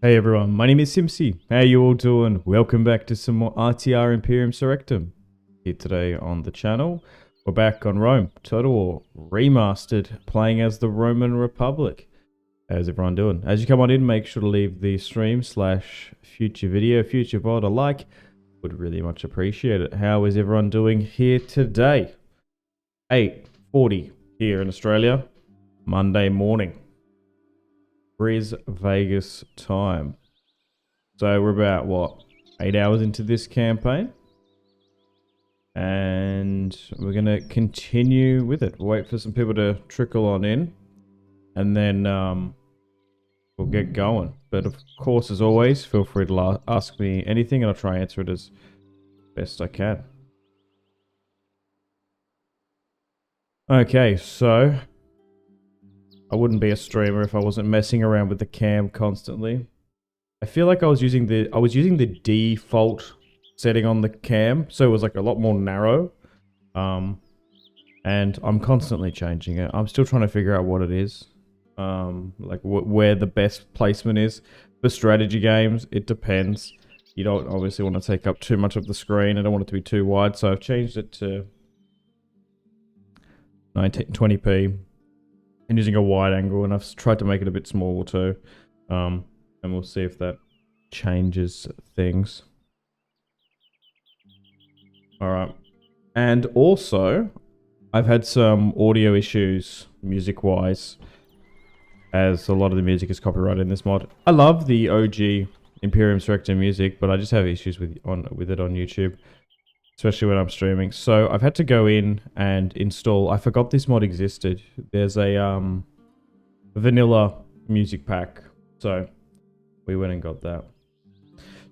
Hey everyone, my name is Simpzy. How you all doing? Welcome back to some more RTR Imperium Surrectum. Here today on the channel, we're back on Rome, Total War, Remastered, playing as the Roman Republic. How's everyone doing? As you come on in, make sure to leave the stream / future video, future VOD a like. Would really much appreciate it. How is everyone doing here today? 8:40 here in Australia, Monday morning. Vegas time. So we're about, what, 8 hours into this campaign? And we're going to continue with it. We'll wait for some people to trickle on in. And then we'll get going. But of course, as always, feel free to ask me anything and I'll try and answer it as best I can. Okay, so I wouldn't be a streamer if I wasn't messing around with the cam constantly. I feel like I was using the default setting on the cam, so it was like a lot more narrow. And I'm constantly changing it. I'm still trying to figure out what it is. Like where the best placement is. For strategy games, it depends. You don't obviously want to take up too much of the screen. I don't want it to be too wide, so I've changed it to 1920p. And using a wide angle, and I've tried to make it a bit smaller too. And we'll see if that changes things. Alright. And also, I've had some audio issues, music-wise, as a lot of the music is copyrighted in this mod. I love the OG Imperium Surrectum music, but I just have issues with it on YouTube. Especially when I'm streaming. So I've had to go in and install. I forgot this mod existed. There's a vanilla music pack. So we went and got that.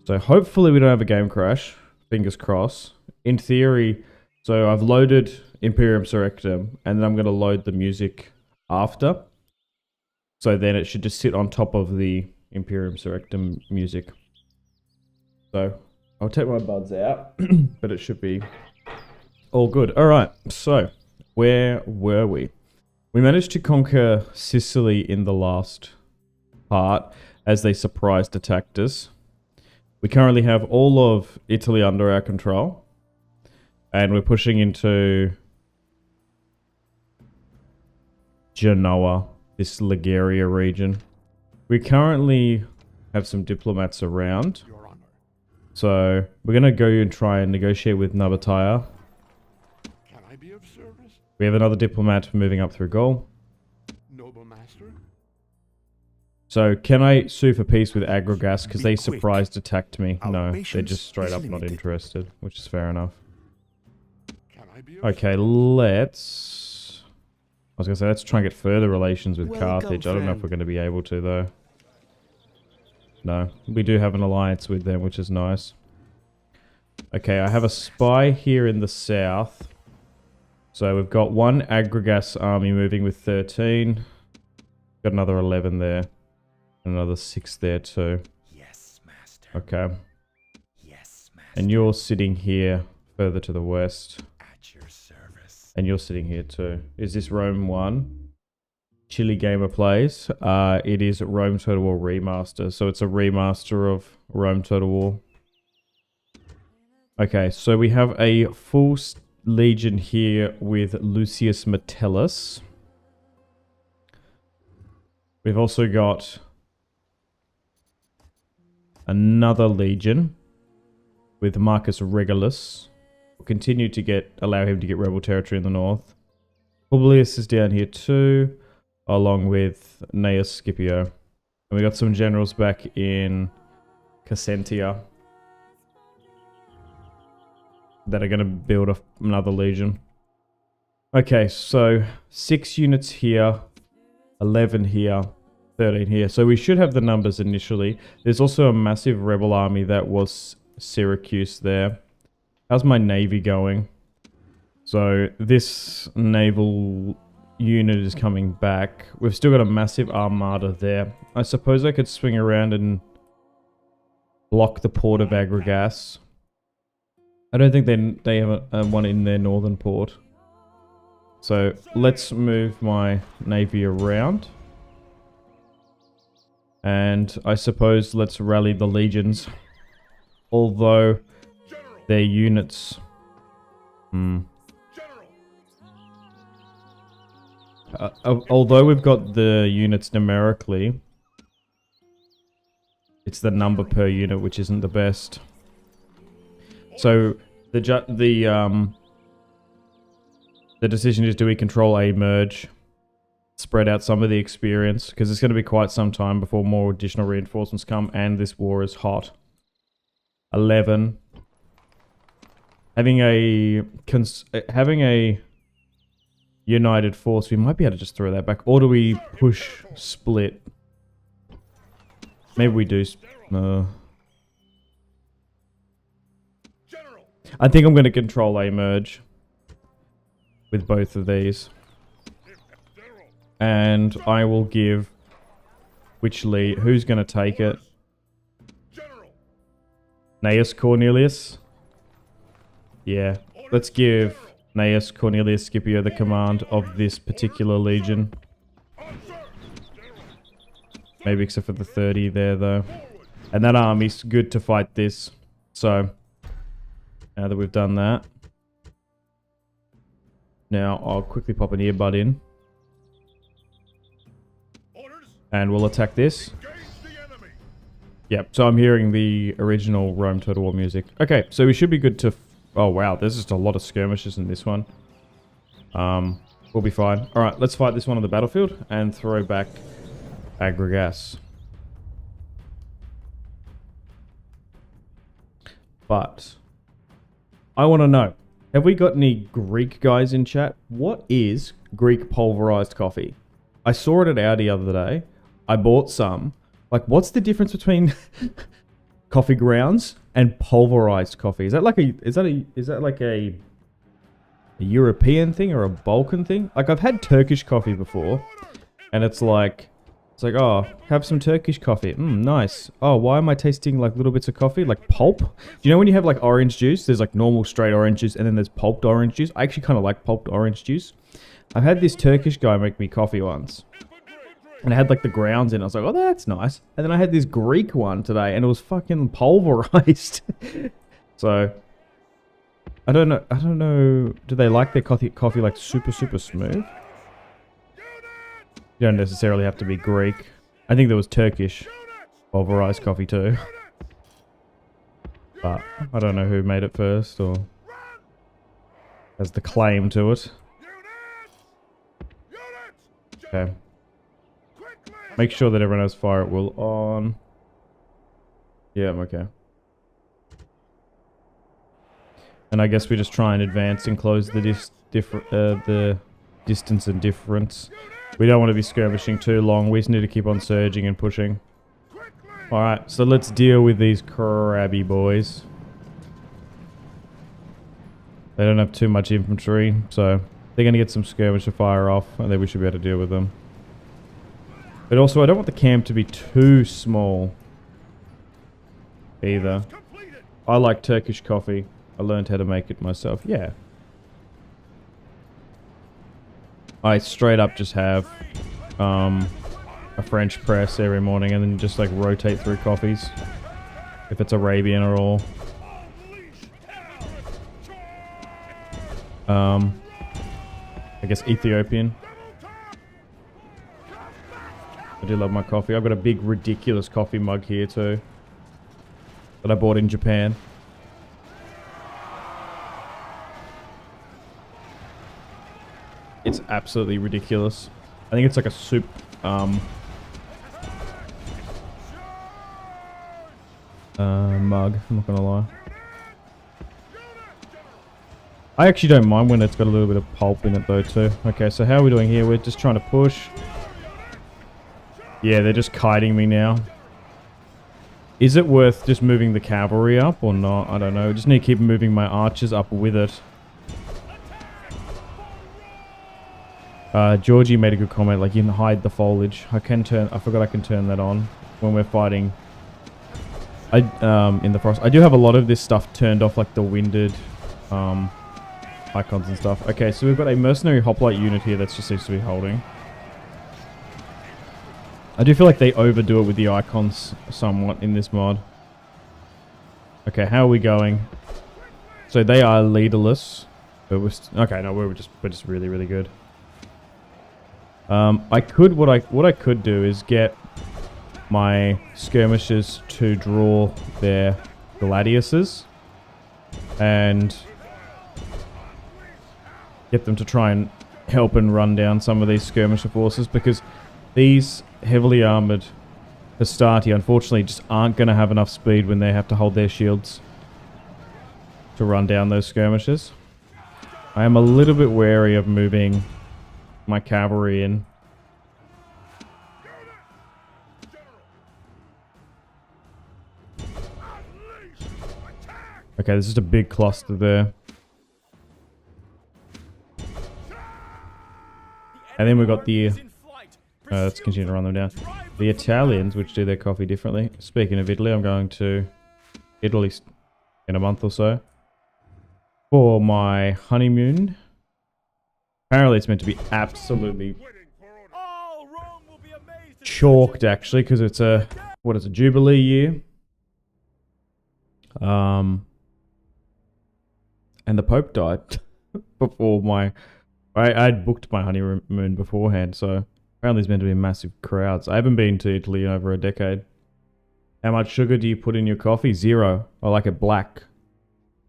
So hopefully we don't have a game crash. Fingers crossed. In theory, so I've loaded Imperium Surrectum and then I'm going to load the music after. So then it should just sit on top of the Imperium Surrectum music. So I'll take my buds out, but it should be all good. All right, so where were we? We managed to conquer Sicily in the last part as they surprise attacked us. We currently have all of Italy under our control, and we're pushing into Genoa, this Liguria region. We currently have some diplomats around. So we're going to go and try and negotiate with Naval. Can I be of service? We have another diplomat moving up through Gaul. Noble master? So can I sue for peace with Agrigas because they surprised attacked me? No, they're just straight up not interested, which is fair enough. Can I be of Okay, let's try and get further relations with Carthage. I don't know if we're going to be able to though. No, we do have an alliance with them, which is nice. Okay, I have a spy here in the south. So we've got one Agrigas army moving with 13. Got another 11 there. And another 6 there too. Yes, master. Okay. Yes, master. And you're sitting here further to the west. At your service. And you're sitting here too. Is this Rome 1? Chili Gamer plays. It is Rome Total War Remaster. So it's a remaster of Rome Total War. Okay, so we have a full legion here with Lucius Metellus. We've also got another legion with Marcus Regulus. We'll continue to allow him to get rebel territory in the north. Publius is down here too, along with Gnaeus Scipio. And we got some generals back in Cassentia that are going to build another legion. Okay, so 6 units here, 11 here, 13 here. So we should have the numbers initially. There's also a massive rebel army that was Syracuse there. How's my navy going? So this naval unit is coming back. We've still got a massive armada there. I suppose I could swing around and block the port of Agrigas. I don't think they have one in their northern port. So let's move my navy around. And I suppose let's rally the legions. Although their units... although we've got the units numerically, it's the number per unit which isn't the best. So the decision is, do we control a merge, spread out some of the experience, because it's going to be quite some time before more additional reinforcements come, and this war is hot. 11. Having a united force, we might be able to just throw that back. Or do we push split? Maybe we do. I think I'm going to control a merge with both of these. And I will give Wycherley, who's going to take it? Gnaeus Cornelius? Yeah, let's give Gnaeus Cornelius Scipio the command of this particular legion. Maybe except for the 30 there though. And that army's good to fight this. So, now that we've done that. Now I'll quickly pop an earbud in. And we'll attack this. Yep, so I'm hearing the original Rome Total War music. Okay, so we should be good to... Oh wow, there's just a lot of skirmishes in this one. We'll be fine. Alright, let's fight this one on the battlefield and throw back Agrigas. But I want to know, have we got any Greek guys in chat? What is Greek pulverized coffee? I saw it at Audi the other day. I bought some. Like, what's the difference between coffee grounds and pulverized coffee? Is that like a European thing or a Balkan thing? Like, I've had Turkish coffee before, and it's like, oh, have some Turkish coffee. Nice. Oh, why am I tasting like little bits of coffee? Like pulp? Do you know when you have like orange juice, there's like normal straight orange juice and then there's pulped orange juice? I actually kind of like pulped orange juice. I've had this Turkish guy make me coffee once. And it had like the grounds in it. I was like, oh, that's nice. And then I had this Greek one today and it was fucking pulverized. So, I don't know. Do they like their coffee like super, super smooth? You don't necessarily have to be Greek. I think there was Turkish pulverized coffee too. But I don't know who made it first or has the claim to it. Okay. Make sure that everyone has fire at will on. Yeah, I'm okay. And I guess we just try and advance and close the distance and difference. We don't want to be skirmishing too long. We just need to keep on surging and pushing. Alright, so let's deal with these crabby boys. They don't have too much infantry, so they're going to get some skirmish to fire off, and then we should be able to deal with them. But also, I don't want the camp to be too small either. I like Turkish coffee. I learned how to make it myself. Yeah. I straight up just have a French press every morning and then just like rotate through coffees. If it's Arabian or all. I guess Ethiopian. I do love my coffee. I've got a big ridiculous coffee mug here too. That I bought in Japan. It's absolutely ridiculous. I think it's like a soup mug, I'm not gonna lie. I actually don't mind when it's got a little bit of pulp in it though too. Okay, so how are we doing here? We're just trying to push. Yeah, they're just kiting me now. Is it worth just moving the cavalry up or not? I don't know. I just need to keep moving my archers up with it. Georgie made a good comment, like you can hide the foliage. I forgot I can turn that on when we're fighting in the forest. I do have a lot of this stuff turned off, like the winded icons and stuff. Okay, so we've got a mercenary hoplite unit here that just seems to be holding. I do feel like they overdo it with the icons somewhat in this mod. Okay, how are we going? So they are leaderless. But okay, no, we're just really, really good. I could what I could do is get my skirmishers to draw their gladiuses and get them to try and help and run down some of these skirmisher forces, because these heavily armored Hastati unfortunately just aren't going to have enough speed when they have to hold their shields to run down those skirmishers. I am a little bit wary of moving my cavalry in. Okay, there's just a big cluster there. And then we've got the... let's continue to run them down. The Italians, which do their coffee differently. Speaking of Italy, I'm going to Italy in a month or so for my honeymoon. Apparently it's meant to be absolutely chalked, actually, because it's a... what is it, Jubilee year? And the Pope died before my... I'd booked my honeymoon beforehand, so apparently there's meant to be massive crowds. I haven't been to Italy in over a decade. How much sugar do you put in your coffee? 0. I like it black.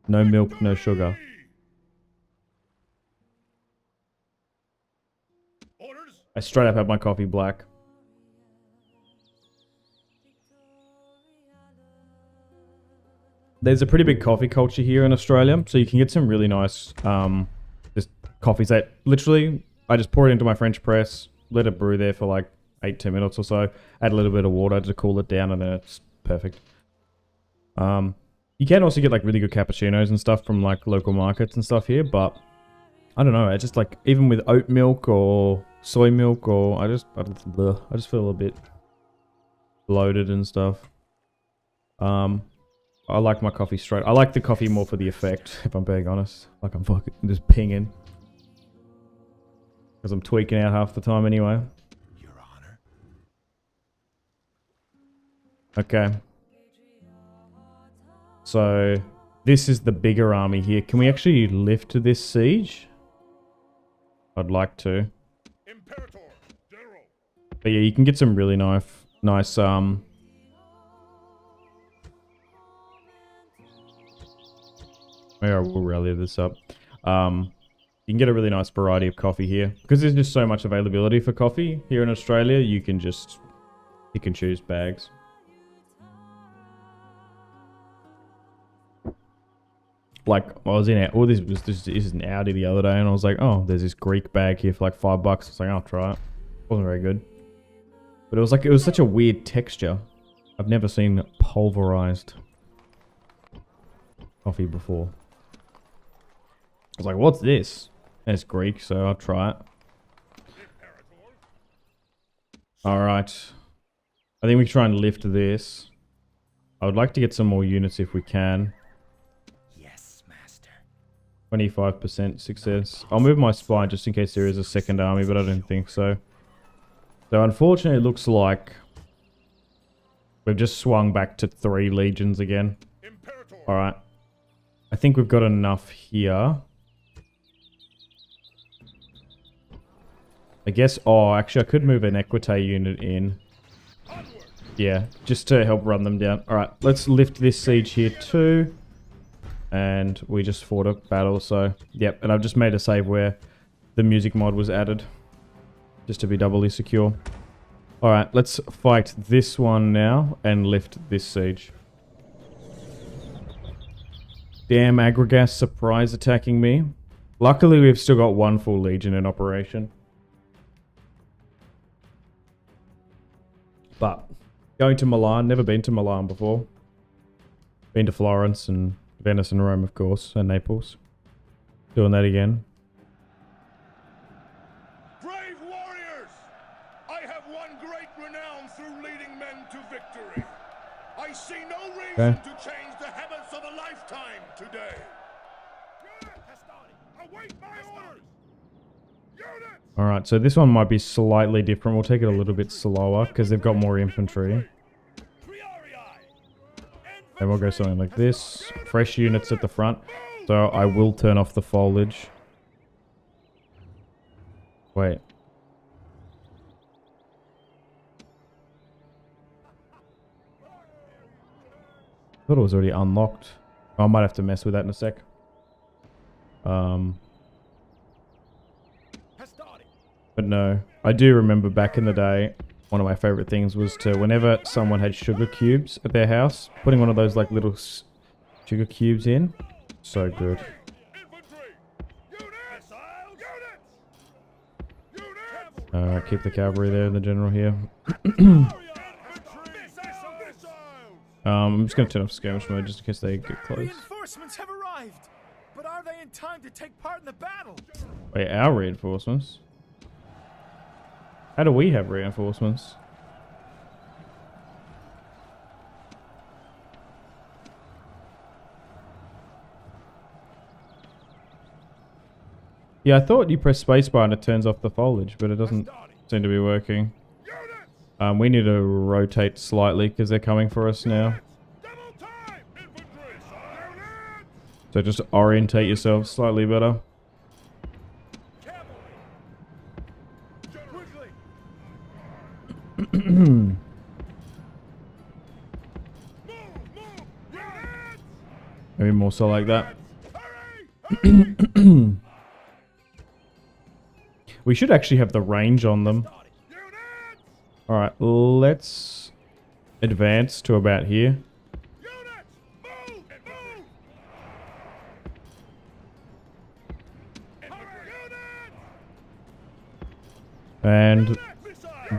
No milk, no sugar. I straight up have my coffee black. There's a pretty big coffee culture here in Australia, so you can get some really nice just coffees that literally, I just pour it into my French press, let it brew there for like 8-10 minutes or so, add a little bit of water to cool it down, and then it's perfect. You can also get like really good cappuccinos and stuff from like local markets and stuff here, but I don't know, I just like, even with oat milk or soy milk, or I just feel a bit bloated and stuff. I like my coffee straight. I like the coffee more for the effect, if I'm being honest. Like I'm fucking just pinging. Because I'm tweaking out half the time anyway. Your Honor. Okay. So, this is the bigger army here. Can we actually lift this siege? I'd like to. Imperator, General. But yeah, you can get some really nice maybe I will rally this up. You can get a really nice variety of coffee here. Because there's just so much availability for coffee here in Australia, you can just pick and choose bags. Like, I was in it. This is an Audi the other day, and I was like, oh, there's this Greek bag here for like $5. I was like, I'll try it. Wasn't very good. But it was such a weird texture. I've never seen pulverized coffee before. I was like, what's this? And it's Greek, so I'll try it. Alright. I think we can try and lift this. I would like to get some more units if we can. Yes, Master. 25% success. I'll move my spy just in case there is a second army, but I don't think so. So unfortunately it looks like we've just swung back to 3 legions again. Alright. I think we've got enough here. I guess, oh, actually I could move an Equite unit in. Yeah, just to help run them down. Alright, let's lift this siege here too. And we just fought a battle, so... Yep, and I've just made a save where the music mod was added. Just to be doubly secure. Alright, let's fight this one now and lift this siege. Damn, Aggregas surprise attacking me. Luckily, we've still got 1 full legion in operation. But, going to Milan, never been to Milan before. Been to Florence and Venice and Rome, of course, and Naples. Doing that again. Brave warriors! I have won great renown through leading men to victory. I see no reason to change the habits of a lifetime today. Await my orders! Alright, so this one might be slightly different. We'll take it a little bit slower because they've got more infantry. And we'll go something like this. Fresh units at the front. So I will turn off the foliage. Wait. I thought it was already unlocked. I might have to mess with that in a sec. But no, I do remember back in the day, one of my favorite things was to, whenever someone had sugar cubes at their house, putting one of those like little sugar cubes in. So good. Keep the cavalry there, the general here. I'm just going to turn off skirmish mode just in case they get close. Reinforcements have arrived, but are they in time to take part in the battle? Wait, our reinforcements? How do we have reinforcements? Yeah, I thought you press spacebar and it turns off the foliage, but it doesn't seem to be working. We need to rotate slightly because they're coming for us now. So just orientate yourselves slightly better. Maybe more so like that. We should actually have the range on them. Alright, let's advance to about here. And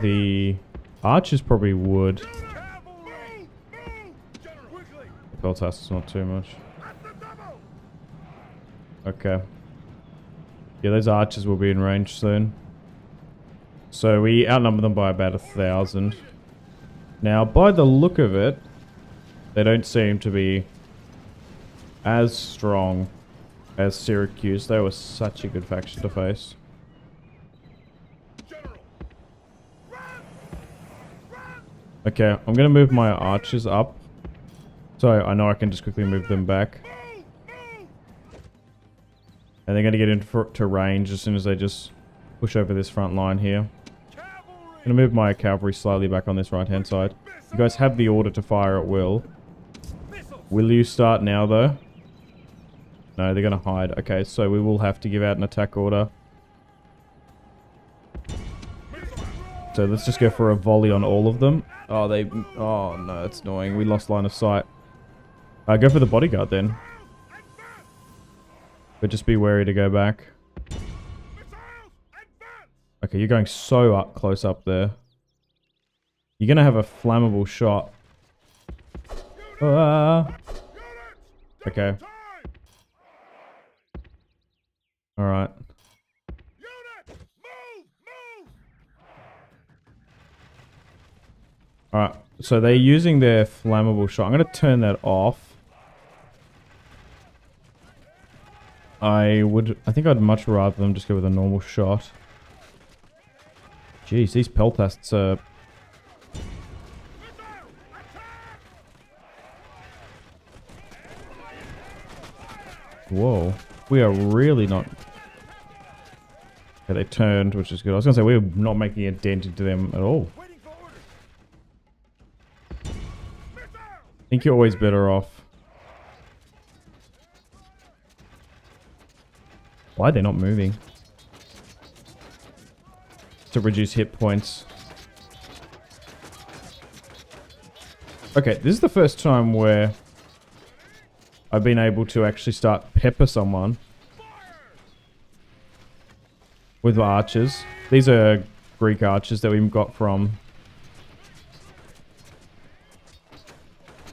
the archers probably would. Peltas is not too much. Okay. Yeah, those archers will be in range soon. So we outnumber them by about 1,000. Now, by the look of it, they don't seem to be as strong as Syracuse. They were such a good faction to face. Okay, I'm going to move my archers up. So I know I can just quickly move them back. And they're going to get into range as soon as they just push over this front line here. I'm going to move my cavalry slightly back on this right hand side. You guys have the order to fire at will. Will you start now though? No, they're going to hide. Okay, so we will have to give out an attack order. So let's just go for a volley on all of them. Oh, oh no, that's annoying. We lost line of sight. Go for the bodyguard then. But just be wary to go back. Okay, you're going so close up there. You're going to have a flammable shot. Okay. Alright. Alright, so they're using their flammable shot. I'm going to turn that off. I think I'd much rather them just go with a normal shot. Jeez, these peltasts are... Whoa. We are really not... Okay, they turned, which is good. I was going to say, we're not making a dent into them at all. I think you're always better off. Why are they not moving? To reduce hit points. Okay, this is the first time where I've been able to actually start pepper someone with archers. These are Greek archers that we got from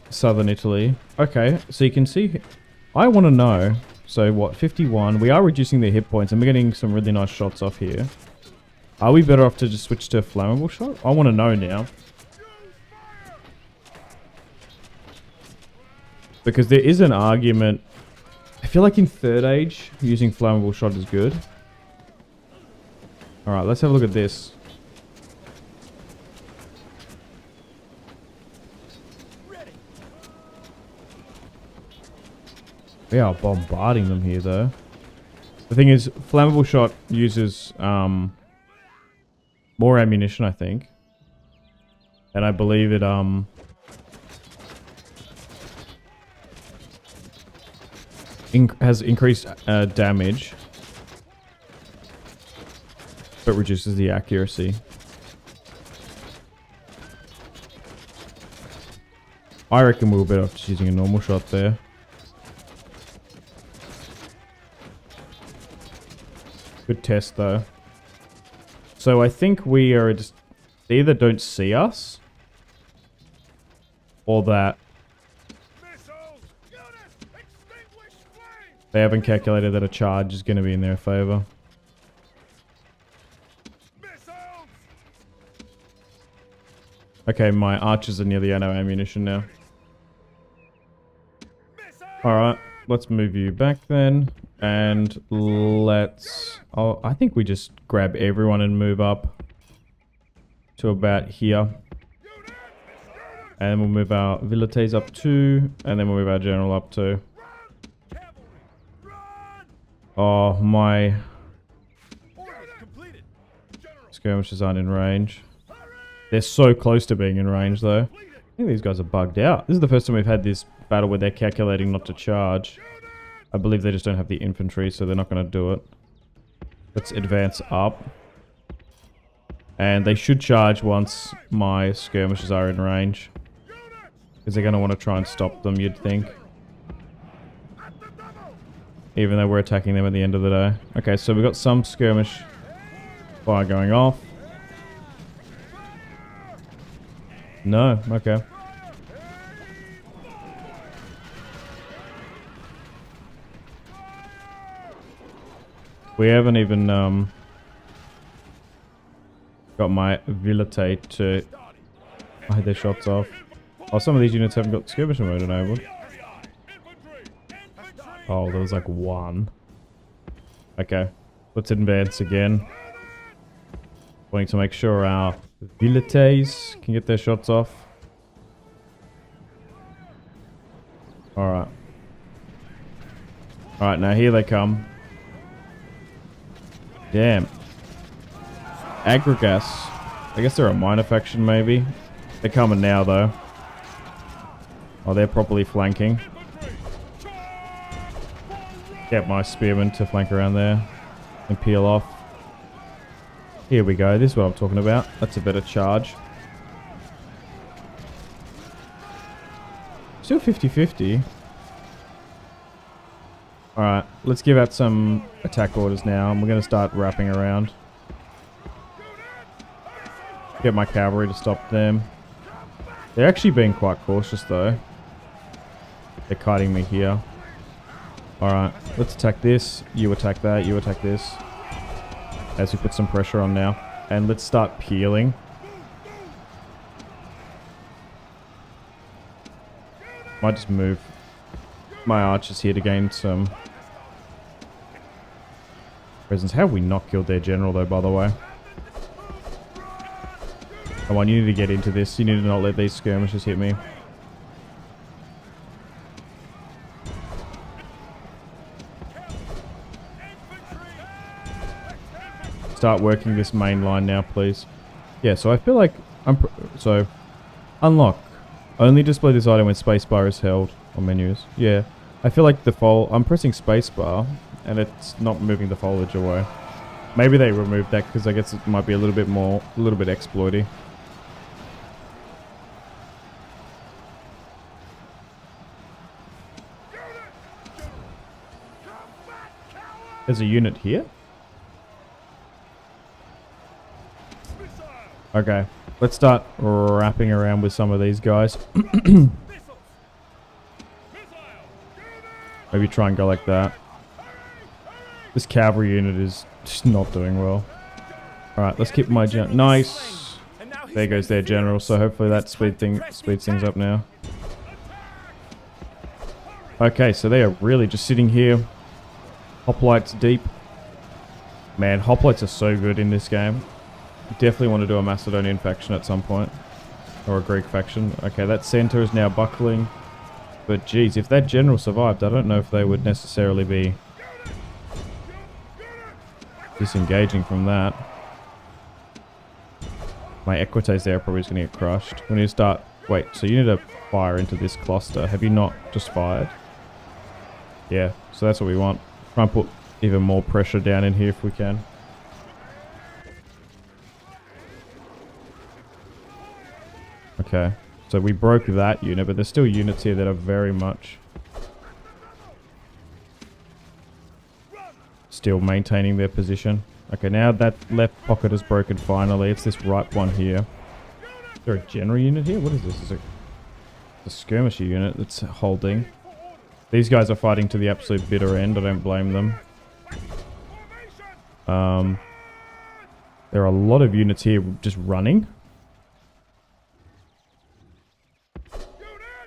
southern Italy. Okay, so you can see, I want to know, so what, 51, we are reducing their hit points and we're getting some really nice shots off here. Are we better off to just switch to a flammable shot? I want to know now. Because there is an argument, I feel like in third age, using flammable shot is good. Alright, let's have a look at this. We are bombarding them here, though. The thing is, flammable shot uses more ammunition, I think. And I believe it has increased damage, but reduces the accuracy. I reckon we'll be better off just using a normal shot there. Good test though. So I think we are just, they either don't see us or that they haven't calculated that a charge is going to be in their favor. Okay, my archers are nearly out of ammunition now. Alright, let's move you back then. And let's... Oh, I think we just grab everyone and move up to about here. And then we'll move our Vilites up 2. And then we'll move our general up 2. Oh, my skirmishers aren't in range. They're so close to being in range, though. I think these guys are bugged out. This is the first time we've had this battle where they're calculating not to charge. I believe they just don't have the infantry, so they're not going to do it. Let's advance up. And they should charge once my skirmishers are in range. Because they're going to want to try and stop them, you'd think. Even though we're attacking them at the end of the day. Okay, so we've got some skirmish fire going off. No, okay. We haven't even got my Vilite to hide their shots off. Oh, some of these units haven't got skirmisher mode enabled. Oh, there was like one. Okay, let's advance again. Wanting to make sure our Vilites can get their shots off. Alright. Alright, now here they come. Damn. Agrigas. I guess they're a minor faction, maybe. They're coming now, though. Oh, they're properly flanking. Get my spearmen to flank around there and peel off. Here we go. This is what I'm talking about. That's a better charge. Still 50-50. Alright, let's give out some attack orders now, and we're going to start wrapping around. Get my cavalry to stop them. They're actually being quite cautious, though. They're kiting me here. Alright, let's attack this. You attack that. You attack this. As we put some pressure on now. And let's start peeling. Might just move my archers here to gain some presence. How have we not killed their general, though, by the way? Come on, you need to get into this. You need to not let these skirmishers hit me. Start working this main line now, please. Yeah, so I feel like so unlock. Only display this item when spacebar is held on menus. Yeah, I feel like I'm pressing spacebar and it's not moving the foliage away. Maybe they removed that because I guess it might be a little bit exploity. There's a unit here. Okay, let's start wrapping around with some of these guys. Maybe try and go like that. This cavalry unit is just not doing well. Alright, let's keep my general. Nice! There goes their general, so hopefully that speeds things up now. Okay, so they are really just sitting here. Hoplites deep. Man, hoplites are so good in this game. Definitely want to do a Macedonian faction at some point. Or a Greek faction. Okay, that center is now buckling. But geez, if that general survived, I don't know if they would necessarily be disengaging from that. My Equites there probably is going to get crushed. We need to start... Wait, so you need to fire into this cluster. Have you not just fired? Yeah, so that's what we want. Try and put even more pressure down in here if we can. Okay, so we broke that unit, but there's still units here that are very much still maintaining their position. Okay, now that left pocket is broken finally. It's this right one here. Is there a general unit here? What is this? Is it a skirmisher unit that's holding? These guys are fighting to the absolute bitter end. I don't blame them. There are a lot of units here just running.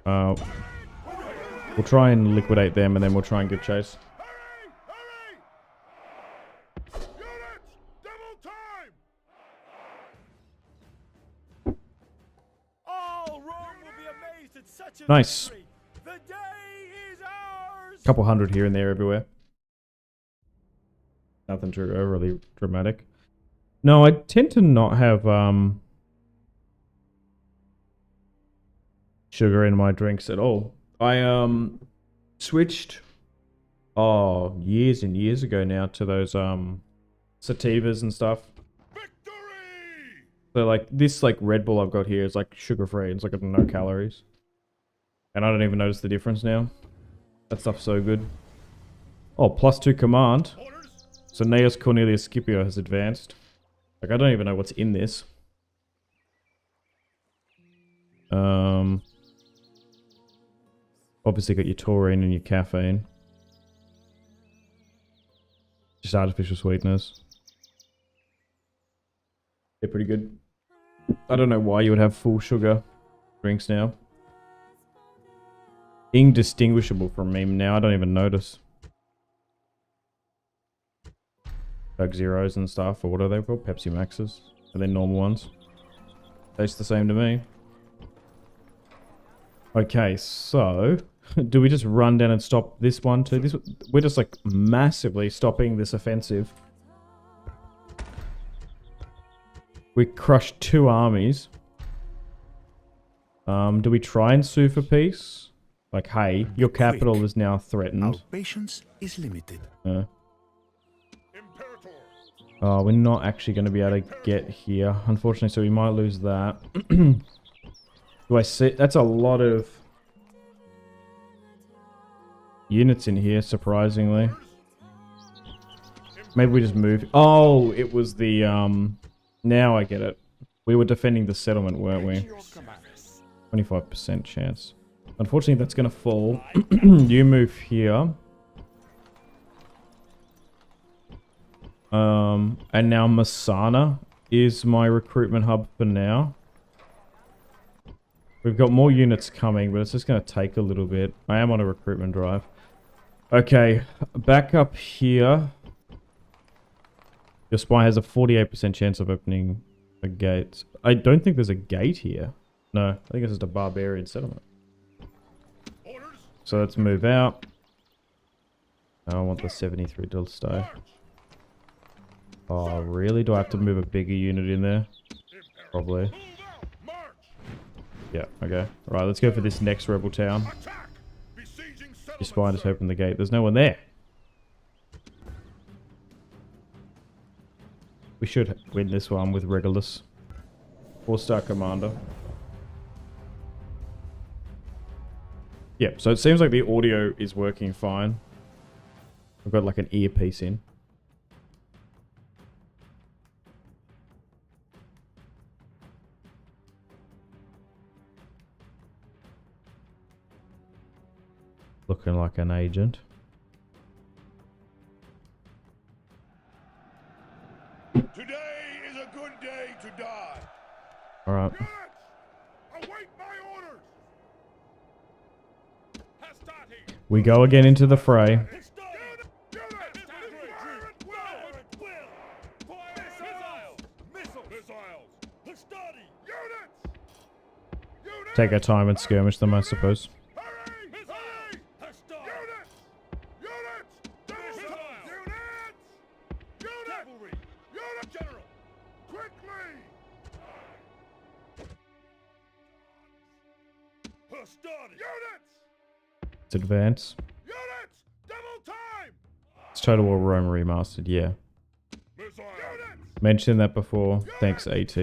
We'll try and liquidate them and then we'll try and give chase. Nice. The day is ours. Couple hundred here and there everywhere. Nothing too overly dramatic. No, I tend to not have sugar in my drinks at all. I switched years and years ago now to those sativas and stuff. Victory! So like this like Red Bull I've got here is like sugar free. It's like no calories. And I don't even notice the difference now. That stuff's so good. Oh, +2 command. Orders? So Gnaeus Cornelius Scipio has advanced. Like, I don't even know what's in this. Obviously got your taurine and your caffeine. Just artificial sweeteners. They're pretty good. I don't know why you would have full sugar drinks now. Indistinguishable from me now. I don't even notice. Coke Zeros and stuff, or what are they called? Pepsi Maxes. Are they normal ones? Tastes the same to me. Okay, so do we just run down and stop this one too? We're just like massively stopping this offensive. We crushed 2 armies. Do we try and sue for peace? Like, hey, your capital is now threatened. Our patience is limited. Oh, we're not actually going to be able to get here, unfortunately, so we might lose that. Do I see? That's a lot of units in here, surprisingly. Maybe we just move. Oh, it was the, now I get it. We were defending the settlement, weren't we? 25% chance. Unfortunately, that's going to fall. You move here. And now Masana is my recruitment hub for now. We've got more units coming, but it's just going to take a little bit. I am on a recruitment drive. Okay, back up here. Your spy has a 48% chance of opening a gate. I don't think there's a gate here. No, I think it's just a barbarian settlement. So let's move out. I want the 73 to stay. Oh, really? Do I have to move a bigger unit in there? Probably. Yeah, okay. Alright, let's go for this next rebel town. Your spy just opened the gate. There's no one there. We should win this one with Regulus. 4-star commander. Yep, so it seems like the audio is working fine. I've got like an earpiece in. Looking like an agent. Today is a good day to die. Alright. Await my orders. We go again into the fray. Take our time and skirmish them, I suppose. Let's advance. It's Total War Rome Remastered, yeah. Mentioned that before. Thanks, AT.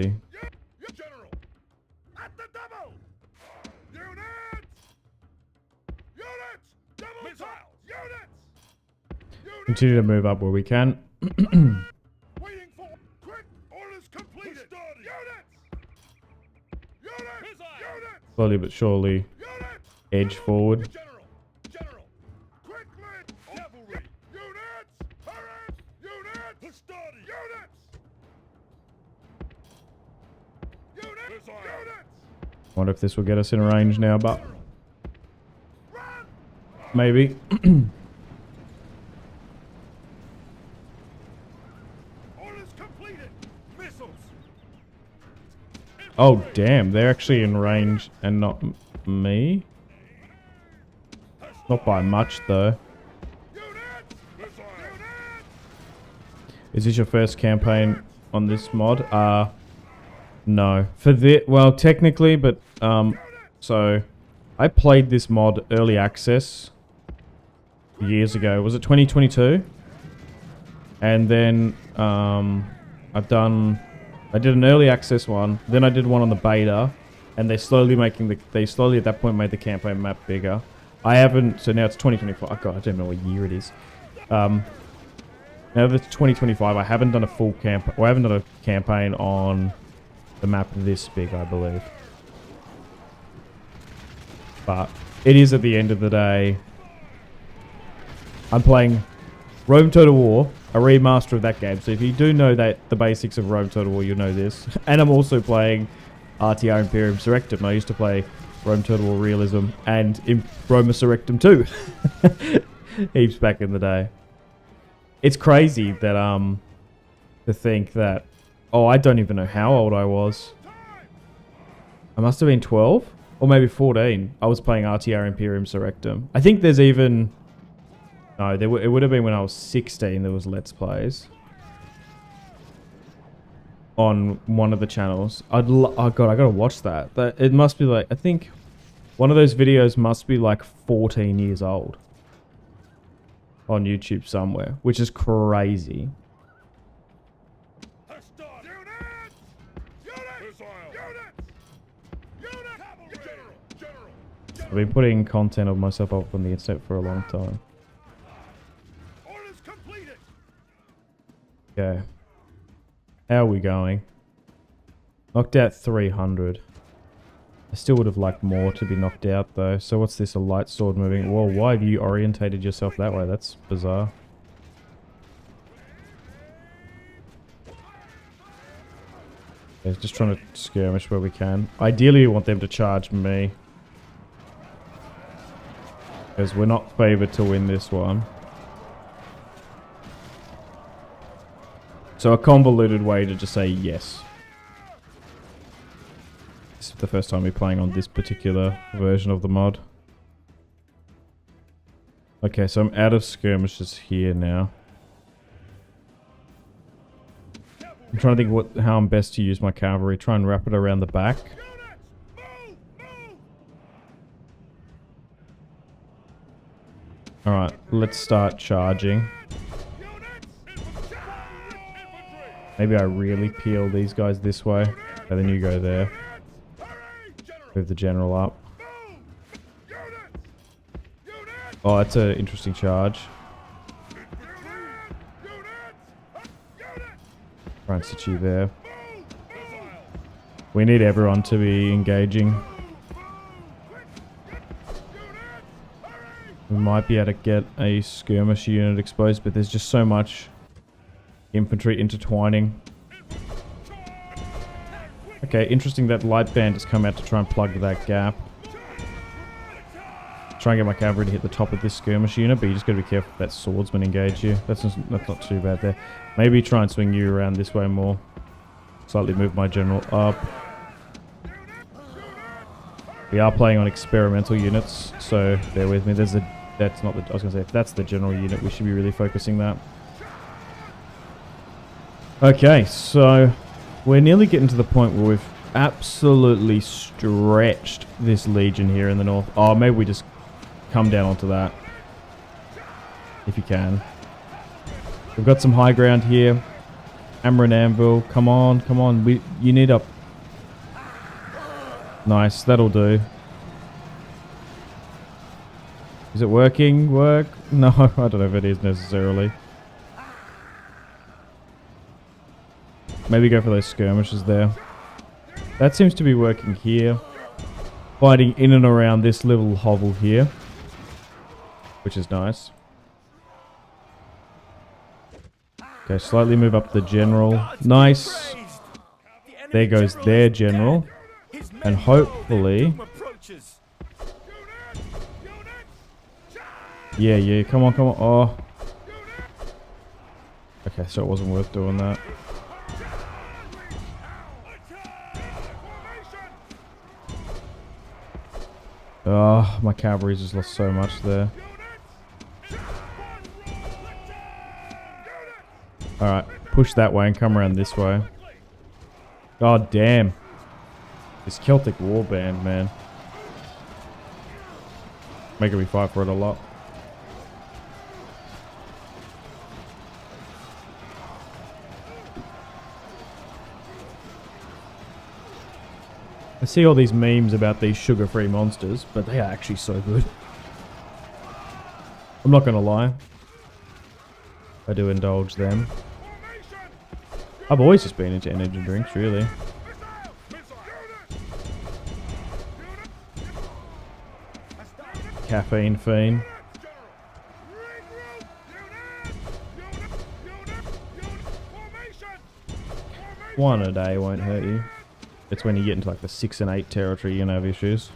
Continue to move up where we can. Slowly but surely edge forward. Wonder if this will get us in range now, but maybe. Oh damn, they're actually in range and not me. Not by much though. Is this your first campaign on this mod? No. For the well, technically, but so I played this mod early access years ago. Was it 2022? And then I did an early access one, then I did one on the beta, and they slowly at that point made the campaign map bigger. I haven't, so now it's 2025. Oh god, I don't know what year it is. Now that it's 2025, I haven't done a full campaign, or I haven't done a campaign on the map this big, I believe. But it is at the end of the day. I'm playing Rome Total War, a remaster of that game. So if you do know that the basics of Rome Total War, you'll know this. And I'm also playing RTR Imperium Surrectum. I used to play Rome Total War Realism and Roma Surrectum 2. Heaps back in the day. It's crazy that to think that, oh, I don't even know how old I was. I must have been 12 or maybe 14. I was playing RTR Imperium Surrectum. I think there's even no, it would have been when I was 16. There was Let's Plays on one of the channels. Oh god, I gotta watch that. It must be like, I think one of those videos must be like 14 years old on YouTube somewhere, which is crazy. I've been putting content of myself up on the internet for a long time. Okay. How are we going? Knocked out 300. I still would have liked more to be knocked out though. So what's this? A light sword moving? Whoa, why have you orientated yourself that way? That's bizarre. Okay, just trying to skirmish where we can. Ideally, we want them to charge me, because we're not favoured to win this one. So a convoluted way to just say yes. This is the first time we're playing on this particular version of the mod. Okay, so I'm out of skirmishes here now. I'm trying to think how I'm best to use my cavalry. Try and wrap it around the back. Alright, let's start charging. Maybe I really peel these guys this way. And then you go there. Move the general up. Oh, that's an interesting charge. Try and sit you there. We need everyone to be engaging. We might be able to get a skirmish unit exposed, but there's just so much infantry intertwining. Okay, interesting that light band has come out to try and plug that gap. Try and get my cavalry to hit the top of this skirmish unit, but you just got to be careful if that swordsman engage you. That's not too bad there. Maybe try and swing you around this way more. Slightly move my general up. We are playing on experimental units, so bear with me. There's a... That's not the... I was going to say, if that's the general unit, we should be really focusing that. Okay, so we're nearly getting to the point where we've absolutely stretched this legion here in the north. Oh, maybe we just come down onto that. If you can. We've got some high ground here. Hammer and anvil. Come on, come on. You need up. Nice, that'll do. Is it working? Work? No, I don't know if it is necessarily. Maybe go for those skirmishes there. That seems to be working here. Fighting in and around this little hovel here. Which is nice. Okay, slightly move up the general. Nice. There goes their general. And hopefully... Yeah, come on, come on. Oh. Okay, so it wasn't worth doing that. Oh, my cavalry's just lost so much there. Alright, push that way and come around this way. God damn. This Celtic warband, man. Making me fight for it a lot. I see all these memes about these sugar-free monsters, but they are actually so good. I'm not gonna lie. I do indulge them. I've always just been into energy drinks, really. Caffeine fiend. One a day won't hurt you. It's when you get into like the 6 and 8 territory you're gonna have issues.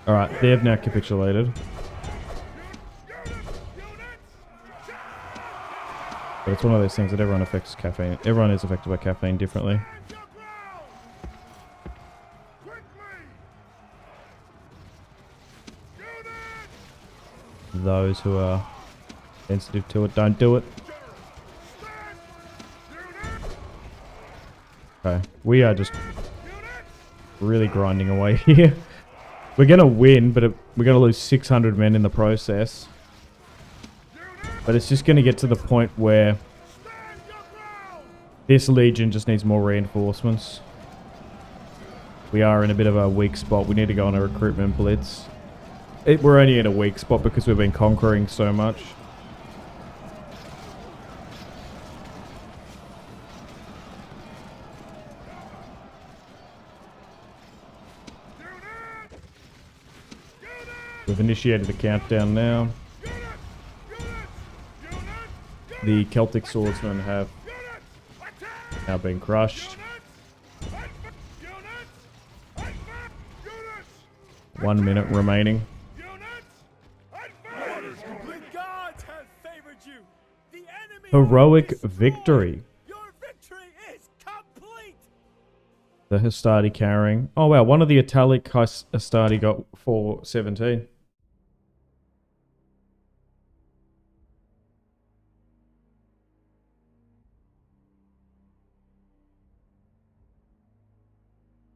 Alright, they have now capitulated. But it's one of those things that everyone affects caffeine. Everyone is affected by caffeine differently. Those who are sensitive to it, don't do it. Okay, we are just really grinding away here. We're going to win, but we're going to lose 600 men in the process. But it's just going to get to the point where this legion just needs more reinforcements. We are in a bit of a weak spot. We need to go on a recruitment blitz. We're only in a weak spot because we've been conquering so much. We've initiated the countdown now. The Celtic swordsmen have now been crushed. 1 minute remaining. Heroic victory. Your victory is complete. The Hastati carrying. Oh wow, one of the Italic Hastati got 417.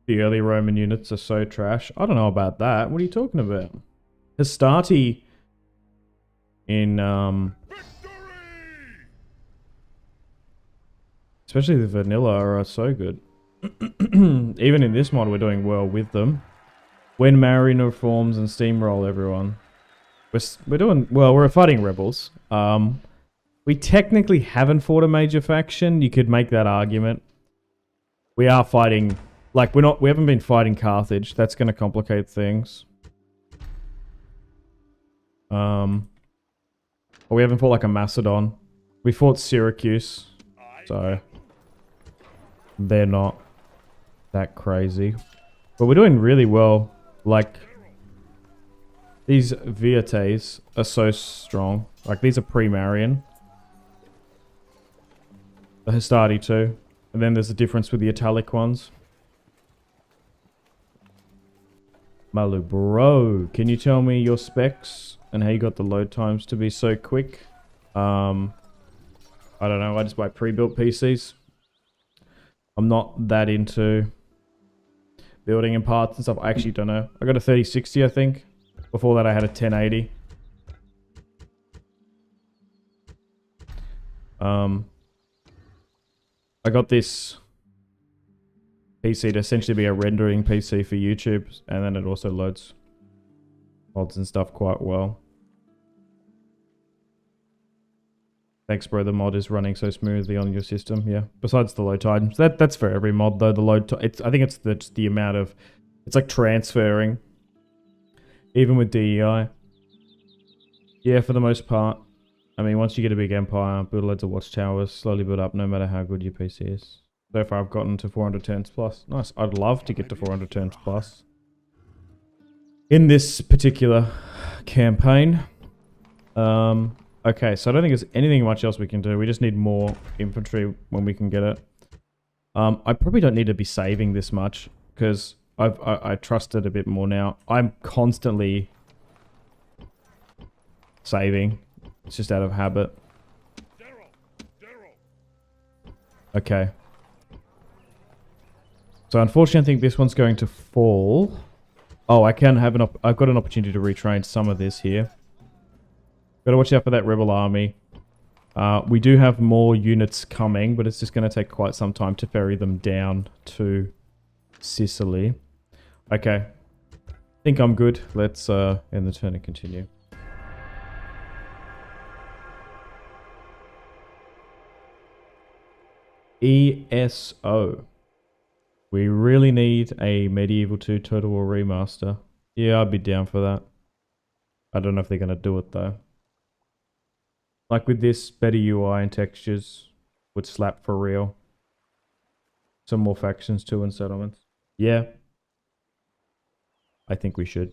The early Roman units are so trash. I don't know about that. What are you talking about? Hastati in especially the vanilla are so good. Even in this mod we're doing well with them. When Marine reforms and steamroll everyone. We're doing well, we're fighting rebels. We technically haven't fought a major faction. You could make that argument. We are fighting, like we haven't been fighting Carthage. That's going to complicate things. Or we haven't fought like a Macedon. We fought Syracuse. So they're not that crazy. But we're doing really well. Like these Vietes are so strong. Like these are pre-Marian. The Hastati too. And then there's a difference with the italic ones. Malu, bro, can you tell me your specs and how you got the load times to be so quick? I don't know, I just buy pre-built PCs. I'm not that into building in parts and stuff. I actually don't know. I got a 3060, I think. Before that, I had a 1080. I got this PC to essentially be a rendering PC for YouTube, and then it also loads mods and stuff quite well. Thanks, bro. The mod is running so smoothly on your system. Yeah. Besides the load times, that's for every mod though. The load, I think it's the amount of, it's like transferring, even with DEI. Yeah, for the most part. I mean, once you get a big empire, build loads of watchtowers, slowly build up, no matter how good your PC is. So far, I've gotten to 400 turns plus. Nice. I'd love to get to 400 turns plus in this particular campaign. Okay, so I don't think there's anything much else we can do. We just need more infantry when we can get it. I probably don't need to be saving this much because I trust it a bit more now. I'm constantly saving. It's just out of habit. Okay. So unfortunately, I think this one's going to fall. Oh, I can have I've got an opportunity to retrain some of this here. Gotta watch out for that rebel army. We do have more units coming, but it's just going to take quite some time to ferry them down to Sicily. Okay. I think I'm good. Let's end the turn and continue. ESO. We really need a Medieval 2 Total War remaster. Yeah, I'd be down for that. I don't know if they're going to do it though. Like with this, better UI and textures would slap for real. Some more factions too and settlements. Yeah. I think we should.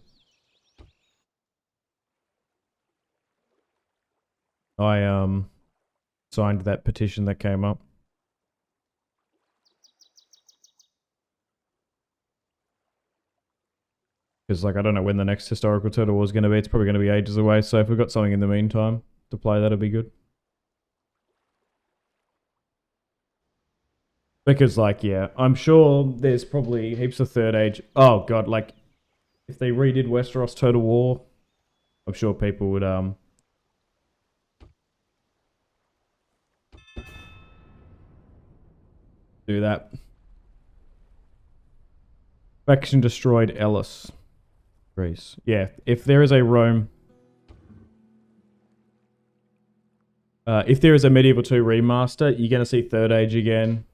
I signed that petition that came up. Because, like, I don't know when the next historical Total War is going to be. It's probably going to be ages away. So if we've got something in the meantime to play, that'll be good. Because, like, yeah, I'm sure there's probably heaps of Third Age. Oh, God, like, if they redid Westeros Total War, I'm sure people would, do that. Faction destroyed Ellis. Greece. Yeah, if there is a Rome... if there is a Medieval 2 remaster, you're going to see Third Age again.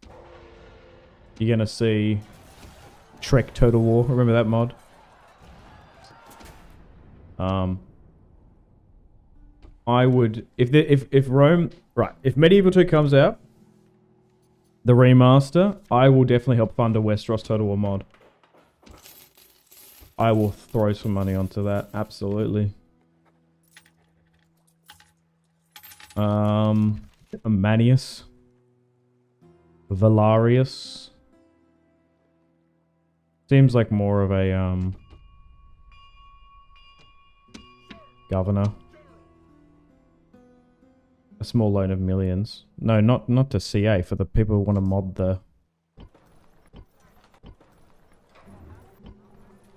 You're going to see Trek Total War. Remember that mod? I would... If Rome... Right, if Medieval 2 comes out, the remaster, I will definitely help fund a Westeros Total War mod. I will throw some money onto that. Absolutely. Manius. Valarius. Seems like more of a, governor. A small loan of millions. No, not to CA, for the people who want to mod the...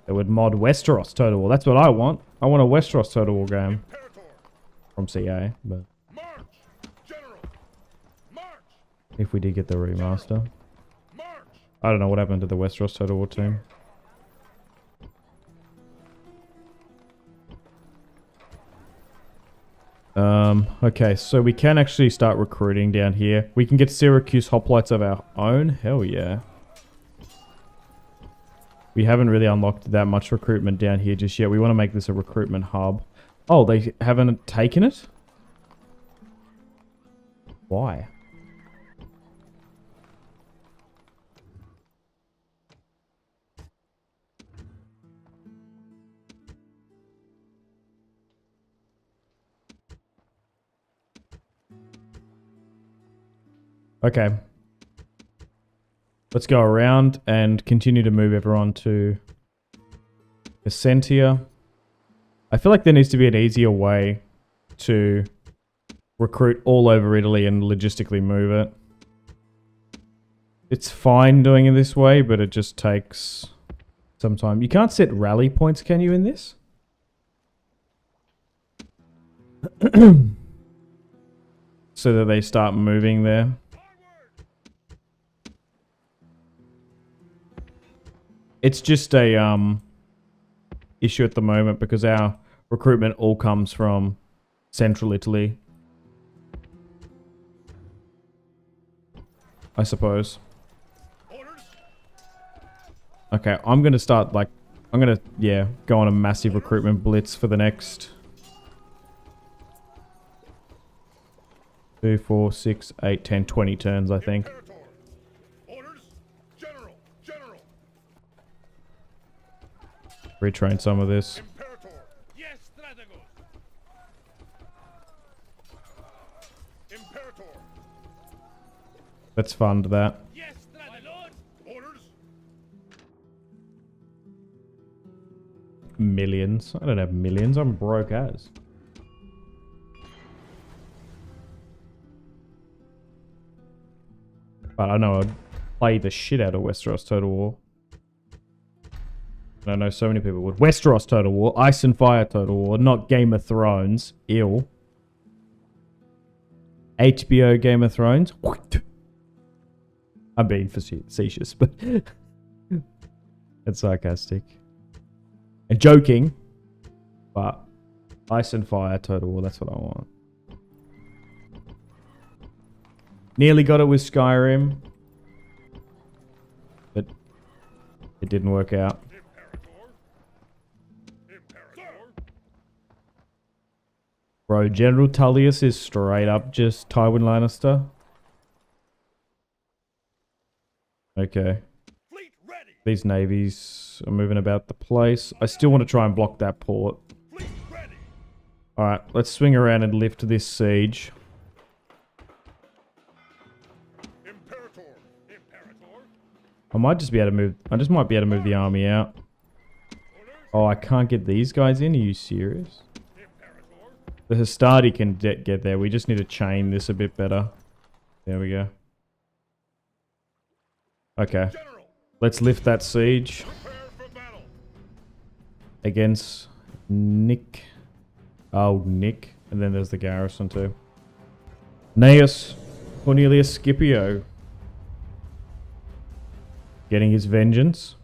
They would mod Westeros Total War. That's what I want. I want a Westeros Total War game. From CA, but... If we did get the remaster. I don't know what happened to the Westeros Total War team. Okay, so we can actually start recruiting down here. We can get Syracuse hoplites of our own. Hell yeah. We haven't really unlocked that much recruitment down here just yet. We want to make this a recruitment hub. Oh, they haven't taken it? Why? Okay. Let's go around and continue to move everyone to Essentia. I feel like there needs to be an easier way to recruit all over Italy and logistically move it. It's fine doing it this way, but it just takes some time. You can't set rally points, can you, in this? So that they start moving there. It's just a issue at the moment because our recruitment all comes from central Italy, I suppose. Okay, I'm gonna start like go on a massive recruitment blitz for the next 2, 4, 6, 8, 10, 20 turns, I think. Retrain some of this. Let's fund that. Millions. I don't have millions. I'm broke as. But I know I'd play the shit out of Westeros Total War. And I know so many people would. Westeros Total War. Ice and Fire Total War. Not Game of Thrones. Ew. HBO Game of Thrones. I'm being facetious, but it's sarcastic. And joking. But Ice and Fire Total War. That's what I want. Nearly got it with Skyrim. But it didn't work out. Bro, General Tullius is straight up just Tywin Lannister. Okay. These navies are moving about the place. I still want to try and block that port. Alright, let's swing around and lift this siege. I might just be able to move... I just might be able to move the army out. Oh, I can't get these guys in? Are you serious? The Hastati can get there. We just need to chain this a bit better. There we go. Okay. Let's lift that siege. Against Nick. Oh, Nick. And then there's the garrison too. Gnaeus Cornelius Scipio. Getting his vengeance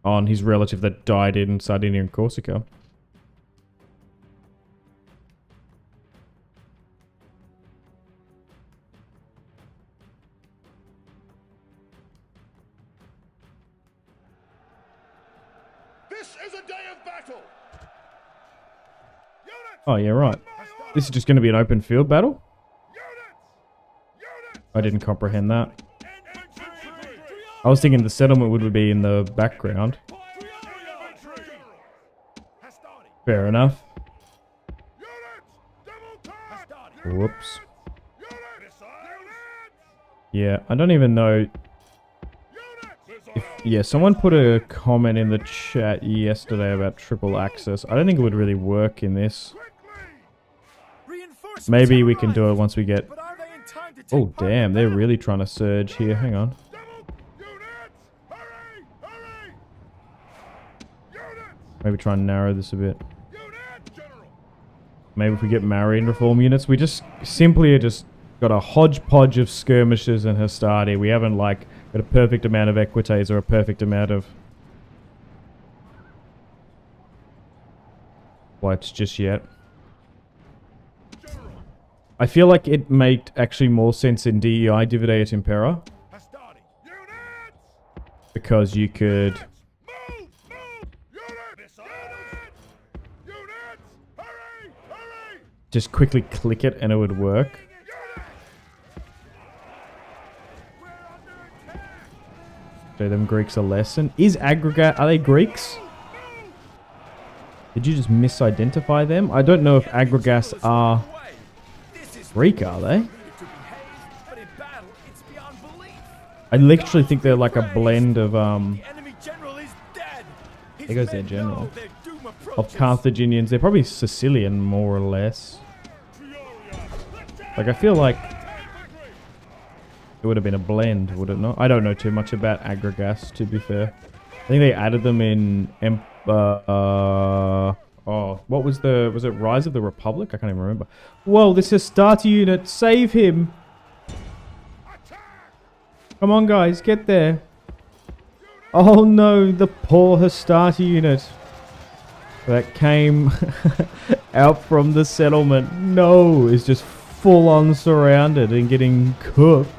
on his relative that died in Sardinia and Corsica. This is a day of battle. Oh yeah, right. This is just going to be an open field battle? I didn't comprehend that. I was thinking the settlement would be in the background. Fair enough. Whoops. Yeah, I don't even know if... Yeah, someone put a comment in the chat yesterday about triple access. I don't think it would really work in this. Maybe we can do it once we get... Oh, damn, they're really trying to surge here. Hang on. Maybe try and narrow this a bit. Maybe if we get Marian reform units, we just simply just got a hodgepodge of skirmishers and Hastati. We haven't, like, got a perfect amount of equites or a perfect amount of flights just yet. I feel like it made actually more sense in DEI Divide et Impera. Because you could... just quickly click it and it would work. Show them Greeks a lesson. Is aggregate... Are they Greeks? Did you just misidentify them? I don't know if aggregates are freak, are they? To behave, but in battle, it's beyond belief. I literally think they're like a blend of The enemy general is dead. His there goes their men general. know their doom Of approaches. Carthaginians. They're probably Sicilian, more or less. Like, I feel like it would have been a blend, would it not? I don't know too much about aggregas, to be fair. I think they added them in what was it Rise of the Republic? I can't even remember. Whoa, this is starter unit. Save him. Come on, guys, get there. Oh no, the poor Hastati unit that came out from the settlement. No, is just full on surrounded and getting cooked.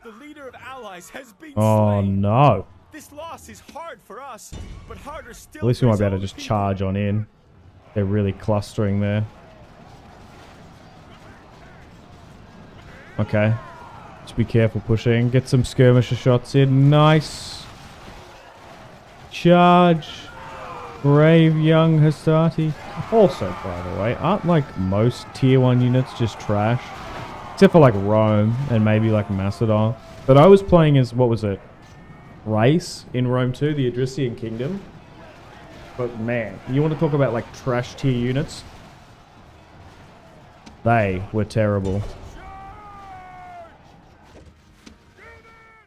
The leader of allies has been Oh slain. no. This loss is hard for us, but harder still. At least we for might his be able to own just people. charge on in. They're really clustering there. Okay. Just be careful pushing. Get some skirmisher shots in. Nice. Charge. Brave young Hastati. Also, by the way, aren't like most tier 1 units just trash? Except for like Rome and maybe like Macedon. But I was playing as, what was it? Race in Rome 2, the Adrician Kingdom. But man, you want to talk about like trash tier units? They were terrible.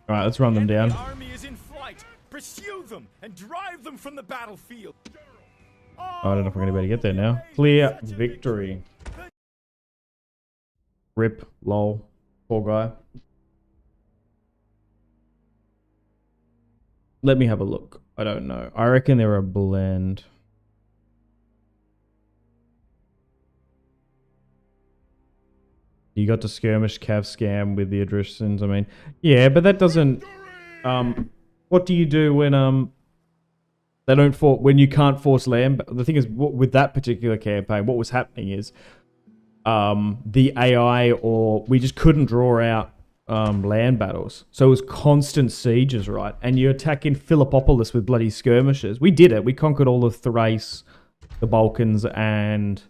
Alright, let's run them Enemy down. army is in flight. Pursue them and drive them from the battlefield. I don't know if we're going to be able to get there now. Clear victory. Rip, lol, poor guy. Let me have a look. I don't know. I reckon they're a blend. You got to skirmish cav scam with the Adricians. I mean, yeah, but that doesn't. What do you do when they don't when you can't force land? The thing is, with that particular campaign, what was happening is the AI or we just couldn't draw out land battles. So it was constant sieges, right? And you attack in Philippopolis with bloody skirmishes. We did it. We conquered all of Thrace, the Balkans, and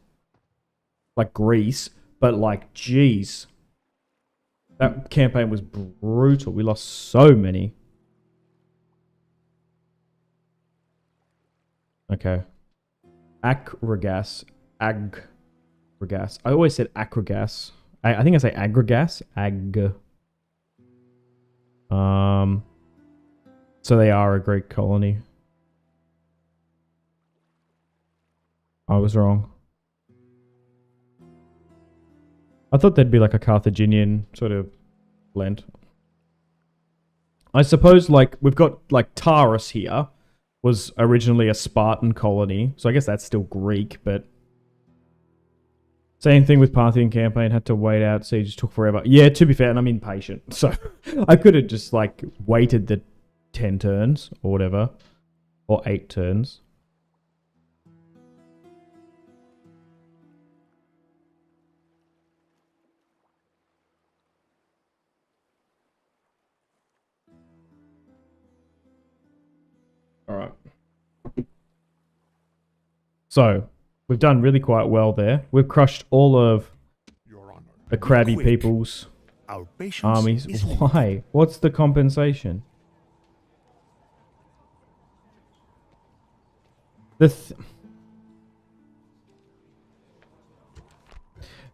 like Greece. But like, geez, that campaign was brutal. We lost so many. Okay. Aggregas. Aggregas. I always said aggregas. I think I say aggregas. So they are a Greek colony. I was wrong. I thought they'd be like a Carthaginian sort of blend. I suppose like we've got like Taurus here was originally a Spartan colony. So I guess that's still Greek, but same thing with Parthian campaign, had to wait out, sieges took forever. Yeah, to be fair, and I'm impatient. So I could have just like waited the 10 turns or whatever. Or 8 turns. Alright. So, we've done really quite well there. We've crushed all of Your Honor. the crabby quick. people's Our patience armies. is limited. Why? What's the compensation?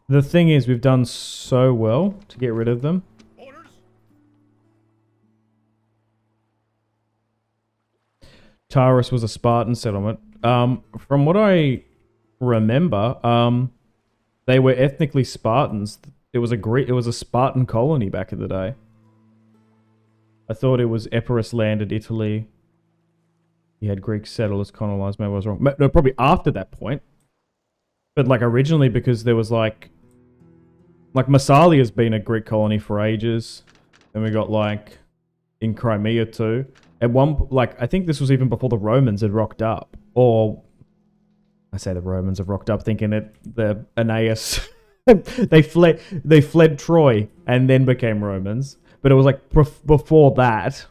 The thing is, we've done so well to get rid of them. Orders? Taurus was a Spartan settlement. From what I remember, they were ethnically Spartans. It was a Spartan colony back in the day. I thought it was Epirus landed Italy. He had Greek settlers colonized. Maybe I was wrong. No, probably after that point. But like originally, because there was like Massalia's been a Greek colony for ages. Then we got like in Crimea too. At one, like I think this was even before the Romans had rocked up. Or I say the Romans have rocked up, thinking that the Aeneas they fled Troy and then became Romans. But it was like before that.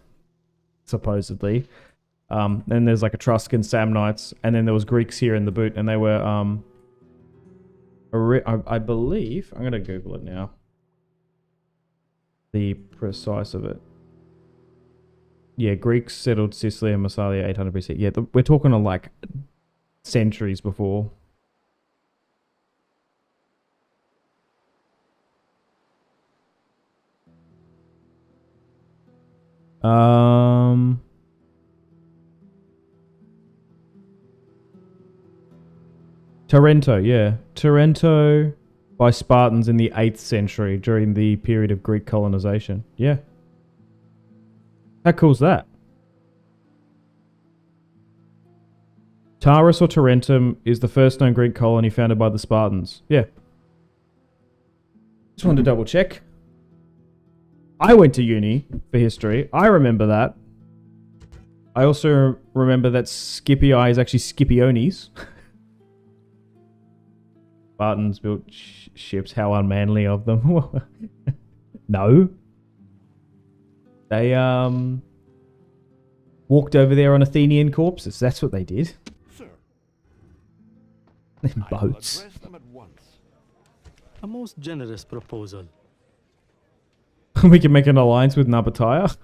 supposedly. Then there's like Etruscan Samnites, and then there was Greeks here in the boot, and they were I believe, I'm gonna Google it now. The precise of it. Yeah, Greeks settled Sicily and Massalia 800 BC. Yeah, we're talking of like centuries before. Taranto, yeah. Taranto by Spartans in the 8th century during the period of Greek colonization. Yeah. How cool's that? Taurus or Tarentum is the first known Greek colony founded by the Spartans. Yeah. Just wanted to double check. I went to uni for history. I remember that. I also remember that Scipii is actually Scipiones. Spartans built ships. How unmanly of them. No. They walked over there on Athenian corpses. That's what they did. Sir, In I will boats. address them at once. A most generous proposal. We can make an alliance with Nabatea.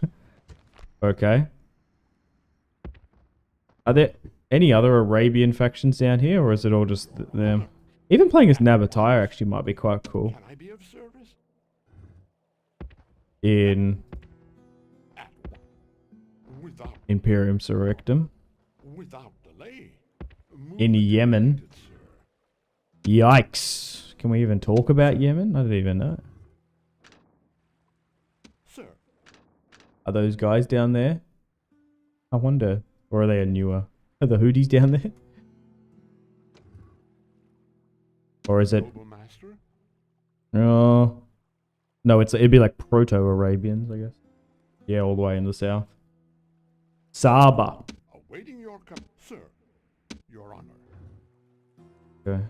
Okay. Are there any other Arabian factions down here, or is it all just them? Even playing as Nabatea actually might be quite cool. Can I be of service? In Without, Imperium Surrectum. without delay. In Yemen. Sir. Yikes. Can we even talk about Yemen? I don't even know. Sir, Are those guys down there? I wonder. Or are they a newer? Are the Houthis down there? Or is it... Noble Master? Oh... No, it'd be like Proto-Arabians, I guess. Yeah, all the way in the south. Saba. Awaiting your Sir, your honor. Okay.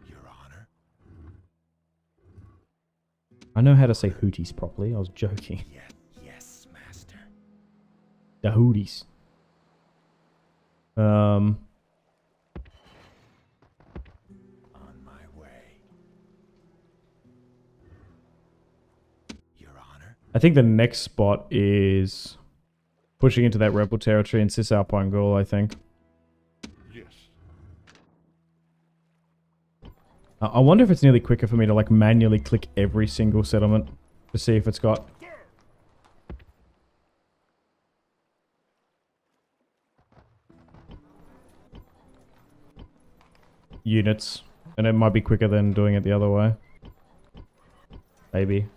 Your honor. I know how to say Houthis properly. I was joking. Yes, master. The Houthis. On my way. Your honor. I think the next spot is pushing into that rebel territory in Cisalpine Gaul, I think. Yes. I wonder if it's nearly quicker for me to like manually click every single settlement to see if it's got... units. And it might be quicker than doing it the other way. Maybe.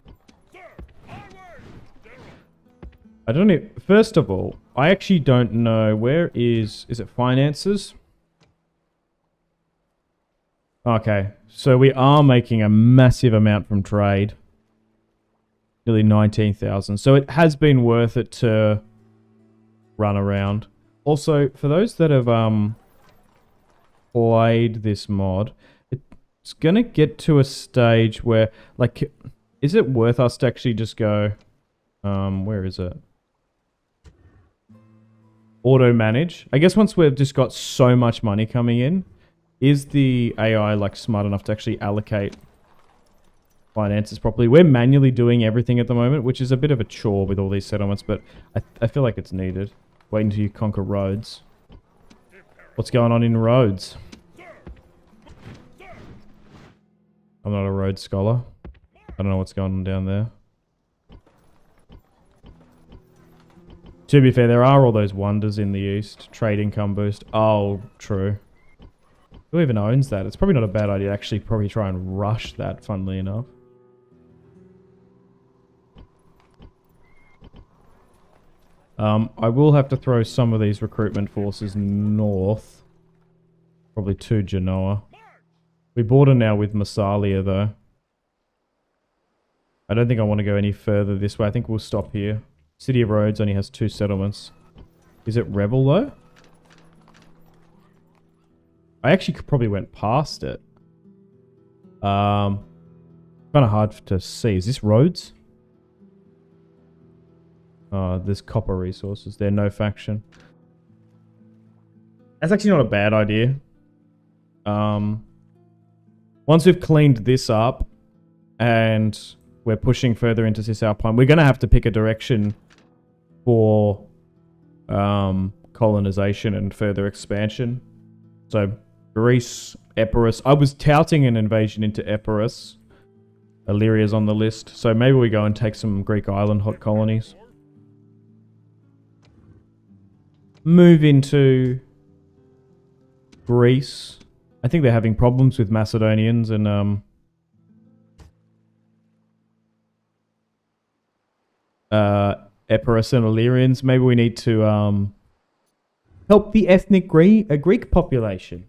I don't know. First of all, I actually don't know. Where is it finances? Okay. So we are making a massive amount from trade. Nearly 19,000. So it has been worth it to run around. Also, for those that have played this mod, it's gonna get to a stage where, like, is it worth us to actually just go, where is it? Auto manage. I guess once we've just got so much money coming in, is the AI like smart enough to actually allocate finances properly? We're manually doing everything at the moment, which is a bit of a chore with all these settlements, but I feel like it's needed. Wait until you conquer Rhodes. What's going on in Rhodes? I'm not a Rhodes scholar. I don't know what's going on down there. To be fair, there are all those wonders in the east. Trade income boost. Oh, true. Who even owns that? It's probably not a bad idea to actually probably try and rush that, funnily enough. I will have to throw some of these recruitment forces north. Probably to Genoa. We border now with Massalia, though. I don't think I want to go any further this way. I think we'll stop here. City of Rhodes only has 2 settlements. Is it Rebel, though? I actually probably went past it. Kind of hard to see. Is this Rhodes? There's copper resources there, no faction. That's actually not a bad idea. Once we've cleaned this up and we're pushing further into Cisalpine, we're going to have to pick a direction for colonization and further expansion. So Greece, Epirus. I was touting an invasion into Epirus. Illyria's on the list. So maybe we go and take some Greek island hot colonies. Move into Greece. I think they're having problems with Macedonians and Epirus and Illyrians. Maybe we need to help the ethnic Greek population.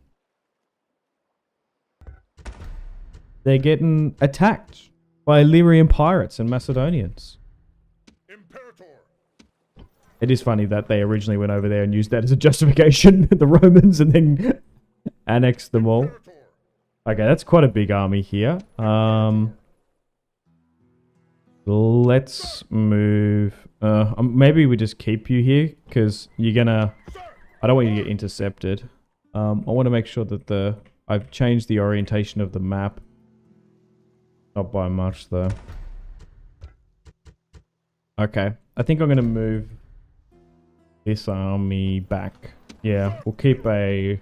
They're getting attacked by Illyrian pirates and Macedonians. Imperator. It is funny that they originally went over there and used that as a justification, the Romans, and then annexed them all. Okay, that's quite a big army here. Let's move. Maybe we just keep you here, because you're gonna... I don't want you to get intercepted. I want to make sure that I've changed the orientation of the map. Not by much, though. Okay. I think I'm going to move this army back. Yeah, we'll keep a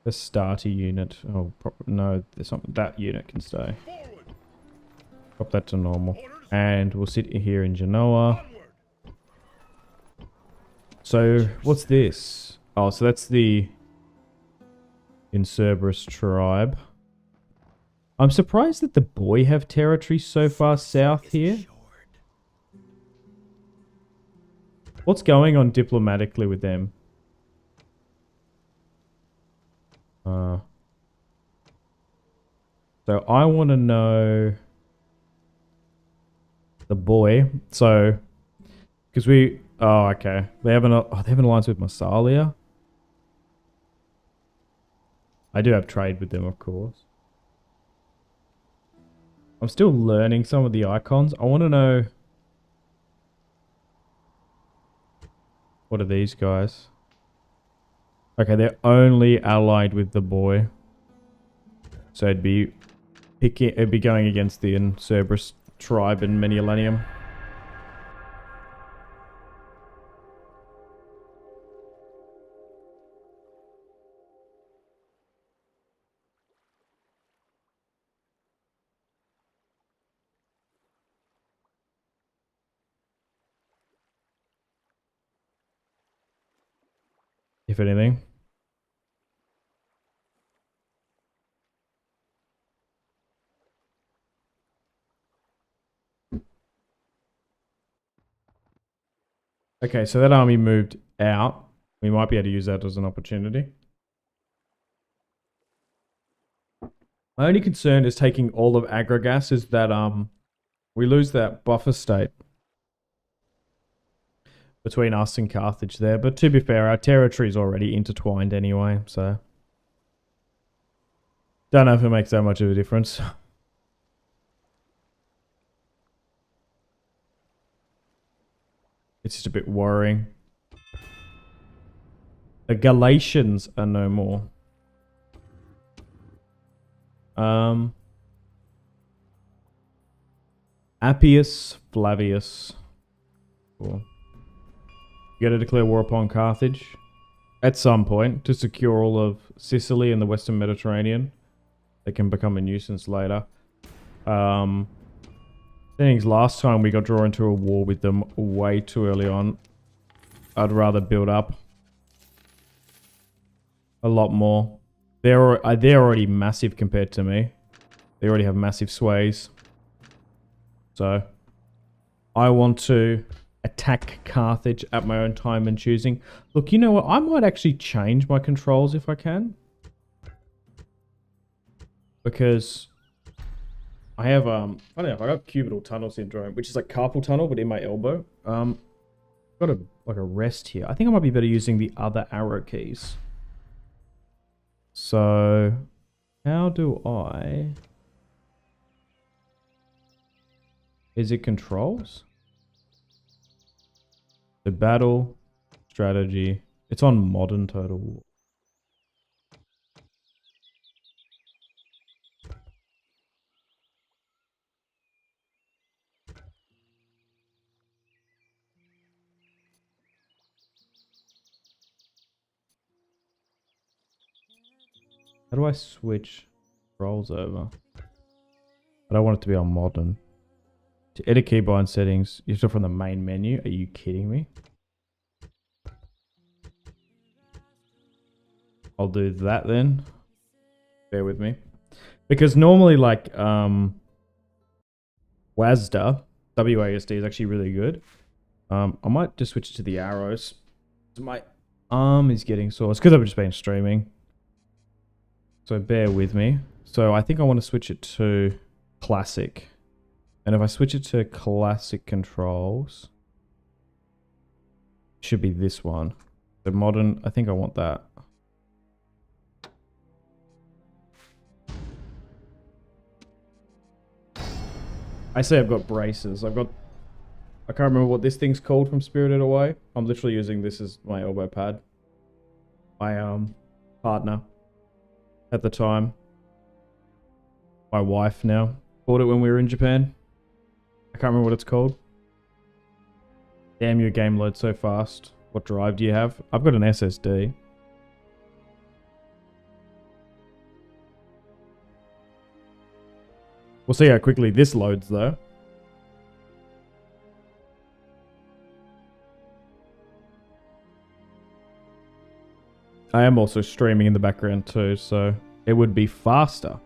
starter unit. Oh, no, there's something. That unit can stay. Drop that to normal. And we'll sit here in Genoa. So, what's this? Oh, so that's the Incerberus tribe. I'm surprised that the boy have territory so far south here. What's going on diplomatically with them? So I want to know the boy. So, because we... Oh, okay. They have an alliance with Massalia. I do have trade with them, of course. I'm still learning some of the icons. I want to know... What are these guys? Okay, they're only allied with the boy. So it'd be going against the Incerberus tribe in Menelanium. If anything. Okay, so that army moved out. We might be able to use that as an opportunity. My only concern is taking all of Agragas is that we lose that buffer state between us and Carthage there. But to be fair, our territory is already intertwined anyway, so don't know if it makes that much of a difference. It's just a bit worrying. The Galatians are no more. Appius Flavius. Cool. You gotta declare war upon Carthage at some point to secure all of Sicily and the Western Mediterranean. They can become a nuisance later. Things last time we got drawn into a war with them way too early on. I'd rather build up a lot more. They're already massive compared to me. They already have massive sways. So I want to attack Carthage at my own time and choosing. Look, you know what? I might actually change my controls if I can. Because I have, funny enough, I got cubital tunnel syndrome, which is like carpal tunnel, but in my elbow. Got a rest here. I think I might be better using the other arrow keys. So, how do I... Is it controls? The battle, strategy. It's on modern Total War. How do I switch roles over? But I want it to be on modern. To edit keybind settings, you still from the main menu. Are you kidding me? I'll do that then. Bear with me. Because normally like WASD, WASD is actually really good. I might just switch to the arrows. My arm is getting sore. It's because I've just been streaming. So bear with me. So I think I want to switch it to classic. And if I switch it to classic controls, it should be this one. The modern, I think I want that. I say I've got braces. I can't remember what this thing's called from Spirited Away. I'm literally using this as my elbow pad. My partner at the time, my wife now, bought it when we were in Japan. I can't remember what it's called. Damn, your game loads so fast. What drive do you have? I've got an SSD. We'll see how quickly this loads though. I am also streaming in the background too, so it would be faster.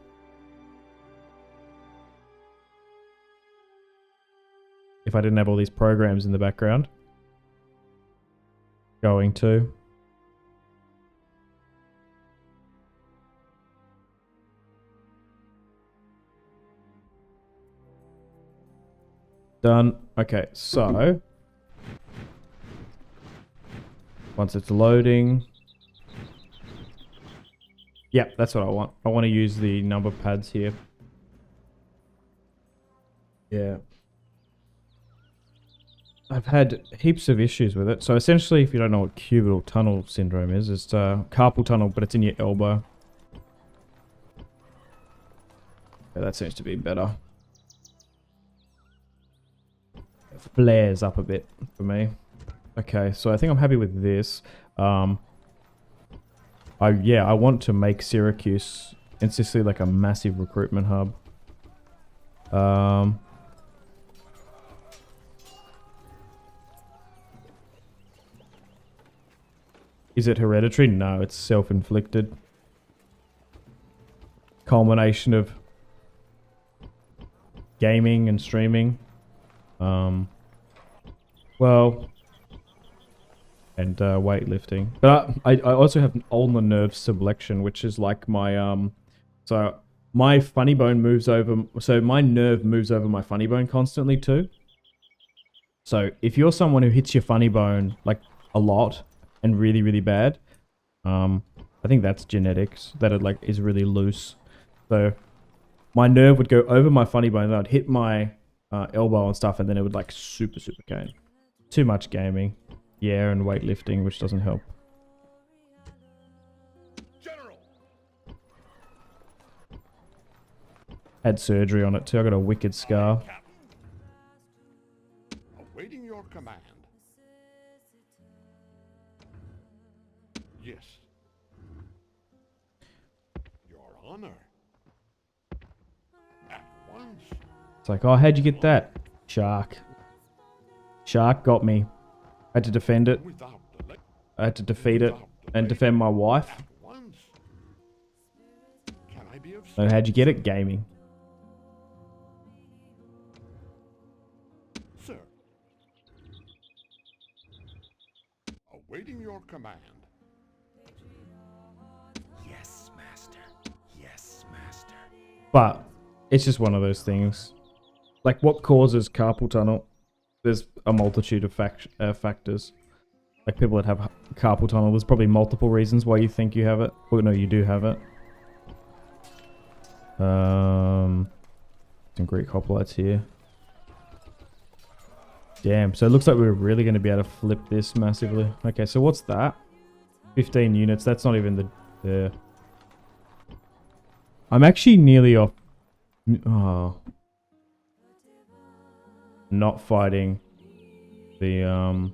If I didn't have all these programs in the background. Going to. Done. Okay, so once it's loading. Yeah, that's what I want. I want to use the number pads here. Yeah. I've had heaps of issues with it. So essentially, if you don't know what cubital tunnel syndrome is, it's carpal tunnel, but it's in your elbow. Yeah, that seems to be better. It flares up a bit for me. Okay, so I think I'm happy with this. I want to make Syracuse and Sicily like a massive recruitment hub. Is it hereditary? No, it's self-inflicted. Culmination of gaming and streaming. Well, and weightlifting. But I also have an ulnar nerve subluxation, which is like my so my funny bone moves over. So my nerve moves over my funny bone constantly too. So if you're someone who hits your funny bone like a lot and really, really bad, I think that's genetics. That it like is really loose. So my nerve would go over my funny bone, and I'd hit my elbow and stuff, and then it would like super cane. Too much gaming, yeah, and weightlifting, which doesn't help. General. Had surgery on it too. I got a wicked scar. Awaiting your command. Yes. Your honor. At once. It's like, oh, how'd you get that? Shark. Shark got me. I had to defend it. Without delay. I had to defeat it and defend my wife. At once. Can I be of So how'd you get it? Gaming. Sir. Awaiting your command. Yes, master. Yes, master. But it's just one of those things. Like, what causes carpal tunnel? There's a multitude of factors. Like, people that have carpal tunnel, there's probably multiple reasons why you think you have it. Well, no, you do have it. Some Greek hoplites here. Damn, so it looks like we're really going to be able to flip this massively. Okay, so what's that? 15 units, that's not even the... I'm actually nearly off... Oh. Not fighting the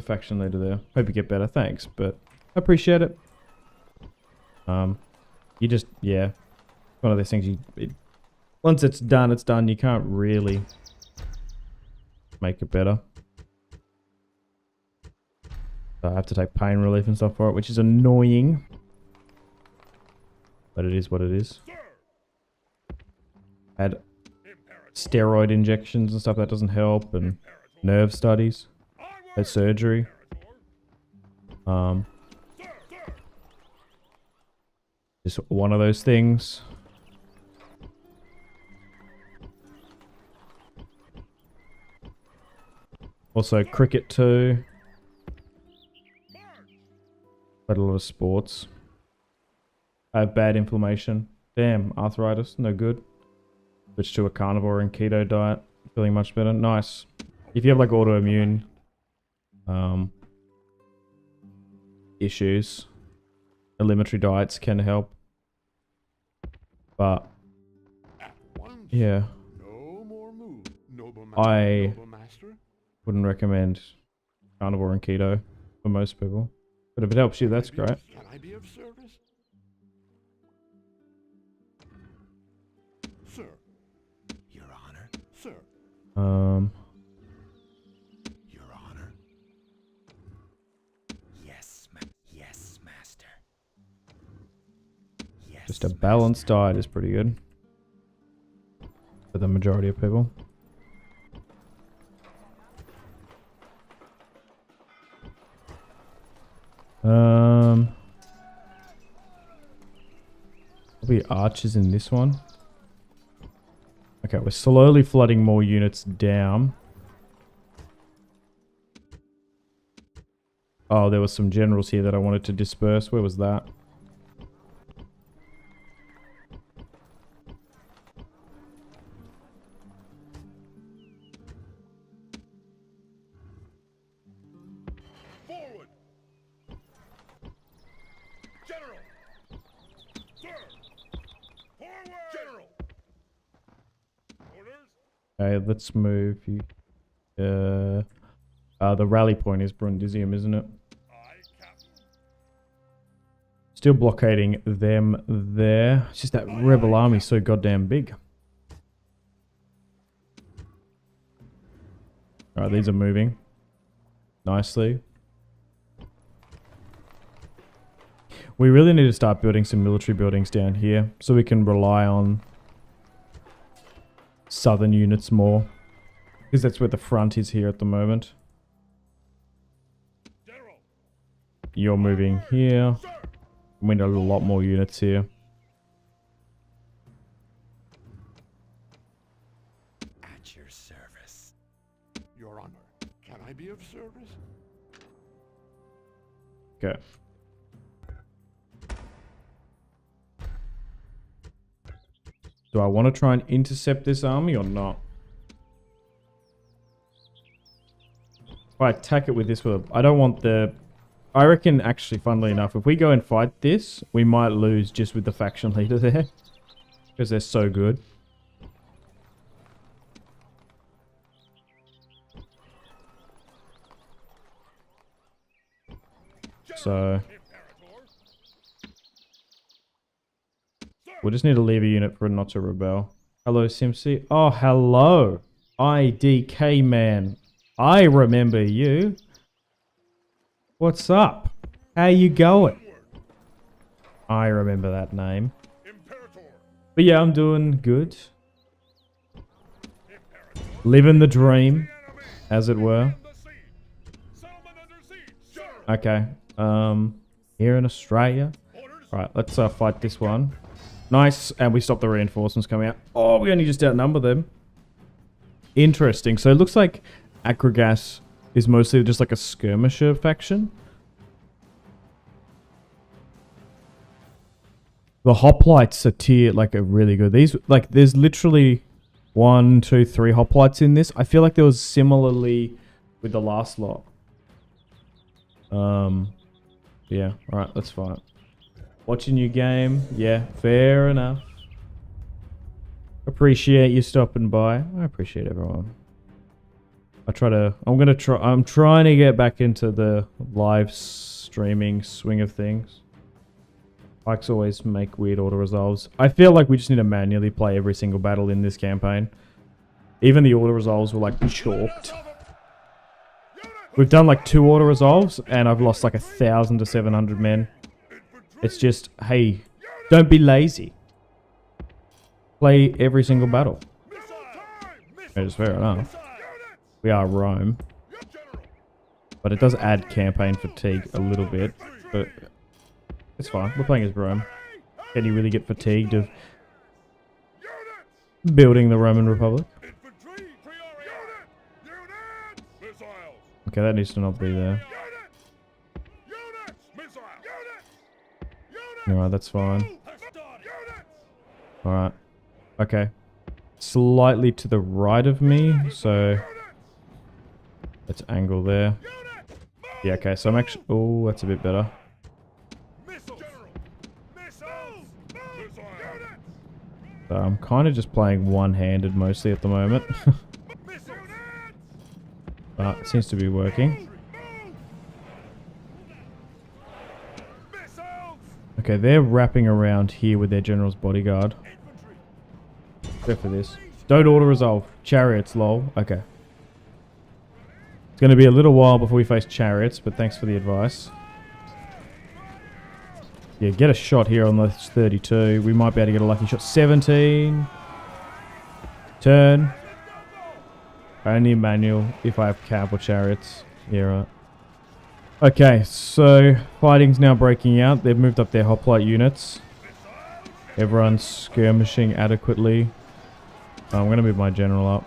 faction leader there. Hope you get better, thanks, but I appreciate it. You just, yeah. One of those things once it's done, it's done. You can't really make it better. So I have to take pain relief and stuff for it, which is annoying. But it is what it is. Had steroid injections and stuff, that doesn't help, and nerve studies. Had surgery. Just one of those things. Also cricket too. Played a lot of sports. I have bad inflammation. Damn, arthritis, no good. Switch to a carnivore and keto diet. Feeling much better. Nice. If you have like autoimmune issues, eliminatory diets can help. But yeah, I wouldn't recommend carnivore and keto for most people. But if it helps you, that's great. Can I be of service? Sir. Your Honor. Sir. Your Honor. Yes, yes, Master. Yes, Just a balanced diet is pretty good for the majority of people. Probably archers in this one. Okay, we're slowly flooding more units down. Oh, there was some generals here that I wanted to disperse. Where was that? Forward. General. Sir. Forward. General. Orders. Okay, let's move you. The rally point is Brundisium, isn't it? Aye, Captain. Still blockading them there. It's just that rebel army so goddamn big. Alright, these are moving nicely. We really need to start building some military buildings down here so we can rely on southern units more. Because that's where the front is here at the moment. General. You're moving here. Sir. We need a lot more units here. At your service. Your Honor. Can I be of service? Okay. Do I want to try and intercept this army or not? If I attack it with this, I don't want the... I reckon, actually, funnily enough, if we go and fight this, we might lose just with the faction leader there. Because they're so good. So... we just need to leave a unit for it not to rebel. Hello, Simpzy. Oh, hello. IDK man. I remember you. What's up? How you going? I remember that name. But yeah, I'm doing good. Living the dream, as it were. Okay. Here in Australia. Alright, let's fight this one. Nice, and we stopped the reinforcements coming out. Oh, we only just outnumber them. Interesting. So it looks like Akragas is mostly just like a skirmisher faction. The hoplites are really good. These, like, there's literally 1, 2, 3 hoplites in this. I feel like there was similarly with the last lot. Yeah, alright, let's fight. Watching your game. Yeah, fair enough. Appreciate you stopping by. I appreciate everyone. I'm trying to get back into the live streaming swing of things. Pikes always make weird auto resolves. I feel like we just need to manually play every single battle in this campaign. Even the auto resolves were like chalked. We've done like 2 auto resolves and I've lost like 1,000 to 700 men. It's just, hey, don't be lazy. Play every single battle. Which is fair enough. We are Rome. But it does add campaign fatigue a little bit. But it's fine. We're playing as Rome. Can you really get fatigued of building the Roman Republic? Okay, that needs to not be there. Alright, that's fine. Alright. Okay. Slightly to the right of me, so let's angle there. Yeah, okay, so I'm actually... Oh, that's a bit better. So I'm kind of just playing one-handed mostly at the moment. But it seems to be working. Okay, they're wrapping around here with their general's bodyguard. Go for this. Don't auto-resolve. Chariots, lol. Okay. It's going to be a little while before we face chariots, but thanks for the advice. Yeah, get a shot here on the 32. We might be able to get a lucky shot. 17. Turn. Only manual if I have cab or chariots. Yeah, right. Okay, so fighting's now breaking out. They've moved up their hoplite units. Everyone's skirmishing adequately. I'm going to move my general up.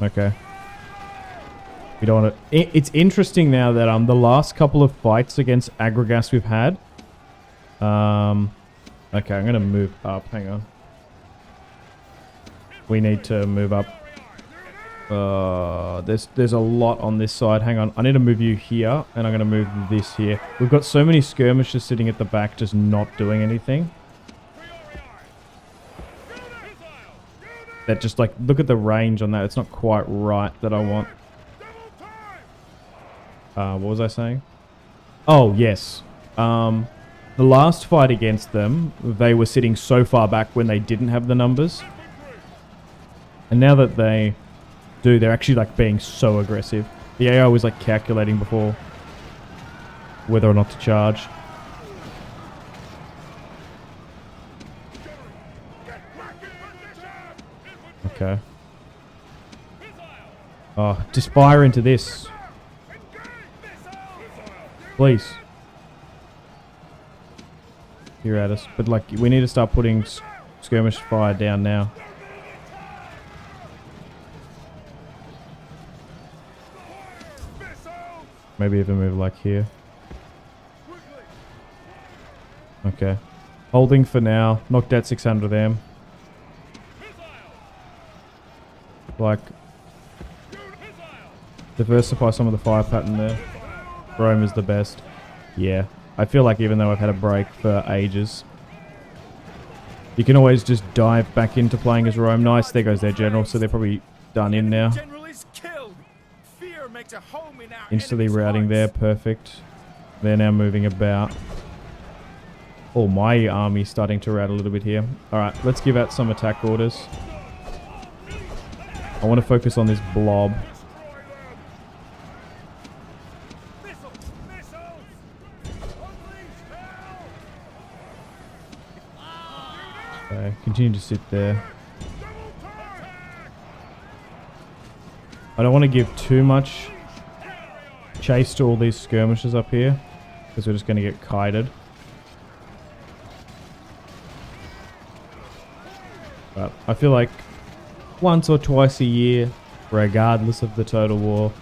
Okay. We don't want to... It's interesting now that the last couple of fights against Aggregas we've had. Okay, I'm going to move up. Hang on. We need to move up. There's a lot on this side. Hang on. I need to move you here, and I'm going to move this here. We've got so many skirmishers sitting at the back just not doing anything. That just like, look at the range on that. It's not quite right that I want. What was I saying? Oh, yes. The last fight against them, they were sitting so far back when they didn't have the numbers. And now that they do, they're actually like being so aggressive. The AI was like calculating before whether or not to charge. Okay. Oh, just fire into this. Please. You're at us. But like, we need to start putting skirmish fire down now. Maybe even move like here. Okay. Holding for now. Knocked out 600 of them. Like, diversify some of the fire pattern there. Rome is the best. Yeah. I feel like even though I've had a break for ages, you can always just dive back into playing as Rome. Nice. There goes their general. So they're probably done in now. Instantly routing there. Perfect. They're now moving about. Oh, my army's starting to rout a little bit here. Alright, let's give out some attack orders. I want to focus on this blob. Okay, continue to sit there. I don't want to give too much chase to all these skirmishers up here, because we're just going to get kited. But I feel like once or twice a year, regardless of the total war,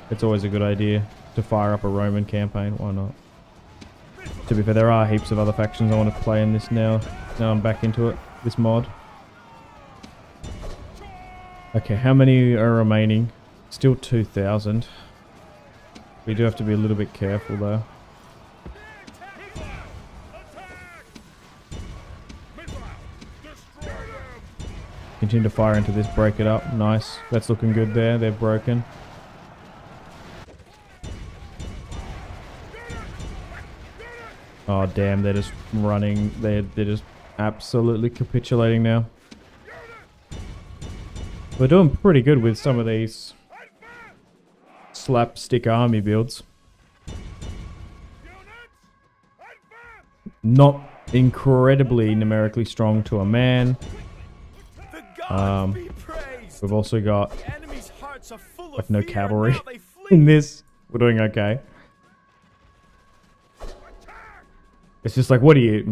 it's always a good idea to fire up a Roman campaign. Why not? To be fair, there are heaps of other factions I want to play in this now. Now I'm back into it, this mod. Okay, how many are remaining? Still 2,000. We do have to be a little bit careful though. Continue to fire into this, break it up. Nice. That's looking good there. They're broken. Oh damn, they're just running. They're just absolutely capitulating now. We're doing pretty good with some of these slapstick army builds. Not incredibly numerically strong to a man. We've also got like no cavalry in this. We're doing okay. It's just like, what do you,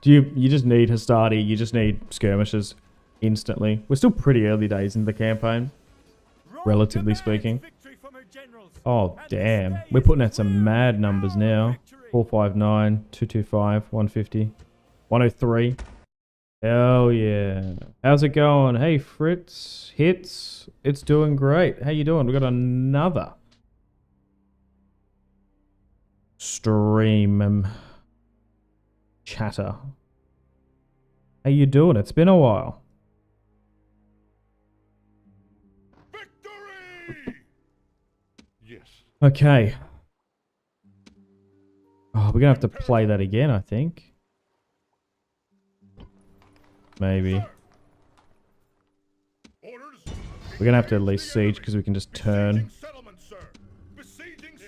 you just need Hastati, you just need skirmishes instantly. We're still pretty early days in the campaign, relatively speaking. Oh, damn. We're putting out some mad numbers now. 459, 225, 150, 103. Hell yeah. How's it going? Hey, Fritz. Hits. It's doing great. How you doing? We got another stream chatter. How you doing? It's been a while. Victory! Yes. Okay. Oh, we're gonna have to play that again, I think. Maybe. We're gonna have to at least siege because we can just turn.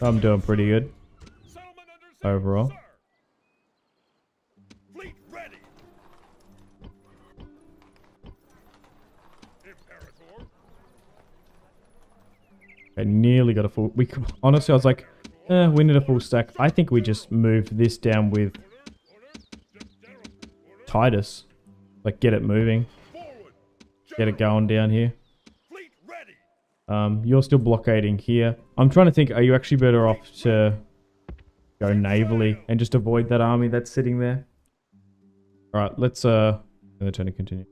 I'm doing pretty good overall. I nearly got a full. Honestly, I was like, we need a full stack. I think we just move this down with Titus. Like, get it moving. Get it going down here. You're still blockading here. I'm trying to think, are you actually better off to go navally and just avoid that army that's sitting there? Alright, let's turn to continue.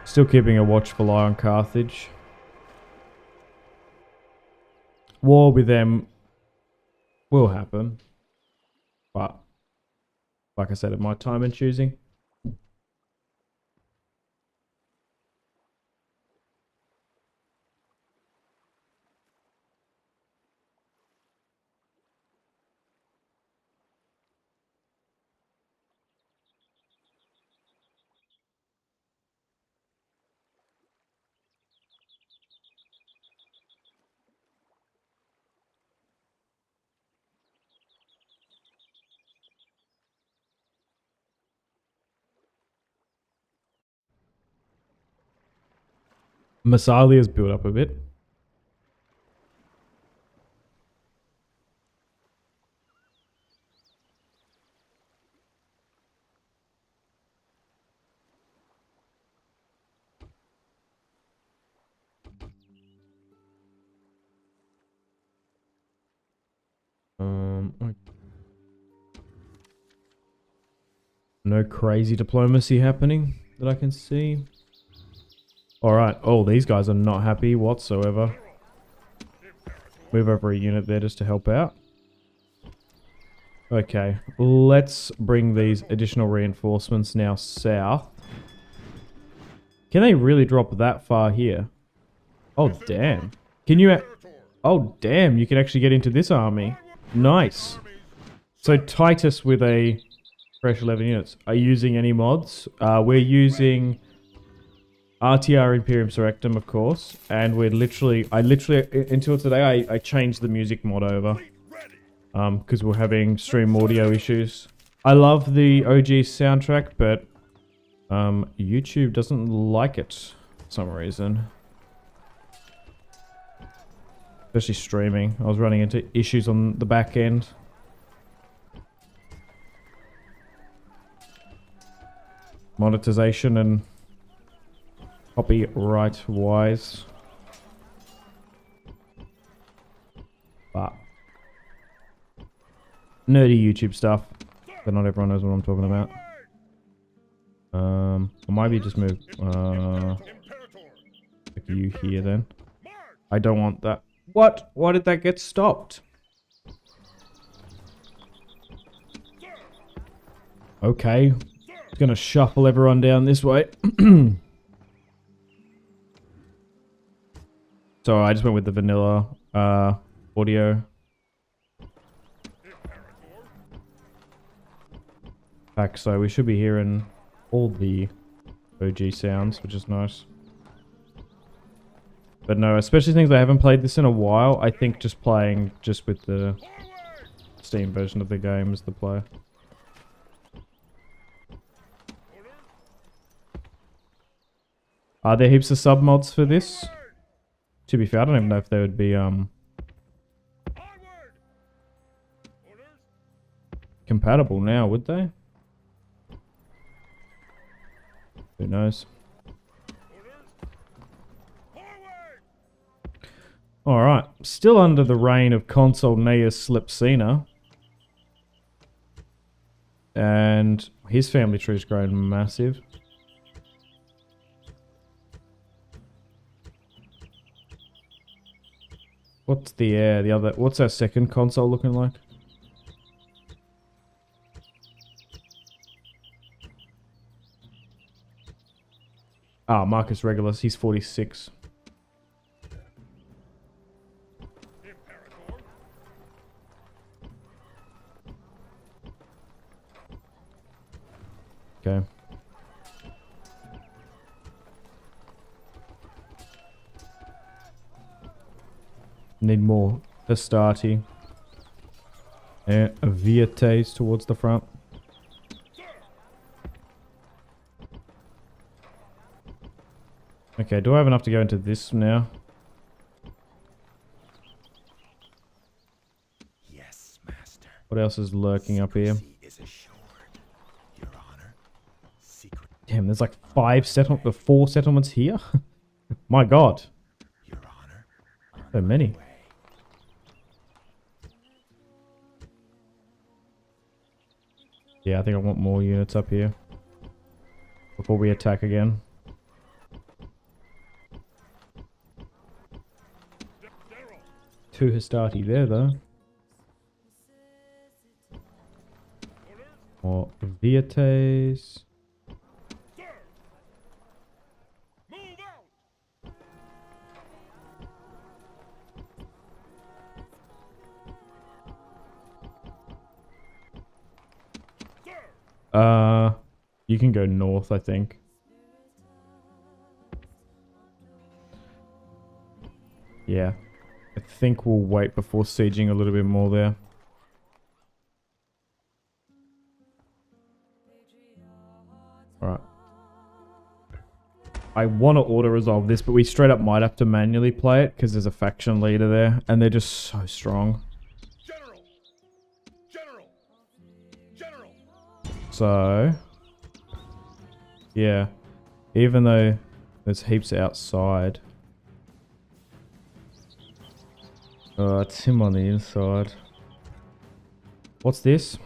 Still keeping a watchful eye on Carthage. War with them will happen. But like I said, at my time and choosing. Massalia's built up a bit. No crazy diplomacy happening that I can see. Alright, oh, these guys are not happy whatsoever. Move over a unit there just to help out. Okay, let's bring these additional reinforcements now south. Can they really drop that far here? Oh, damn. Can you... Oh, damn, you can actually get into this army. Nice. So Titus with a fresh 11 units. Are you using any mods? We're using RTR Imperium Surrectum, of course. And we're literally... until today, I changed the music mod over. Because we're having stream audio issues. I love the OG soundtrack, but YouTube doesn't like it for some reason. Especially streaming. I was running into issues on the back end. Monetization and copyright wise. But nerdy YouTube stuff, but not everyone knows what I'm talking about. I might be just move you here then. I don't want that. What? Why did that get stopped? Okay. It's gonna shuffle everyone down this way. So I just went with the vanilla audio. Back, so we should be hearing all the OG sounds, which is nice. But no, especially things I haven't played this in a while. I think just playing just with the Steam version of the game is the play. Are there heaps of sub mods for this? To be fair, I don't even know if they would be compatible now, would they? Who knows? Alright, still under the reign of Consul Gnaeus Slepsina. And his family tree is growing massive. What's the other, what's our second console looking like? Ah, Marcus Regulus, he's 46. Okay. Need more Astarte. And Vietes towards the front. Okay, do I have enough to go into this now? Yes, master. What else is lurking up here? Secrecy is assured. Your honor. Secret. Damn, there's like 4 settlements here? My god. Your honor. So many. Yeah, I think I want more units up here. Before we attack again. Two Hastati there though. More Vietes. You can go north, I think. Yeah. I think we'll wait before sieging a little bit more there. Alright. I want to auto-resolve this, but we straight up might have to manually play it, because there's a faction leader there, and they're just so strong. General! General! General! So... yeah. Even though there's heaps outside... it's him on the inside. What's this?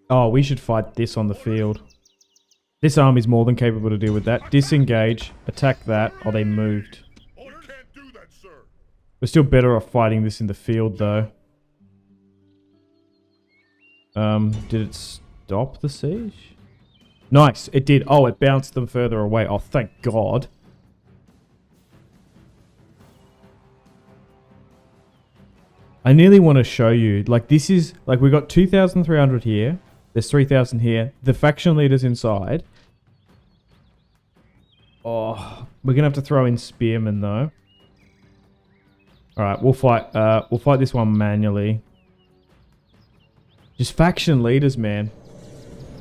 Oh, we should fight this on the field. This army's more than capable to deal with that. Disengage, attack that. Oh, they moved. Order can't do that, sir. We're still better off fighting this in the field, though. Did it stop the siege? Nice, it did. Oh, it bounced them further away. Oh, thank God. I nearly want to show you, like this is, like we got 2,300 here, there's 3,000 here, the faction leaders inside. Oh, we're going to have to throw in spearmen though. Alright, we'll fight this one manually. Just faction leaders, man.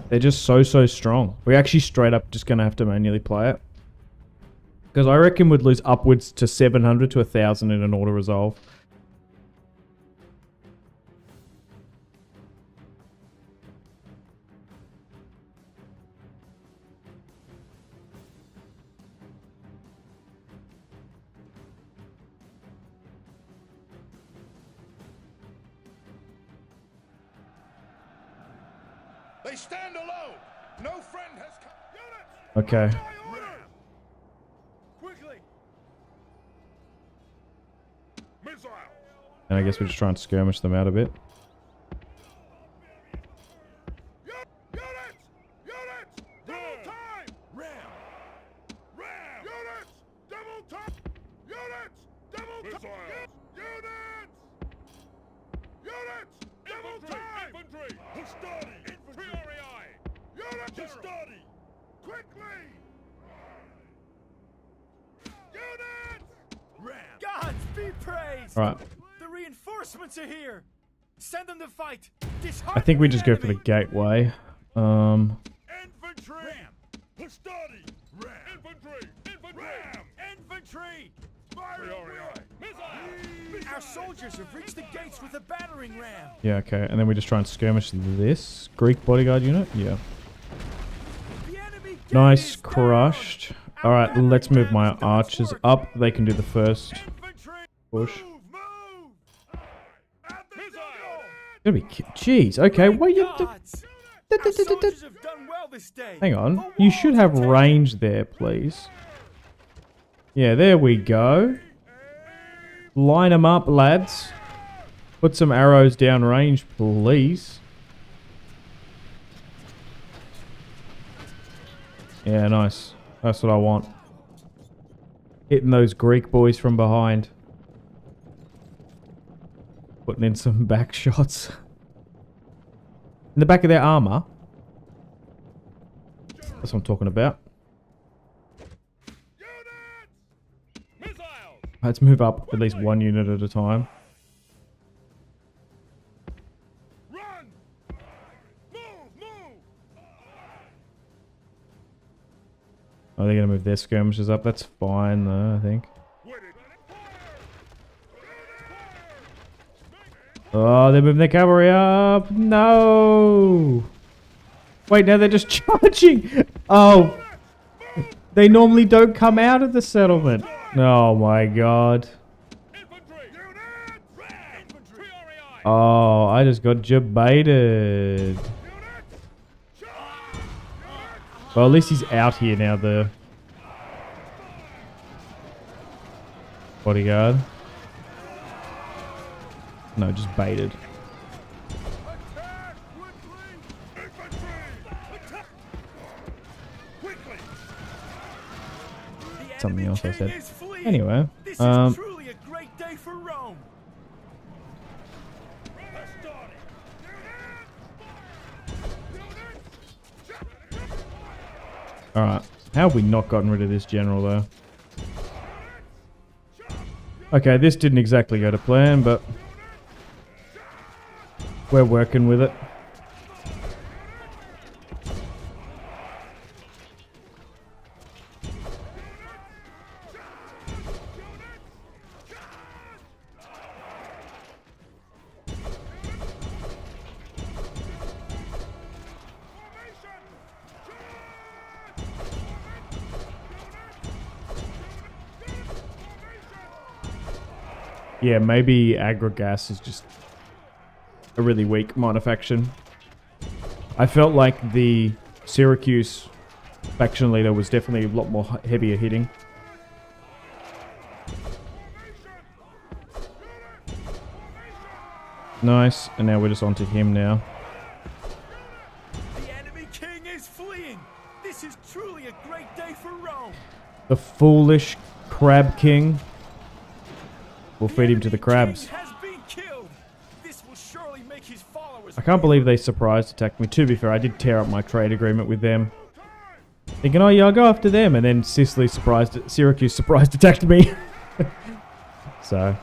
They're just so strong. We're actually straight up just going to have to manually play it. Because I reckon we'd lose upwards to 700 to 1,000 in an auto-resolve. They stand alone. No friend has come. Okay. Quickly. Missile. And I guess we just try and skirmish them out a bit. Units! Units! Double time! Ram! Ram! Units! Double time! Units! Double time! Units! Units! Double time! Infantry! Custody! Infantry! Units! Custody! Quickly! Units! Ram! Gods be praised! All right. The reinforcements are here! Send them to fight! I think we just go for the gateway. Infantry! Ram! Custody! Ram! Infantry! Infantry! Ram! Infantry! Fire away! Missile! Our soldiers have reached the gates with a battering ram! Yeah, okay. And then we just try and skirmish this Greek bodyguard unit. Yeah. The enemy gate Nice, is down! crushed. All right, let's move my archers up. They can do the first Infantry! push. Move! At the missile! Gonna be jeez. Okay, what you? Gods! Our soldiers have done well this day! Hang on. The You should walls have are taken. range there, please. Yeah, there we go. Line them up, lads. Put some arrows down range, please. Yeah, nice. That's what I want. Hitting those Greek boys from behind. Putting in some back shots. In the back of their armor. That's what I'm talking about. Missiles! Let's move up at least one unit at a time. Run! Move! Move! Oh, they're going to move their skirmishers up. That's fine, though, I think. Wait it! Oh, they're moving their cavalry up. No. Wait, now they're just charging. Oh. They normally don't come out of the settlement. Oh, my God. Infantry! Units! Ram! Infantry! Oh, I just got jebaited. Units! Well, at least he's out here now, the bodyguard. No, just baited. Attack! Quickly! Infantry! Attack! Quickly! The Something enemy else I king said. is fleeing. Anyway, This is truly a great day for Rome. alright. How have we not gotten rid of this general, though? Okay, this didn't exactly go to plan, but we're working with it. Yeah, maybe Aggregas is just a really weak minor faction. I felt like the Syracuse faction leader was definitely a lot more heavier hitting. Nice, and now we're just onto him now. The enemy king is fleeing. This is truly a great day for Rome. The foolish Crab King. We'll feed him to the crabs. King has been killed. This will surely make his followers. I can't believe they surprise attacked me. To be fair, I did tear up my trade agreement with them. Thinking, oh yeah, I'll go after them. And then Sicily Syracuse surprised attacked me. So,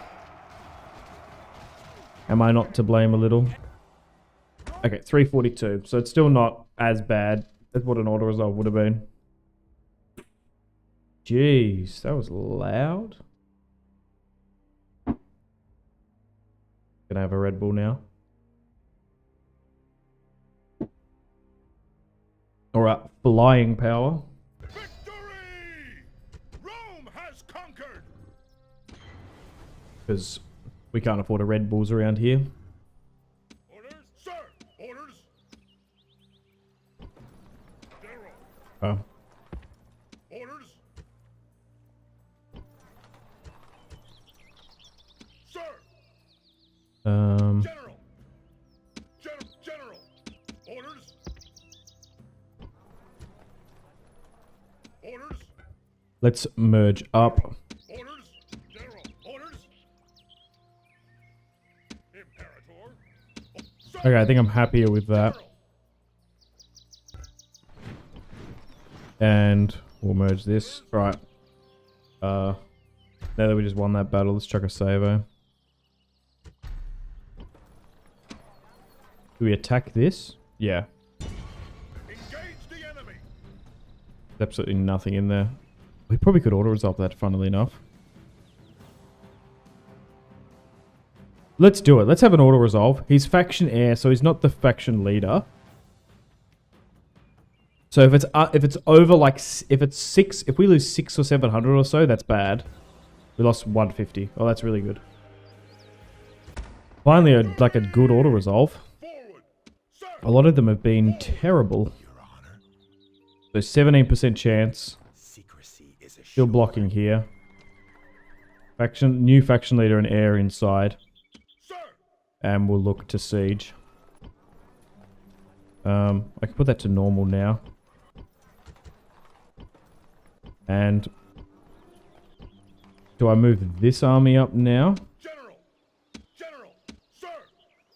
am I not to blame a little? Okay, 342. So it's still not as bad as what an order result would have been. Jeez, that was loud. Gonna have a Red Bull now. Alright, flying power. Victory! Rome has conquered! Because we can't afford a Red Bulls around here. Orders? Sir! Orders? Oh. Orders? Sir! General! General! Orders? Orders? Let's merge up. Orders? General! Orders? Imperator? Sir! Okay, I think I'm happier with that. General! And we'll merge this. Right. Now that we just won that battle, let's chuck a savo. Do we attack this? Yeah. Engage the enemy! There's absolutely nothing in there. We probably could auto-resolve that, funnily enough. Let's do it. Let's have an auto-resolve. He's faction heir, so he's not the faction leader. So if it's over like if it's 6, if we lose 600 or 700 or so, that's bad. We lost 150. Oh, that's really good. Finally, like a good auto resolve. Forward! Sir! A lot of them have been terrible. Your honor. So 17% chance. Secrecy is Still assured. blocking here. New faction leader and heir inside, Sir! and we'll look to siege. I can put that to normal now. And do I move this army up now? General! General! Sir!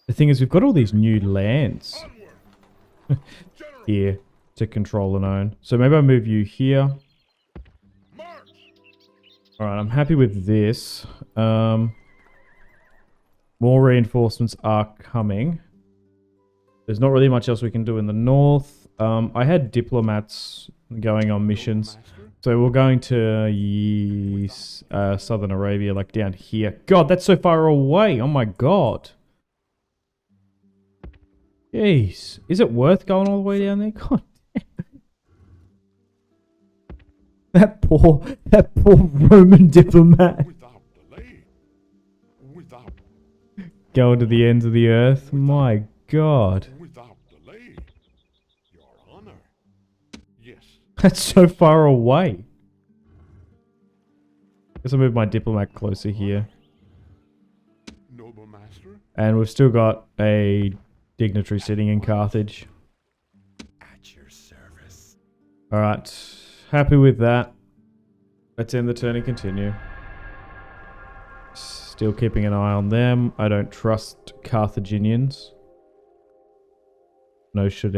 The thing is, we've got all these new lands Onward! General! here to control and own. So maybe I move you here. March! Alright, I'm happy with this. More reinforcements are coming. There's not really much else we can do in the north. I had diplomats going on missions. So we're going to Southern Arabia, like down here. God, that's so far away. Oh my god. Jeez. Is it worth going all the way down there? God damn. That poor Roman diplomat. Without delay. Without Going to the ends of the earth. My god. Without delay. Your honor. Yes. That's so far away. Guess I'll move my diplomat closer here. Noble master. And we've still got a dignitary sitting in Carthage. At your service. Alright. Happy with that. Let's end the turn and continue. Still keeping an eye on them. I don't trust Carthaginians. No should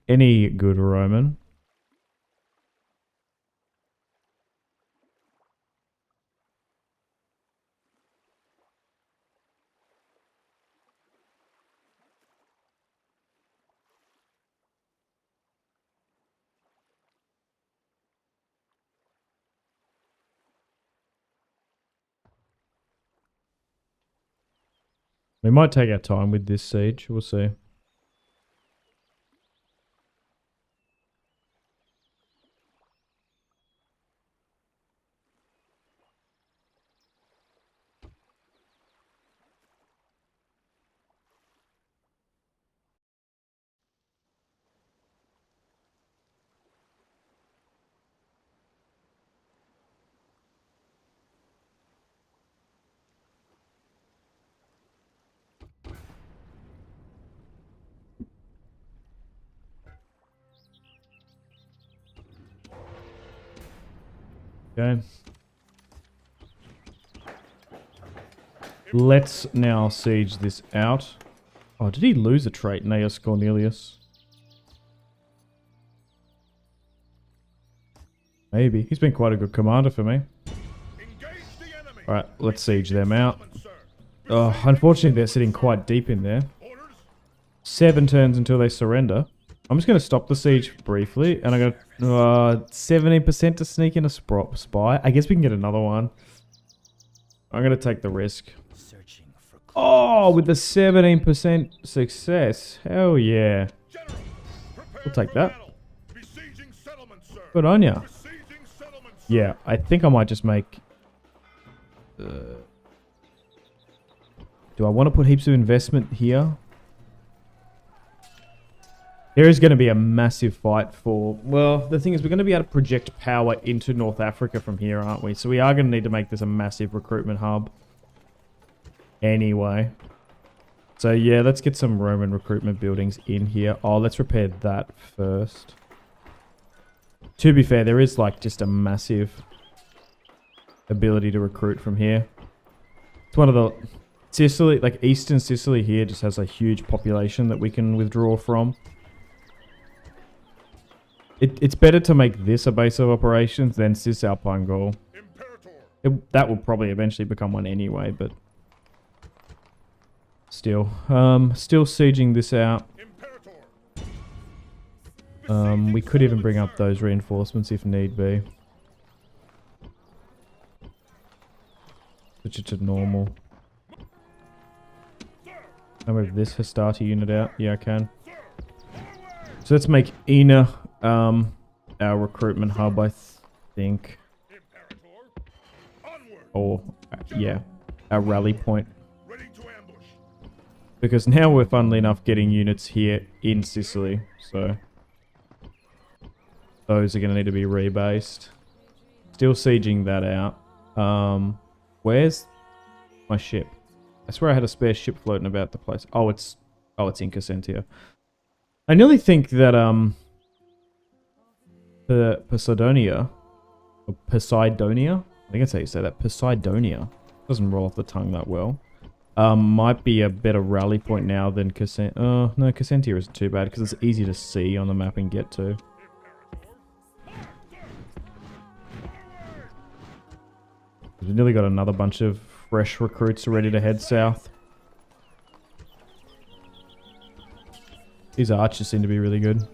any good Roman. We might take our time with this siege. We'll see. Okay. Let's now siege this out. Oh, did he lose a trait, Gnaeus Cornelius? Maybe. He's been quite a good commander for me. Engage the enemy. Alright, let's siege them out. Sir. Oh, unfortunately, they're sitting quite deep in there. Orders. 7 turns until they surrender. I'm just going to stop the siege briefly, and I'm going to 70% to sneak in a spy. I guess we can get another one. I'm going to take the risk. Searching for Oh, with the 17% success. Hell yeah. General. Prepare We'll take for that. battle. Besieging settlements, sir. Good on ya. Besieging settlements, sir. Yeah, I think I might just make... do I want to put heaps of investment here? There is going to be a massive fight for... Well, the thing is, we're going to be able to project power into North Africa from here, aren't we? So we are going to need to make this a massive recruitment hub. Anyway. So yeah, let's get some Roman recruitment buildings in here. Oh, let's repair that first. To be fair, there is like just a massive ability to recruit from here. It's one of the... Sicily, like Eastern Sicily here just has a huge population that we can withdraw from. It's better to make this a base of operations than Cisalpine Gaul. That will probably eventually become one anyway, but... Still. Still sieging this out. We could even bring up those reinforcements if need be. Switch it to normal. I'll move this Hastati unit out. Yeah, I can. So let's make Ina our recruitment hub, I think. Or, yeah, our rally point. Because now we're, funnily enough, getting units here in Sicily. So, those are going to need to be rebased. Still sieging that out. Where's my ship? I swear I had a spare ship floating about the place. Oh, it's in Cassentia. I nearly think that Poseidonia, or Poseidonia, I think that's how you say that. Poseidonia doesn't roll off the tongue that well. Might be a better rally point now than Cassentia. Oh no, Cassentia isn't too bad because it's easy to see on the map and get to. We've nearly got another bunch of fresh recruits ready to head south. These archers seem to be really good.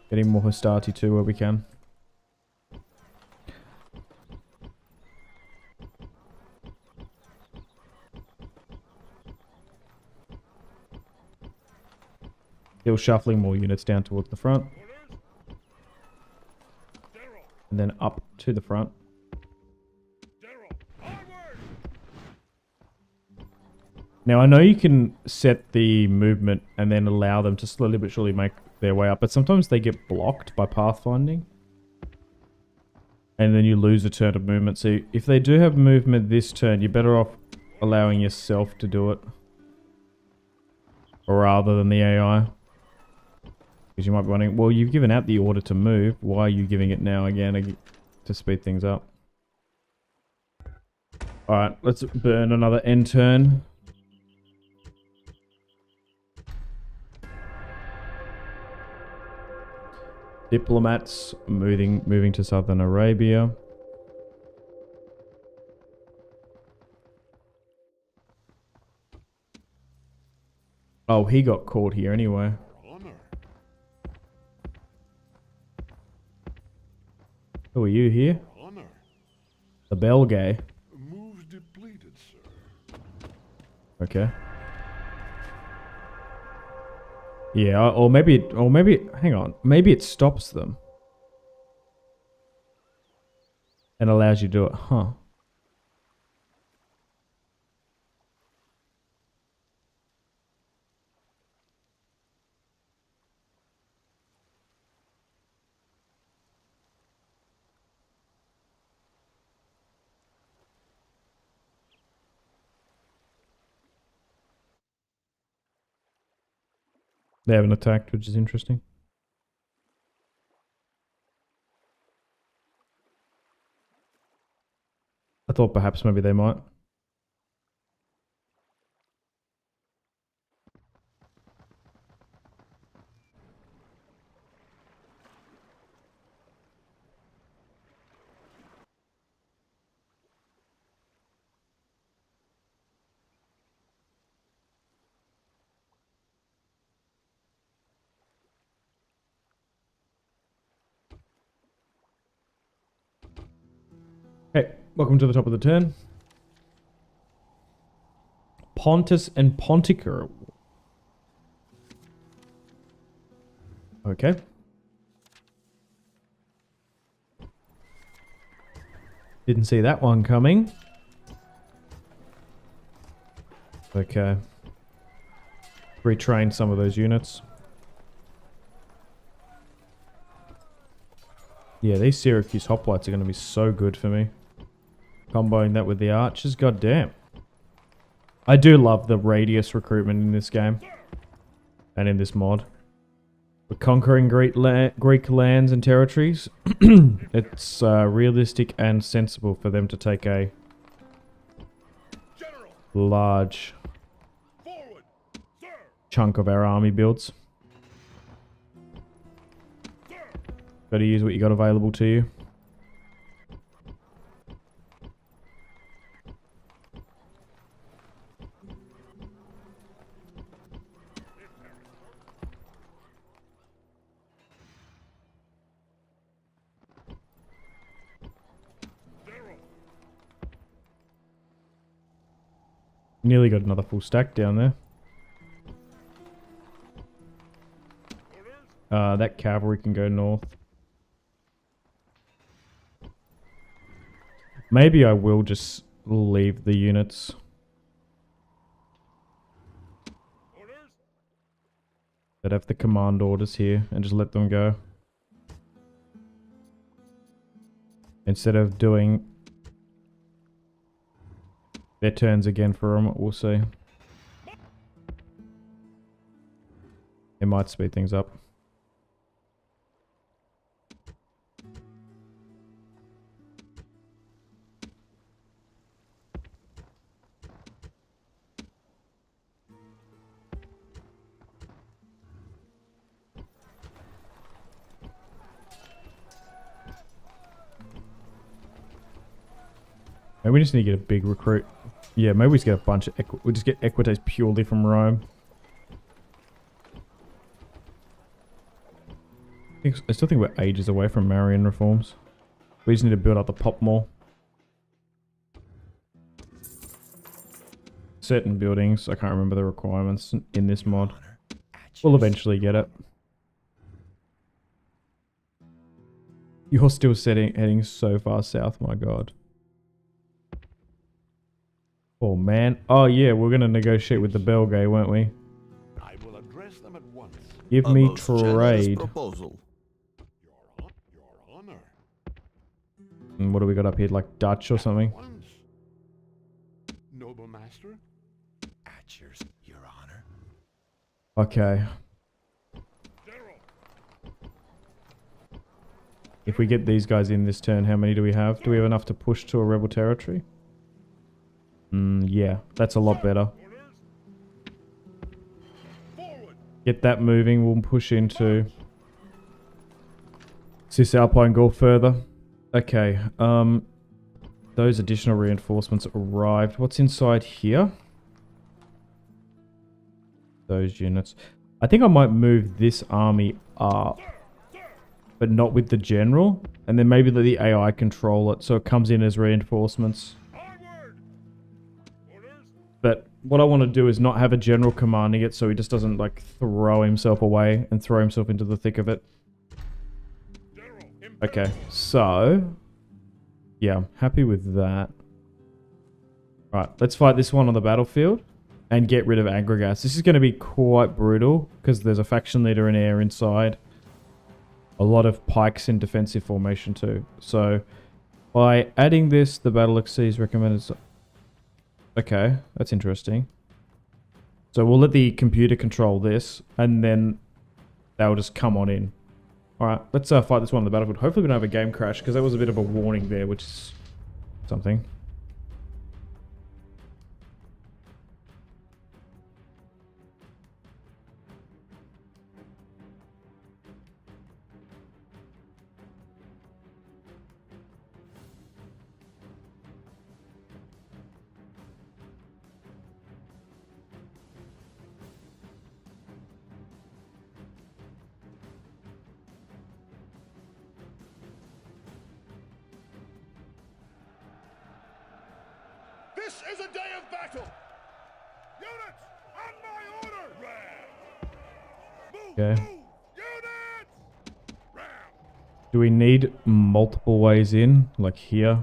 Getting more Hastati too where we can. Still shuffling more units down towards the front. And then up to the front. Now I know you can set the movement and then allow them to slowly but surely make their way up, but sometimes they get blocked by pathfinding. And then you lose a turn of movement. So if they do have movement this turn, you're better off allowing yourself to do it. Rather than the AI. Because you might be wondering, well, you've given out the order to move. Why are you giving it now again to speed things up? Alright, let's burn another end turn. Diplomats moving to Southern Arabia. Oh, he got caught here anyway. Who are you here? The Belgay. Moves depleted, sir. Okay. Yeah, or maybe, hang on. Maybe it stops them. And allows you to do it, huh? They haven't attacked, which is interesting. I thought perhaps maybe they might. Hey, welcome to the top of the turn. Pontus and Pontica. Okay. Didn't see that one coming. Okay. retrain some of those units. Yeah, these Syracuse hoplites are going to be so good for me. Comboing that with the archers, goddamn. I do love the radius recruitment in this game. And in this mod. We're conquering Greek lands and territories. It's realistic and sensible for them to take a large chunk of our army builds. Got to use what you got available to you. Nearly got another full stack down there. That cavalry can go north. Maybe I will just leave the units. That have the command orders here and just let them go. Instead of doing their turns again for them, we'll see. It might speed things up. Maybe we just need to get a big recruit. Yeah, maybe we just get a bunch of... we just get equites purely from Rome. I still think we're ages away from Marian reforms. We just need to build up the pop more. Certain buildings, I can't remember the requirements in this mod. We'll eventually get it. You're still heading so far south, my god. Oh man. Oh yeah, we're gonna negotiate with the Belgae, weren't we? I will address them at once. Give me trade. Proposal. Your honor. And what do we got up here? Like Dutch or something? Noble master. At your honor. Okay. If we get these guys in this turn, how many do we have? Do we have enough to push to a rebel territory? Yeah, that's a lot better. Get that moving, we'll push into Cisalpine Gaul further. Okay, those additional reinforcements arrived. What's inside here? Those units. I think I might move this army up, but not with the general, and then maybe let the AI control it so it comes in as reinforcements. But what I want to do is not have a general commanding it so he just doesn't like throw himself away and throw himself into the thick of it. Okay, so yeah, I'm happy with that. Right, let's fight this one on the battlefield and get rid of Agrigas. This is going to be quite brutal because there's a faction leader and heir inside. A lot of pikes in defensive formation too. So by adding this, the battle exceeds recommended. Okay, that's interesting. So we'll let the computer control this, and then they'll just come on in. Alright, let's fight this one on the battlefield. Hopefully we don't have a game crash, because that was a bit of a warning there, which is something. This is a day of battle. Units, on my order. Move, Okay. move. Units. Do we need multiple ways in? Like here?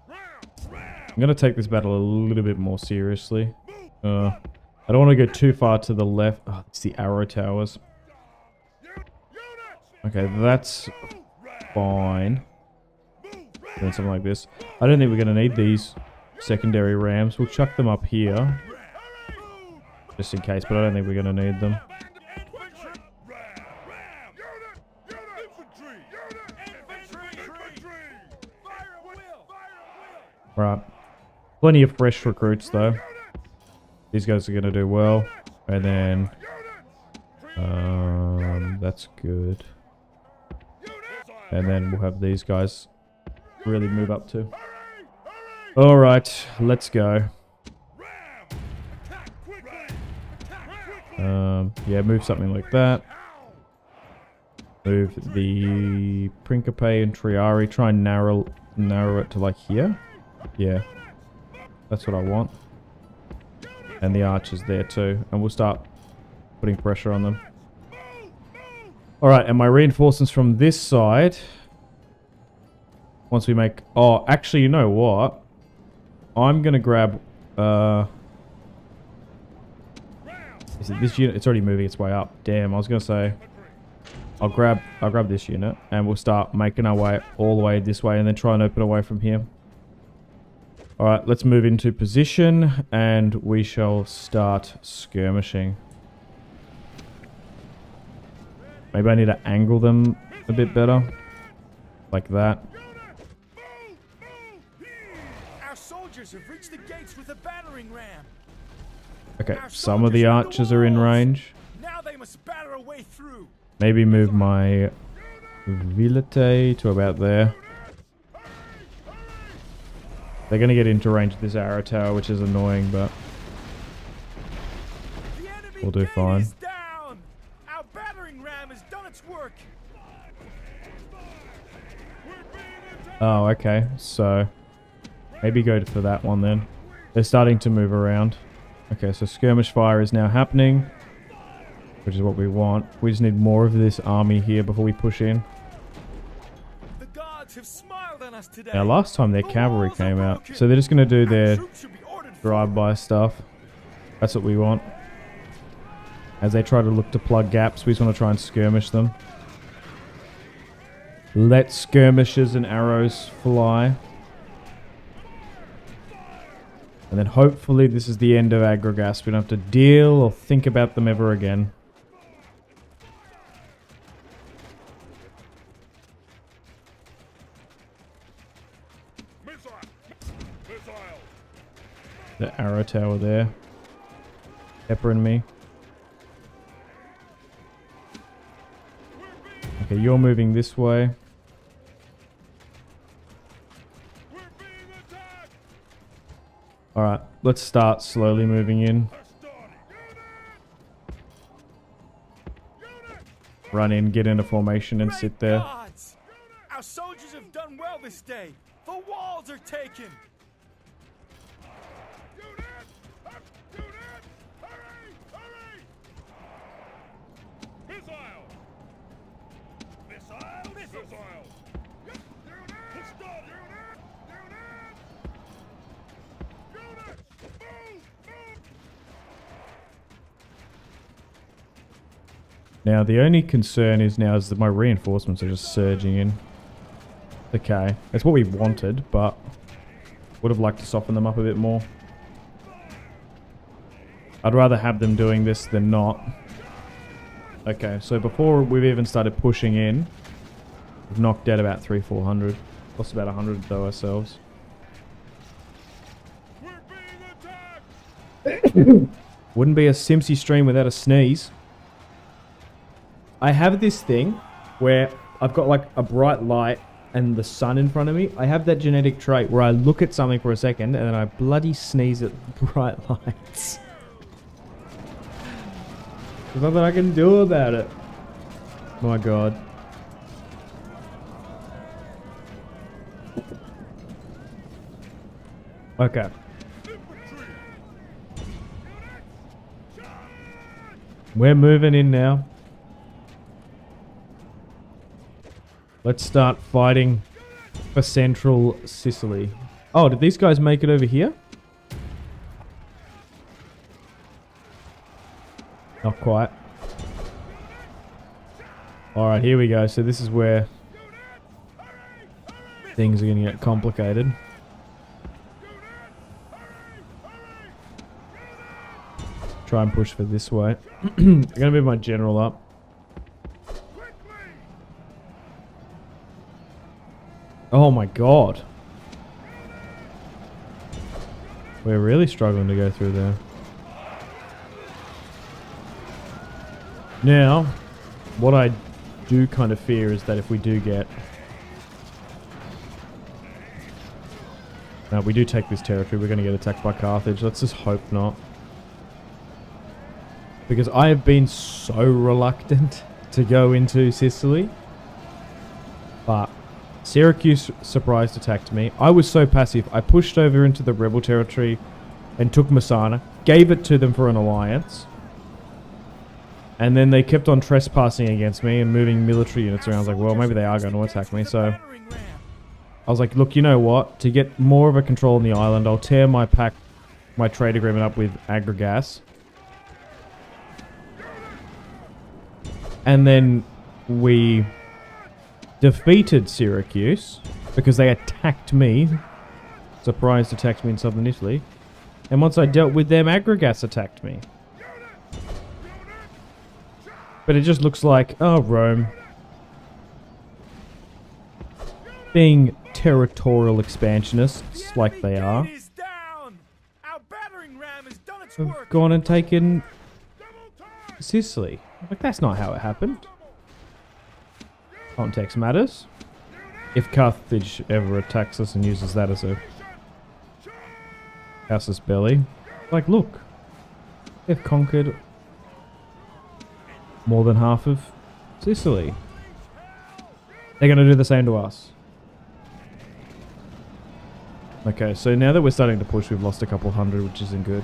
I'm going to take this battle a little bit more seriously. I don't want to go too far to the left. Oh, it's the arrow towers. Okay, that's fine. Doing something like this. I don't think we're going to need these secondary rams. We'll chuck them up here. Just in case, but I don't think we're going to need them. Right. Plenty of fresh recruits, though. These guys are going to do well. And then... that's good. And then we'll have these guys really move up too. Alright, let's go. Yeah, move something like that. Move the Principe and Triari. Try and narrow it to like here. Yeah, that's what I want. And the archers there too. And we'll start putting pressure on them. Alright, and my reinforcements from this side. Once we make... Oh, actually, you know what? I'm going to grab... Is it this unit? It's already moving its way up. Damn, I was going to say... I'll grab this unit. And we'll start making our way all the way this way. And then try and open away from here. Alright, let's move into position. And we shall start skirmishing. Maybe I need to angle them a bit better. Like that. Our soldiers have reached the gates with a battering ram. Okay, some of the archers are in range. Now they must batter a way through. Maybe move my Vilite to about there. They're going to get into range of this arrow tower, which is annoying, but we'll do fine. Our battering ram has done its work. Oh, okay. So maybe go for that one then. They're starting to move around. Okay, so skirmish fire is now happening, which is what we want. We just need more of this army here before we push in. The gods have smiled on us today. Now, last time their cavalry came out, so they're just going to do their drive-by stuff. That's what we want. As they try to look to plug gaps, we just want to try and skirmish them. Let skirmishes and arrows fly. And then hopefully this is the end of Aggregas. We don't have to deal or think about them ever again. The arrow tower there. Peppering me. Okay, you're moving this way. Alright, let's start slowly moving in. Run in, get into formation and sit there. Gods! Our soldiers have done well this day. The walls are taken. Now, the only concern is now is that my reinforcements are just surging in. Okay, that's what we wanted, but would have liked to soften them up a bit more. I'd rather have them doing this than not. Okay, so before we've even started pushing in, we've knocked out about 300-400. Lost about 100 though ourselves. Wouldn't be a Simpzy stream without a sneeze. I have this thing where I've got like a bright light and the sun in front of me. I have that genetic trait where I look at something for a second and then I bloody sneeze at bright lights. There's nothing I can do about it. My god. Okay. We're moving in now. Let's start fighting for central Sicily. Oh, did these guys make it over here? Not quite. Alright, here we go. So this is where things are going to get complicated. Try and push for this way. I'm going to move my general up. Oh my god. We're really struggling to go through there. Now, what I do kind of fear is that if we do get... we do take this territory, we're going to get attacked by Carthage. Let's just hope not. Because I have been so reluctant to go into Sicily. But Syracuse surprise attacked me. I was so passive. I pushed over into the rebel territory and took Messana. Gave it to them for an alliance. And then they kept on trespassing against me and moving military units around. I was like, well, maybe they are going to attack me. So I was like, look, you know what? To get more of a control on the island, I'll tear my trade agreement up with Agrigas. And then we defeated Syracuse because they attacked me. Surprise attacked me in southern Italy. And once I dealt with them, Agrigas attacked me. But it just looks like, oh, Rome. Being territorial expansionists like they are. Have gone and taken Sicily. Like, that's not how it happened. Context matters. If Carthage ever attacks us and uses that as a casus belli. Like, look. They've conquered more than half of Sicily. They're going to do the same to us. Okay, so now that we're starting to push, we've lost a couple hundred, which isn't good.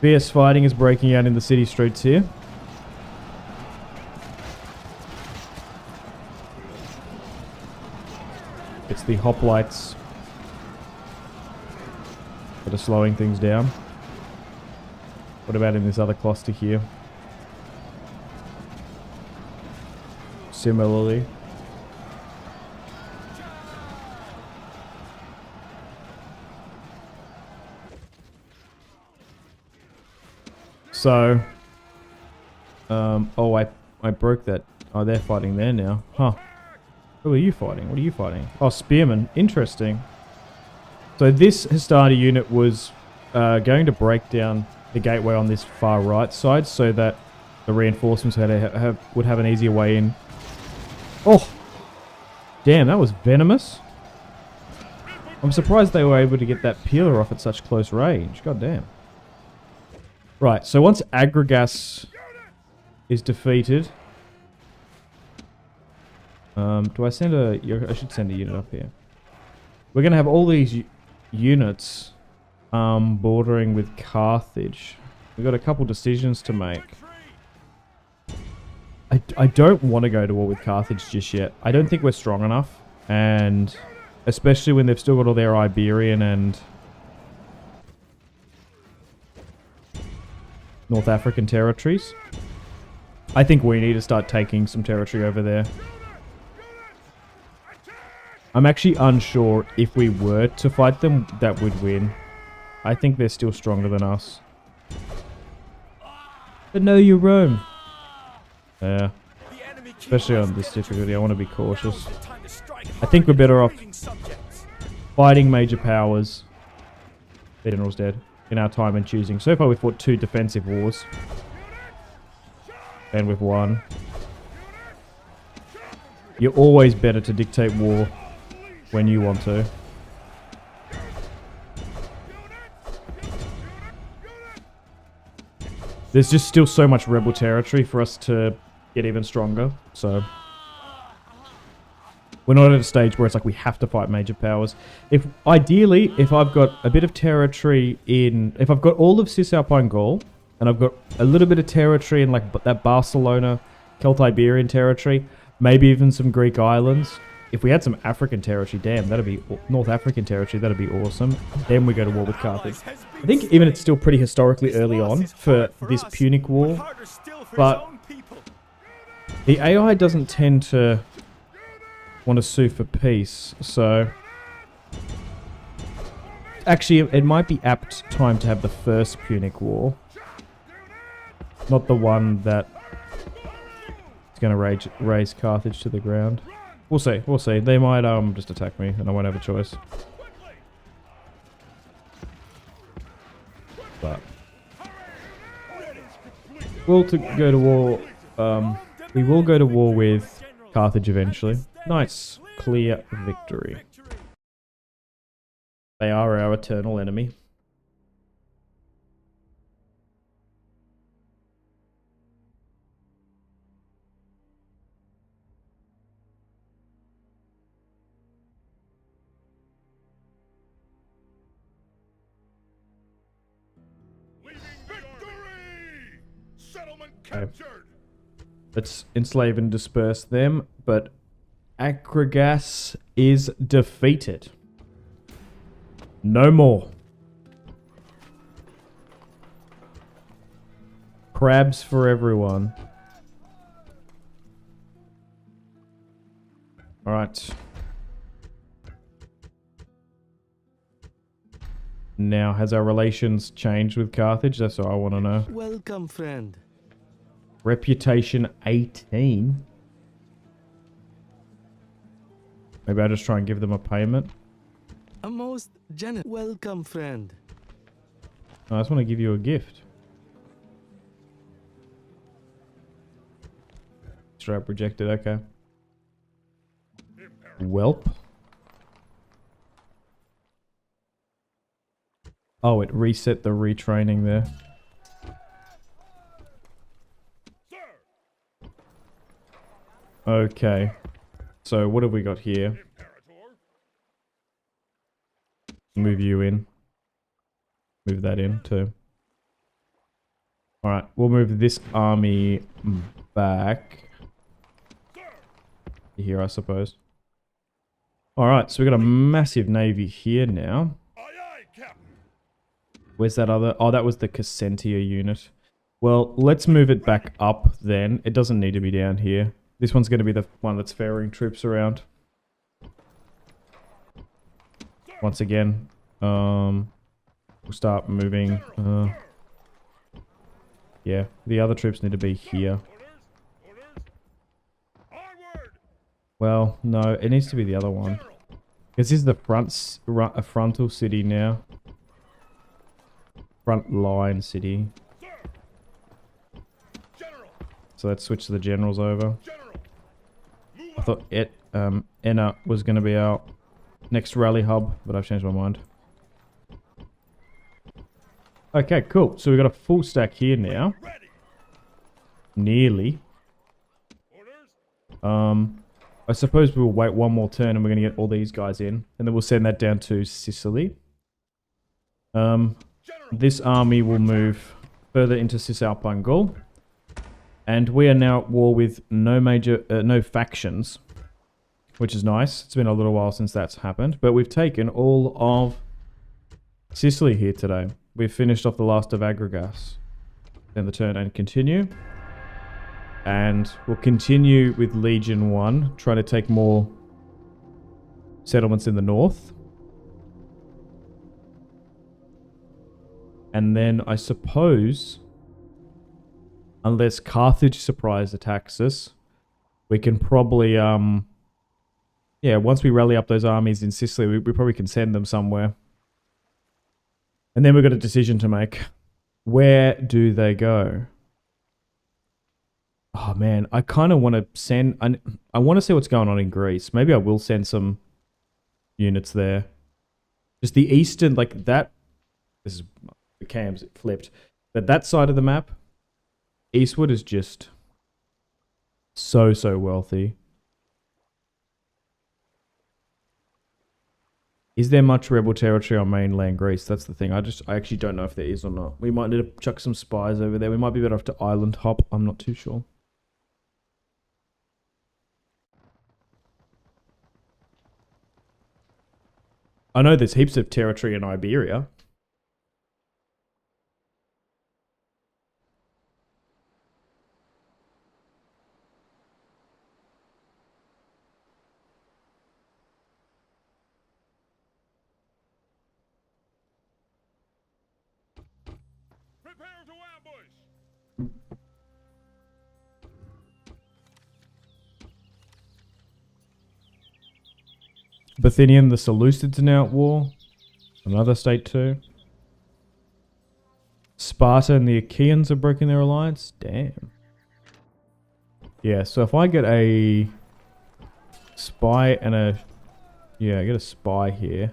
Fierce fighting is breaking out in the city streets here. It's the hoplites that are slowing things down. What about in this other cluster here? Similarly. So, oh, I broke that. Oh, they're fighting there now. Huh. Who are you fighting? What are you fighting? Oh, spearmen. Interesting. So this Hastati unit was going to break down the gateway on this far right side so that the reinforcements would have an easier way in. Oh! Damn, that was venomous. I'm surprised they were able to get that peeler off at such close range. God damn. Right, so once Agrigas is defeated... do I send a... I should send a unit up here. We're going to have all these units bordering with Carthage. We've got a couple decisions to make. I don't want to go to war with Carthage just yet. I don't think we're strong enough. And especially when they've still got all their Iberian and North African territories. I think we need to start taking some territory over there. I'm actually unsure if we were to fight them, that would win. I think they're still stronger than us. But no, you're Rome. Yeah. Especially on this difficulty, I want to be cautious. I think we're better off fighting major powers. The general's dead. In our time and choosing. So far we've fought 2 defensive wars. And we've won. You're always better to dictate war when you want to. There's just still so much rebel territory for us to get even stronger, so we're not at a stage where it's like we have to fight major powers. Ideally, if I've got a bit of territory if I've got all of Cisalpine Gaul, and I've got a little bit of territory in like that Barcelona, Celt-Iberian territory, maybe even some Greek islands, If we had some African territory, damn, that'd be North African territory. That'd be awesome. Then we go to war with Carthage. I think even it's still pretty historically early on for this Punic War, but the AI doesn't tend to want to sue for peace. So actually, it might be apt time to have the first Punic War, not the one that is going to raise Carthage to the ground. We'll see. We'll see. They might just attack me, and I won't have a choice. But we'll go to war. We will go to war with Carthage eventually. Nice, clear victory. They are our eternal enemy. Okay. Let's enslave and disperse them, but Agrabah is defeated. No more. Crabs for everyone. Alright. Now, has our relations changed with Carthage? That's what I want to know. Welcome, friend. Reputation 18. Maybe I'll just try and give them a payment. A most generous. Welcome, friend. I just want to give you a gift. Straight up rejected, okay. Welp. Oh, it reset the retraining there. Okay. So what have we got here? Move you in. Move that in too. Alright, we'll move this army back. Here, I suppose. Alright, so we've got a massive navy here now. Where's that other? Oh, that was the Cassentia unit. Well, let's move it back up then. It doesn't need to be down here. This one's going to be the one that's ferrying troops around. Once again, we'll start moving. Yeah, the other troops need to be here. Well, no, it needs to be the other one. Because this is the frontal city now. Front line city. So let's switch the generals over. I thought Enna was going to be our next rally hub, but I've changed my mind. Okay, cool. So we've got a full stack here now. Nearly. I suppose we'll wait one more turn and we're going to get all these guys in. And then we'll send that down to Sicily. This army will move further into Cisalpine Gaul. And we are now at war with no factions, which is nice. It's been a little while since that's happened, but we've taken all of Sicily here today. We've finished off the last of Agrabah. Then the turn and continue. And we'll continue with Legion 1, trying to take more settlements in the north. And then I suppose, unless Carthage surprise attacks us, we can probably, yeah, once we rally up those armies in Sicily, we probably can send them somewhere. And then we've got a decision to make. Where do they go? Oh man, I kind of want to send... I want to see what's going on in Greece. Maybe I will send some units there. Just the eastern, like that... This is... The cams flipped. But that side of the map, eastward is just so wealthy. Is there much rebel territory on mainland Greece? That's the thing. I actually don't know if there is or not. We might need to chuck some spies over there. We might be better off to island hop. I'm not too sure. I know there's heaps of territory in Iberia. Prepare to ambush! Bithynian, the Seleucids are now at war. Another state too. Sparta and the Achaeans have broken their alliance. Damn. Yeah, so if I get a spy and a... Yeah, I get a spy here.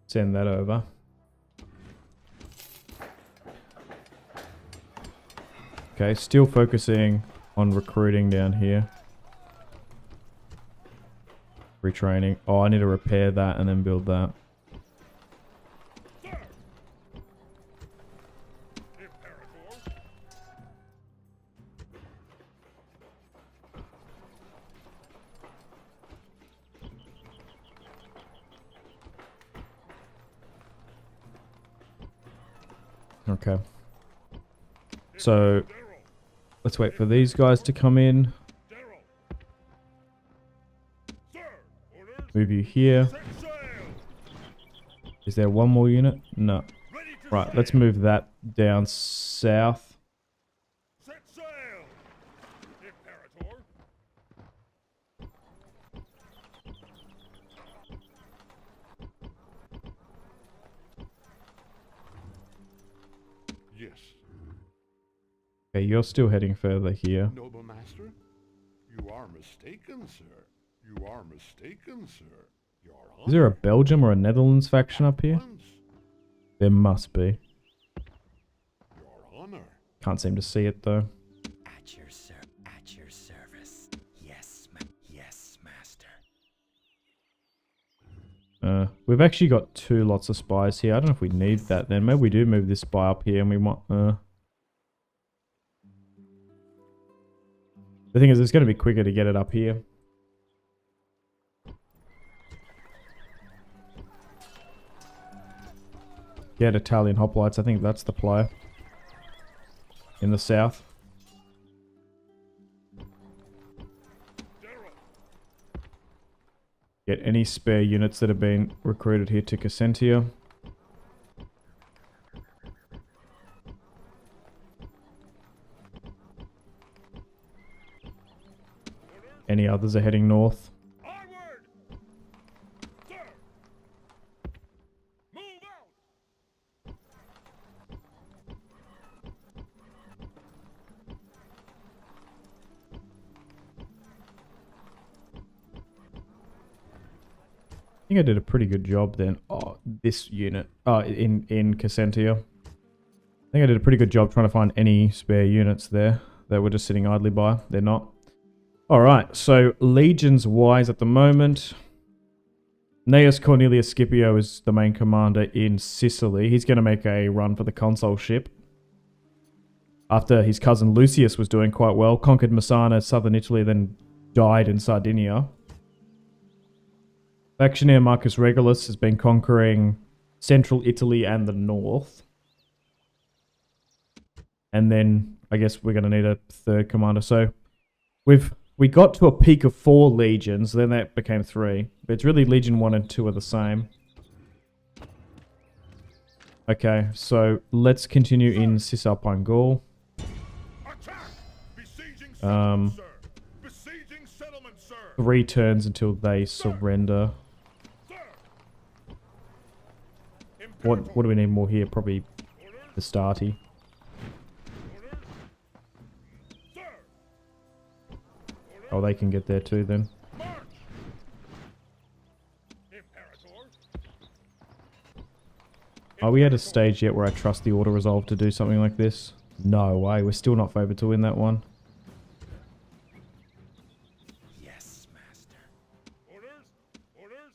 Send that over. Okay, still focusing on recruiting down here. Retraining. Oh, I need to repair that and then build that. Okay. So, let's wait for these guys to come in. Move you here. Is there one more unit? No. Right, let's move that down south. Set sail! Imperator! Yes. Okay, you're still heading further here. Noble master? You are mistaken, sir. You are mistaken, sir. Your honor. Is there a Belgium or a Netherlands faction up here? There must be. Your honor. Can't seem to see it though. At your service. Yes, yes, master. We've actually got 2 lots of spies here. I don't know if we need that then. Maybe we do move this spy up here and we want... The thing is, it's going to be quicker to get it up here. Get Italian hoplites. I think that's the play. In the south. Get any spare units that have been recruited here to Cassentia. Any others are heading north. Onward! Sir! Move out! I think I did a pretty good job then. Oh, this unit. Oh, in Cassentia. I think I did a pretty good job trying to find any spare units there that were just sitting idly by. They're not. Alright, so legions-wise at the moment, Gnaeus Cornelius Scipio is the main commander in Sicily. He's going to make a run for the consulship. After his cousin Lucius was doing quite well, conquered Messana, southern Italy, then died in Sardinia. Factionaire Marcus Regulus has been conquering central Italy and the north. And then, I guess we're going to need a 3rd commander. So, we got to a peak of 4 legions, then that became 3. But it's really Legion 1 and 2 are the same. Okay, so let's continue in Cisalpine Gaul. Attack! Besieging settlement, sir! Besieging settlement, sir! 3 turns until they surrender. Sir! What do we need more here? Probably the Starty. Orders! Sir! Oh, they can get there too then. March! Imperator! Are we at a stage yet where I trust the auto resolve to do something like this? No way, we're still not favored to win that one. Yes, master. Orders! Orders!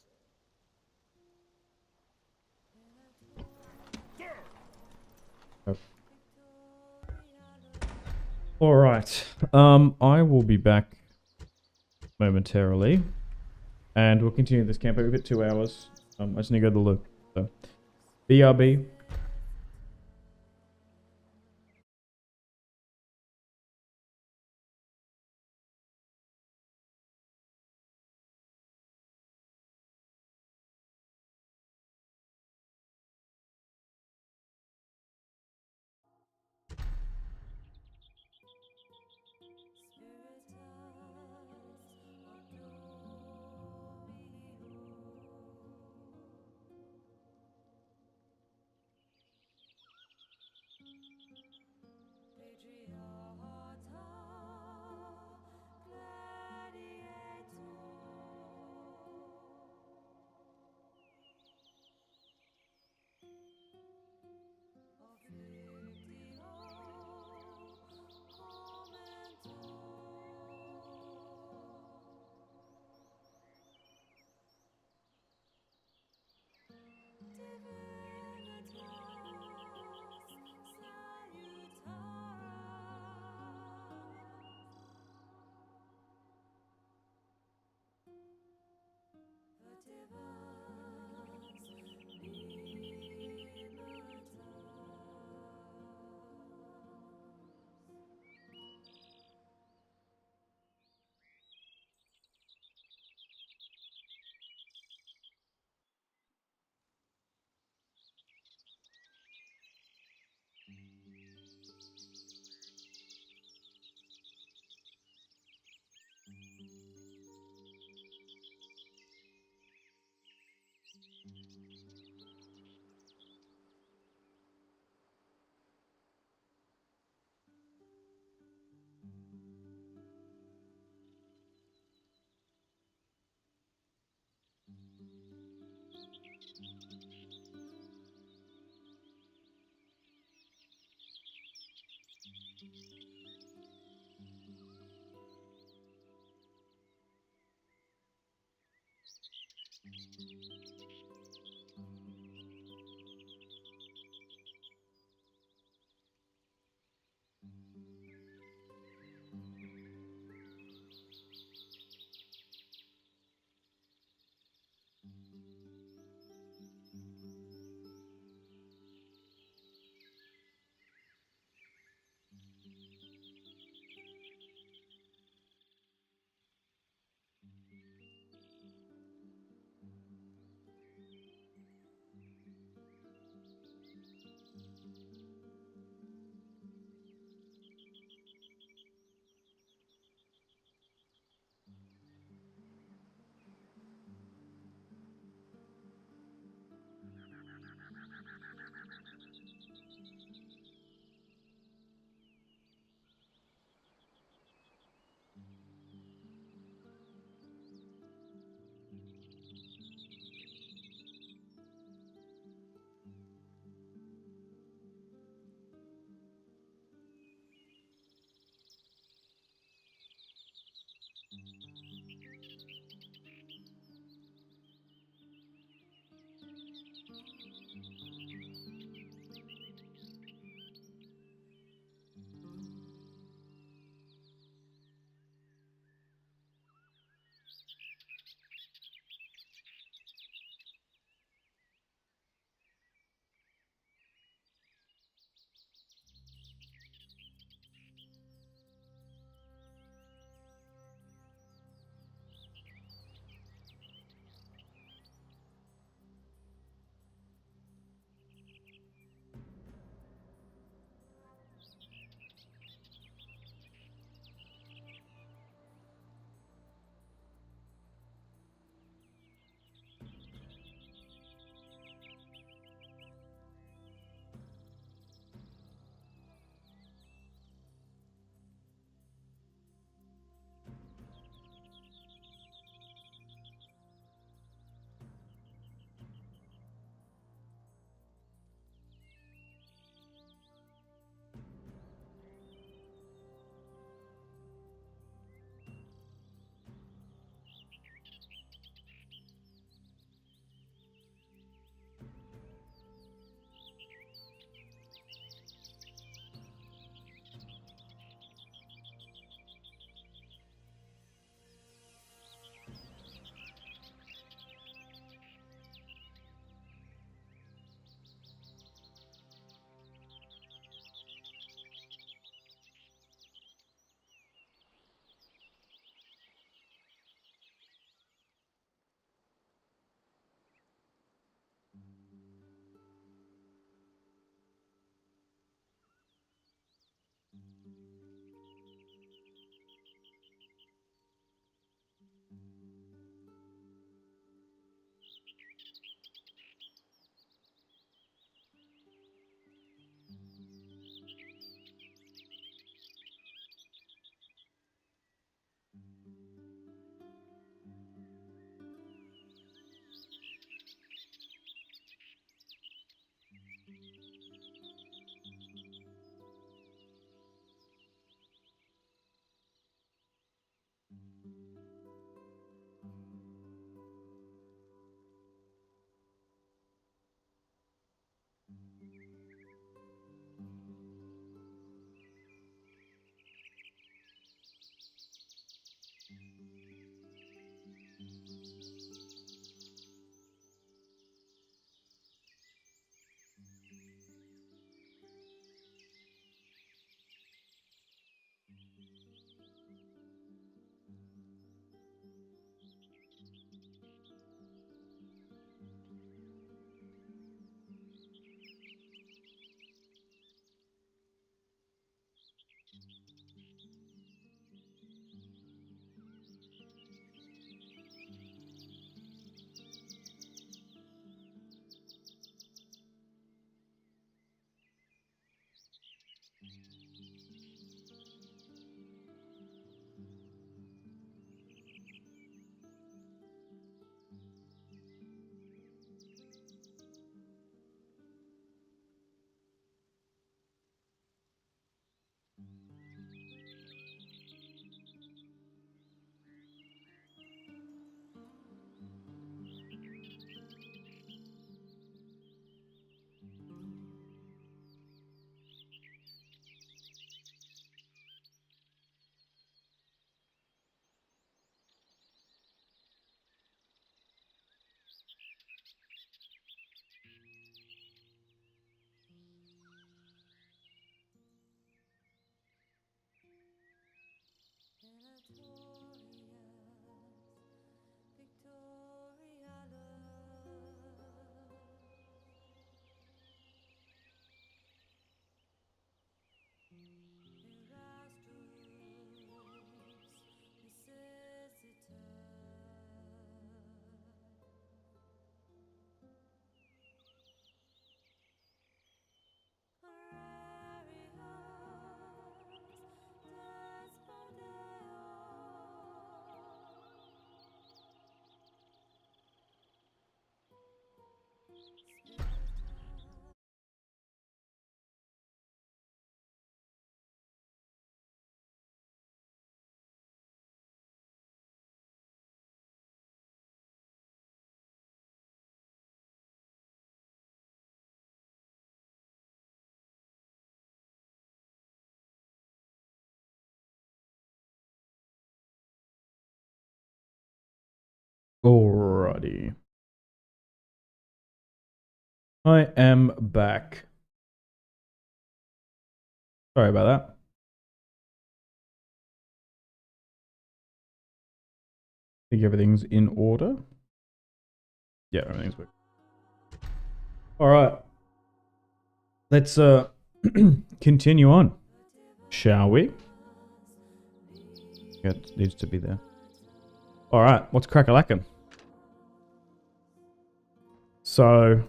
Sir! Alright, I will be back momentarily. And we'll continue this campaign. We've got 2 hours. I just need to go to the loo. So, BRB. Alrighty. I am back. Sorry about that. I think everything's in order. Yeah, everything's working. Alright. Let's continue on. Shall we? Yeah, it needs to be there. Alright, what's crack-a-lackin'? So...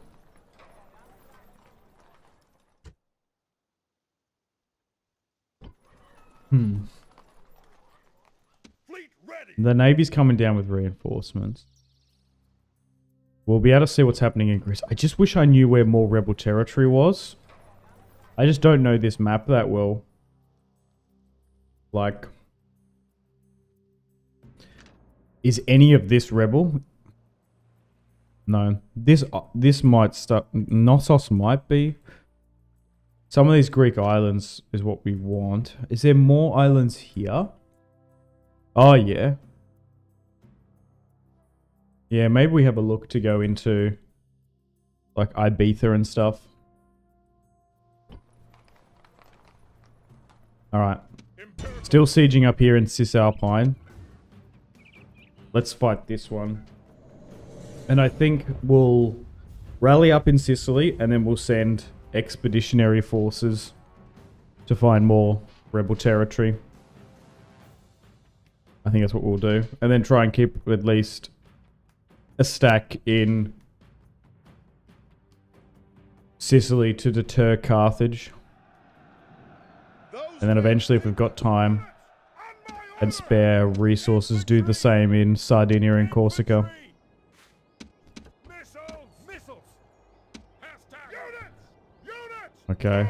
Fleet ready. The Navy's coming down with reinforcements. We'll be able to see what's happening in Greece. I just wish I knew where more rebel territory was. I just don't know this map that well. Like... Is any of this rebel? No. This might start... Knossos might be. Some of these Greek islands is what we want. Is there more islands here? Oh, yeah. Yeah, maybe we have a look to go into... like Ibiza and stuff. Alright. Still sieging up here in Cisalpine. Let's fight this one. And I think we'll rally up in Sicily and then we'll send expeditionary forces to find more rebel territory. I think that's what we'll do. And then try and keep at least a stack in Sicily to deter Carthage. And then eventually, if we've got time and spare resources, do the same in Sardinia and Corsica. Okay.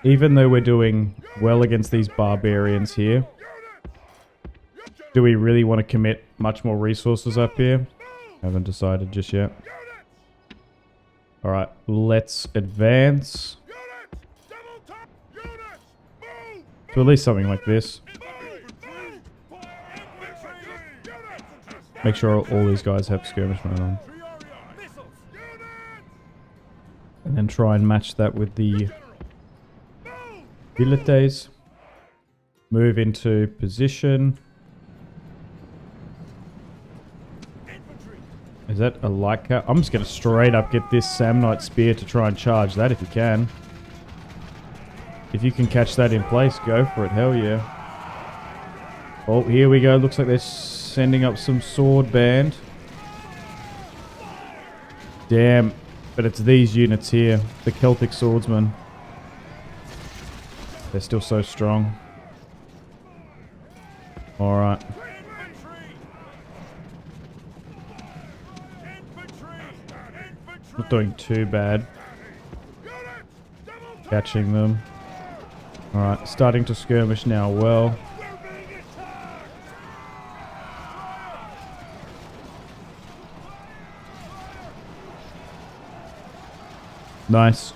Even though we're doing well against these barbarians here, do we really want to commit much more resources up here? Haven't decided just yet. Alright, let's advance. To at least something like this. Make sure all these guys have skirmish mode on. And then try and match that with the Vilites. Move into position. Is that a light cat? I'm just going to straight up get this Samnite Spear to try and charge that if you can. If you can catch that in place, go for it. Hell yeah. Oh, here we go. Looks like they're sending up some sword band. Damn. But it's these units here. The Celtic swordsmen. They're still so strong. Alright. Not doing too bad. Catching them. Alright, starting to skirmish now well. Nice.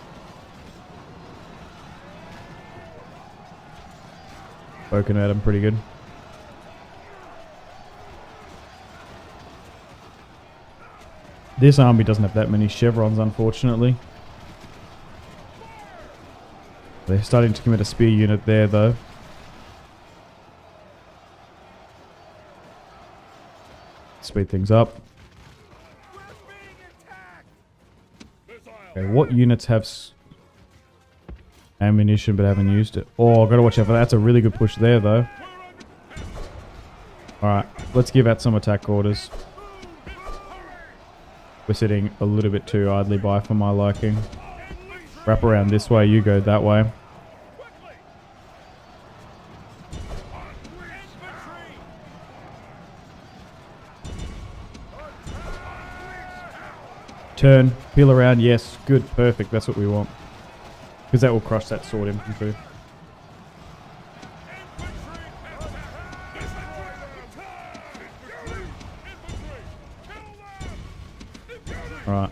Poking at him pretty good. This army doesn't have that many chevrons, unfortunately. They're starting to commit a spear unit there, though. Speed things up. Okay, what units have ammunition but haven't used it? Oh, gotta watch out for that. That's a really good push there, though. Alright, let's give out some attack orders. We're sitting a little bit too idly by for my liking. Wrap around this way, you go that way. Turn, peel around, yes, good, perfect, that's what we want. Because that will crush that sword infantry. Alright.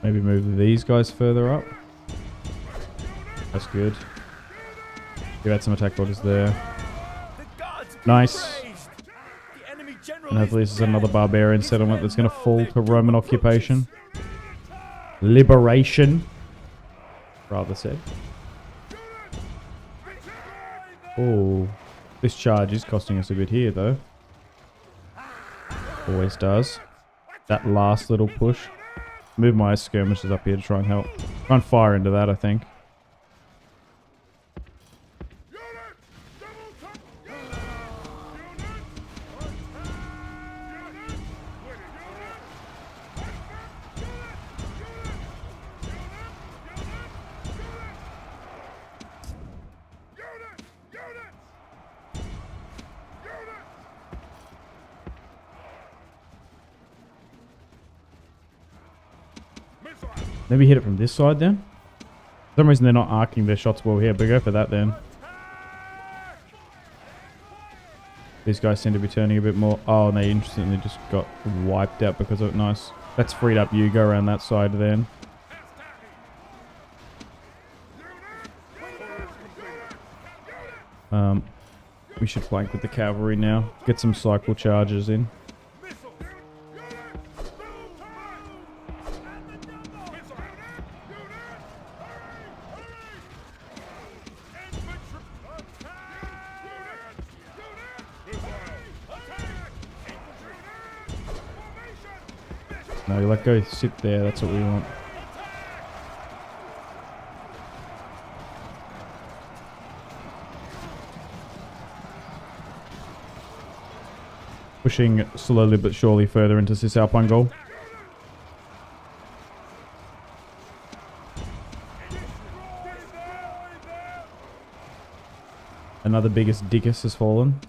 Maybe move these guys further up. That's good. Give out some attack orders there. The gods be Nice. praised. The enemy general And hopefully is this is another dead. barbarian His settlement men that's going to know fall their to doom Roman approaches. occupation. Liberation. Rather said. Oh, this charge is costing us a bit here though. Always does. That last little push. Move my skirmishers up here to try and help. Try and fire into that, I think. Maybe hit it from this side then? For some reason they're not arcing their shots well here, but go for that then. These guys seem to be turning a bit more. Oh, and they instantly just got wiped out because of it. Nice. That's freed up you. Go around that side then. We should flank with the cavalry now. Get some cycle charges in. No, you let go sit there. That's what we want. Pushing slowly but surely further into Cisalpine Gaul. Another biggest Dickus has fallen.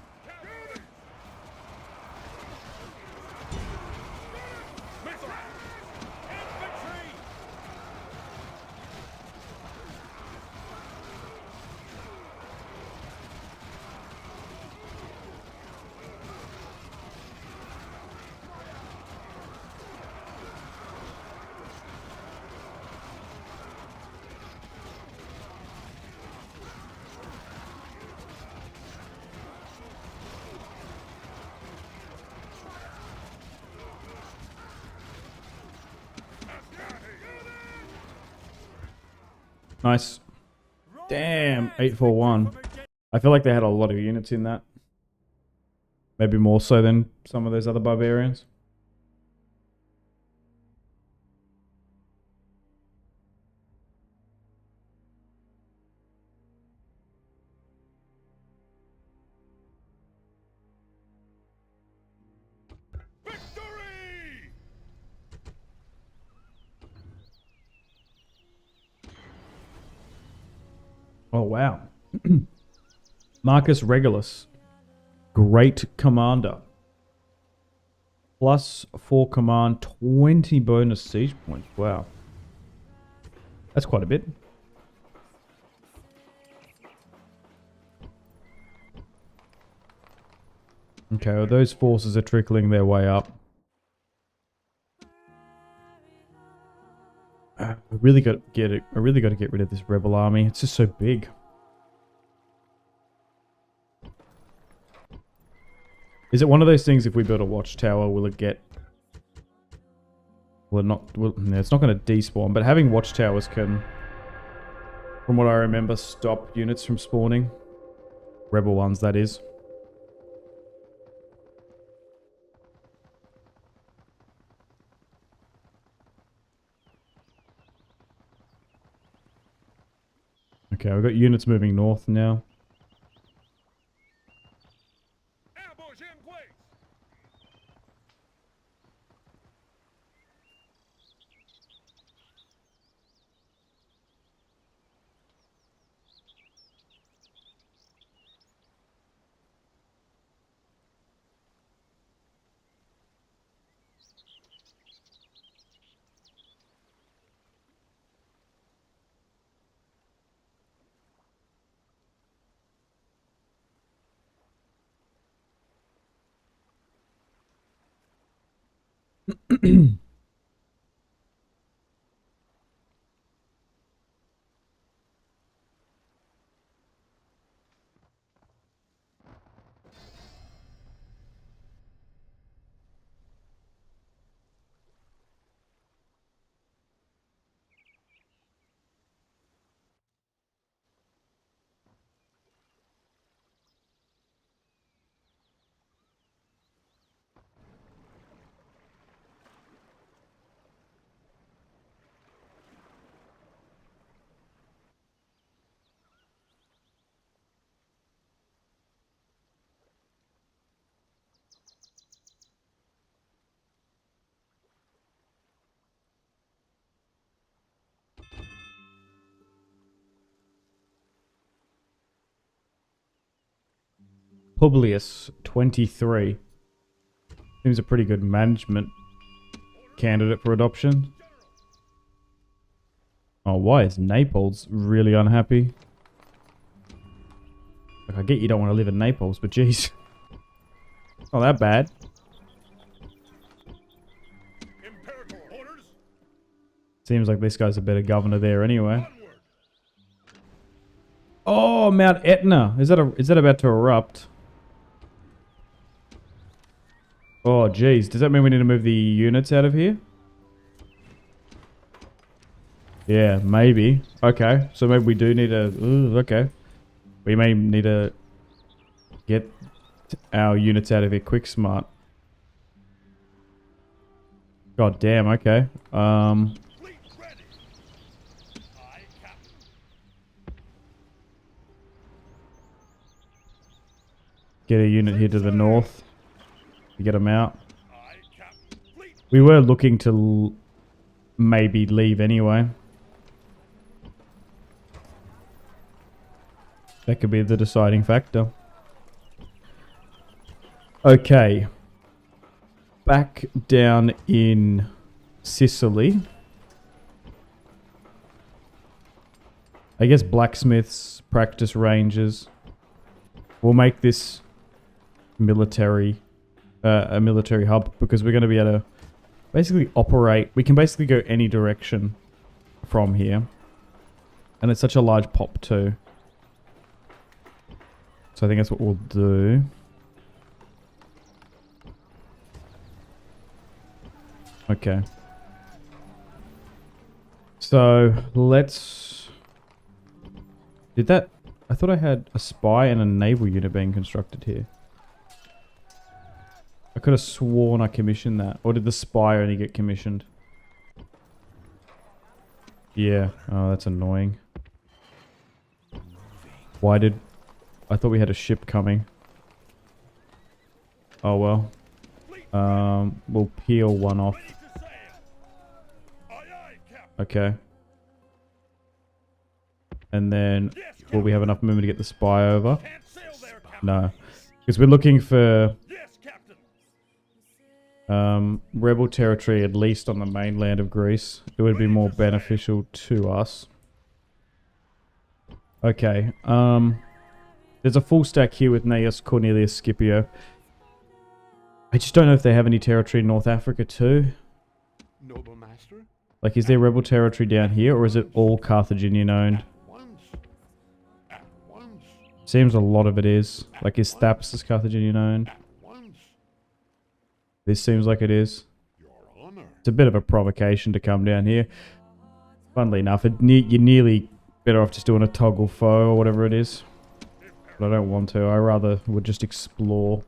Nice. Damn, 841. I feel like they had a lot of units in that. Maybe more so than some of those other barbarians. Victory! Oh, wow. Marcus Regulus. Great commander. +4 command, 20 bonus siege points. Wow. That's quite a bit. Okay, well, those forces are trickling their way up. I really got to get it. I really got to get rid of this rebel army. It's just so big. Is it one of those things? If we build a watchtower, will it get? Will it not? No, it's not going to despawn. But having watchtowers can, from what I remember, stop units from spawning. Rebel ones, that is. Okay, we've got units moving north now. Ambush in place! Publius, 23. Seems a pretty good management candidate for adoption. Oh, why is Naples really unhappy? Like, I get you don't want to live in Naples, but geez. Not that bad. Seems like this guy's a better governor there anyway. Oh, Mount Etna. Is that about to erupt? Oh, geez. Does that mean we need to move the units out of here? Yeah, maybe. Okay. So maybe we do need to... Ooh, okay. We may need to get our units out of here quick smart. God damn, okay. Get a unit here to the north. Get them out. We were looking to maybe leave anyway. That could be the deciding factor. Okay. Back down in Sicily. I guess blacksmiths, practice ranges. We'll make this military, a military hub, because we're going to be able to basically operate. We can basically go any direction from here. And it's such a large pop too. So I think that's what we'll do. Okay. So let's... Did that... I thought I had a spy and a naval unit being constructed here. I could have sworn I commissioned that. Or did the spy only get commissioned? Yeah. Oh, that's annoying. Why did... I thought we had a ship coming. Oh well. We'll peel one off. Okay. And then... Will we have enough movement to get the spy over? No. Because we're looking for... rebel territory, at least on the mainland of Greece. It would be more beneficial to us. Okay. There's a full stack here with Gnaeus, Cornelius, Scipio. I just don't know if they have any territory in North Africa too. Noble master? Like, is there rebel territory down here, or is it all Carthaginian owned? Seems a lot of it is. Like, is Thapsus Carthaginian owned? This seems like it is. It's a bit of a provocation to come down here. Funnily enough, you're nearly better off just doing a toggle foe or whatever it is. But I don't want to. I rather would just explore.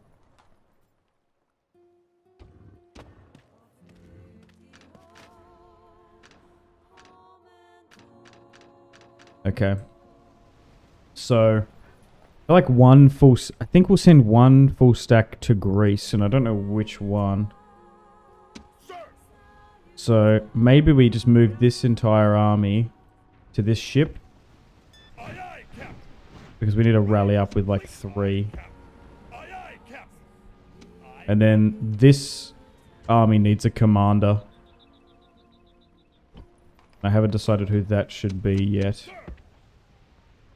Okay. So... like one full... I think we'll send one full stack to Greece, and I don't know which one. So maybe we just move this entire army to this ship. Because we need to rally up with like 3. And then this army needs a commander. I haven't decided who that should be yet.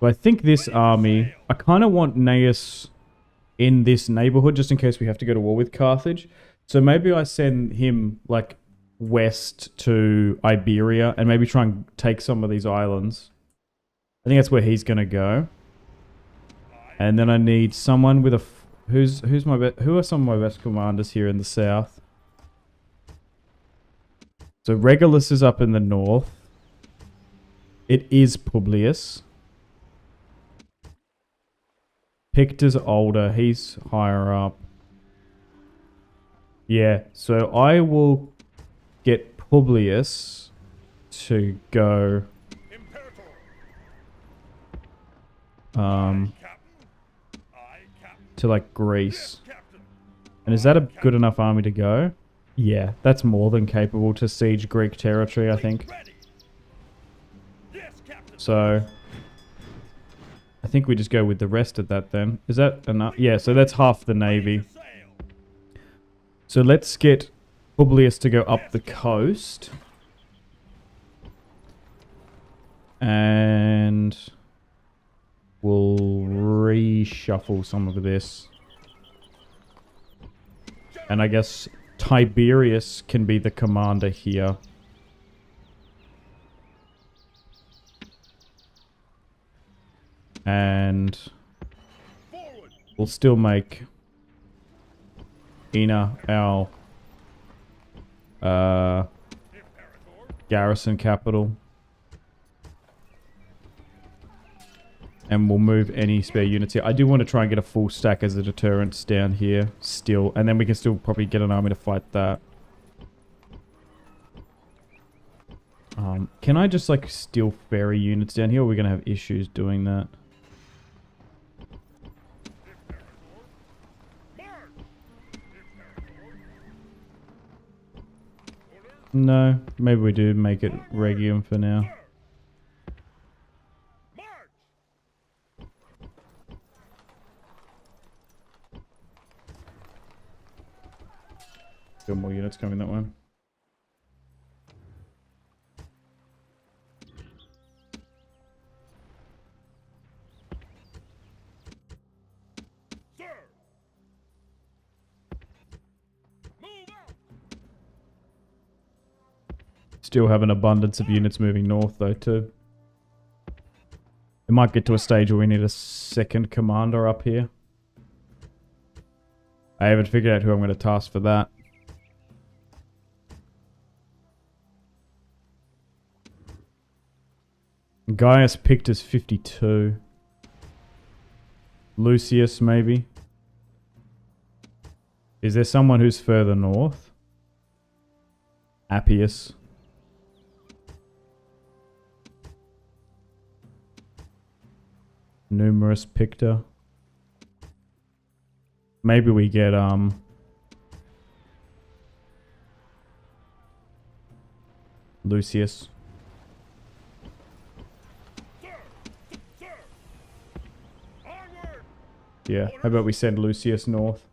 But I think this army... I kind of want Gnaeus in this neighborhood just in case we have to go to war with Carthage. So maybe I send him like west to Iberia and maybe try and take some of these islands. I think that's where he's going to go. And then I need someone with a... Who are some of my best commanders here in the south? So Regulus is up in the north. It is Publius. Pictor's older. He's higher up. Yeah, so I will get Publius to go... to like Greece. And is that a good enough army to go? Yeah, that's more than capable to siege Greek territory, I think. So I think we just go with the rest of that then. Is that enough? Yeah, so that's half the navy. So let's get Publius to go up the coast. And we'll reshuffle some of this. And I guess Tiberius can be the commander here. And we'll still make Ina our garrison capital. And we'll move any spare units here. I do want to try and get a full stack as a deterrence down here still. And then we can still probably get an army to fight that. Can I just like steal ferry units down here? Or are we going to have issues doing that? No, maybe we do make it Regium for now. Still more units coming that way. Still have an abundance of units moving north though too. It might get to a stage where we need a second commander up here. I haven't figured out who I'm going to task for that. Gaius Pictus 52. Lucius maybe. Is there someone who's further north? Appius. Numerous Pictor. Maybe we get Lucius. Yeah, how about we send Lucius north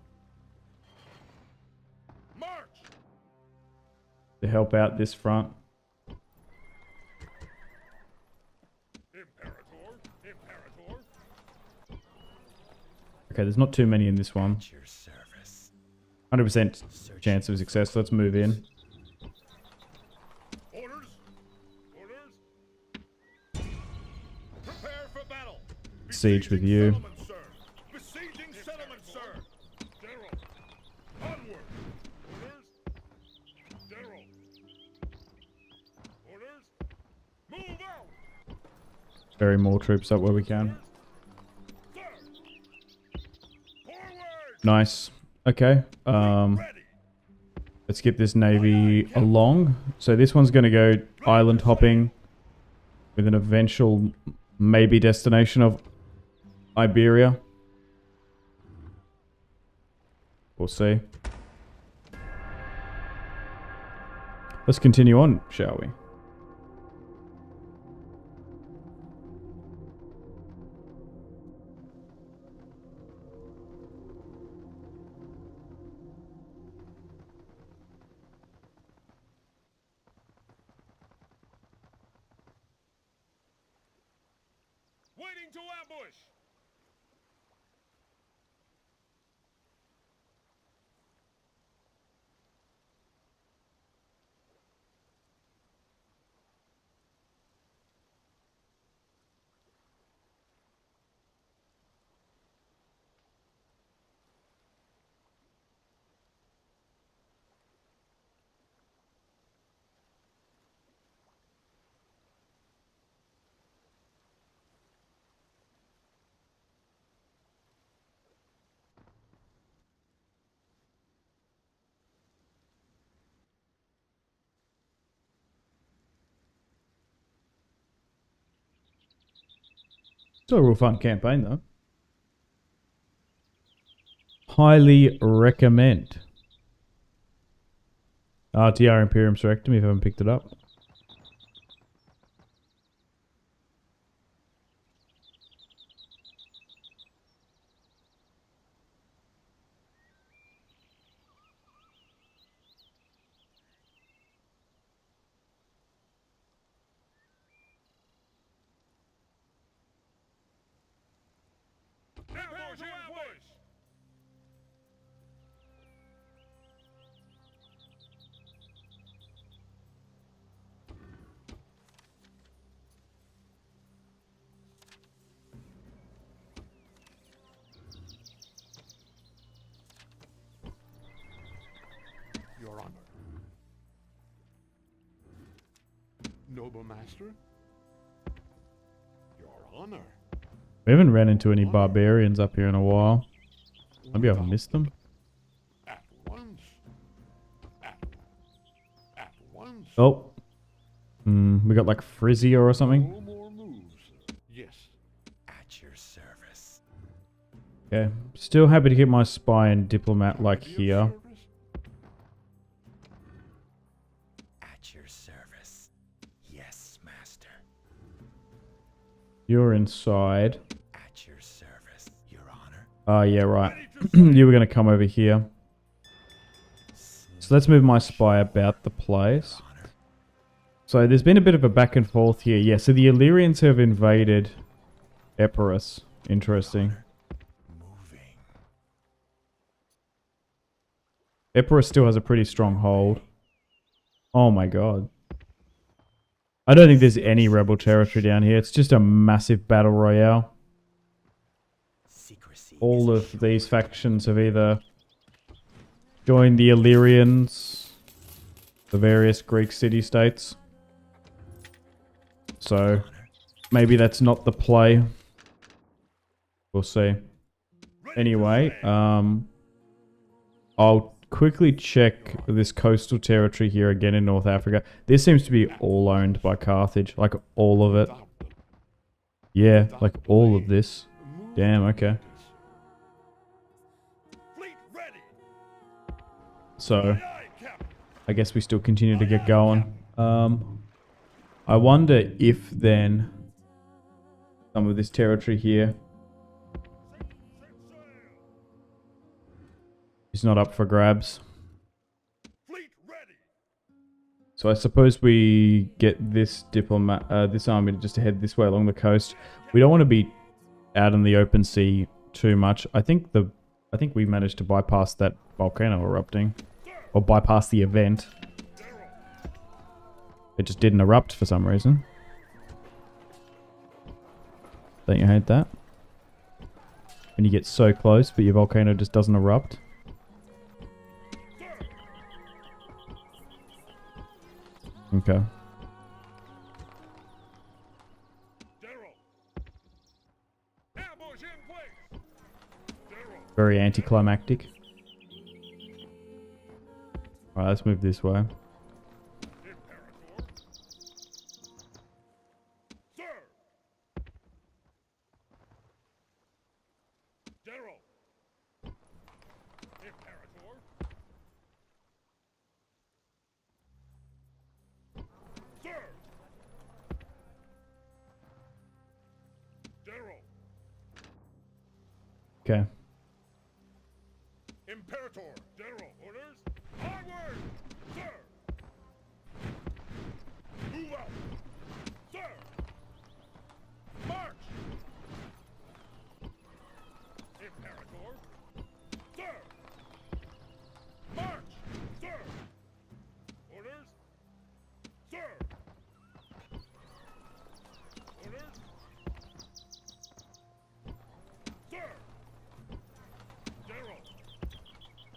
to help out this front. Okay, there's not too many in this one. 100% chance of success. Let's move in. Orders. Prepare for battle. Siege with you. Besieging settlement, sir. General. Onward. Orders. General. Orders. Move out. Ferry more troops up where we can. Nice. Okay. Let's get this navy along. So this one's going to go island hopping with an eventual maybe destination of Iberia. We'll see. Let's continue on, shall we? Waiting to ambush. Still a real fun campaign though. Highly recommend. RTR Imperium Surrectum if you haven't picked it up. Your Honor. Noble Master. Your Honor. We haven't ran into any barbarians up here in a while. Maybe I've missed them. At once. At once. Oh. We got like Frisia or something. No more moves. Yes. At your service. Okay. Still happy to keep my spy and diplomat like Ready of here. service? At your service. Yes, master. You're inside. At your service, Your Honor. Oh, yeah, right. You were going to come over here. So let's move my spy about the place. So there's been a bit of a back and forth here. Yeah, so the Illyrians have invaded Epirus. Interesting. Moving. Epirus still has a pretty strong hold. Oh my god. I don't think there's any rebel territory down here. It's just a massive battle royale. Secrecy. All of these factions have either joined the Illyrians, the various Greek city-states. So maybe that's not the play. We'll see. Anyway, I'll quickly check this coastal territory here again in North Africa. This seems to be all owned by Carthage, like all of it. Yeah, like all of this. Damn, okay. Fleet ready. So, Aye, aye, Captain. I guess we still continue to get going. I wonder if then some of this territory here is not up for grabs. Fleet ready. So I suppose we get this this army to just head this way along the coast. We don't want to be out in the open sea too much. I think we managed to bypass that volcano erupting, or bypass the event. It just didn't erupt for some reason. Don't you hate that? When you get so close, but your volcano just doesn't erupt. Okay. General. Ambush in place. General. Very anticlimactic. Alright, let's move this way. Imperator. Sir. General. Imperator. Sir. General. Okay. Imperator. General. Orders. Onward. Sir. Move out. Sir. March. Imperator. Sir. March. Sir. Orders. Sir. Orders. Sir. General.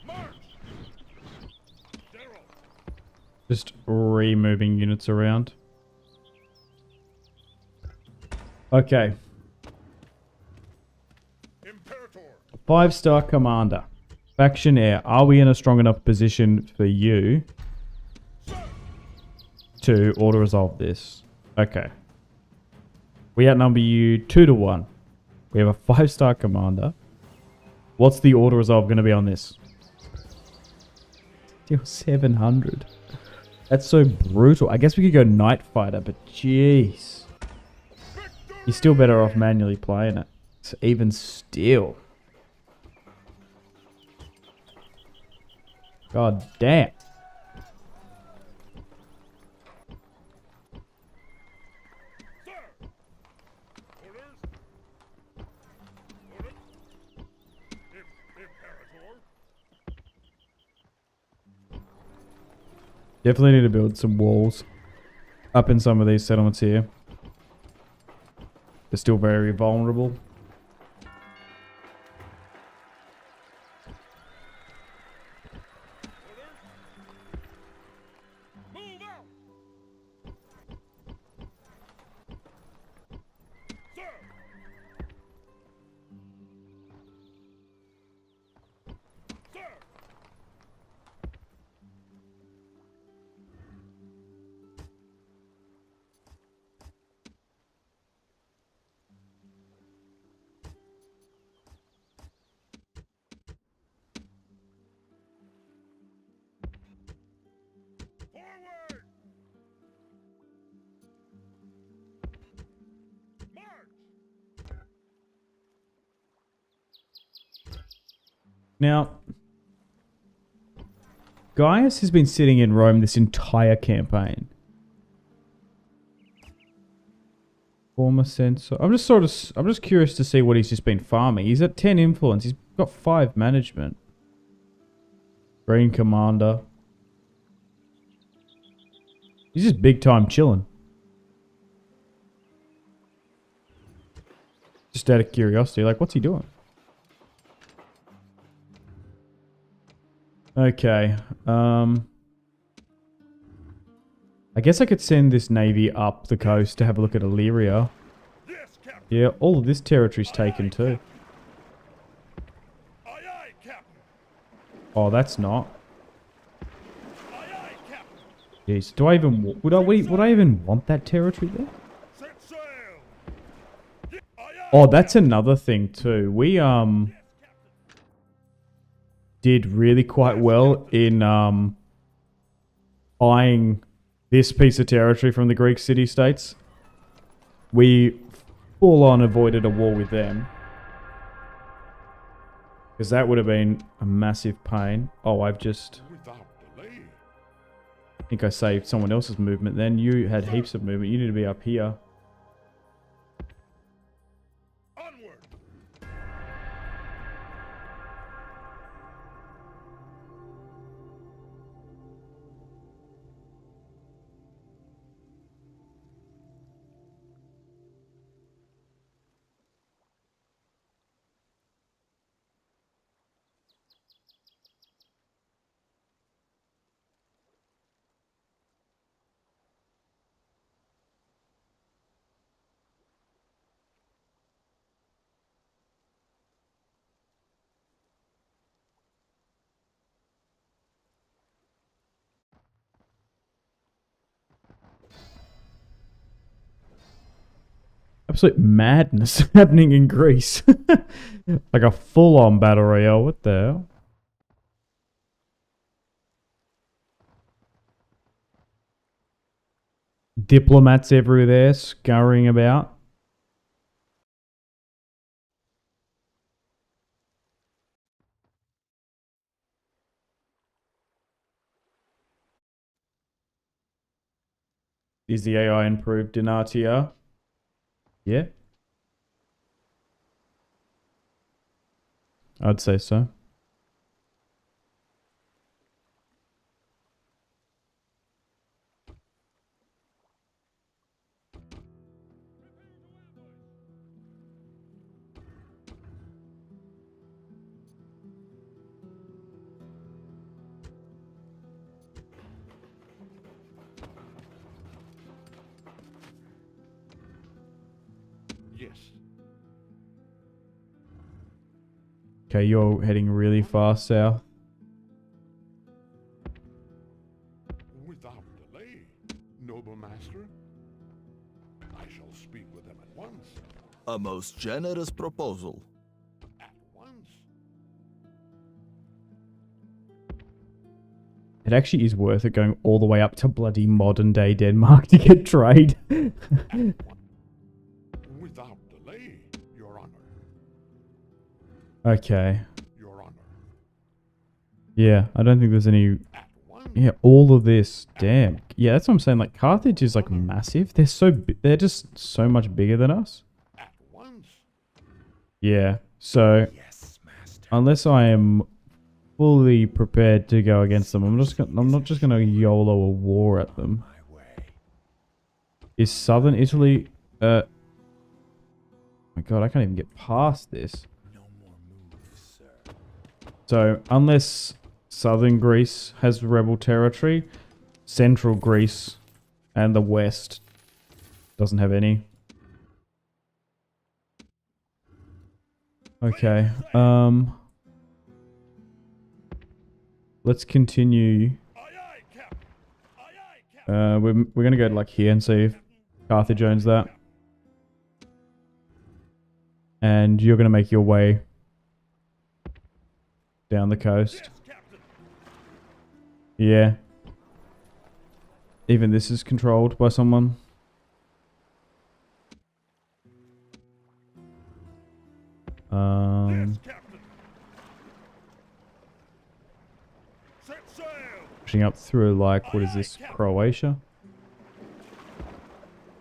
March. General. Just removing units around. Okay. Imperator. 5-star commander. Faction Air. Are we in a strong enough position for you to auto-resolve this? Okay. We outnumber you 2-1. We have a 5-star commander. What's the auto-resolve going to be on this? Still 700. That's so brutal. I guess we could go Night Fighter, but jeez. You're still better off manually playing it. So even still. God damn. Sir. Orders. Orders. Imperator. Definitely need to build some walls up in some of these settlements here. They're still very vulnerable. Now, Gaius has been sitting in Rome this entire campaign. Former censor. I'm just curious to see what he's just been farming. He's at 10 influence. He's got 5 management. Green commander. He's just big time chilling. Just out of curiosity, like, what's he doing? Okay. I guess I could send this navy up the coast to have a look at Illyria. Yeah, all of this territory's taken too. Oh, that's not. Jeez, do I even would I even want that territory there? Oh, that's another thing too. We did really quite well in buying this piece of territory from the Greek city-states. We full on avoided a war with them. Because that would have been a massive pain. Oh, I think I saved someone else's movement then. You had heaps of movement. You need to be up here. Absolute madness happening in Greece. Like a full-on battle royale. What the hell? Diplomats everywhere scurrying about. Is the AI improved in RTR? Yeah. I'd say so. Yes. Okay, you're heading really far south. Without delay, noble master. I shall speak with them at once. A most generous proposal. At once. It actually is worth it going all the way up to bloody modern day Denmark to get trade. Without delay, Your Honor. Okay. Your Honor. Yeah, I don't think there's any... At once. Yeah, all of this. Damn. Yeah, that's what I'm saying. Like, Carthage is like massive. They're just so much bigger than us. At once. Yeah. So, Yes, master. unless I am fully prepared to go against them, I'm not just gonna YOLO a war at them. My way. Is southern Italy... my god, I can't even get past this. No more moves, sir. So, unless southern Greece has rebel territory, central Greece and the west doesn't have any. Okay, let's continue. We're gonna go to like here and see if Carthage owns that. And you're gonna make your way down the coast. Yeah. Even this is controlled by someone. marching up through, like, what is this, Croatia?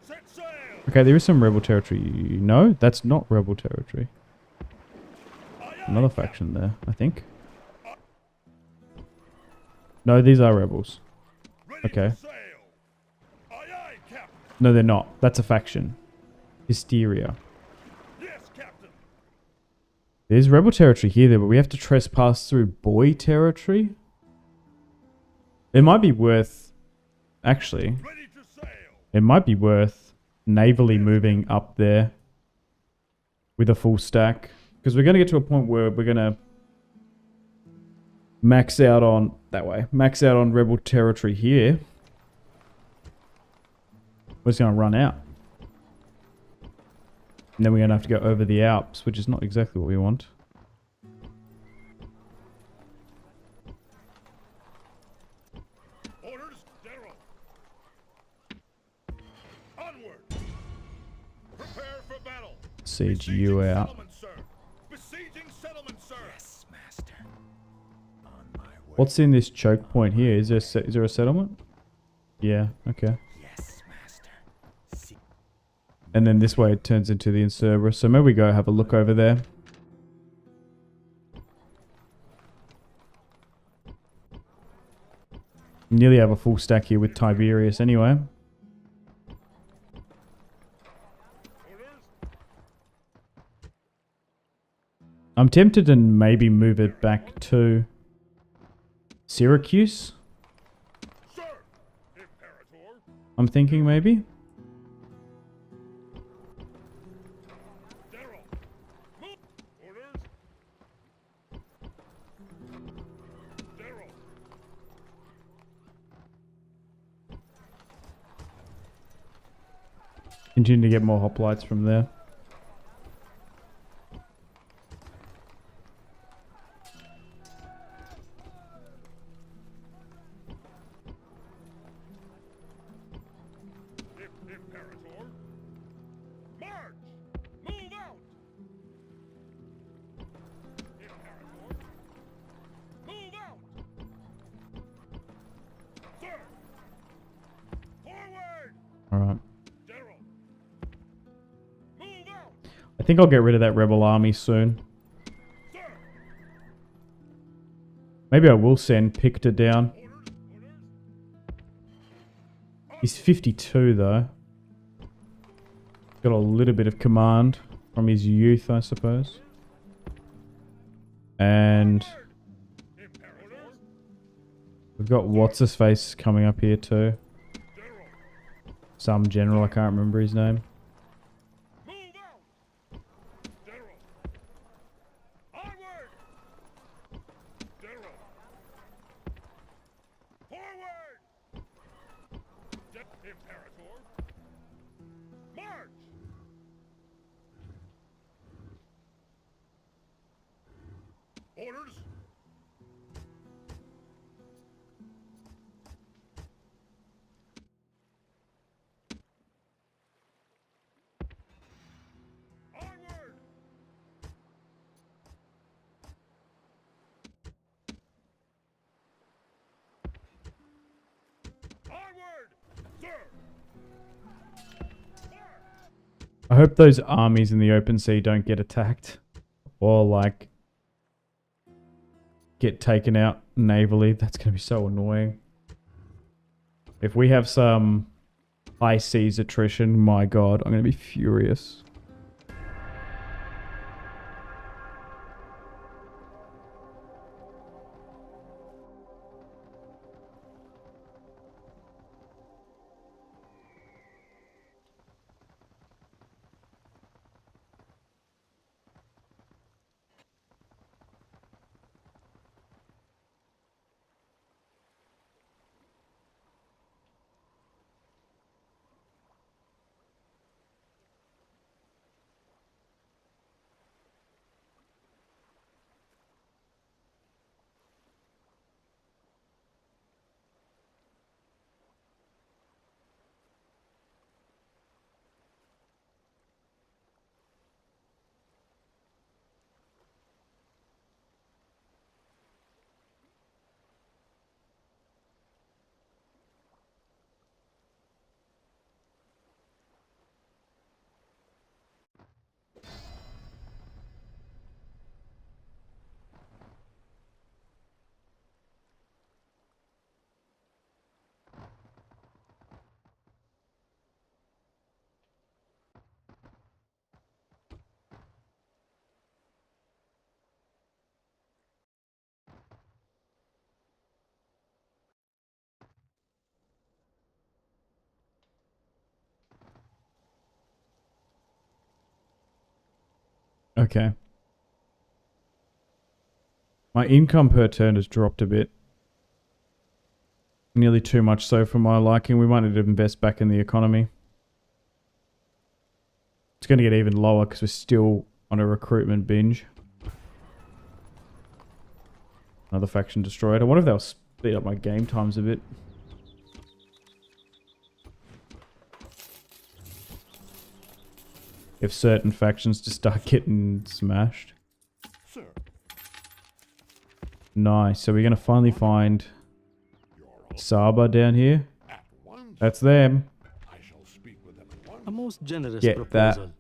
Set sail. Okay, there is some rebel territory. No, that's not rebel territory. Another faction there, I think. No, these are rebels. Ready Okay. to sail. Aye, aye, Captain. No, they're not. That's a faction. Hysteria. Yes, Captain. There's rebel territory here, though, but we have to trespass through boy territory. It might be worth... Actually, Ready to sail. it might be worth navally moving up there with a full stack. Because we're going to get to a point where we're going to max out on... That way. Max out on rebel territory here. We're just going to run out. And then we're going to have to go over the Alps, which is not exactly what we want. Orders, General. Onward. Prepare for battle. Siege you out. Settlement, sir. Besieging settlement, sir. Yes, master. On my way. What's in this choke point here? Is there a settlement? Yeah, okay. Yes, master. See. And then this way it turns into the Incerberus. So maybe we go have a look over there. Nearly have a full stack here with Tiberius anyway. I'm tempted to maybe move it back to Syracuse. Sir. Imperator. I'm thinking maybe. General. Move. Orders. General. Continue to get more hoplites from there. Imperator. March. Move out. Imperator. Move out. Sir. Forward. Alright. General. Move out. I think I'll get rid of that rebel army soon. Sir. Maybe I will send Pictor down. Orders. He's 52 though. Got a little bit of command from his youth, I suppose. And Imperator. we've got what's-his-face coming up here too. General. Some general, I can't remember his name. Move out. General. Onward. General. Forward. Imperator. March. Orders. Onward. Onward, sir. I hope those armies in the open sea don't get attacked. Or like get taken out navally. That's going to be so annoying. If we have some high seas attrition, my god, I'm going to be furious. Okay. My income per turn has dropped a bit. Nearly too much so for my liking. We might need to invest back in the economy. It's going to get even lower because we're still on a recruitment binge. Another faction destroyed. I wonder if they'll speed up my game times a bit. If certain factions just start getting smashed. Sir, Nice. So we're going to finally find Saba down here. at once. That's them. I shall speak with them at once. A most generous Get that. proposal.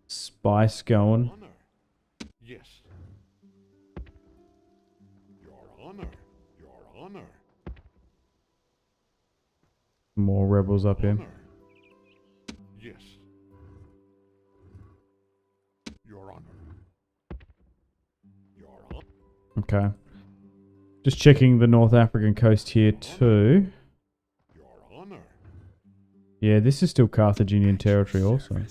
Spice going. Honor. Yes. Your honor. Your honor. More rebels up here. Honor. Yes. Your honor. Your honor. Okay. Just checking the North African coast here too. Your honor. Yeah, this is still Carthaginian territory also.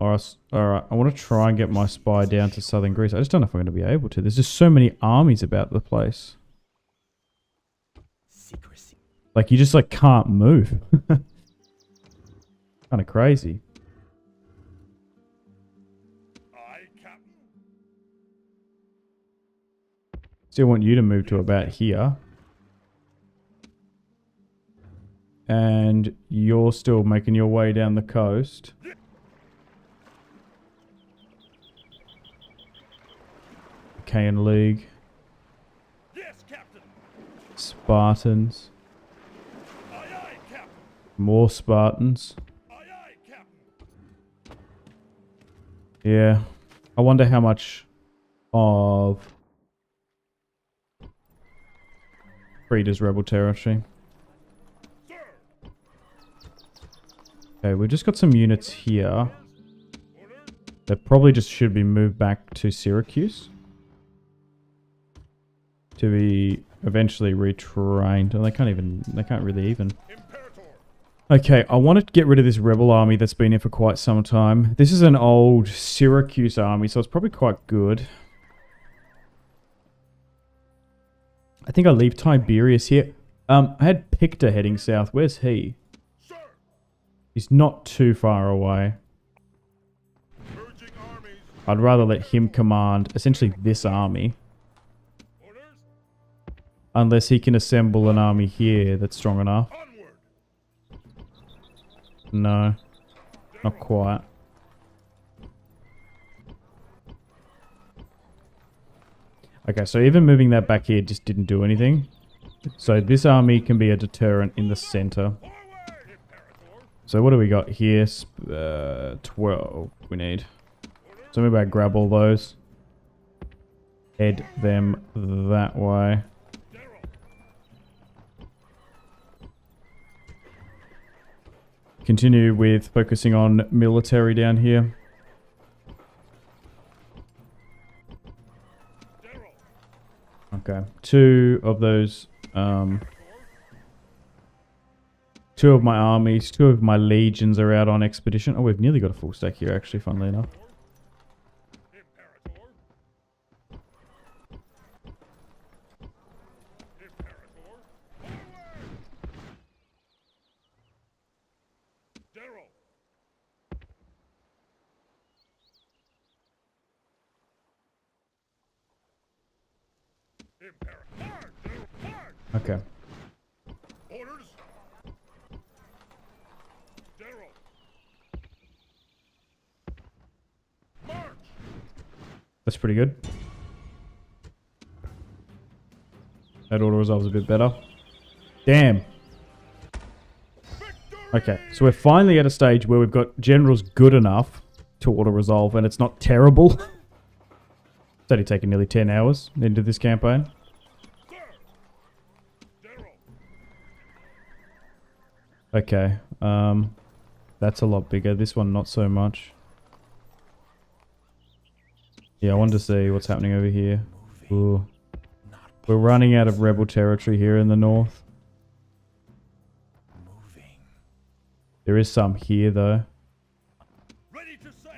Alright, I want to try and get my spy down to southern Greece. I just don't know if I'm going to be able to. There's just so many armies about the place. Secrecy. Like, you just, like, can't move. Kind of crazy. Aye, Captain. Still want you to move to about here. And you're still making your way down the coast. Achaean League. Yes, Captain. Spartans. Aye, aye, Captain. More Spartans. Aye, aye, Captain. Yeah. I wonder how much of Frida's rebel territory. Sir. Okay, we've just got some units here. Order. That probably just should be moved back to Syracuse. To be eventually retrained. Oh, they can't really even. Imperator. Okay, I want to get rid of this rebel army that's been here for quite some time. This is an old Syracuse army, so it's probably quite good. I think I leave Tiberius here. I had Pictor heading south. Where's he? Sir. He's not too far away. Urging armies. I'd rather let him command essentially this army. Orders. Unless he can assemble an army here that's strong enough. Onward. No, not quite. Okay, so even moving that back here just didn't do anything. So this army can be a deterrent in the center. Forward, Imperator. So what do we got here? 12 we need. So maybe I grab all those. Head them that way. General. Continue with focusing on military down here. General. Okay. Two of those, two of my armies, two of my legions are out on expedition. Oh, we've nearly got a full stack here, actually, funnily enough. Imperator. Imperator. Forward. General. Imperator. Hard, General. Hard. Okay. Orders. General. March. That's pretty good. That auto resolve's a bit better. Damn. Okay, so we're finally at a stage where we've got generals good enough to auto resolve, and it's not terrible. It's only taken nearly 10 hours into this campaign. Sir. General. Okay, that's a lot bigger. This one, not so much. Yeah, I wanted to see what's happening over here. Ooh. We're running out of rebel territory here in the north. Moving. There is some here, though. Ready to sail.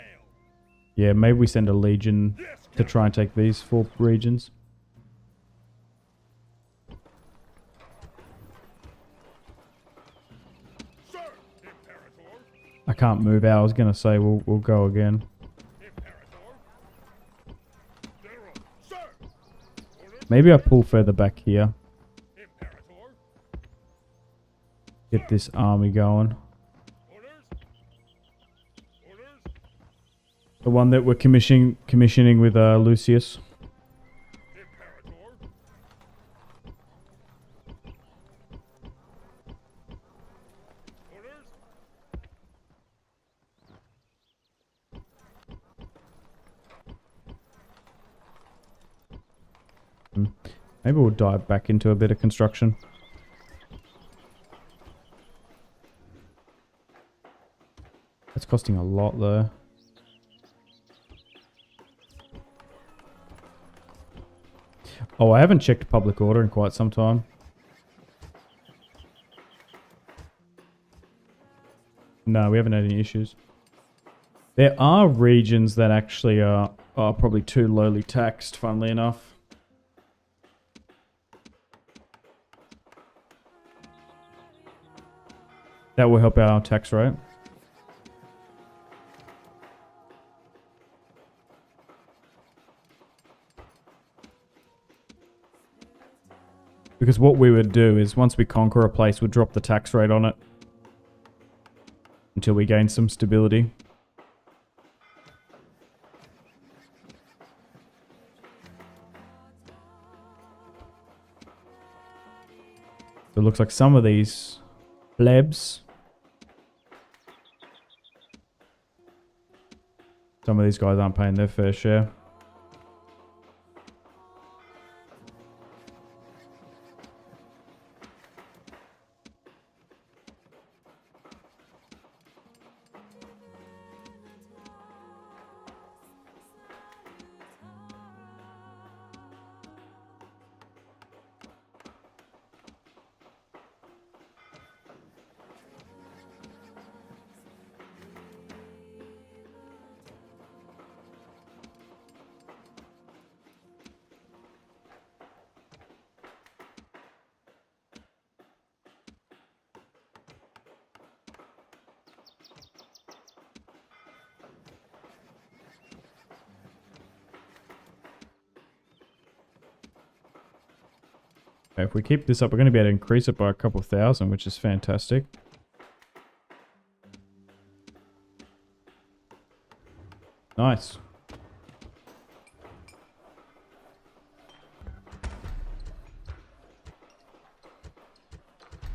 Yeah, maybe we send a legion to try and take these 4 regions. Sir, Imperator. I can't move out. I was going to say we'll go again. Imperator. General. Sir. Orders. Maybe I pull further back here. Imperator. Get this army going. Orders. Orders. The one that we're commissioning with Lucius. Imperator. Orders. Maybe we'll dive back into a bit of construction. That's costing a lot though. Oh, I haven't checked public order in quite some time. No, we haven't had any issues. There are regions that actually are probably too lowly taxed, funnily enough. That will help our tax rate. Because what we would do is once we conquer a place, we'd drop the tax rate on it until we gain some stability. So it looks like some of these plebs, some of these guys aren't paying their fair share. Okay, if we keep this up, we're going to be able to increase it by a couple thousand, which is fantastic. Nice.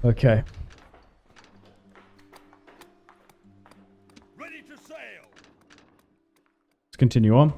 Okay. Ready to sail. Let's continue on.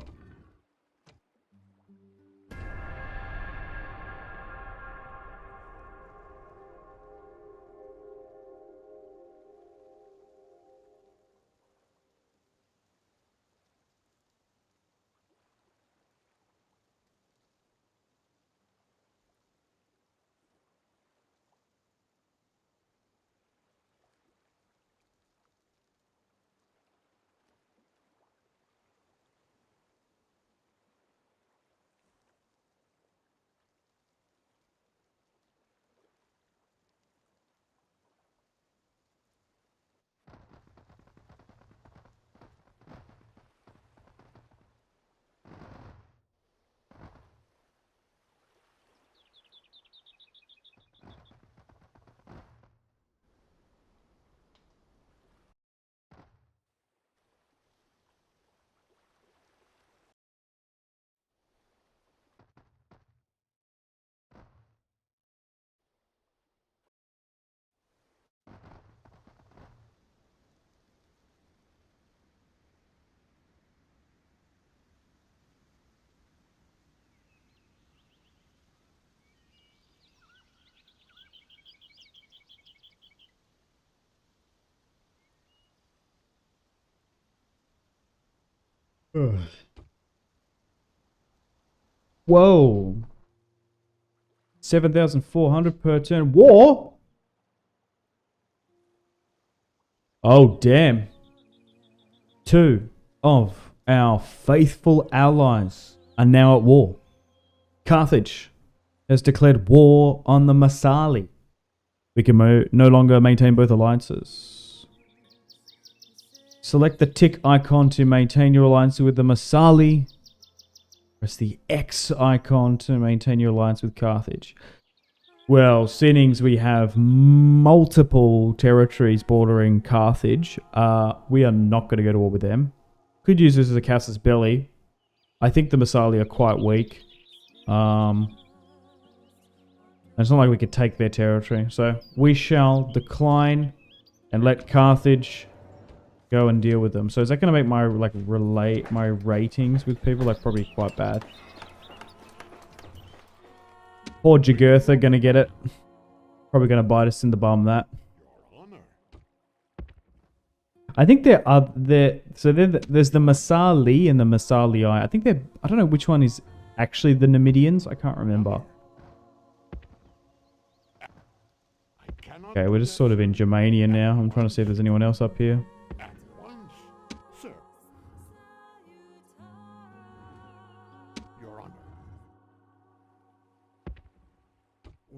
Whoa. 7,400 per turn. War? Oh, damn. 2 of Our faithful allies are now at war. Carthage has declared war on the Massali. We can no longer maintain both alliances. Select the tick icon to maintain your alliance with the Massali. Press the X icon to maintain your alliance with Carthage. Well, seeing we have multiple territories bordering Carthage, we are not going to go to war with them. Could use this as a casus belli. I think the Massali are quite weak. It's not like we could take their territory. So we shall decline and let Carthage go and deal with them. So is that going to make my my ratings with people probably quite bad? Poor Jugurtha gonna get it. Probably gonna bite us in the bum, that. I think there's the Massali and the Massalii. I think I don't know which one is actually the Numidians. I can't remember. Okay, we're just sort of in Germania now. I'm trying to see if there's anyone else up here.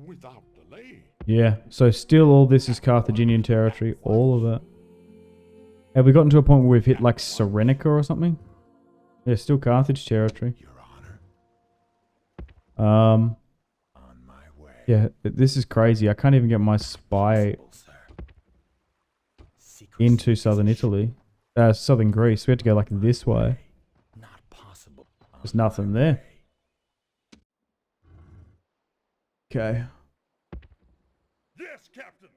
Without delay. Yeah, so still all this is Carthaginian territory, all of it. Have we gotten to a point where we've hit like Serenica or something? Yeah, still Carthage territory. Your honor. On my way. Yeah, this is crazy. I can't even get my spy into southern Italy. Southern Greece. We had to go like this way. Not possible. There's nothing there. Okay. Yes, Captain.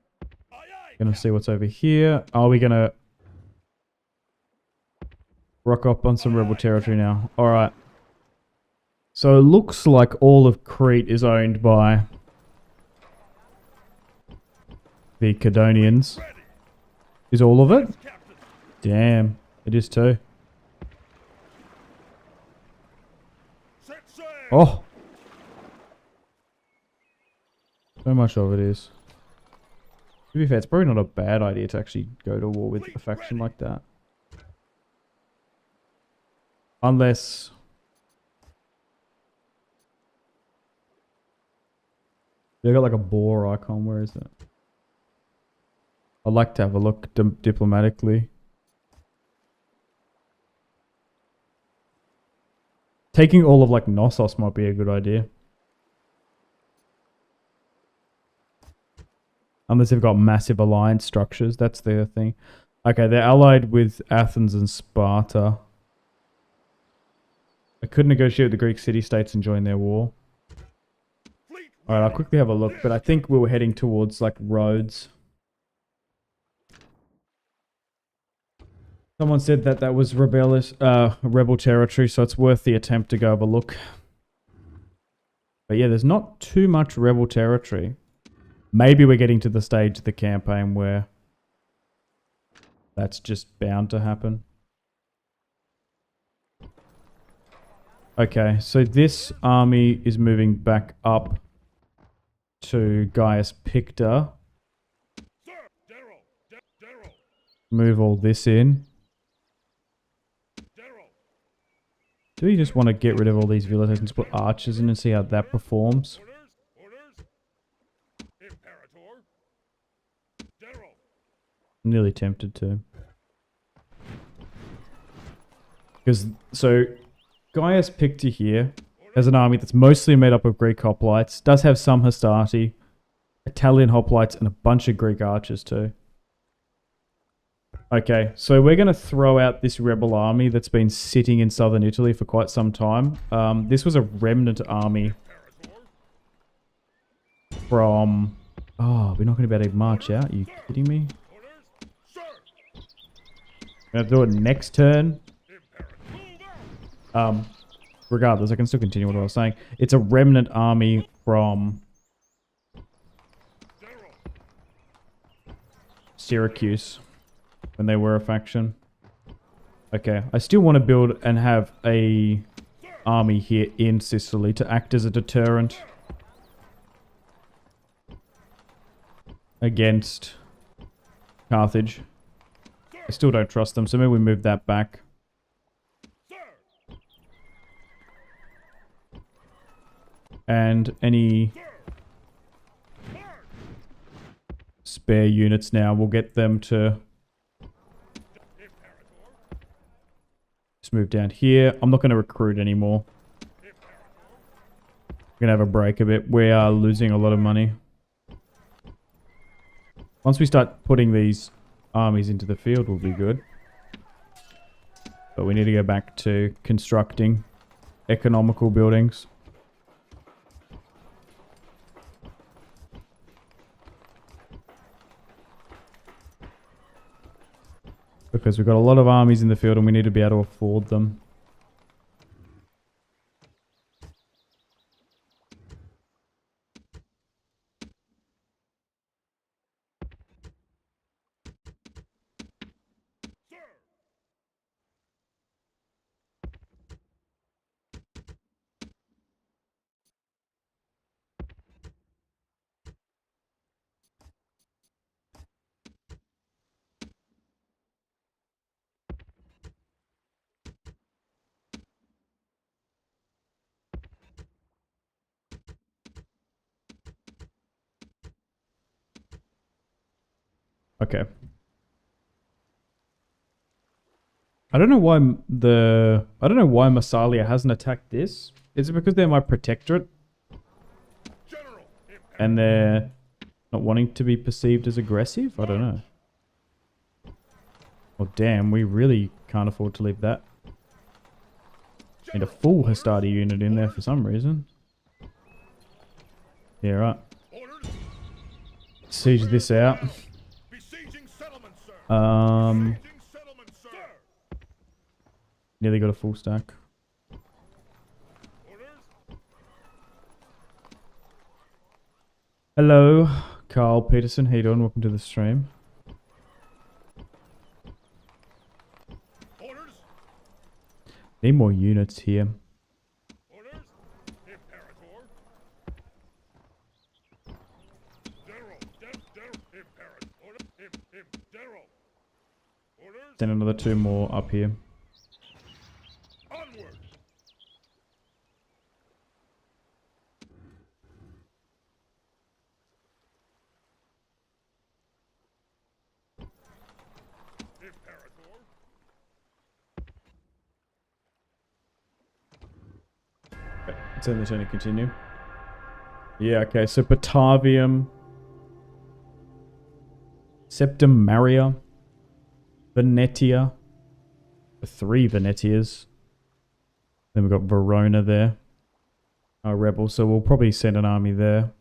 Aye, aye. Gonna see what's over here. Are we gonna rock up on some rebel territory now? Alright. So it looks like all of Crete is owned by the Cadonians. Is all of it? Damn. It is too. Set sail. Oh! So much of it is. To be fair, it's probably not a bad idea to actually go to war with a faction like that. Unless... They got like a boar icon. Where is it? I'd like to have a look diplomatically. Taking all of like Knossos might be a good idea. Unless they've got massive alliance structures. That's their thing. Okay, they're allied with Athens and Sparta. I could negotiate with the Greek city-states and join their war. Alright, I'll quickly have a look. But I think we were heading towards, like, Rhodes. Someone said that that was rebel territory, so it's worth the attempt to go have a look. But yeah, there's not too much rebel territory. Maybe we're getting to the stage of the campaign where that's just bound to happen. Okay, so this army is moving back up to Gaius Pictor. Move all this in. Do we just want to get rid of all these villas and put archers in and see how that performs? I'm nearly tempted to. Because, so, Gaius Pictor here has an army that's mostly made up of Greek hoplites, does have some Hastati, Italian hoplites, and a bunch of Greek archers too. Okay, so we're going to throw out this rebel army that's been sitting in southern Italy for quite some time. This was a remnant army from... Oh, we're not going to be able to march out? Are you kidding me? I'm going to do it next turn. Regardless, I can still continue what I was saying. It's a remnant army from Syracuse when they were a faction. Okay, I still want to build and have a army here in Sicily to act as a deterrent against Carthage. I still don't trust them, so maybe we move that back. And any spare units now, we'll get them to just move down here. I'm not going to recruit anymore. We're going to have a break a bit. We are losing a lot of money. Once we start putting these armies into the field, will be good. But we need to go back to constructing economical buildings. Because we've got a lot of armies in the field and we need to be able to afford them. Okay. I don't know why Massalia hasn't attacked this. Is it because they're my protectorate? And they're not wanting to be perceived as aggressive? I don't know. Well, damn, we really can't afford to leave that. Need a full Hastati unit in there for some reason. Yeah, right. Siege this out. Nearly got a full stack. Hello, Carl Peterson. How you doing? Welcome to the stream. Need more units here. Send another 2 more up here. Okay, send the turn to continue. Yeah, okay, so Batavium, Septum Maria, Venetia, 3 Venetias. Then we've got Verona there, our rebel, so we'll probably send an army there.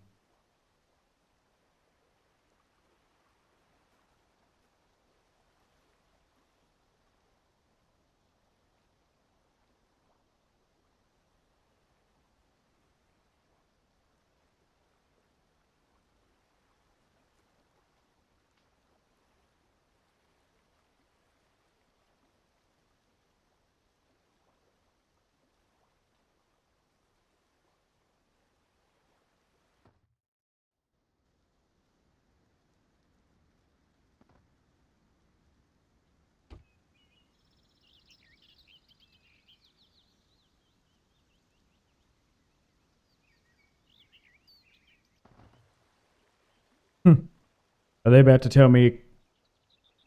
Are they about to tell me?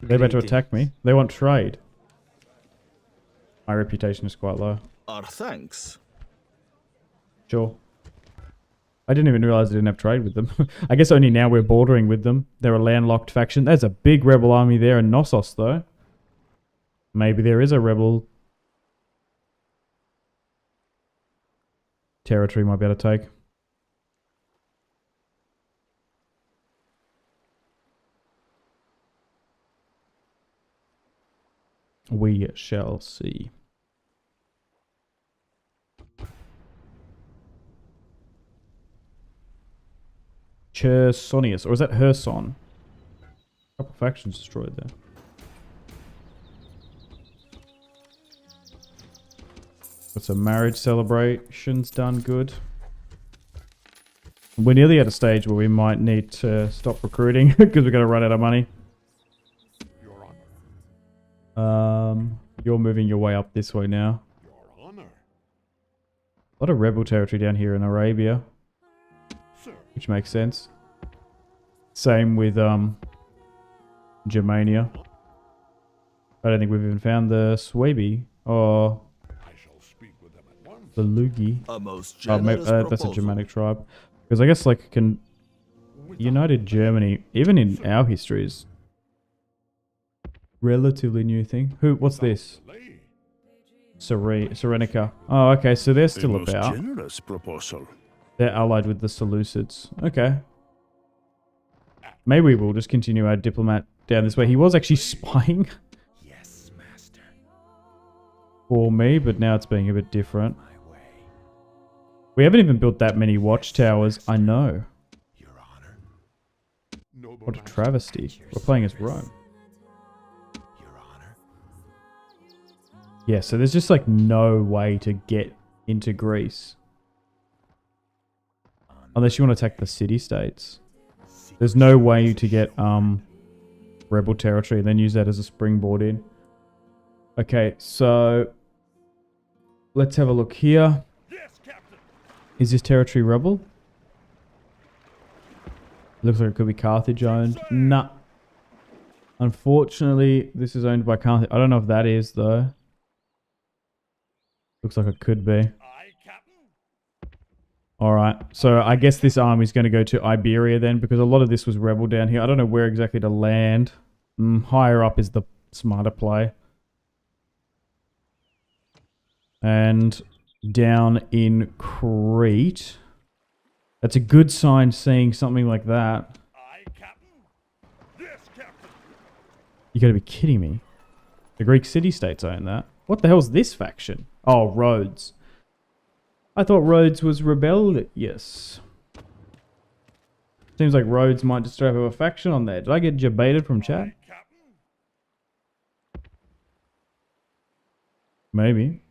Are they about to attack me? They want trade. My reputation is quite low. Our thanks. Sure. I didn't even realize I didn't have trade with them. I guess only now we're bordering with them. They're a landlocked faction. There's a big rebel army there in Knossos, though. Maybe there is a rebel territory might be able to take. We shall see. Chersonius, or is that Herson? A couple factions destroyed there. Got some marriage celebrations done good. We're nearly at a stage where we might need to stop recruiting because we're going to run out of money. You're moving your way up this way now. A lot of rebel territory down here in Arabia. which makes sense. Same with Germania. I don't think we've even found the Swabi or the Lugi. A most Oh, maybe, generous that's a proposal. Germanic tribe. Because I guess like United Germany, even in our history, is relatively new thing. What's this? Serenica. Oh, okay, so they're still about. Generous proposal. They're allied with the Seleucids. Okay. Maybe we'll just continue our diplomat down this way. He was actually spying Yes, master. for me, but now it's being a bit different. We haven't even built that many watchtowers. I know. Your honor. What a travesty. We're playing as Rome. Your honor. Yeah, so there's just like no way to get into Greece. Unless you want to attack the city-states. There's no way to get rebel territory and then use that as a springboard in. Okay, so let's have a look here. Is this territory rebel? Looks like it could be Carthage owned. Nah. Unfortunately, this is owned by Carthage. I don't know if that is though. Looks like it could be. Alright, so I guess this army is going to go to Iberia then, because a lot of this was rebel down here. I don't know where exactly to land. Higher up is the smarter play. And down in Crete. That's a good sign seeing something like that. You gotta be kidding me. The Greek city-states own that. What the hell's this faction? Oh, Rhodes. I thought Rhodes was rebellious. Seems like Rhodes might just have a faction on there. Did I get debated from chat? Maybe.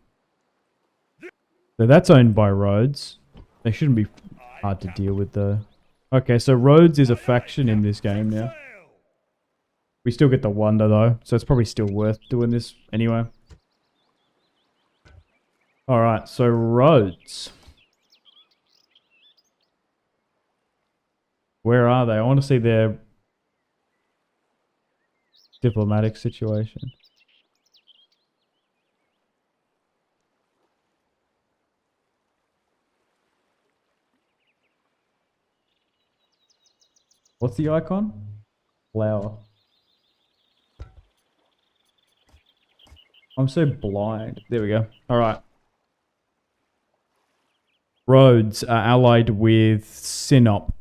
So that's owned by Rhodes. They shouldn't be hard to deal with though. Okay, so Rhodes is a faction in this game now. We still get the wonder though, so it's probably still worth doing this anyway. Alright, so Rhodes. Where are they? I want to see their diplomatic situation. What's the icon? Flower. I'm so blind. There we go. Alright. Rhodes are allied with Sinop.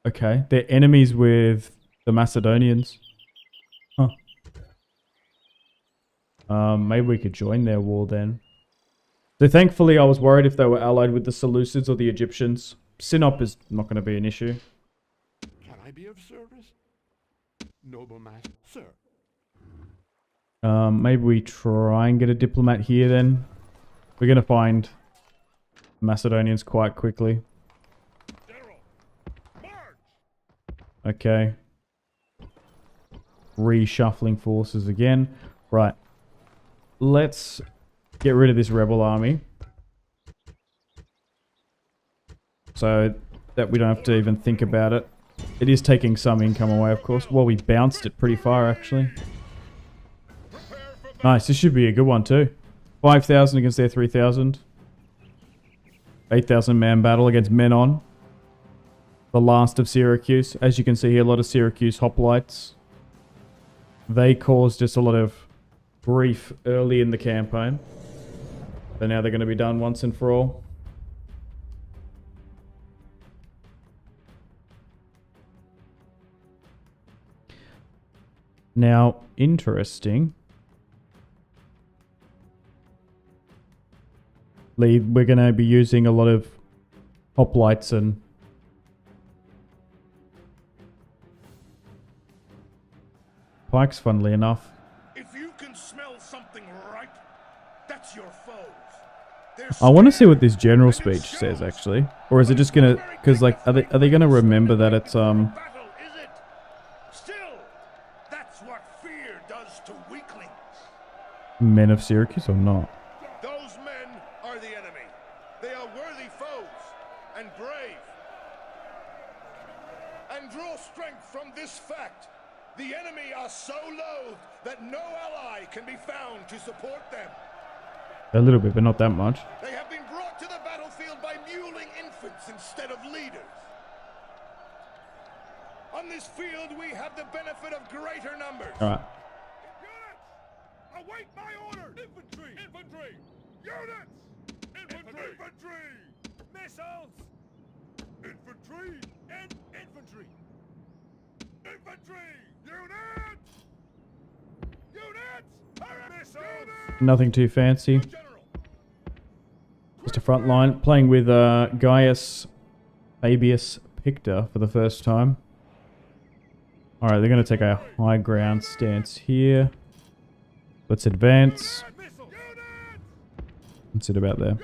Okay. They're enemies with the Macedonians. Huh. Maybe we could join their war then. So thankfully I was worried if they were allied with the Seleucids or the Egyptians. Sinop is not going to be an issue. Can I be of service? Noble master, sir. Maybe we try and get a diplomat here then. We're going to find Macedonians quite quickly. Okay. Reshuffling forces again. Right. Let's get rid of this rebel army. So that we don't have to even think about it. It is taking some income away, of course. Well, we bounced it pretty far, actually. Nice. This should be a good one, too. 5,000 against their 3,000. 8,000 man battle against Menon. The last of Syracuse. As you can see here, a lot of Syracuse hoplites. They caused us a lot of grief early in the campaign. So now they're going to be done once and for all. Now, interesting. We're going to be using a lot of hoplites and pikes, funnily enough. If you can smell something right, that's your foes. I want to see what this general speech says, actually. Or is it just going to... Because, like, are they going to remember that it's, Battle, is it? Still, that's what fear does to weaklings. men of Syracuse or not? Those men are the enemy. They are worthy foes. and draw strength from this fact. The enemy are so loathed that no ally can be found to support them. A little bit, but not that much. They have been brought to the battlefield by muling infants instead of leaders. On this field, we have the benefit of greater numbers. All right. Units, await my orders. Infantry, infantry, units, infantry, infantry, missiles, infantry, and infantry, infantry, units, units, missiles. Nothing too fancy. Just a front line. Playing with Gaius Fabius Pictor for the first time. Alright, they're going to take a high ground stance here. Let's advance. Let's sit about there.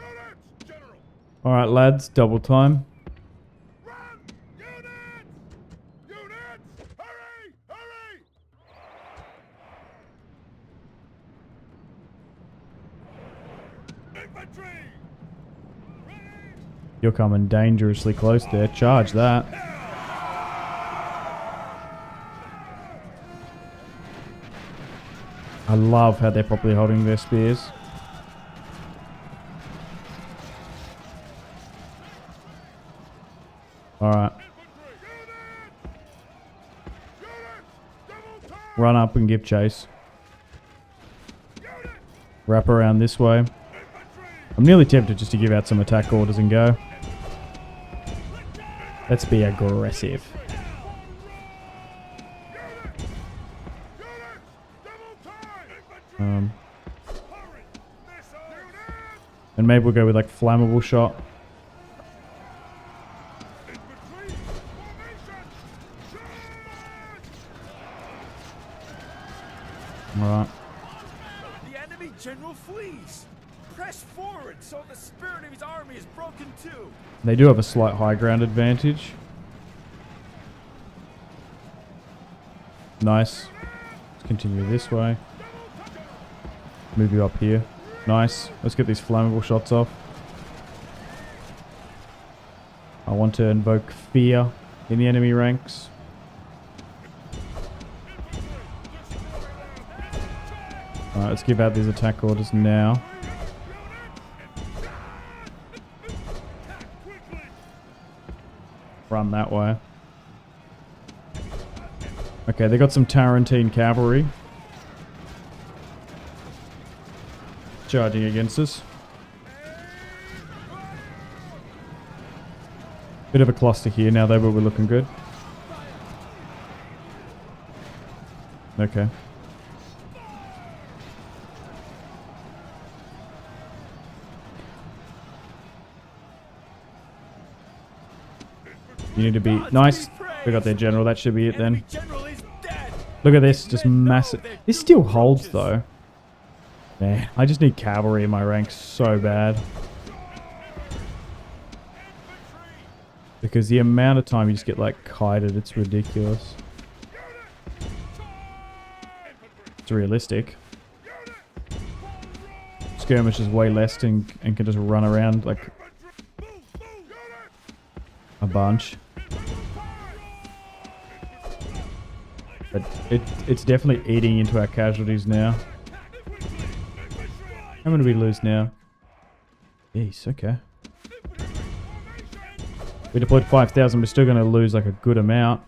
Alright, lads, double time. You're coming dangerously close there. Charge that. I love how they're properly holding their spears. Alright. Run up and give chase. Wrap around this way. I'm nearly tempted just to give out some attack orders and go. Let's be aggressive. And maybe we'll go with like flammable shot. Alright. The enemy general flees. Press forward so the spirit of his army is broken too. They do have a slight high ground advantage. Nice. Let's continue this way. Move you up here. Nice. Let's get these flammable shots off. I want to invoke fear in the enemy ranks. Alright, let's give out these attack orders now. Run that way. Okay, they got some Tarantine cavalry charging against us. Bit of a cluster here now though, but we're looking good. Okay. You need to be nice. We got their general. That should be it then. Look at this, just massive. This still holds though. Man, I just need cavalry in my ranks so bad. Because the amount of time you just get like kited, it's ridiculous. It's realistic. Skirmish is way less and can just run around like a bunch. But it's definitely eating into our casualties now. How many do we lose now? Jeez, okay. We deployed 5,000, we're still going to lose like a good amount.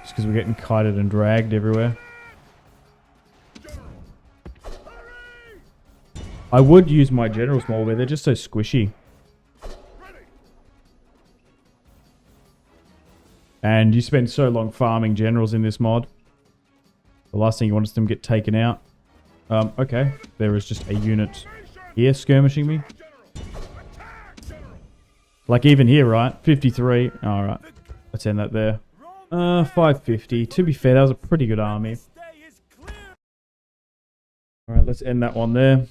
Just because we're getting kited and dragged everywhere. I would use my generals more, but they're just so squishy. And you spend so long farming generals in this mod. The last thing you want is them to get taken out. Okay. There is just a unit here skirmishing me. Like even here, right? 53. Alright. Let's end that there. 550. To be fair, that was a pretty good army. Alright, let's end that one there.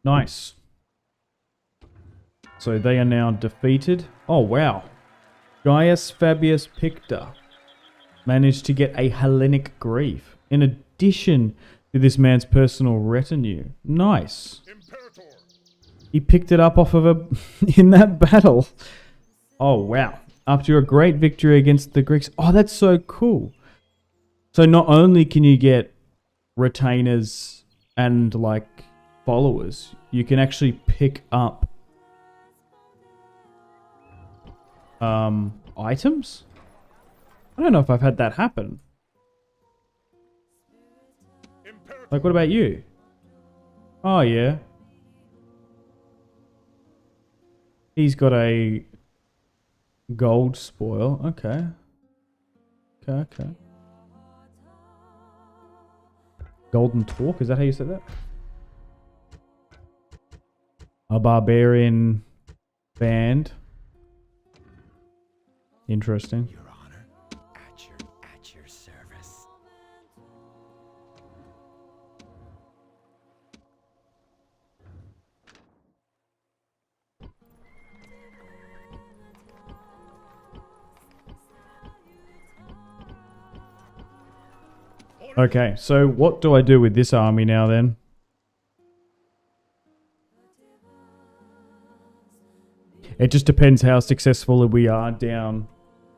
Nice. So they are now defeated. Oh, wow. Gaius Fabius Pictor managed to get a Hellenic grief in addition to this man's personal retinue. Nice. Imperator. He picked it up off of a in that battle. Oh, wow. After a great victory against the Greeks. Oh, that's so cool. So not only can you get retainers and like followers, you can actually pick up items? I don't know if I've had that happen. Imperator. Like, what about you? Oh, yeah. He's got a gold spoil. Okay. Okay. Golden Talk? Is that how you said that? A barbarian band. Interesting. Your Honor, at your service. Okay, so what do I do with this army now then? It just depends how successful we are down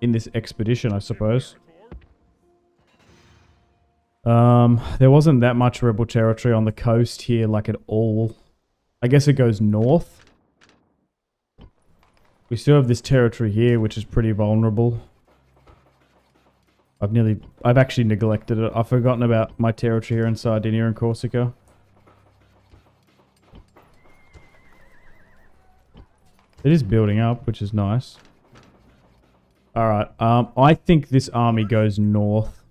in this expedition, I suppose. There wasn't that much rebel territory on the coast here, like at all. I guess it goes north. We still have this territory here, which is pretty vulnerable. I've actually neglected it. I've forgotten about my territory here in Sardinia and Corsica. It is building up, which is nice. Alright, I think this army goes north.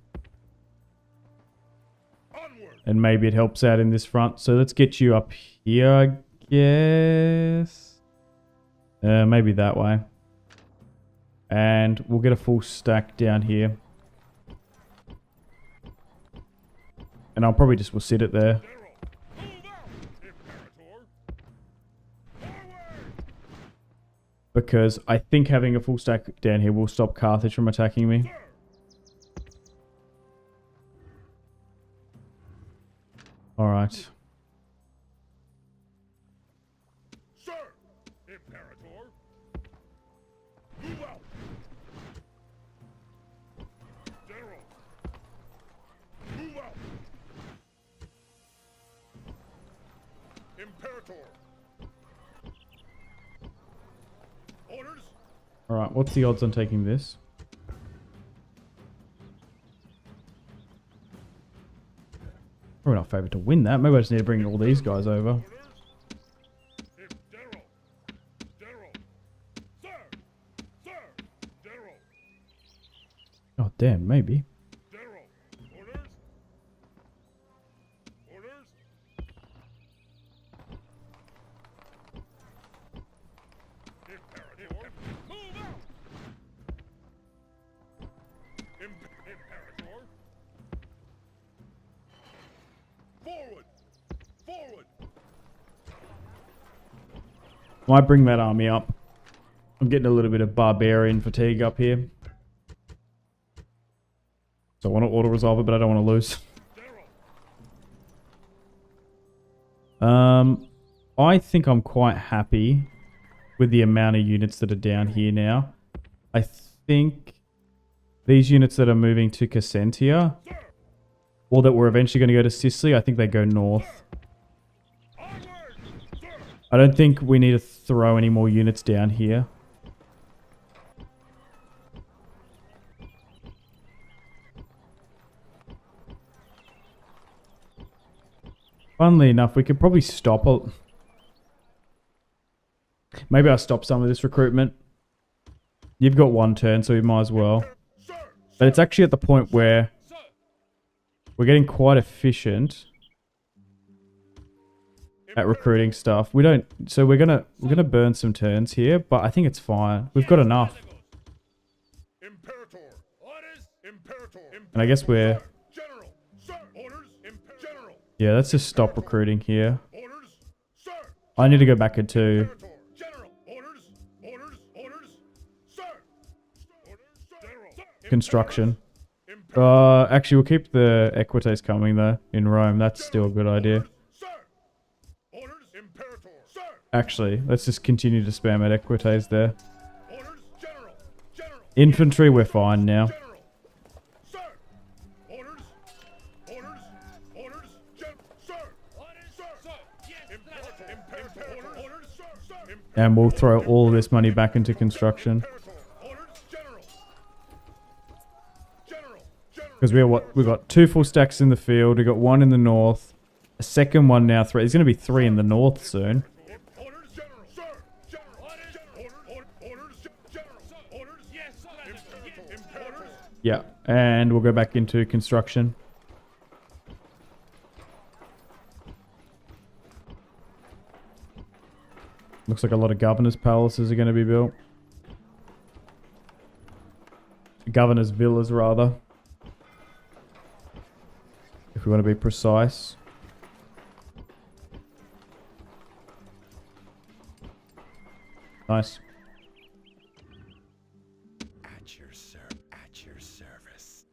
Onward. And maybe it helps out in this front. So let's get you up here, I guess. Maybe that way. And we'll get a full stack down here. And I'll probably just will sit it there. Move out. Imperator. Forward. Because I think having a full stack down here will stop Carthage from attacking me. Alright. Sir. Imperator. Move out. General. Move out. Imperator. Orders. Alright, what's the odds on taking this? Probably not favourite to win that. Maybe I just need to bring all these guys over. Orders. General. General. Sir. Sir. General. Oh, damn, maybe. General. Orders. Orders. Imperator. Move out. Imperator. Forward. Forward. Might bring that army up. I'm getting a little bit of barbarian fatigue up here. So I want to auto-resolve it, but I don't want to lose. General. I think I'm quite happy with the amount of units that are down here now. I think these units that are moving to Cassentia, or that we're eventually going to go to Sicily, I think they go north. Onward. Sir. I don't think we need to throw any more units down here. Funnily enough, we could probably stop it. Maybe I'll stop some of this recruitment. You've got one turn, so we might as well. Sir. But it's actually at the point where Sir. we're getting quite efficient at recruiting stuff. We don't, so we're gonna burn some turns here, but I think it's fine. We've got enough, Imperator. Orders. Imperator. and I guess we're General. Sir. Orders. General. yeah. Let's just stop recruiting here. Orders. Sir. I need to go back into Imperator. General. Orders. Orders. Orders. Sir. Orders. General. construction. Imperator. Actually, we'll keep the Equites coming though in Rome. That's still a good idea. Sir. Orders. Imperator. Sir. Actually, let's just continue to spam at Equites there. Orders. General. General. Infantry, we're fine now. General. Sir. Orders. Orders. Orders. Sir. Orders. Sir. Yes. Imperator. Imperator. Orders. Sir. Sir. And we'll throw all of this money back into construction. Imperator. Orders. General. General. General. Because we got 2 full stacks in the field. We got 1 in the north. A second one now. 3. There's going to be 3 in the north soon. Orders. General. Sir. General. Orders. Orders. General. Orders. Yes. Imperator. Yeah, and we'll go back into construction. Looks like a lot of governor's palaces are going to be built. Governor's villas, rather. If we want to be precise. Nice. At your service. At your service.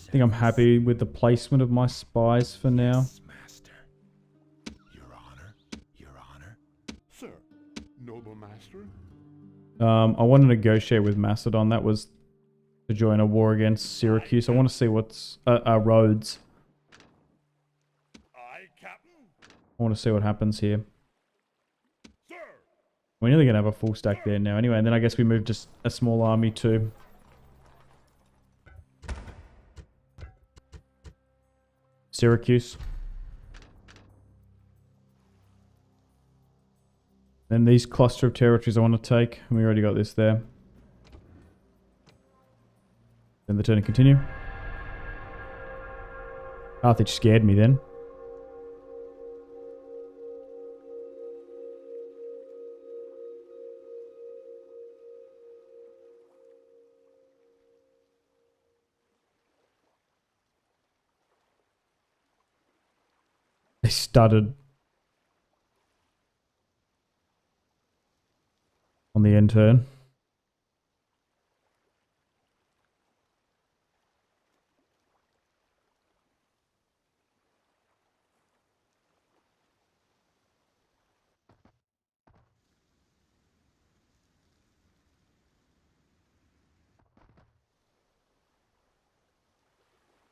I think I'm happy with the placement of my spies for now. Yes, master. Your honor. Your honor. Sir. Noble master. I want to negotiate with Macedon. That was to join a war against Syracuse. I want to see what's Rhodes. Aye, Captain. I want to see what happens here. Sir. We're nearly gonna have a full stack there now. Anyway, and then I guess we move to a small army to Syracuse. Then these cluster of territories I want to take. We already got this there. Then the turn and continue. Carthage scared me then. They stuttered on the end turn.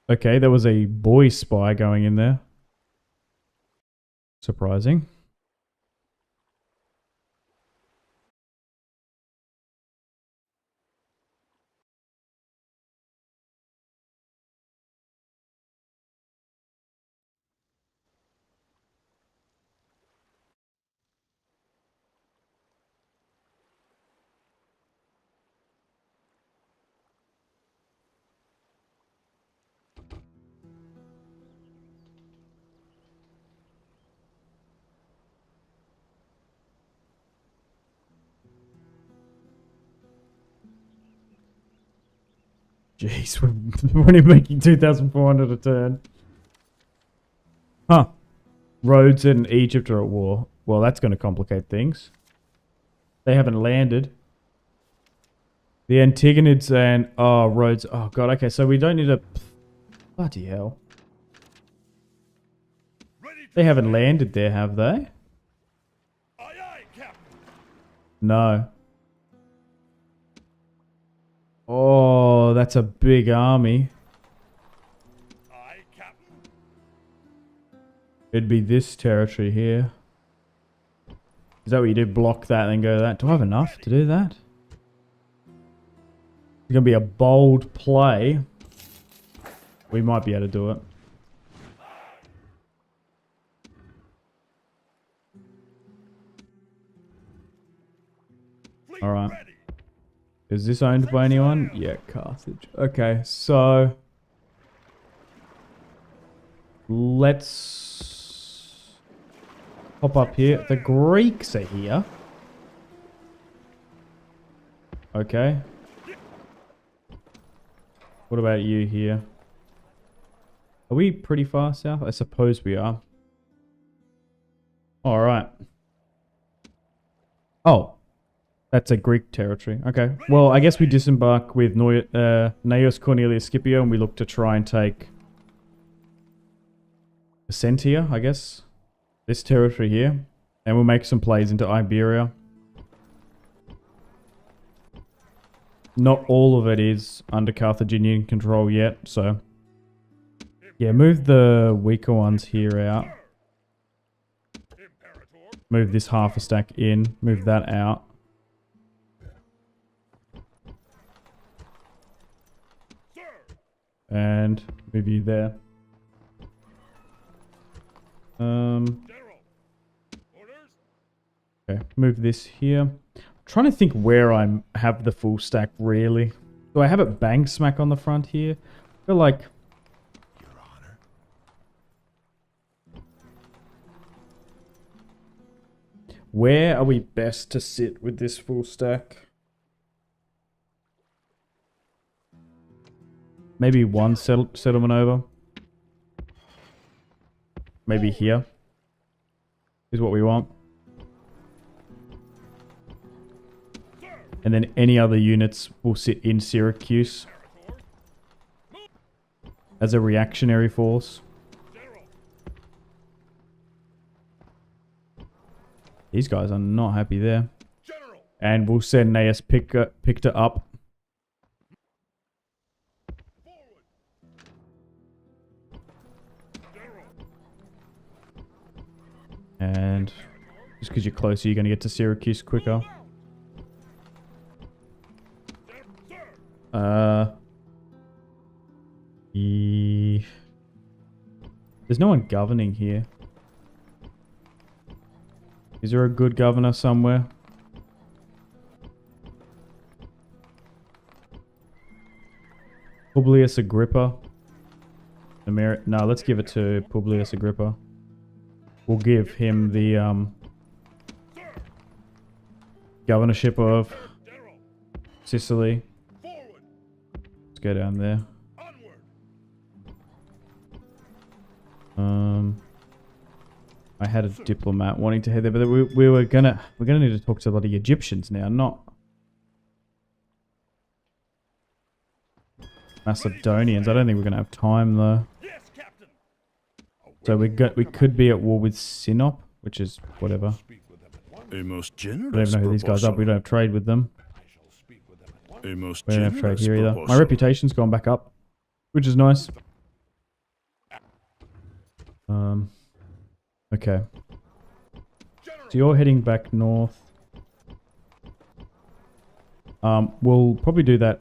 Okay, there was a boy spy going in there. Surprising. Jeez, we're only making 2,400 a turn. Huh. Rhodes and Egypt are at war. Well, that's going to complicate things. They haven't landed. The Antigonids and... Oh, Rhodes. Oh, God. Okay, so we don't need a... Bloody hell. They haven't landed there, have they? Aye, aye, Captain. No. Oh, that's a big army. Aye, Captain. It'd be this territory here. Is that what you do? Block that and then go that? Do I have enough to do that? It's going to be a bold play. We might be able to do it. Fleet Alright. ready. Is this owned by anyone? Yeah, Carthage. Okay, so... Let's... Pop up here. The Greeks are here. Okay. What about you here? Are we pretty far south? I suppose we are. All right. Oh, that's a Greek territory. Okay. Well, I guess we disembark with Gnaeus Cornelius Scipio, and we look to try and take Essentia, I guess. This territory here. And we'll make some plays into Iberia. Not all of it is under Carthaginian control yet, so... Yeah, move the weaker ones here out. Move this half a stack in. Move that out. And move you there. Okay, move this here. I'm trying to think where I have the full stack, really. Do I have it bang smack on the front here? I feel like... Your Honor. Where are we best to sit with this full stack? Maybe one settlement over. Maybe here is what we want. And then any other units will sit in Syracuse as a reactionary force. These guys are not happy there. And we'll send Gnaeus Pictor up. And just because you're closer, you're going to get to Syracuse quicker. There's no one governing here. Is there a good governor somewhere? Publius Agrippa. No, let's give it to Publius Agrippa. We'll give him the governorship of Sicily. Let's go down there. I had a diplomat wanting to head there, but we're gonna need to talk to a lot of Egyptians now, not Macedonians. I don't think we're gonna have time though. So we could be at war with Sinop, which is whatever. A most I don't generous even know who these guys are. We don't have trade with them. A most We don't have trade generous here either. My proposal. reputation's gone back up, which is nice. Okay. So you're heading back north. We'll probably do that.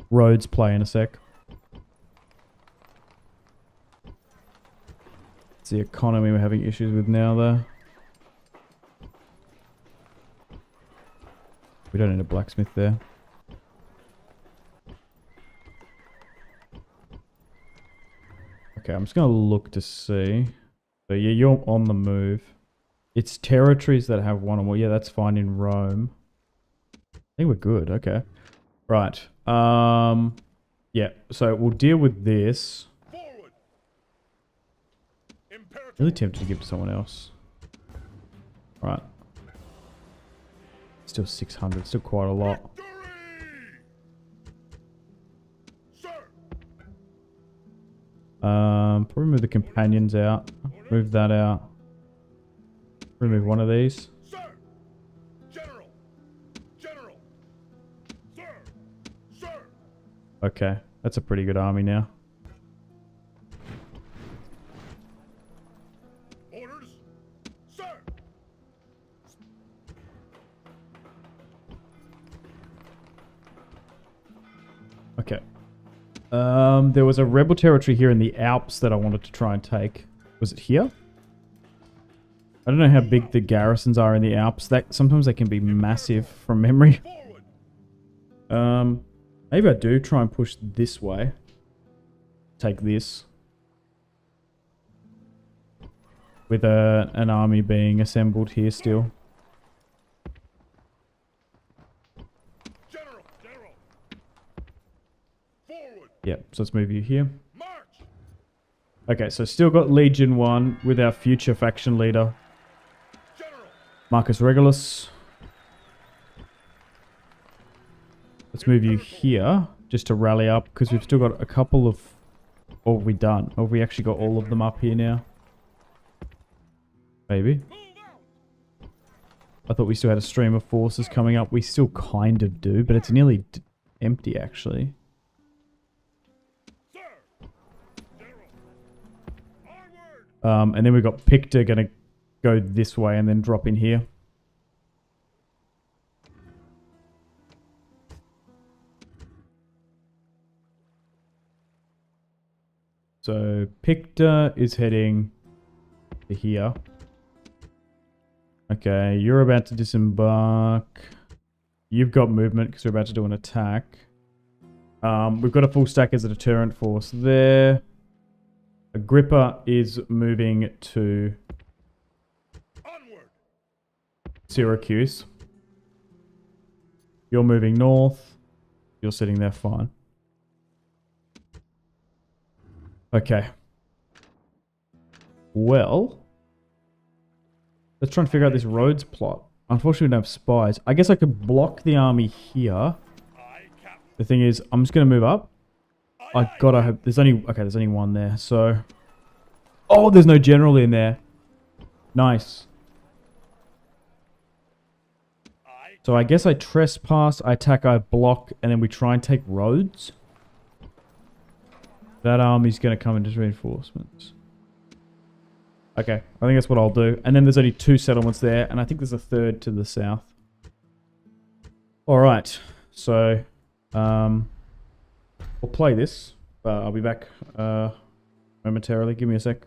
Rhodes play in a sec. It's the economy we're having issues with now, though. We don't need a blacksmith there. Okay, I'm just going to look to see. So yeah, you're on the move. It's territories that have one or more. Yeah, that's fine in Rome. I think we're good. Okay. Right. Yeah, so we'll deal with this. Really tempted to give to someone else. Right. Still 600. Still quite a lot. Probably move the companions out. Move that out. Remove one of these. Okay, that's a pretty good army now. Orders, sir. Okay. There was a rebel territory here in the Alps that I wanted to try and take. Was it here? I don't know how big the garrisons are in the Alps. Sometimes they can be massive from memory. Maybe I do try and push this way. Take this. With an army being assembled here still. General. Forward. Yep, so let's move you here. March! Okay, so still got Legion 1 with our future faction leader, General! Marcus Regulus. Let's move you here just to rally up because we've still got a couple of... Or have we done? Or have we actually got all of them up here now? Maybe. Move out! I thought we still had a stream of forces coming up. We still kind of do, but it's nearly empty actually. Sir! General! Onward! And then we've got Pictor going to go this way and then drop in here. So Pictor is heading to here. Okay, you're about to disembark. You've got movement because we're about to do an attack. We've got a full stack as a deterrent force there. Agrippa is moving to Onward! Syracuse. You're moving north. You're sitting there fine. Okay. Well, let's try and figure out this Rhodes plot. Unfortunately, we don't have spies. I guess I could block the army here. Aye, Captain. The thing is, I'm just going to move up. I gotta hope... There's only... Okay, there's only one there, so... Oh, there's no general in there. Nice. Aye. So I guess I trespass, I attack, I block, and then we try and take Rhodes. That army's going to come into reinforcements. Okay, I think that's what I'll do. And then there's only 2 settlements there, and I think there's a 3rd to the south. Alright, so we'll play this. I'll be back momentarily. Give me a sec.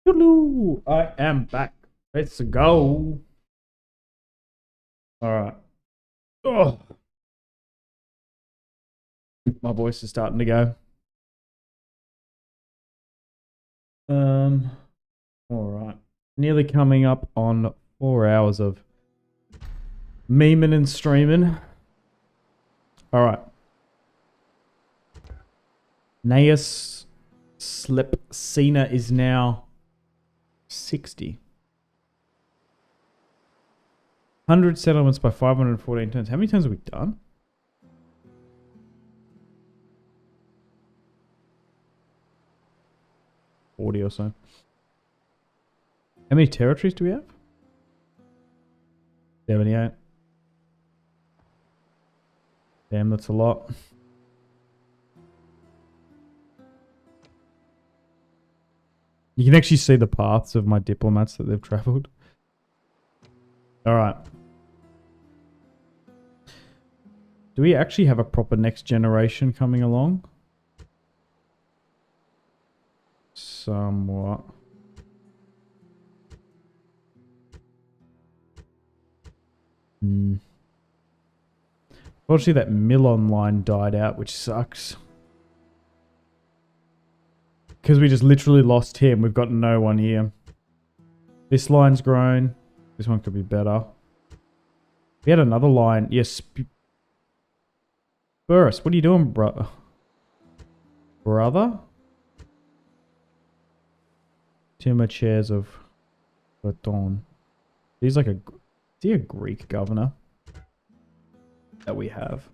Hello, I am back. Let's go. Alright. Oh. My voice is starting to go. Alright. Nearly coming up on 4 hours of memeing and streaming. Alright. Gnaeus Slepcina is now 60. 100 settlements by 514 turns. How many turns have we done? Audio or so. How many territories do we have? 78. Damn, that's a lot. You can actually see the paths of my diplomats that they've travelled. Alright. Do we actually have a proper next generation coming along? Somewhat. Unfortunately, that Milan line died out, which sucks. Because we just literally lost him. We've got no one here. This line's grown. This one could be better. We had another line. Yes. Burris, what are you doing, brother? Timber chairs of Breton. He's like a... Is he a Greek governor? That we have.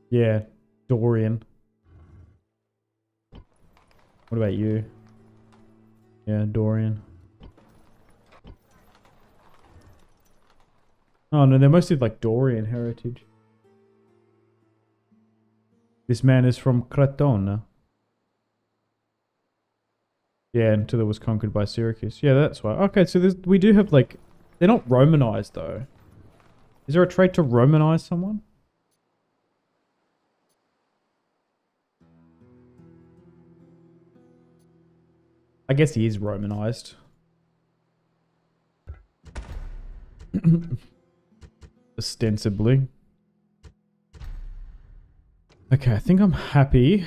Yeah, Dorian. What about you? Yeah, Dorian. Oh no, they're mostly like Dorian heritage. This man is from Crotone. Yeah, until it was conquered by Syracuse. Yeah, that's why. Okay, so we do have like... They're not Romanized though. Is there a trait to Romanize someone? I guess he is Romanized. Ostensibly. Okay, I think I'm happy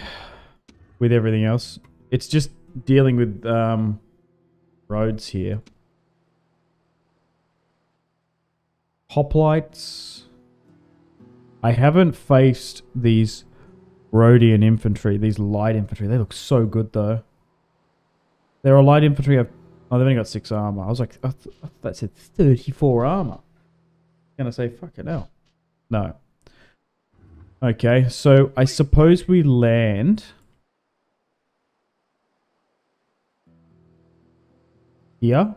with everything else. It's just dealing with Rhodes here. Hoplites. I haven't faced these Rhodian infantry, these light infantry. They look so good though. They're a light infantry. Oh, they've only got 6 armor. I was like, I thought that said 34 armor. I'm gonna say, fucking hell. No. Okay, so I suppose we land here.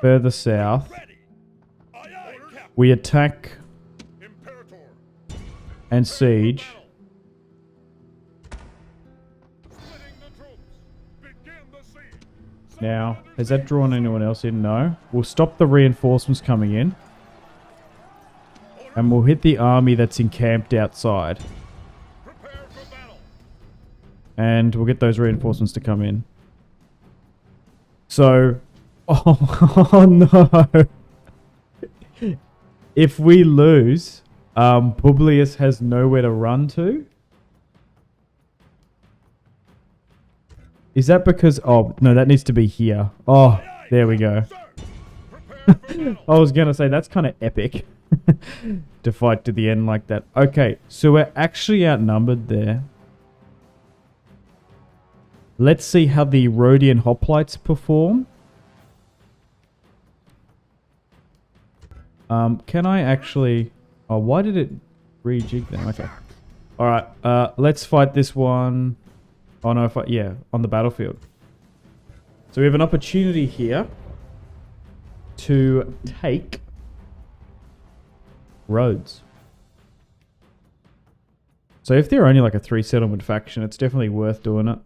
Further south. We attack and siege. Now, has that drawn anyone else in? No. We'll stop the reinforcements coming in. And we'll hit the army that's encamped outside. And we'll get those reinforcements to come in. So... Oh no! If we lose, Publius has nowhere to run to. Is that because... Oh, no, that needs to be here. Oh, there we go. I was going to say, that's kind of epic. To fight to the end like that. Okay, so we're actually outnumbered there. Let's see how the Rhodian hoplites perform. Can I actually... Oh, why did it rejig them? Okay. Alright, let's fight this one... Oh no, yeah, on the battlefield. So we have an opportunity here to take Rhodes. So if they're only like a 3 settlement faction, it's definitely worth doing it.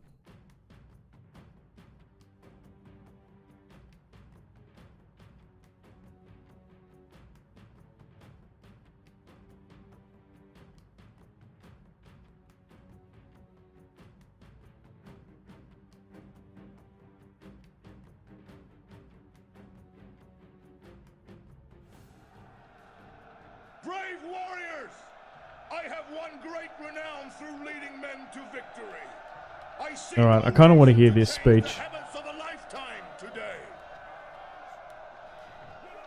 Brave warriors! I have won great renown through leading men to victory. I see Alright, I kind of want to hear this speech. the habits of a lifetime today.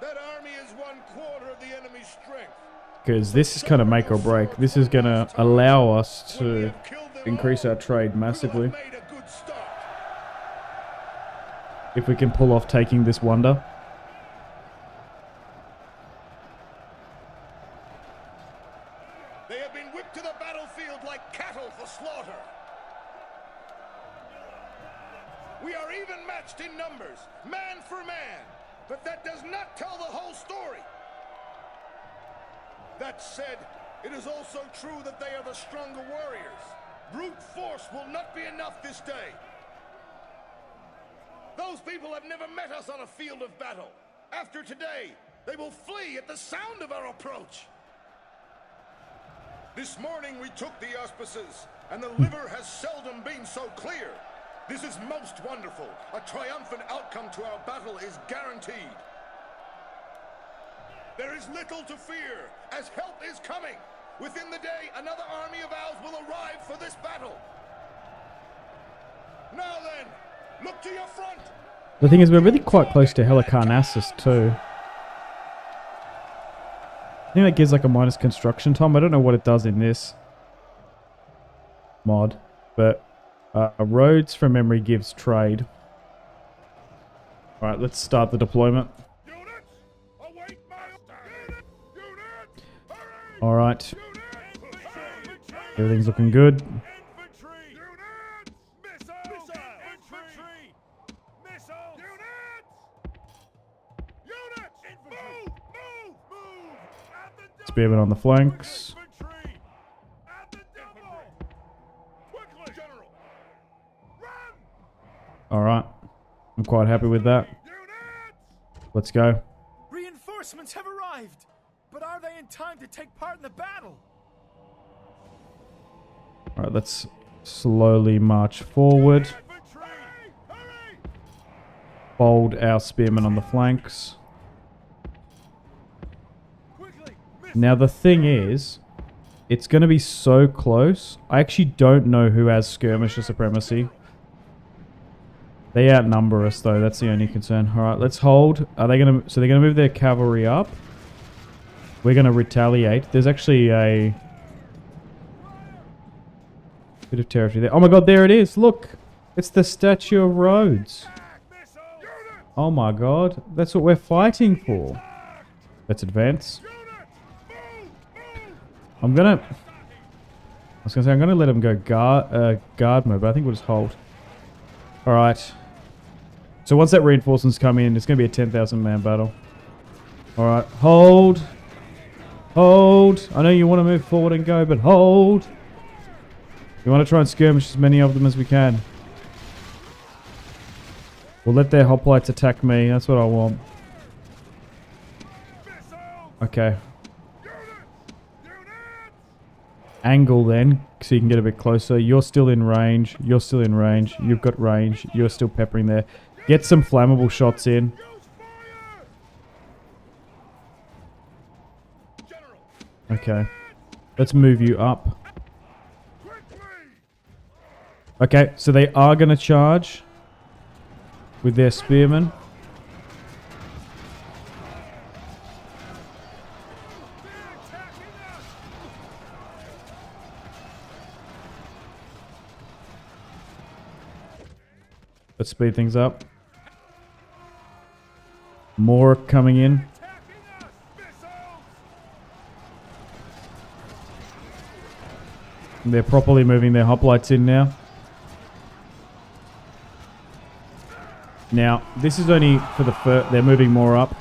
That army is 1/4 of the enemy's strength. Because this is kind of make or break. This is going to allow us to increase our trade massively. Made a good start. If we can pull off taking this wonder. battle for slaughter. We are even matched in numbers, man for man, but that does not tell the whole story. That said, it is also true that they are the stronger warriors. Brute force will not be enough this day. Those people have never met us on a field of battle. After today, they will flee at the sound of our approach. This morning we took the auspices, and the liver has seldom been so clear. This is most wonderful. A triumphant outcome to our battle is guaranteed. There is little to fear, as help is coming. Within the day, another army of ours will arrive for this battle. Now then, look to your front. The thing is, we're really quite close to Helicarnassus too. I think that gives like a minus construction time. I don't know what it does in this mod, but Rhodes from memory gives trade. Alright, let's start the deployment. Alright. Everything's looking good. Spearmen on the flanks. Alright. I'm quite happy with that. Let's go. Reinforcements have arrived, but are they in time to take part in the battle? Alright, let's slowly march forward. Fold our spearmen on the flanks. Now the thing is, it's going to be so close. I actually don't know who has skirmisher supremacy. They outnumber us though, that's the only concern. Alright, let's hold. Are they going to... So they're going to move their cavalry up. We're going to retaliate. There's actually a bit of territory there. Oh my god, there it is. Look. It's the statue of Rhodes. Oh my god. That's what we're fighting for. Let's advance. I'm going to let him go guard mode, but I think we'll just hold. Alright. So once that reinforcements come in, it's going to be a 10,000 man battle. Alright, hold. Hold. I know you want to move forward and go, but hold. We want to try and skirmish as many of them as we can. We'll let their hoplites attack me. That's what I want. Okay. Angle then, so you can get a bit closer. You're still in range. You're still in range. You've got range. You're still peppering there. Get some flammable shots in. Okay. Let's move you up. Okay, so they are going to charge with their spearmen. Let's speed things up. More coming in. They're properly moving their hoplites in now. Now, this is only for the first... They're moving more up.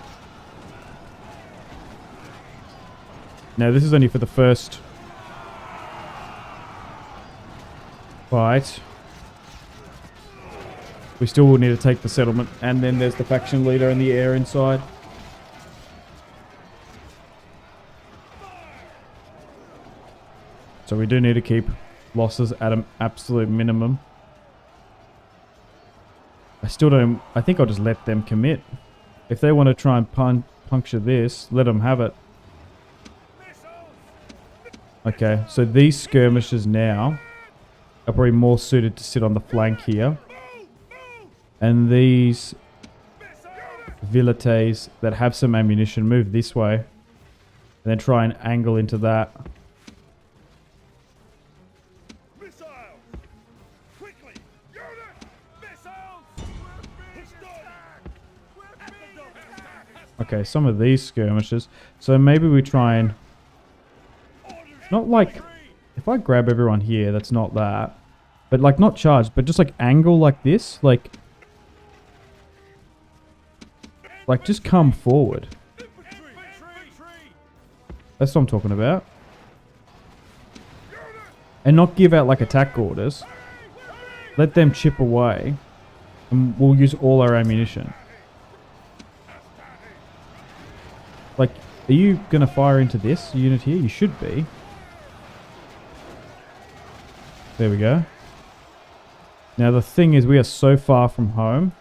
Now, this is only for the first fight. We still will need to take the settlement. And then there's the faction leader in the air inside. So we do need to keep losses at an absolute minimum. I still don't... I think I'll just let them commit. If they want to try and puncture this, let them have it. Okay, so these skirmishers now are probably more suited to sit on the flank here. And these villetes that have some ammunition move this way. And then try and angle into that. Okay, some of these skirmishers. So maybe we try and... Not like... if I grab everyone here, that's not that. But like not charged, but just like angle like this, like just come forward. That's what I'm talking about. And not give out like attack orders. Let them chip away. And we'll use all our ammunition. Like, are you going to fire into this unit here? You should be. There we go. Now the thing is, we are so far from home.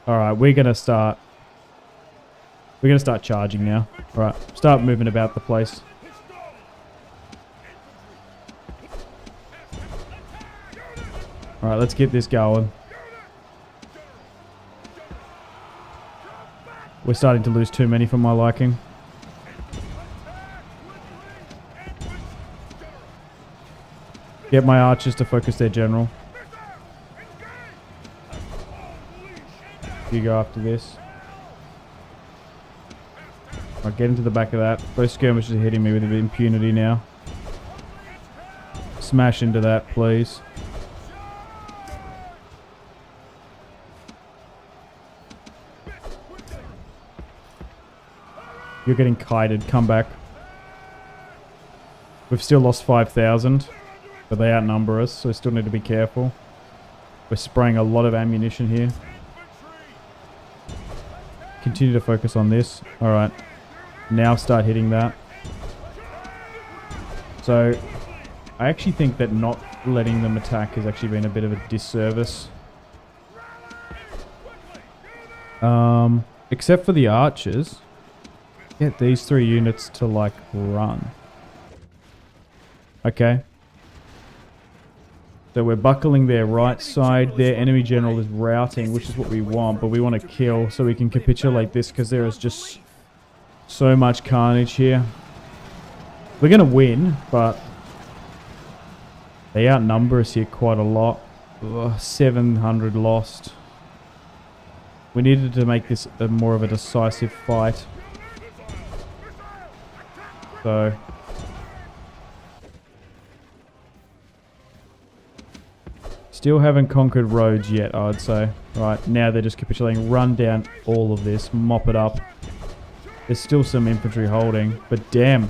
Alright, we're going to start charging now. Alright, start moving about the place. Alright, let's get this going. We're starting to lose too many for my liking. Get my archers to focus their general. You go after this. Alright, get into the back of that. Those skirmishers are hitting me with impunity now. Smash into that, please. You're getting kited. Come back. We've still lost 5,000, but they outnumber us, so we still need to be careful. We're spraying a lot of ammunition here. Continue to focus on this. Alright. Now start hitting that. So, I actually think that not letting them attack has actually been a bit of a disservice. Except for the archers. Get these 3 units to, like, run. Okay. So we're buckling their right side. Their enemy general is routing, which is what we want. But we want to kill so we can capitulate this because there is just so much carnage here. We're going to win, but they outnumber us here quite a lot. Ugh, 700 lost. We needed to make this more of a decisive fight. So still haven't conquered Rhodes yet, I'd say. Right, now they're just capitulating. Run down all of this, mop it up. There's still some infantry holding, but damn.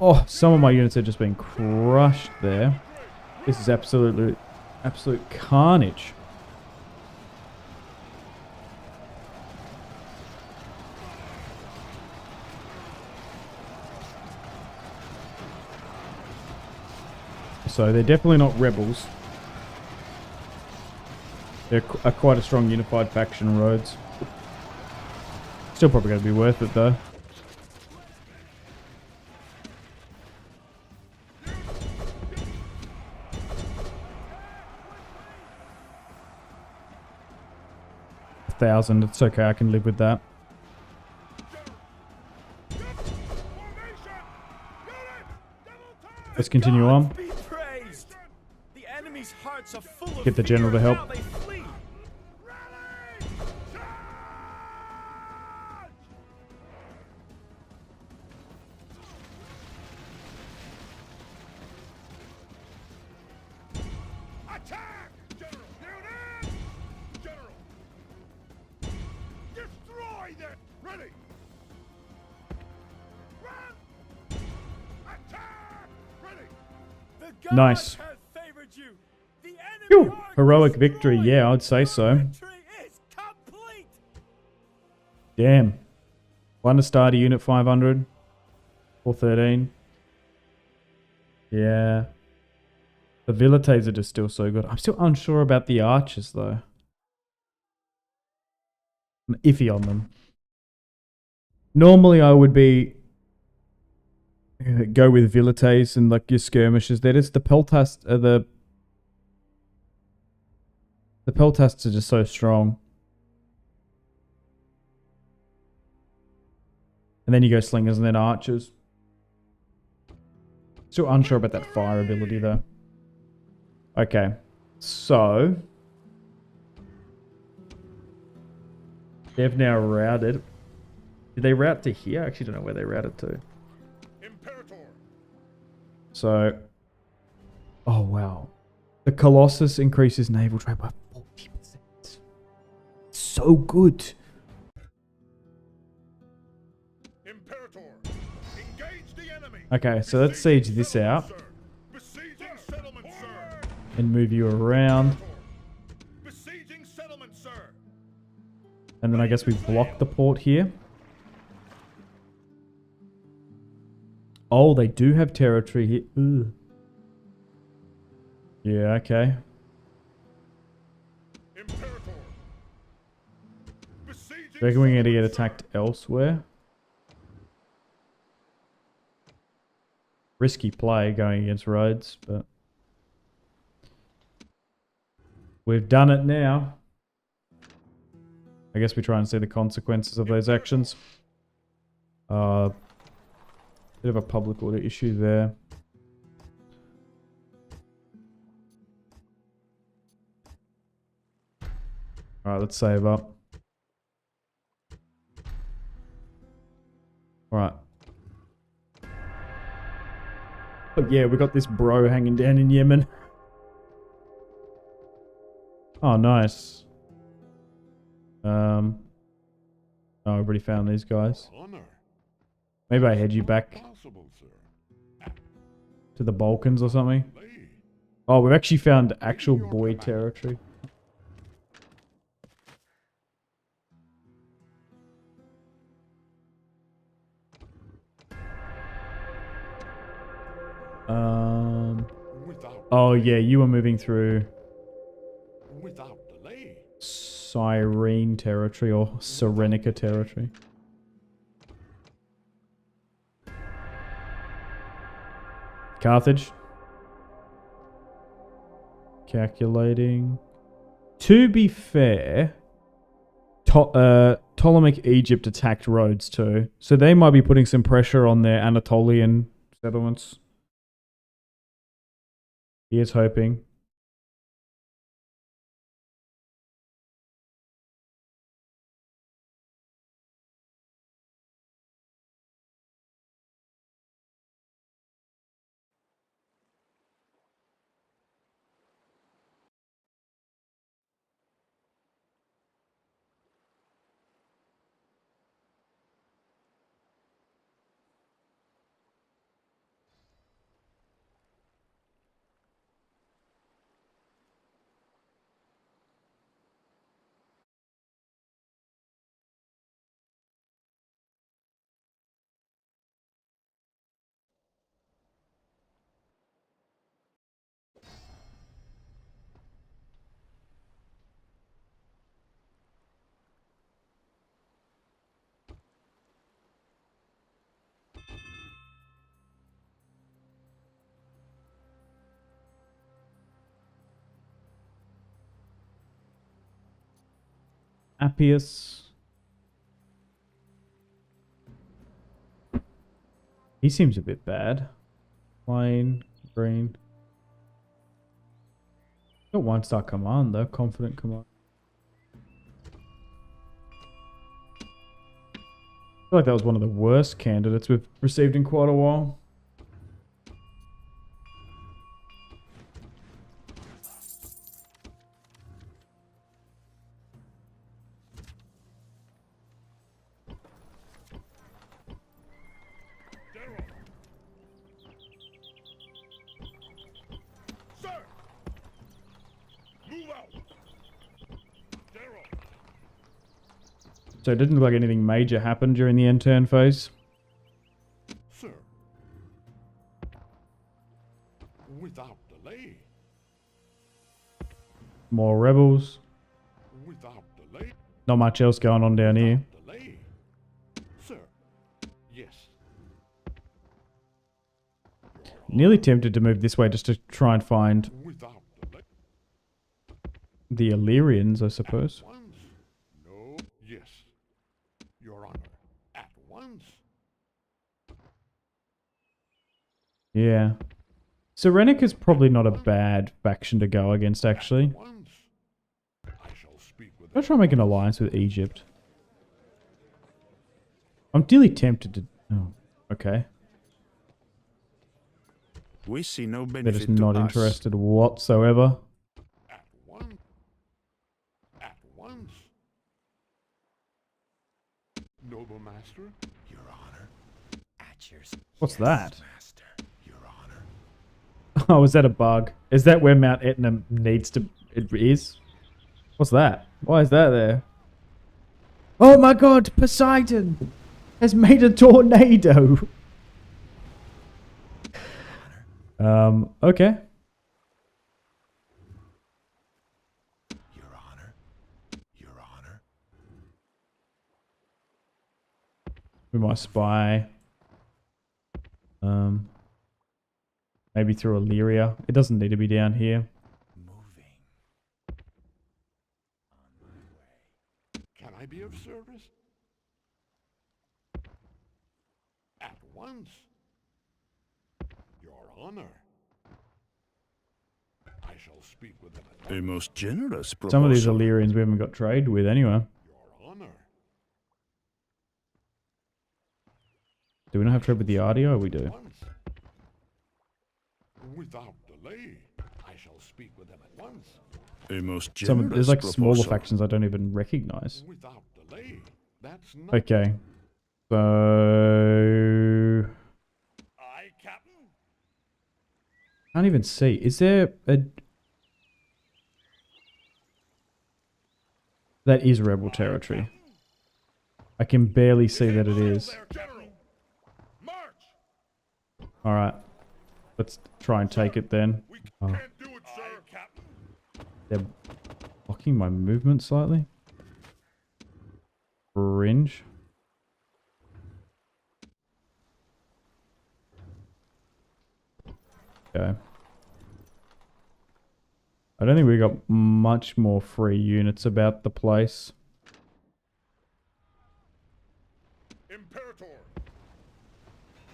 Oh, some of my units have just been crushed there. This is absolute carnage. So they're definitely not rebels. They're quite a strong unified faction, Rhodes. Still probably going to be worth it though. $1,000, it's okay, I can live with that. Let's continue on. Get the general to help. Attack! General! General! Destroy them! Ready! Run! Attack! Ready! Nice. Phew, heroic victory, yeah, I'd say so. Damn. 1 to start a unit 500. 413. Yeah. The Vilites are just still so good. I'm still unsure about the archers though. I'm iffy on them. Normally I would be go with Vilites and like your skirmishers. That is the peltasts are the peltasts are just so strong. And then you go slingers and then archers. Still unsure about that fire ability though. Okay. So they've now routed. Did they route to here? I actually don't know where they routed to. Imperator, So, oh wow. The Colossus increases naval trade by 40%. So good. Imperator, engage the enemy. Okay, so let's siege this out Besieging settlement, sir. and move you around. Besieging settlement, sir. And then I guess we block the port here. Oh, they do have territory here. Ugh. Yeah, okay. Imperator. Do you reckon we're going to get attacked elsewhere? Risky play going against Rhodes, but we've done it now. I guess we try and see the consequences of those actions. Bit of a public order issue there. Alright, let's save up. Alright. But yeah, we got this bro hanging down in Yemen. Oh, nice. Oh, I already found these guys. Honor. Maybe I head you back Possible, sir. to the Balkans or something. Lay. Oh, we've actually found actual boy territory. Without Oh yeah, you were moving through without delay. Cyrene territory or Serenica territory. Carthage. Calculating. To be fair, Ptolemaic Egypt attacked Rhodes too, so they might be putting some pressure on their Anatolian settlements. Here's hoping. Appius. He seems a bit bad. Plain, green. Got one star command though, confident command. I feel like that was one of the worst candidates we've received in quite a while. Sir! Move out! Daryl! So it didn't look like anything major happened during the end turn phase. Sir! Without delay! More rebels. Without delay! Not much else going on down here. Delay! Sir! Yes. Nearly tempted to move this way just to try and find Without delay! the Illyrians, I suppose. Once? No. Yes. Your Honor. At once? Yeah. Serenica's probably not a bad faction to go against, actually. Once? I shall speak with I'll try and make an alliance with Egypt. I'm really tempted to... Oh, okay. We see no They're benefit just not to us. interested whatsoever. At once. Noble master. Your honor. At your What's that? master. Your honor. Oh, is that a bug? Is that where Mount Etna needs to... It is? What's that? Why is that there? Oh my god, Poseidon has made a tornado. Okay. Your honor. Your honor. We might spy. Maybe through Illyria. It doesn't need to be down here. Moving. On my way. Can I be of service? At once. Your honor. I shall speak with them at A most generous proposal. Some of these Illyrians we haven't got trade with anyway. your honor. Do we not have trade with the RDO? We do. Once. Without delay, I shall speak with them at once. A most generous There's like smaller proposal. factions I don't even recognize. Without delay. That's not. Okay. So... Aye, Captain. Can't even see. Is there a... That is rebel territory. I can barely see that it is. There, General. March. Alright. Let's try and take it then. We Oh. can't do it, sir. Captain. They're blocking my movement slightly. Fringe. Okay. I don't think we got much more free units about the place. Imperator.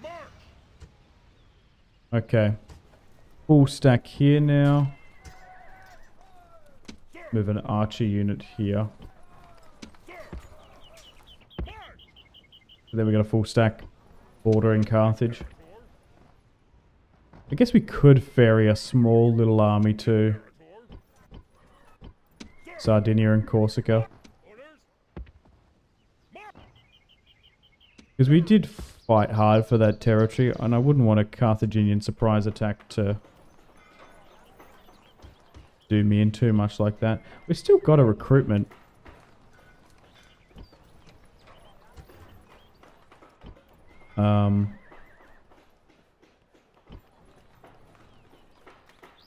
March. Okay. Full stack here now. Move an archer unit here. Then we got a full stack bordering Carthage. I guess we could ferry a small little army to Sardinia and Corsica. Because we did fight hard for that territory, and I wouldn't want a Carthaginian surprise attack to do me in too much like that. We've still got a recruitment.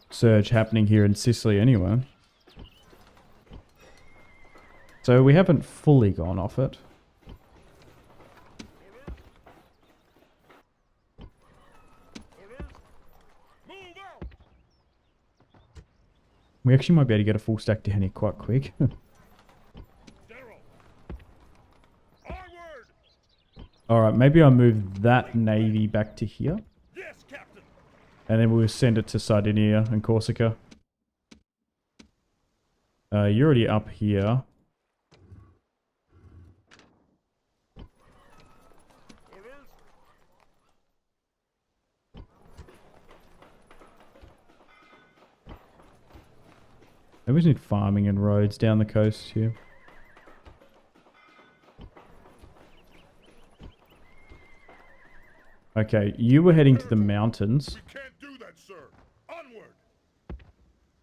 Surge happening here in Sicily anyway. So we haven't fully gone off it. Move out. We actually might be able to get a full stack down here quite quick. General. Onward. Alright, maybe I'll move that navy back to here. Yes, Captain. And then we'll send it to Sardinia and Corsica. You're already up here. Maybe we just need farming and roads down the coast here. Okay, you were heading to the mountains We can't do that, sir. Onward.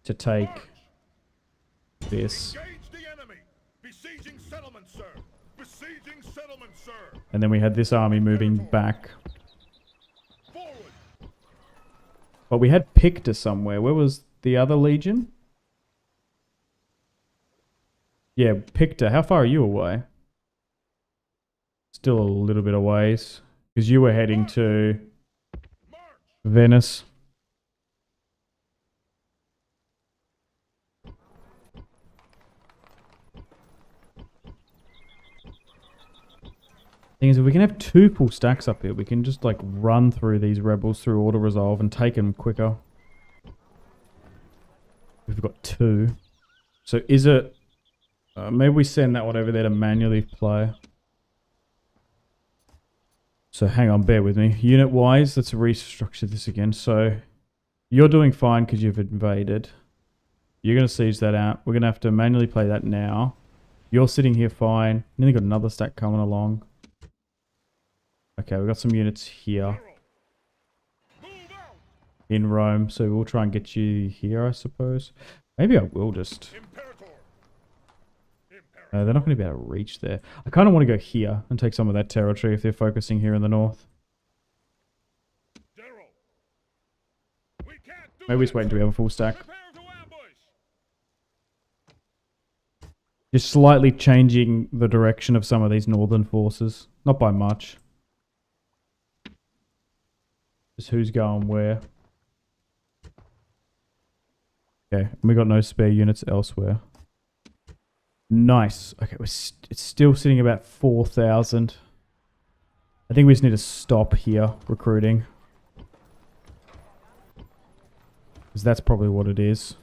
to take this. Engage the enemy. Besieging settlement, sir. Besieging settlement, sir. And then we had this army moving back. Forward. But we had Picta somewhere. Where was the other legion? Yeah, Picta. How far are you away? Still a little bit of ways. Because you were heading to March. Venice. Thing is, if we can have two full stacks up here, we can just like run through these rebels through auto resolve and take them quicker. We've got two. So is it... maybe we send that one over there to manually play. So hang on, bear with me. Unit-wise, let's restructure this again. So You're doing fine because you've invaded. You're going to siege that out. We're going to have to manually play that now. You're sitting here fine. Nearly got another stack coming along. Okay, we've got some units here. In Rome, so we'll try and get you here, I suppose. Maybe I will just... they're not going to be able to reach there. I kind of want to go here and take some of that territory if they're focusing here in the north. Maybe we just wait until we have a full stack. Just slightly changing the direction of some of these northern forces. Not by much. Just who's going where. Okay, and we got no spare units elsewhere. Nice. Okay, it's still sitting about 4,000. I think we just need to stop here recruiting. Because that's probably what it is.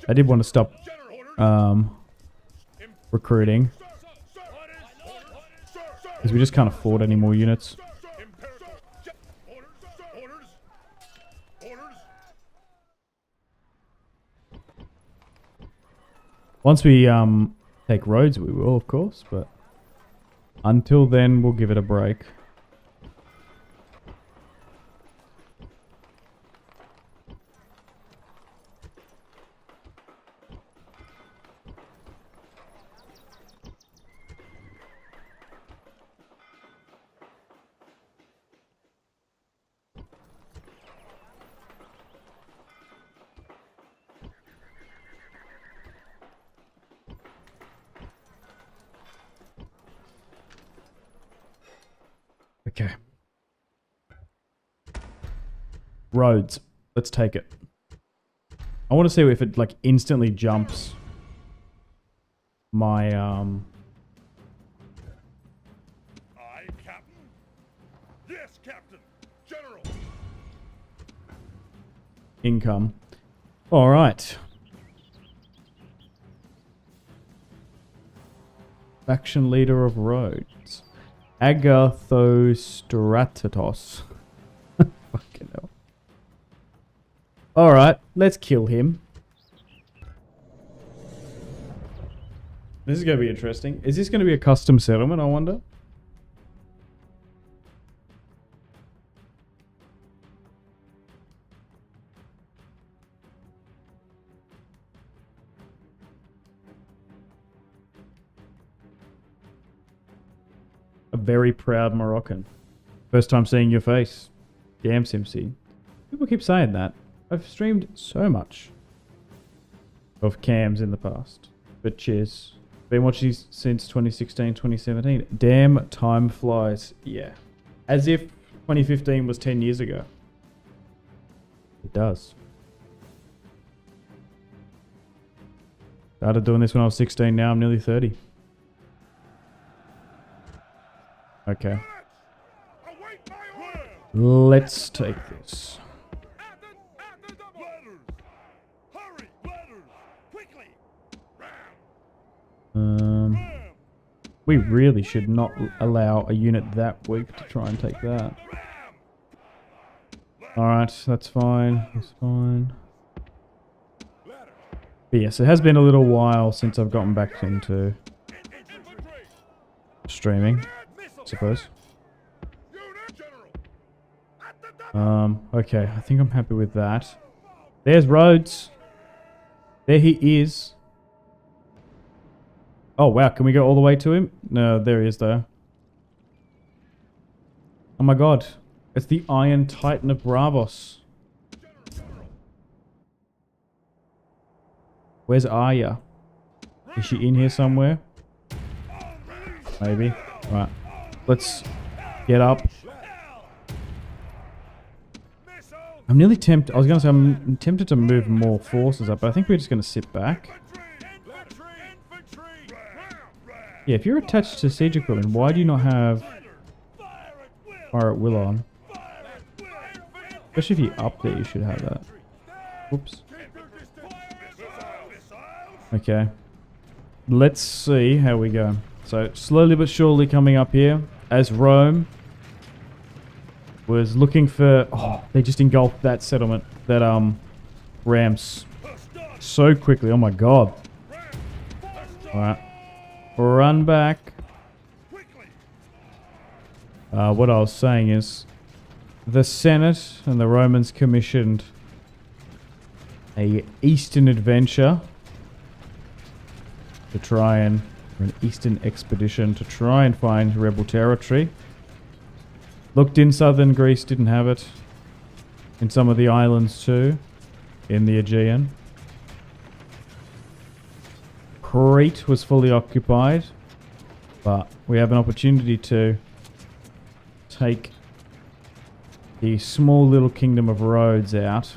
I did want to stop recruiting. Because we just can't afford any more units. Once we take Rhodes, we will, of course, but until then, we'll give it a break. Okay. Rhodes. Let's take it. I want to see if it like instantly jumps my Aye, Captain. Yes, Captain. General. income. All right. Faction leader of Rhodes. Agathostratos. Fucking hell. Alright, let's kill him. This is going to be interesting. Is this going to be a custom settlement, I wonder? A very proud Moroccan. First time seeing your face. Damn, Simpzy. People keep saying that. I've streamed so much of cams in the past. But cheers. Been watching since 2016, 2017. Damn, time flies. Yeah. As if 2015 was 10 years ago. It does. Started doing this when I was 16, now I'm nearly 30. Okay. Let's take this. We really should not allow a unit that weak to try and take that. Alright, that's fine. That's fine. But yes, it has been a little while since I've gotten back into streaming, I suppose. Okay, I think I'm happy with that. There's Rhodes. There he is. Oh wow, can we go all the way to him? No, there he is though. Oh my god. It's the Iron Titan of Bravos. Where's Arya? Is she in here somewhere? Maybe. Alright. Let's get up. I'm nearly tempted. I was going to say I'm tempted to move more forces up, but I think we're just going to sit back. Yeah, if you're attached to siege equipment, why do you not have fire at will on? Especially if you're up there, you should have that. Whoops. Okay. Let's see how we go. So, slowly but surely coming up here as Rome was looking for... Oh, they just engulfed that settlement. That, ramps so quickly. Oh my god. Alright. Run back. What I was saying is... The Senate and the Romans commissioned a Eastern adventure to try and... Or an Eastern expedition to try and find rebel territory. Looked in southern Greece, didn't have it. In some of the islands too. In the Aegean. Crete was fully occupied. But we have an opportunity to take the small little kingdom of Rhodes out.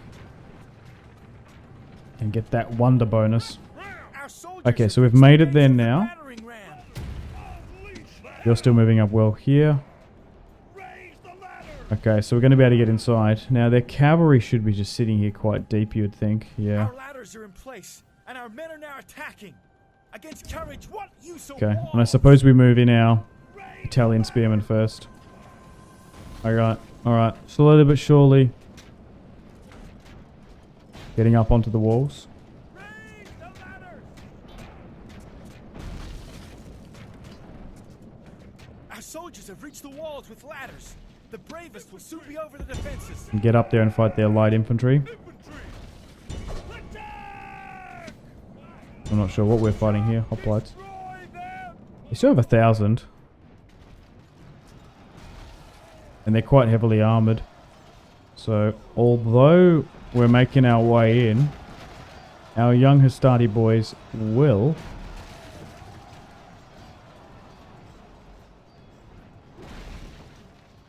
And get that wonder bonus. Okay, so we've made it there now. You're still moving up well here. Okay, so we're going to be able to get inside. Now, their cavalry should be just sitting here quite deep, you'd think. Yeah. Our ladders are in place, and our men are now attacking. Against courage, what use of Okay, war? and I suppose we move in our Italian spearmen first. Alright. Slowly but surely. Getting up onto the walls. Our soldiers have reached the walls with ladders. The bravest will soon be over the defenses. And get up there and fight their light infantry. I'm not sure what we're fighting here. Hoplites. They still have 1,000. And they're quite heavily armoured. So, although we're making our way in, our young Hastati boys will...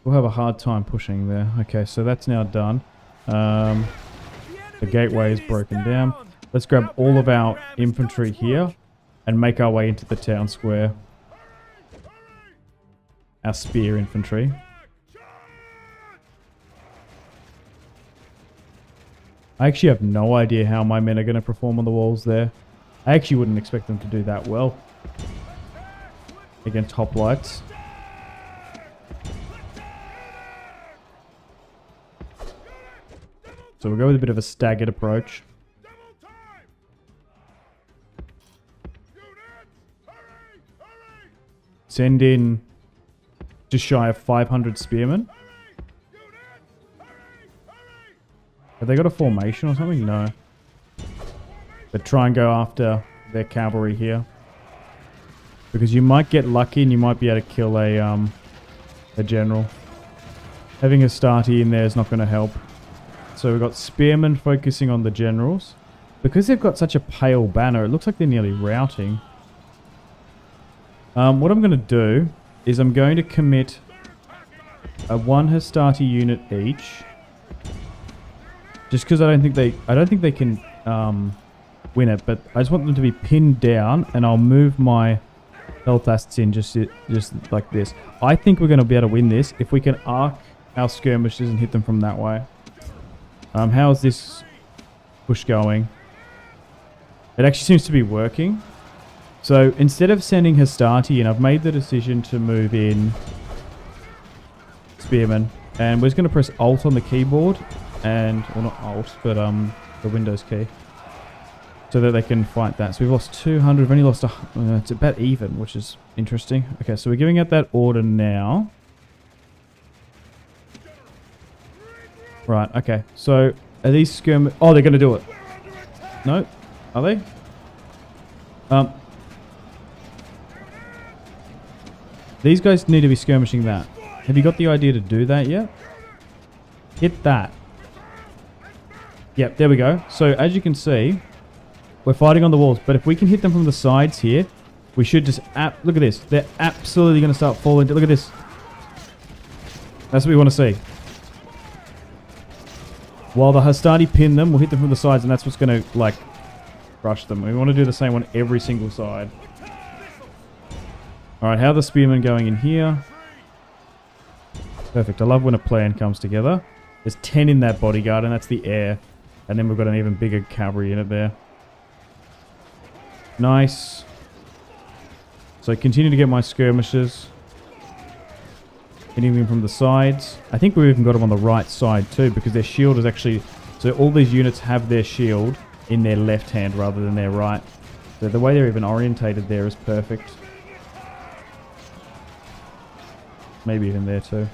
We'll have a hard time pushing there. Okay, so that's now done. The gateway is broken down. Let's grab all of our infantry here and make our way into the town square. Our spear infantry. I actually have no idea how my men are going to perform on the walls there. I actually wouldn't expect them to do that well against hoplites. So we'll go with a bit of a staggered approach. Send in just shy of 500 spearmen. Have they got a formation or something? No. But try and go after their cavalry here. Because you might get lucky and you might be able to kill a general. Having a Hastati in there is not going to help. So we've got spearmen focusing on the generals. Because they've got such a pale banner, it looks like they're nearly routing. What I'm going to do is I'm going to commit a 1 Hastati unit each. Just because I don't think they can win it, but I just want them to be pinned down, and I'll move my health assets in just like this. I think we're going to be able to win this if we can arc our skirmishers and hit them from that way. How's this push going? It actually seems to be working. So instead of sending Hastati in, I've made the decision to move in spearmen, and we're just going to press Alt on the keyboard, and well, not Alt, but the Windows key, so that they can fight that. So we've lost 200. We've only lost it's about even, which is interesting. Okay, so we're giving out that order now. Right, okay. So, are these skirmish... Oh, they're going to do it. No? Are they? These guys need to be skirmishing that. Have you got the idea to do that yet? Hit that. Yep, there we go. So, as you can see, we're fighting on the walls. But if we can hit them from the sides here, we should just... Look at this. They're absolutely going to start falling. Look at this. That's what we want to see. While the Hastati pin them, we'll hit them from the sides, and that's what's going to, like, crush them. We want to do the same on every single side. Alright, how are the spearmen going in here? Perfect. I love when a plan comes together. There's 10 in that bodyguard, and that's the air. And then we've got an even bigger cavalry unit there. Nice. So continue to get my skirmishers hitting them from the sides. I think we've even got them on the right side too, because their shield is actually... So all these units have their shield in their left hand rather than their right. So the way they're even orientated there is perfect. Maybe even there too.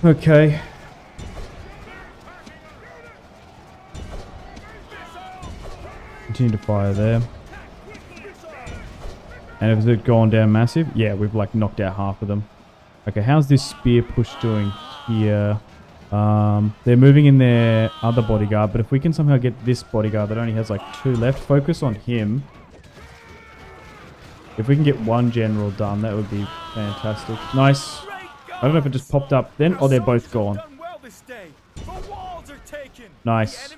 Okay. Continue to fire there. And has it gone down massive? Yeah, we've like knocked out half of them. Okay, how's this spear push doing here? They're moving in their other bodyguard, but if we can somehow get this bodyguard that only has like 2 left, focus on him. If we can get 1 general done, that would be fantastic. Nice. I don't know if it just popped up then. Oh, they're both gone. Nice.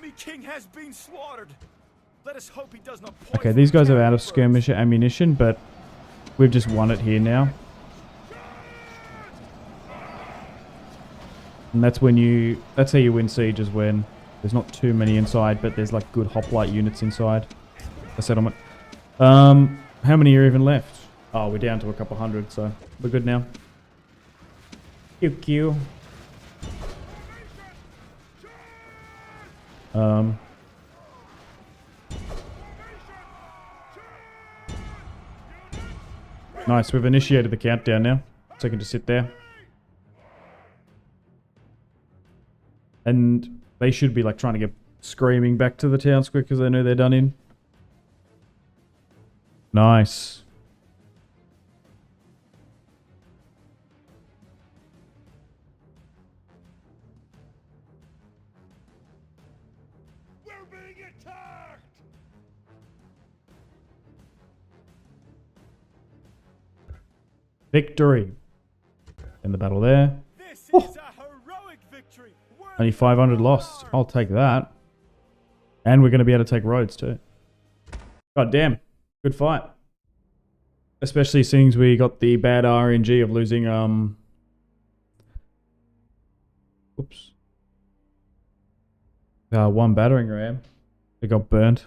Okay, these guys are out of skirmisher ammunition, but we've just won it here now. And that's when you... That's how you win sieges, when there's not too many inside, but there's like good hoplite units inside the settlement. How many are even left? Oh, we're down to a couple hundred, so we're good now. QQ. Nice, we've initiated the countdown now, so I can just sit there. And they should be like trying to get screaming back to the town square because they know they're done in. Nice. We're being attacked! Victory. In the battle there. This is a heroic victory. Only 500 lost. I'll take that. And we're going to be able to take Rhodes too. God damn. Good fight. Especially since we got the bad RNG of losing, oops. 1 battering ram. It got burnt.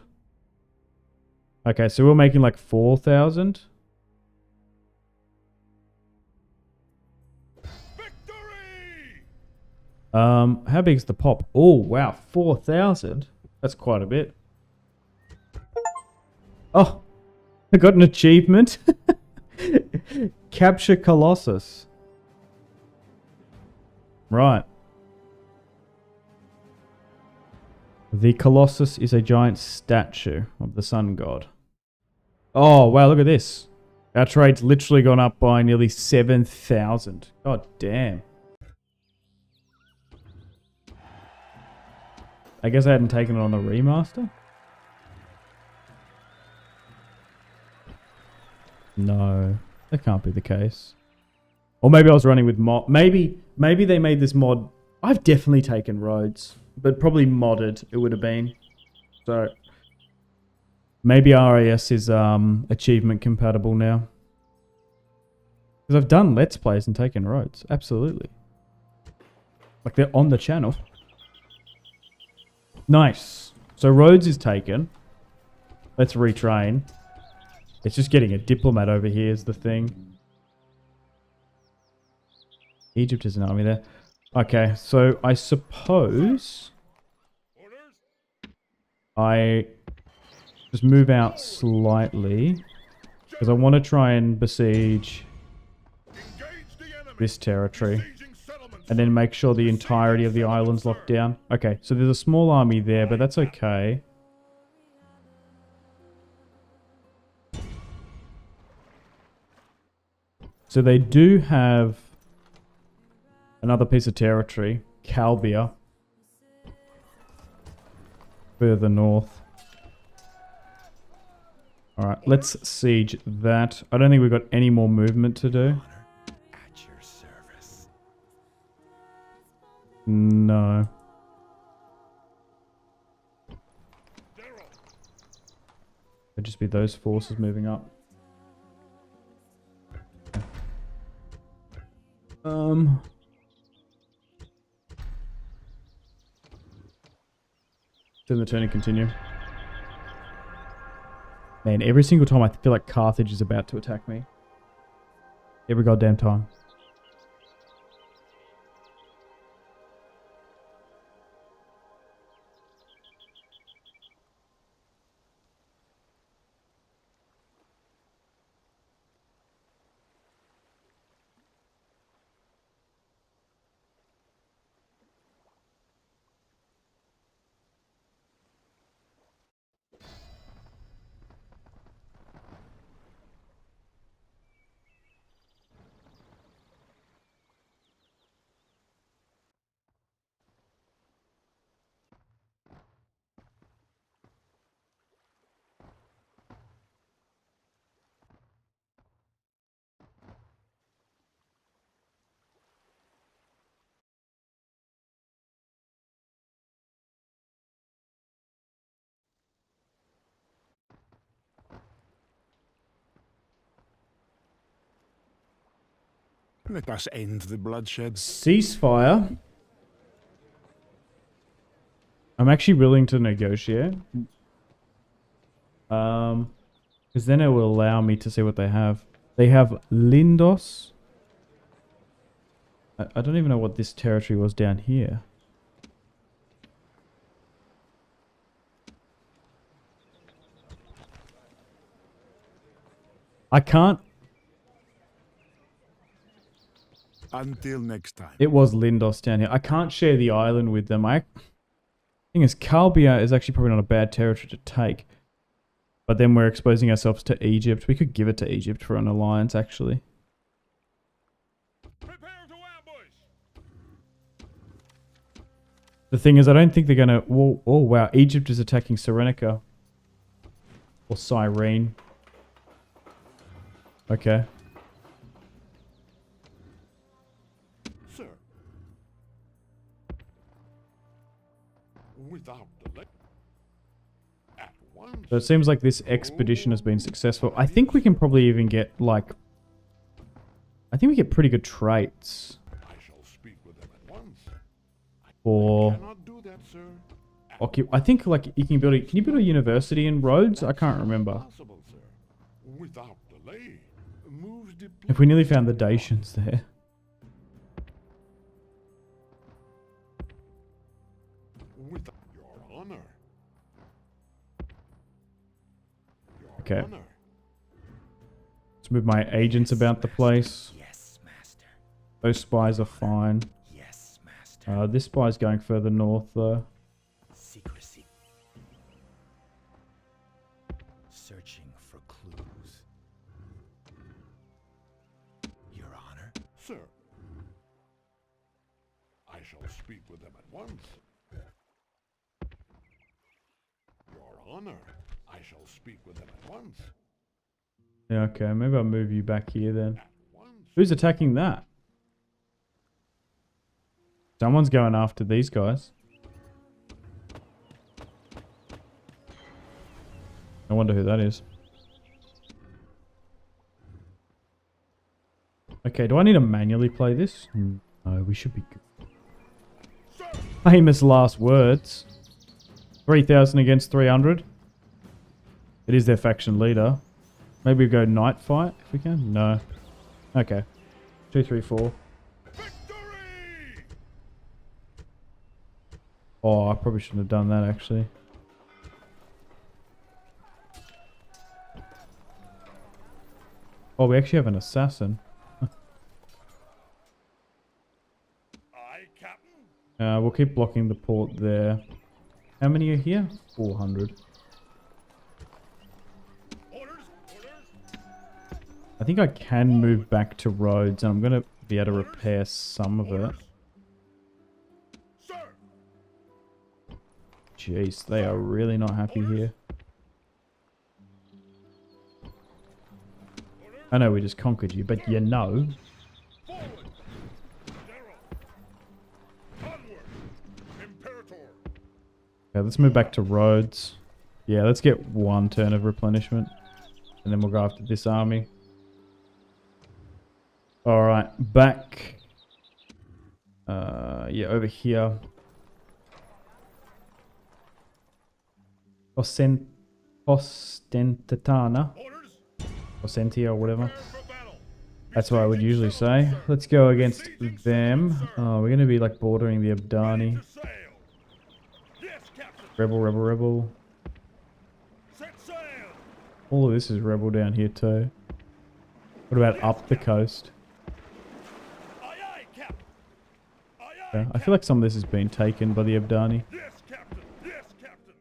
Okay, so we're making like 4,000. How big's the pop? Oh, wow. 4,000? That's quite a bit. Oh, I got an achievement. Capture Colossus. Right. The Colossus is a giant statue of the sun god. Oh, wow, look at this. Our trade's literally gone up by nearly 7,000. God damn. I guess I hadn't taken it on the remaster? No, that can't be the case. Or maybe I was running with mod. Maybe they made this mod. I've definitely taken Rhodes, but probably modded it would have been. So maybe RAS is achievement compatible now. Because I've done Let's Plays and taken Rhodes. Absolutely. Like they're on the channel. Nice. So Rhodes is taken. Let's retrain. It's just getting a diplomat over here is the thing. Egypt is an army there. Okay, so I suppose I just move out slightly because I want to try and besiege this territory and then make sure the entirety of the island's locked down. Okay, so there's a small army there, but that's okay. So they do have another piece of territory, Calbia, further north. Alright, let's siege that. I don't think we've got any more movement to do. At your service. No. It'd just be those forces moving up. Turn the turn and continue. Man, every single time I feel like Carthage is about to attack me. Every goddamn time. Let us end the bloodshed. Ceasefire. I'm actually willing to negotiate. Because then it will allow me to see what they have. They have Lindos. I don't even know what this territory was down here. I can't. Until next time. It was Lindos down here. I can't share the island with them. Thing is, Calbia is actually probably not a bad territory to take. But then we're exposing ourselves to Egypt. We could give it to Egypt for an alliance, actually. Prepare to ambush. The thing is, I don't think they're going to... Oh, wow. Egypt is attacking Cyrenaica. Or Cyrene. Okay. Sir. Without delay. At once. So it seems like this expedition has been successful. I think we can probably even get, like... I think we get pretty good traits. I shall speak with them at once. For... Cannot do that, sir. I think, like, you can build a... Can you build a university in Rhodes? I can't remember. Possible, sir. Without delay. Moves If we nearly found the Dacians there. with your honor. Your Okay. honor. Let's move my agents about the place. Yes, master. Those spies are fine. Yes, master. This spy's going further north, though. Secrecy. Searching for clues. Your honor. Sir. I shall speak with them at once. Your honor. I shall speak with them at once. Yeah, okay. Maybe I'll move you back here then. At once. Who's attacking that? Someone's going after these guys. I wonder who that is. Okay, do I need to manually play this? No, we should be good. Famous last words. 3,000 against 300. It is their faction leader. Maybe we go night fight if we can? No. Okay. 2, 3, 4. Victory! Oh, I probably shouldn't have done that actually. Oh, we actually have an assassin. Aye, Captain. We'll keep blocking the port there. How many are here? 400. Orders. I think I can move back to Rhodes and I'm going to be able to repair some of it. Sir. Jeez, they are really not happy here. I know we just conquered you, but you know. Forward. General. Onward. Imperator. Okay, let's move back to Rhodes. Yeah, let's get one turn of replenishment. And then we'll go after this army. Alright, back. Yeah, over here. Ostentatana. Orders. Osentia or whatever. Prepare for battle. That's what I would usually say. Let's go against them. Oh, we're going to be like bordering the Abdani. To sail. Yes, Captain. Rebel, rebel, rebel. Set sail. All of this is rebel down here too. What about up the coast? Aye, aye, Captain. Aye, aye. Yeah, I feel like some of this has been taken by the Abdani. Yes, Captain. Yes, Captain.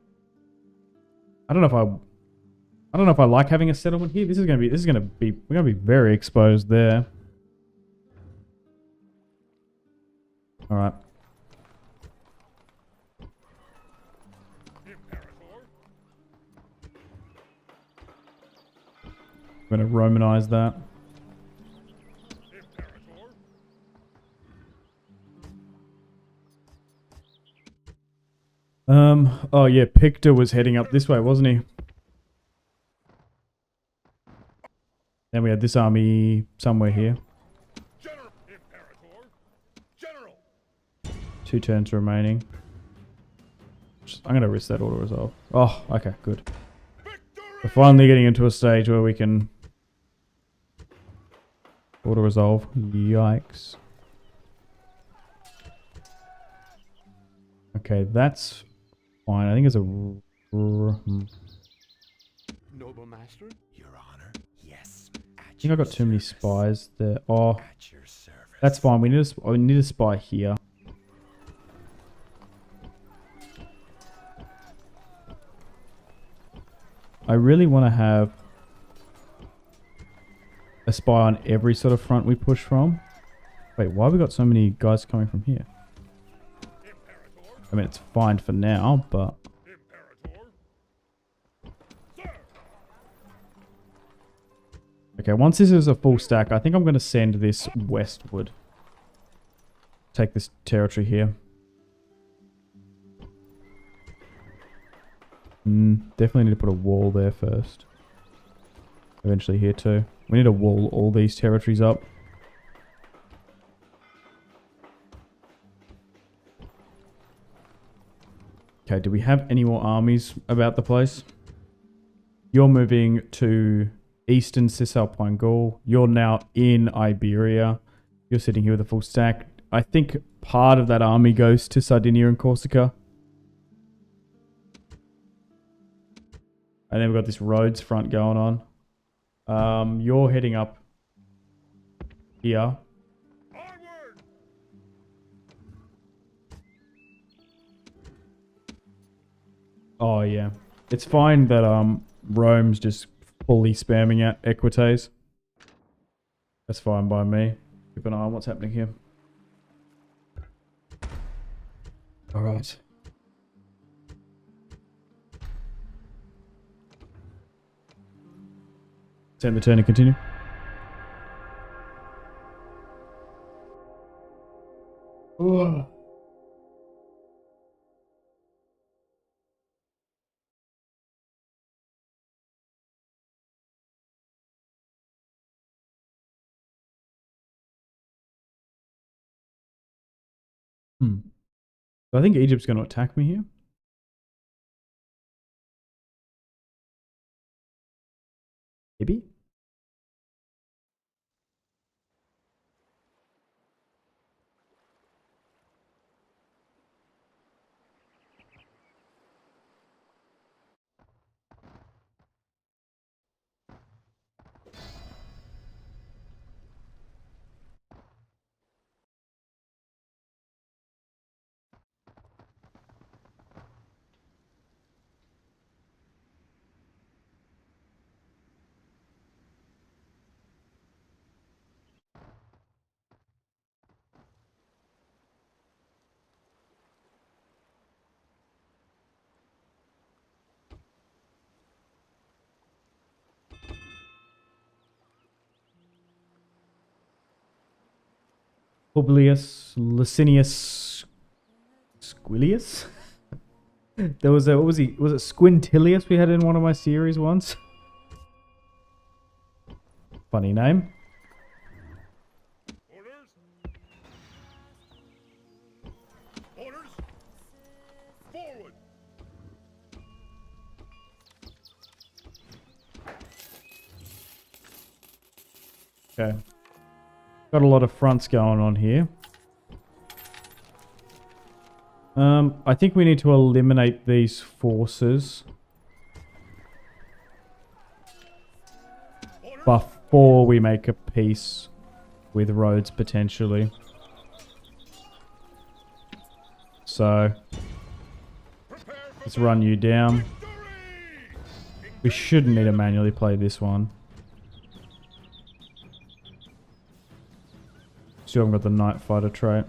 I don't know if I like having a settlement here. We're gonna be very exposed there. Alright. Imperator. I'm gonna Romanize that. Imperator. Oh yeah, Pictor was heading up this way, wasn't he? Then we had this army somewhere here. General. Imperator. General. 2 turns remaining. I'm gonna risk that auto resolve. Oh, okay, good. We're finally getting into a stage where we can auto resolve. Yikes. Okay, that's fine. I think it's a. Noble master? Your honor? Yes. I think I got too many spies there. Oh, At your service. that's fine. We need a spy here. I really want to have a spy on every sort of front we push from. Wait, why have we got so many guys coming from here? I mean, it's fine for now, but... Imperator. Sir. Okay, once this is a full stack, I think I'm going to send this westward. Take this territory here. Definitely need to put a wall there first. Eventually here too. We need to wall all these territories up. Okay, do we have any more armies about the place? You're moving to eastern Cisalpine Gaul. You're now in Iberia. You're sitting here with a full stack. I think part of that army goes to Sardinia and Corsica. And then we've got this Rhodes front going on. You're heading up here. Onward. Oh, yeah. It's fine that Rome's just fully spamming out Equites. That's fine by me. Keep an eye on what's happening here. Alright. Turn the turn and continue. Oh. I think Egypt's going to attack me here. Maybe? Publius Licinius Squilius? There was a, what was he? Was it Squintilius we had in one of my series once? Funny name. Orders. Orders. Forward. Okay. Got a lot of fronts going on here. I think we need to eliminate these forces before we make a peace with Rhodes potentially. So let's run you down. We shouldn't need to manually play this one. Still haven't got the Night Fighter trait.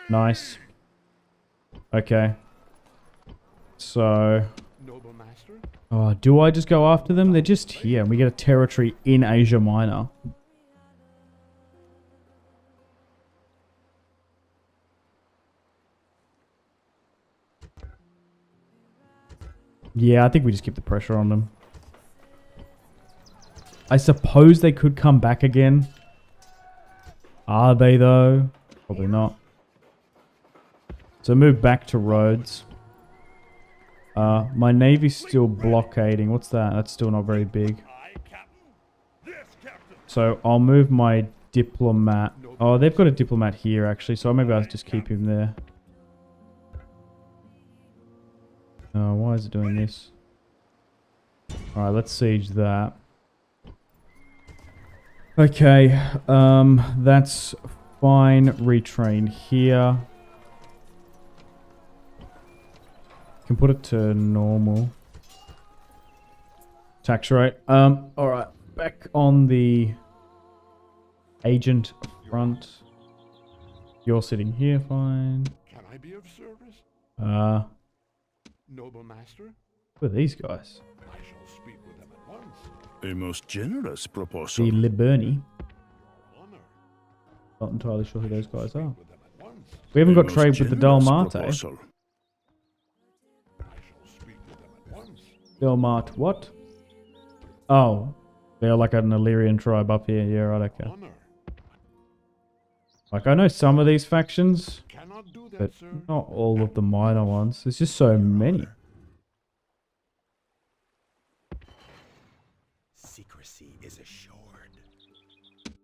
Nice. Okay. So... Oh, do I just go after them? They're just here. We get a territory in Asia Minor. Yeah, I think we just keep the pressure on them. I suppose they could come back again. Are they though? Probably not. So move back to Rhodes. My navy's still blockading. What's that? That's still not very big. So I'll move my diplomat. Oh, they've got a diplomat here actually, so maybe I'll just keep him there. Oh, why is it doing this? Alright, let's siege that. Okay, that's fine. Retrain here. Can put it to normal. Tax rate. Alright, back on the agent front. You're sitting here, fine. Can I be of service? Noble master? Who are these guys? I shall speak with them at once. A most generous proposal. The Liburni. Honor. Not entirely sure who those guys are. With them at once. We haven't A got trade most with the generous Dalmate. proposal. I shall speak with them at once. Dalmate what? Oh. They're like an Illyrian tribe up here. Yeah, right, okay. Honor. Like, I know some of these factions, Cannot do that, but sir. not all of the minor ones. There's just so many. Secrecy is assured.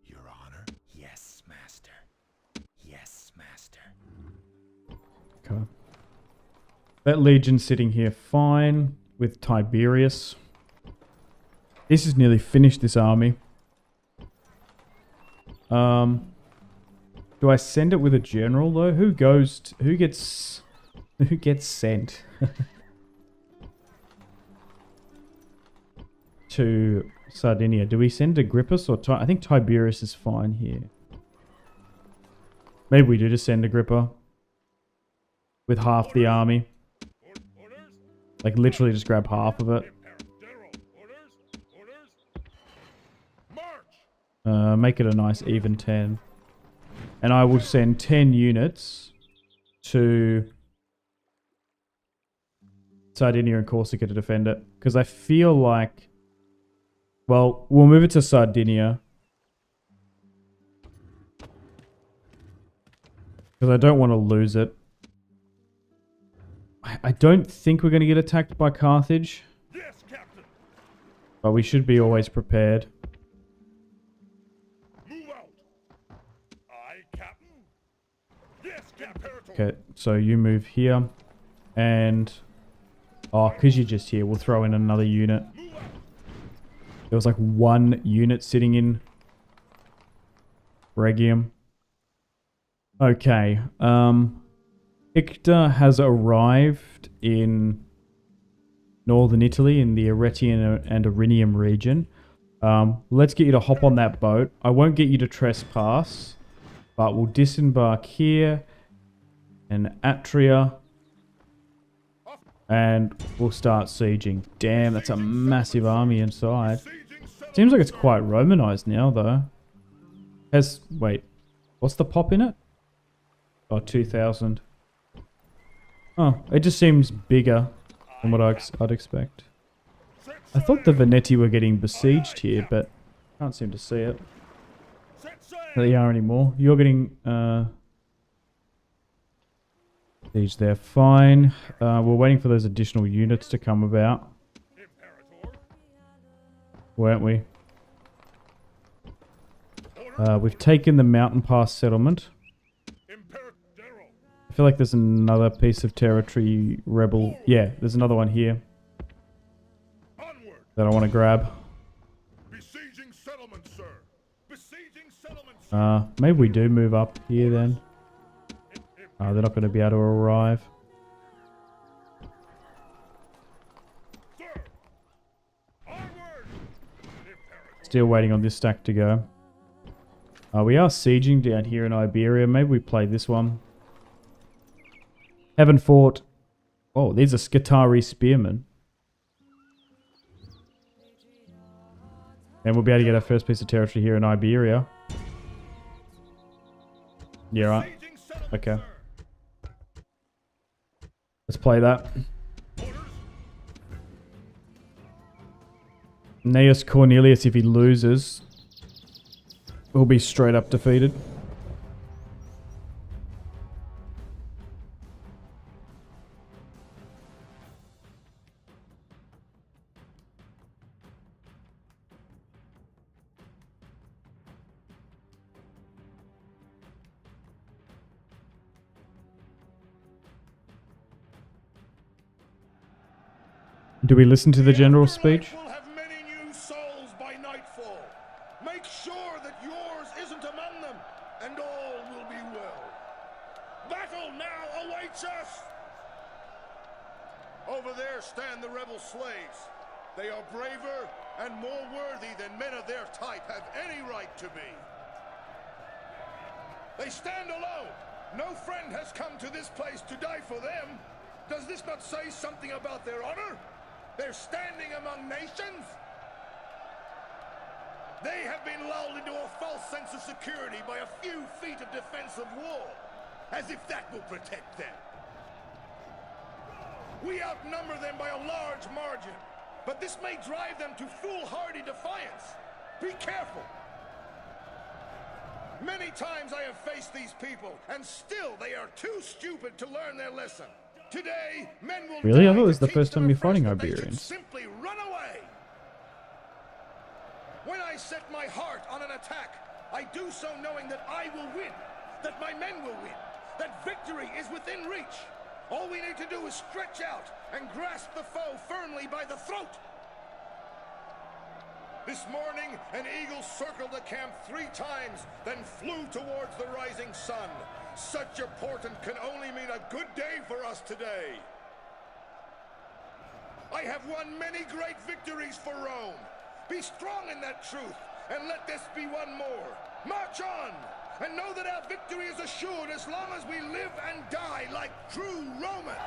Your honor? Yes, master. Yes, master. Okay. That legion's sitting here fine with Tiberius. This is nearly finished, this army. Do I send it with a general though? Who goes to, who gets sent to Sardinia? Do we send Agrippus or I think Tiberius is fine here. Maybe we do just send Agrippa with half the army. Like literally just grab half of it. Make it a nice even 10. And I will send 10 units to Sardinia and Corsica to defend it. Because I feel like... Well, we'll move it to Sardinia. Because I don't want to lose it. I don't think we're going to get attacked by Carthage. Yes, Captain. But we should be always prepared. Move out. Aye, Captain. Yes, Captain. Okay, so you move here. And... Oh, because you're just here, we'll throw in another unit. There was like one unit sitting in Rhegium. Okay, Icta has arrived in northern Italy in the Arretian and Irinium region. Let's get you to hop on that boat. I won't get you to trespass, but we'll disembark here in Atria. And we'll start sieging. Damn, that's a massive army inside. Seems like it's quite Romanized now, though. Wait, what's the pop in it? Oh, 2,000. Oh, it just seems bigger than what I'd expect. I thought the Veneti were getting besieged here, but can't seem to see it. They are anymore. You're getting... Siege there, fine. We're waiting for those additional units to come about. Weren't we? We've taken the mountain pass settlement. I feel like there's another piece of territory rebel. Yeah, there's another one here that I want to grab. Besieging settlement, sir. Besieging settlement, sir. Maybe we do move up here then. They're not going to be able to arrive. Sir. Onward. Still waiting on this stack to go. We are sieging down here in Iberia. Maybe we play this one. Heaven Fort. Oh, these are Scutari Spearmen. And we'll be able to get our first piece of territory here in Iberia. Yeah, right. Okay. Let's play that. Gnaeus Cornelius, if he loses, will be straight up defeated. Do we listen to the general's speech? Will have many new souls by nightfall. Make sure that yours isn't among them, and all will be well. Battle now awaits us. Over there stand the rebel slaves. They are braver and more worthy than men of their type have any right to be. They stand alone. No friend has come to this place to die for them. Does this not say something about their honor? They're standing among nations. They have been lulled into a false sense of security by a few feet of defensive wall, as if that will protect them. We outnumber them by a large margin, but this may drive them to foolhardy defiance. Be careful. Many times I have faced these people, and still they are too stupid to learn their lesson. Today, men will Really? I die thought it was to the teach first time them you're afresh fighting that they should Iberians. simply run away. When I set my heart on an attack, I do so knowing that I will win, that my men will win, that victory is within reach. All we need to do is stretch out and grasp the foe firmly by the throat. This morning, an eagle circled the camp 3 times, then flew towards the rising sun. Such a portent can only mean a good day for us today. I have won many great victories for Rome. Be strong in that truth, and let this be one more. March on, and know that our victory is assured as long as we live and die like true Romans.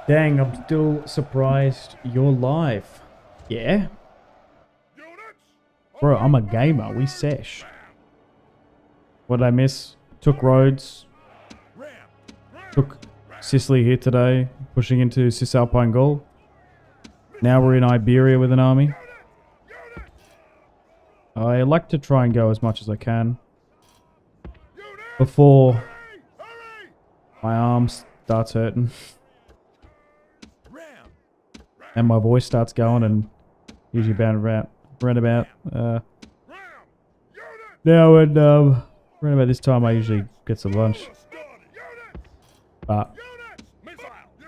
Dang, I'm still surprised you're live. Yeah? Bro, I'm a gamer. We sesh. What did I miss? Took Rhodes. Took Sicily here today. Pushing into Cisalpine Gaul. Now we're in Iberia with an army. I like to try and go as much as I can before my arm starts hurting. And my voice starts going and usually round about now and around about this time I usually get some lunch. But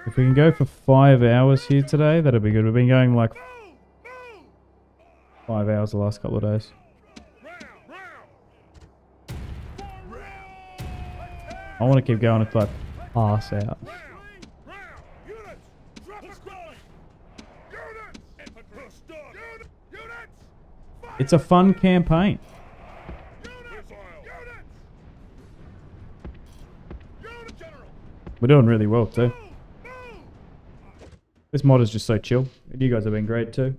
if we can go for 5 hours here today, that'll be good. We've been going like 5 hours the last couple of days. I want to keep going until I pass out. It's a fun campaign. We're doing really well too. This mod is just so chill. You guys have been great too.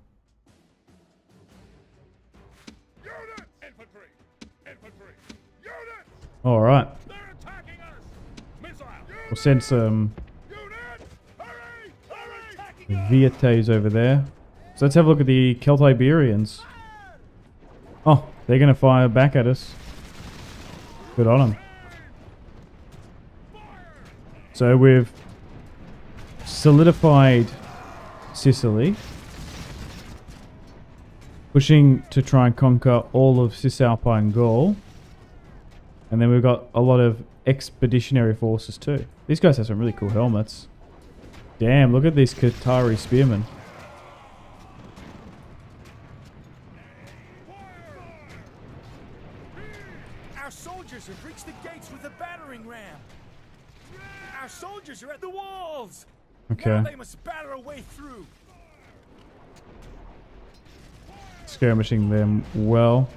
Alright. We'll send some Vietes over there. So let's have a look at the Celt-Iberians. Oh, they're going to fire back at us. Good on them. So we've solidified Sicily. Pushing to try and conquer all of Cisalpine Gaul. And then we've got a lot of expeditionary forces too. These guys have some really cool helmets. Damn, look at these Qatari spearmen. Our soldiers have reached the gates with a battering ram. Our soldiers are at the walls. Okay. Now they must batter a way through. Skirmishing them well.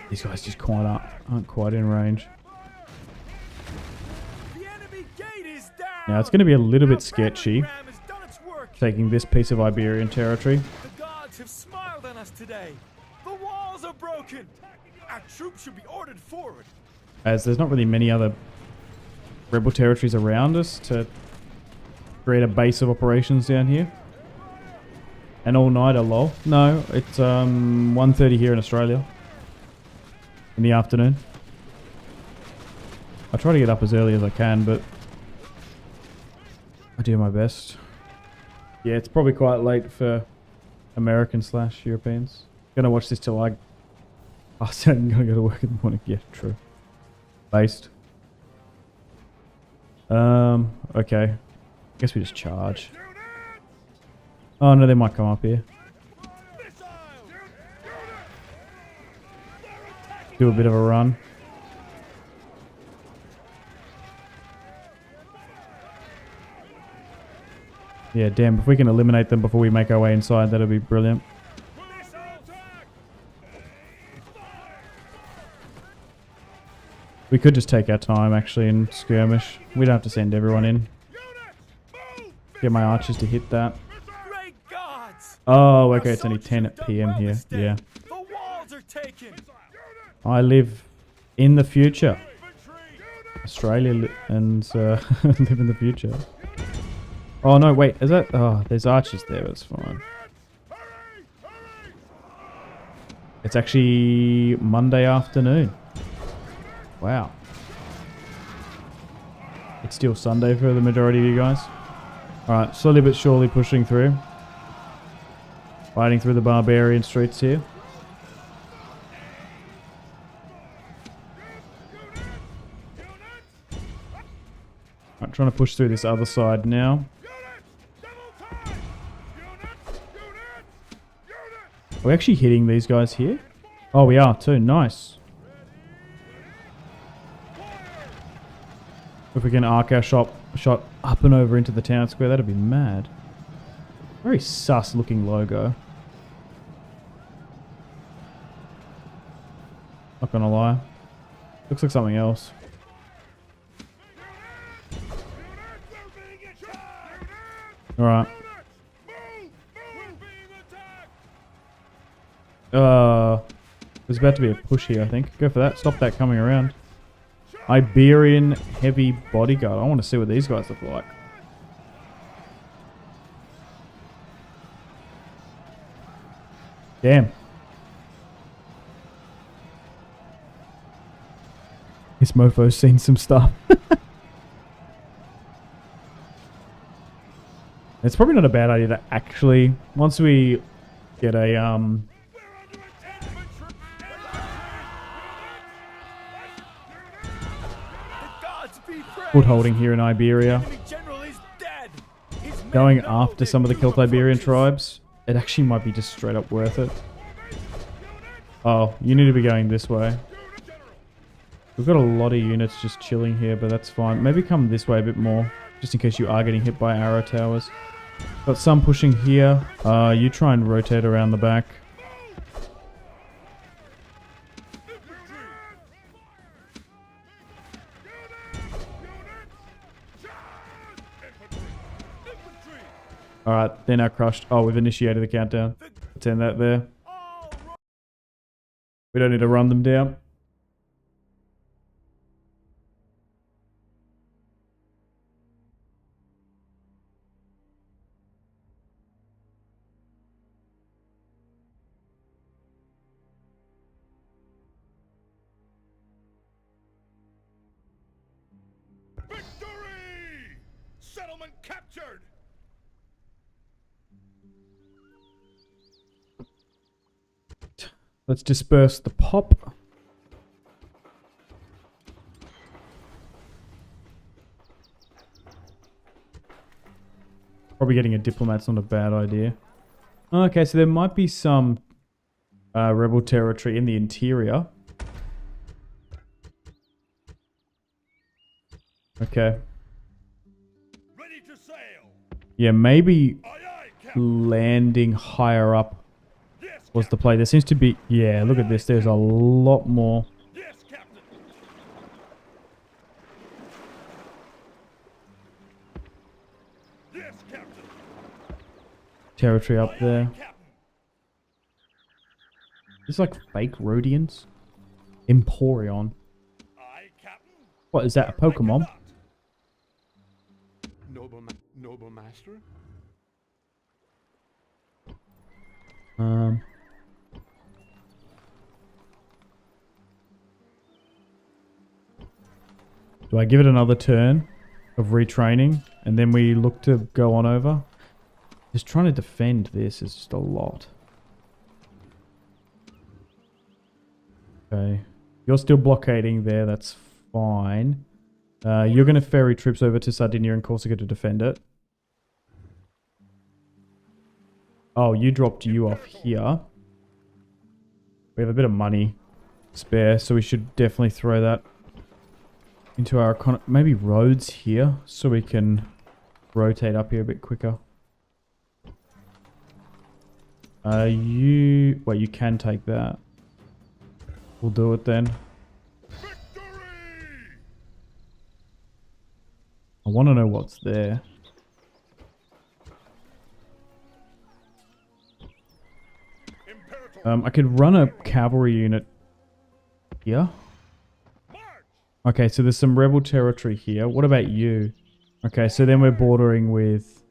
These guys just aren't quite in range. The enemy gate is down. Now it's going to be a little bit Our sketchy, battering ram has done its work. taking this piece of Iberian territory. The gods have smiled on us today. The walls are broken. Our troops should be ordered forward. As there's not really many other rebel territories around us to create a base of operations down here. An all-nighter, lol. No, it's 1:30 here in Australia. In the afternoon. I try to get up as early as I can, but I do my best. Yeah, it's probably quite late for American/Europeans. Gonna watch this till I... Oh, so I'm gonna go to work in the morning. Yeah, true. Based. Okay. Guess we just charge. Oh no, they might come up here. Do a bit of a run. Yeah, damn, if we can eliminate them before we make our way inside, that'll be brilliant. We could just take our time, actually, and skirmish. We don't have to send everyone in. Get my archers to hit that. Great gods! Oh, okay, it's only 10 PM here. Yeah. The walls are taken. I live in the future. Australia and live in the future. Oh no, wait, is that... Oh, there's archers there, that's fine. It's actually Monday afternoon. Wow. It's still Sunday for the majority of you guys. Alright, slowly but surely pushing through. Fighting through the barbarian streets here. I'm trying to push through this other side now. Are we actually hitting these guys here? Oh, we are too. Nice. If we can arc our shot up and over into the town square, that'd be mad. Very sus looking logo. Not gonna lie. Looks like something else. Alright. There's about to be a push here, I think. Go for that. Stop that coming around. Iberian heavy bodyguard. I want to see what these guys look like. Damn. This mofo's seen some stuff. It's probably not a bad idea to actually, once we get a footholding here in Iberia, going after some of the Celtiberian tribes, it actually might be just straight up worth it. Oh, you need to be going this way. We've got a lot of units just chilling here, but that's fine. Maybe come this way a bit more, just in case you are getting hit by arrow towers. Got some pushing here. You try and rotate around the back. Alright, they're now crushed. Oh, we've initiated the countdown. Let's end that there. We don't need to run them down. settlement captured! Let's disperse the pop. Probably getting a diplomat's not a bad idea. Okay, so there might be some rebel territory in the interior. Okay. Ready to sail! Yeah, maybe Aye, aye, Captain! landing higher up Yes, was the Captain! play. There seems to be... Yeah, look at this. There's a lot more Yes, Captain! Yes, Captain! territory up there. Captain! It's like fake Rhodians. Emporion. Aye, Captain! What, is that a Pokemon? Noble master? Do I give it another turn of retraining and then we look to go on over? Just trying to defend this is just a lot. Okay. You're still blockading there, that's fine. You're going to ferry troops over to Sardinia and Corsica to defend it. Oh, you dropped you off here. We have a bit of money spare, so we should definitely throw that into our economy. Maybe Rhodes here, so we can rotate up here a bit quicker. Wait, you can take that. We'll do it then. Victory! I want to know what's there. Imperator! I could run a cavalry unit here. March! Okay, so there's some rebel territory here. What about you? Okay, so then we're bordering with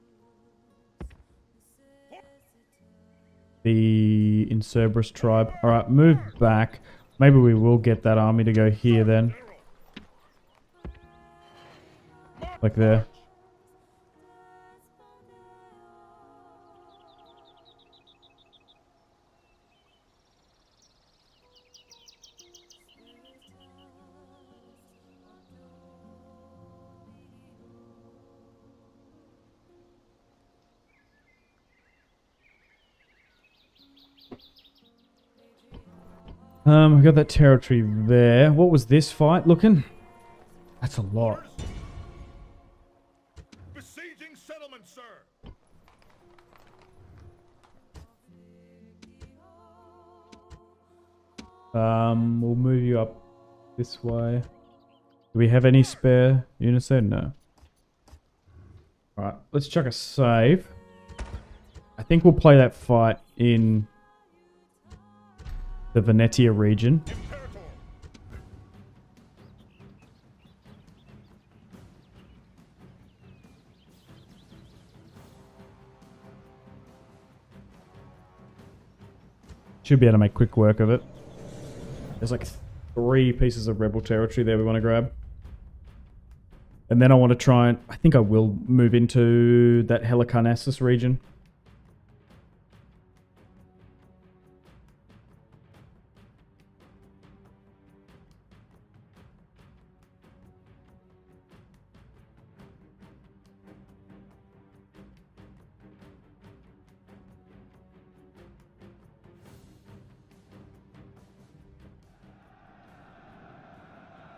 the Incerberus tribe. Alright, move back. Maybe we will get that army to go here then. Like there. I got that territory there. What was this fight looking? That's a lot. Besieging settlement, sir! We'll move you up this way. Do we have any spare units there? No. Alright, let's chuck a save. I think we'll play that fight in the Venetia region. Imperator! Should be able to make quick work of it. There's like 3 pieces of rebel territory there we want to grab. And then I want to try and... I think I will move into that Helicarnassus region.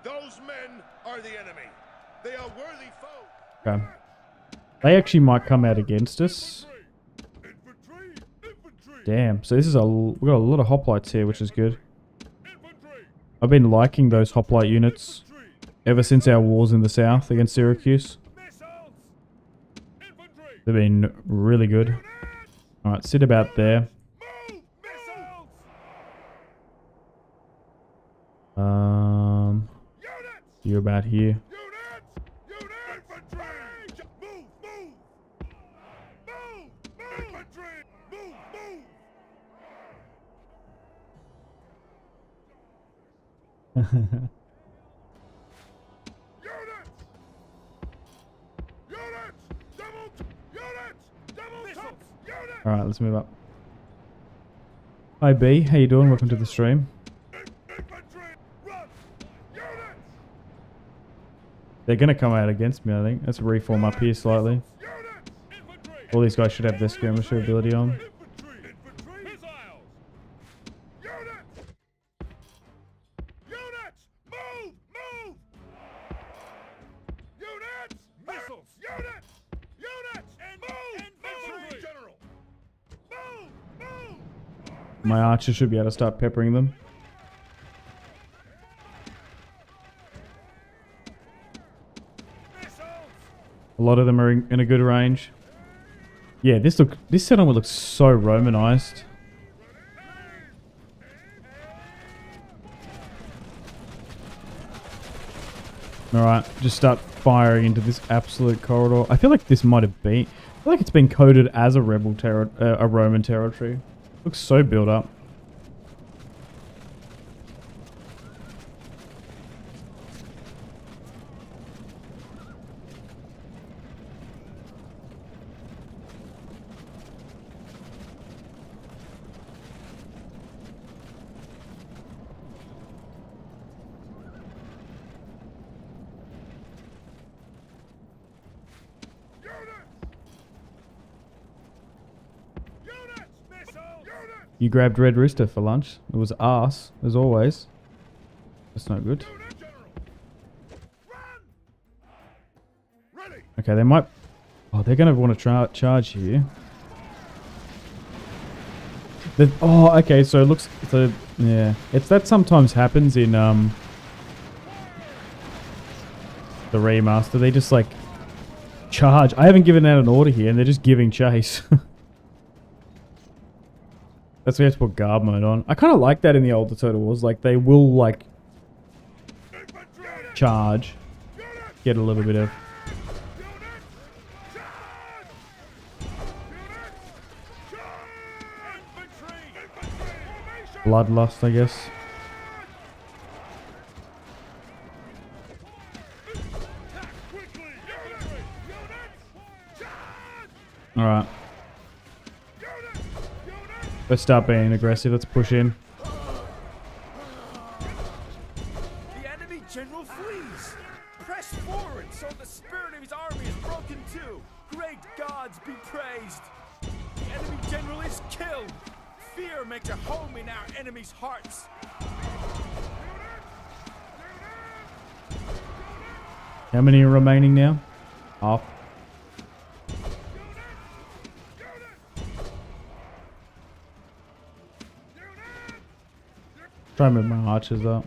Those men are the enemy. They are worthy foes. Okay. They actually might come out against us. Infantry! Infantry! Damn. So this is we've got a lot of hoplites here, which is good. Infantry! I've been liking those hoplite units ever since our wars in the south against Syracuse. Missiles! Infantry! They've been really good. Alright, sit about there. Move! Missiles! Units! You're about here. Units! Units! Infantry! Move! Move! Move! Move! Infantry! Move! Move! Units! Units! Alright, let's move up. Hi B, how you doing? Welcome to the stream. They're going to come out against me, I think. Let's reform up here slightly. All these guys should have their skirmisher ability on. My archer should be able to start peppering them. A lot of them are in a good range. Yeah, this settlement looks so Romanized. Alright, just start firing into this absolute corridor. I feel like this might have been... I feel like it's been coded as a rebel a Roman territory. Looks so built up. You grabbed Red Rooster for lunch. It was arse, as always. That's not good. Okay, they might... Oh, they're going to want to charge here. Oh, okay, so it looks... So, yeah. It's that sometimes happens in the remaster. They just, like, charge. I haven't given out an order here, and they're just giving chase. That's why you have to put guard mode on. I kind of like that in the older Total Wars. Like, they will, like, charge. Get a little bit of... bloodlust, I guess. Alright. Let's start being aggressive. Let's push in. The enemy general flees. Press forward so the spirit of his army is broken too. Great gods be praised. The enemy general is killed. Fear makes a home in our enemies' hearts. How many are remaining now? Half. Try and move my archers up.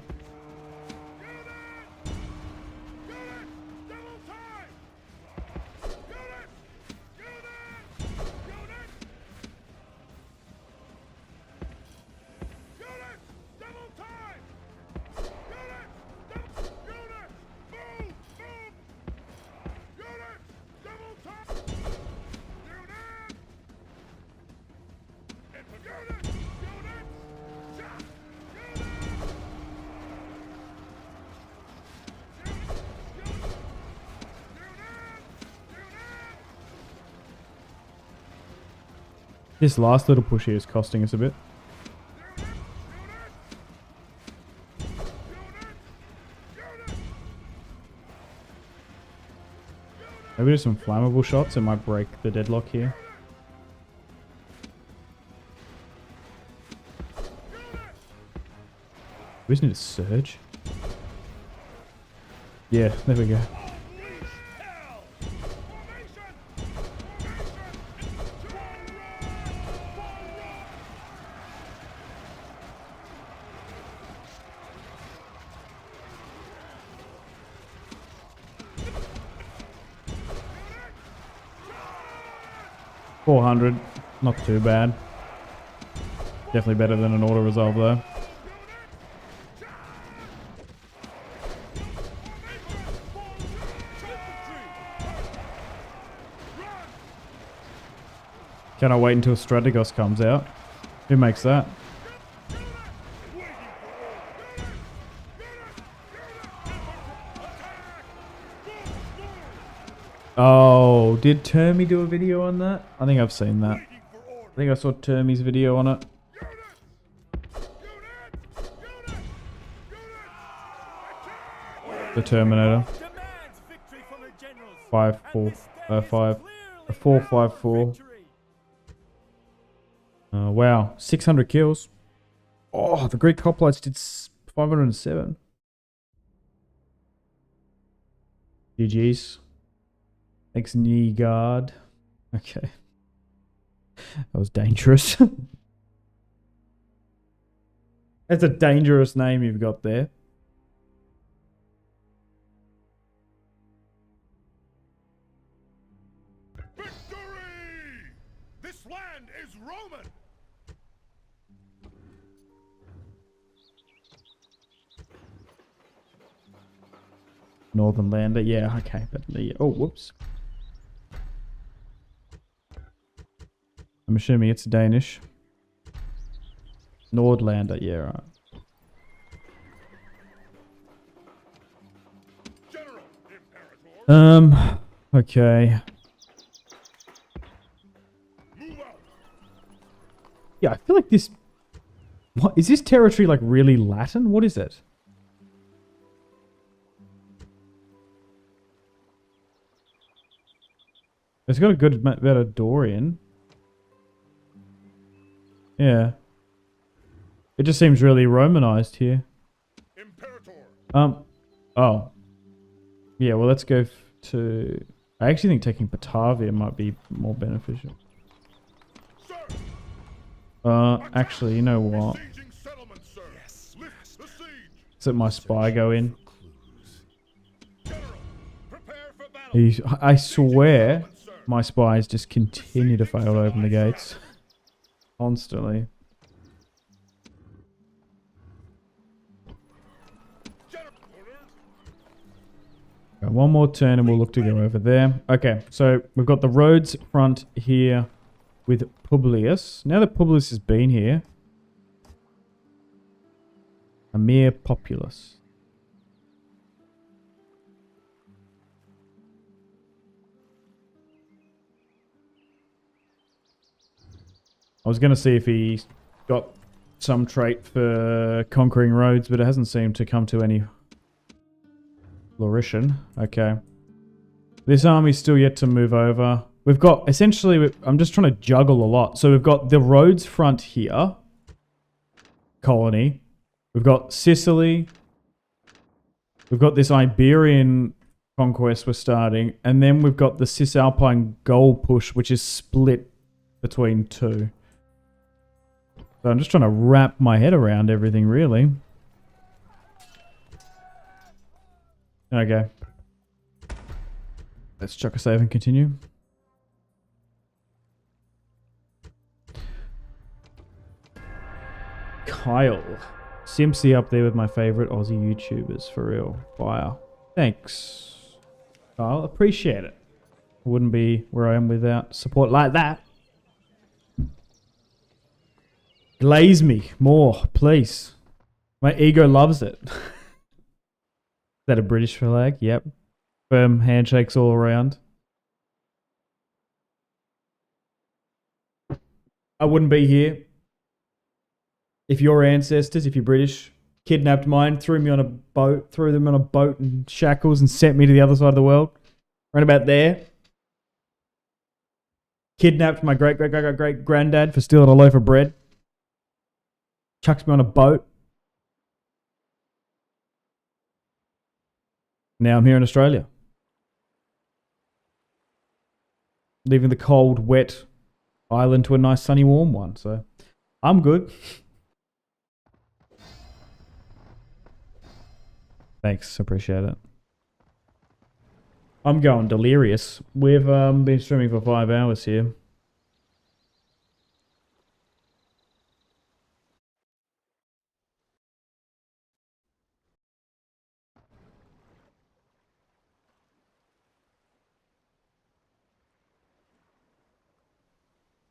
This last little push here is costing us a bit. Maybe do some flammable shots. It might break the deadlock here. We just need a surge. Yeah, there we go. $400, not too bad. Definitely better than an auto resolve though. Can I wait until Strategos comes out? Who makes that? Oh, did Termy do a video on that? I think I've seen that. I think I saw Termy's video on it. The Terminator. 454. Wow, 600 kills. Oh, the Greek hoplites did 507. GG's. Thanks, knee guard. Okay. That was dangerous. That's a dangerous name you've got there. Victory! This land is Roman! Northern Lander, yeah, okay, but oh, whoops. I'm assuming it's Danish. Nordlander, yeah, right. Okay. Yeah, I feel like this... What, is this territory like really Latin? What is it? It's got a good bit of Dorian. Yeah. It just seems really Romanized here. Oh. Yeah, well, let's go to... I actually think taking Batavia might be more beneficial. Actually, you know what? Let my spy go in. I swear my spies just continue to fail to open the gates. Constantly. Okay, one more turn and we'll look to go over there. Okay, so we've got the Rhodes front here with Publius. Now that Publius has been here, a mere populace. I was going to see if he got some trait for conquering Rhodes, but it hasn't seemed to come to any flourishing. Okay. This army's still yet to move over. We've got, essentially, I'm just trying to juggle a lot. So we've got the Rhodes front here. Colony. We've got Sicily. We've got this Iberian conquest we're starting. And then we've got the Cisalpine Gaul push, which is split between two. So I'm just trying to wrap my head around everything, really. Okay. Let's chuck a save and continue. Kyle. Simpzy up there with my favorite Aussie YouTubers, for real. Fire. Thanks, Kyle. Appreciate it. I wouldn't be where I am without support like that. Glaze me more, please. My ego loves it. Is that a British flag? Yep. Firm handshakes all around. I wouldn't be here if your ancestors, if you're British, kidnapped mine, threw me on a boat, threw them on a boat in shackles and sent me to the other side of the world. Right about there. Kidnapped my great-great-great-great-granddad for stealing a loaf of bread. Chucks me on a boat. Now I'm here in Australia. Leaving the cold, wet island to a nice, sunny, warm one. So, I'm good. Thanks, appreciate it. I'm going delirious. We've been streaming for 5 hours here.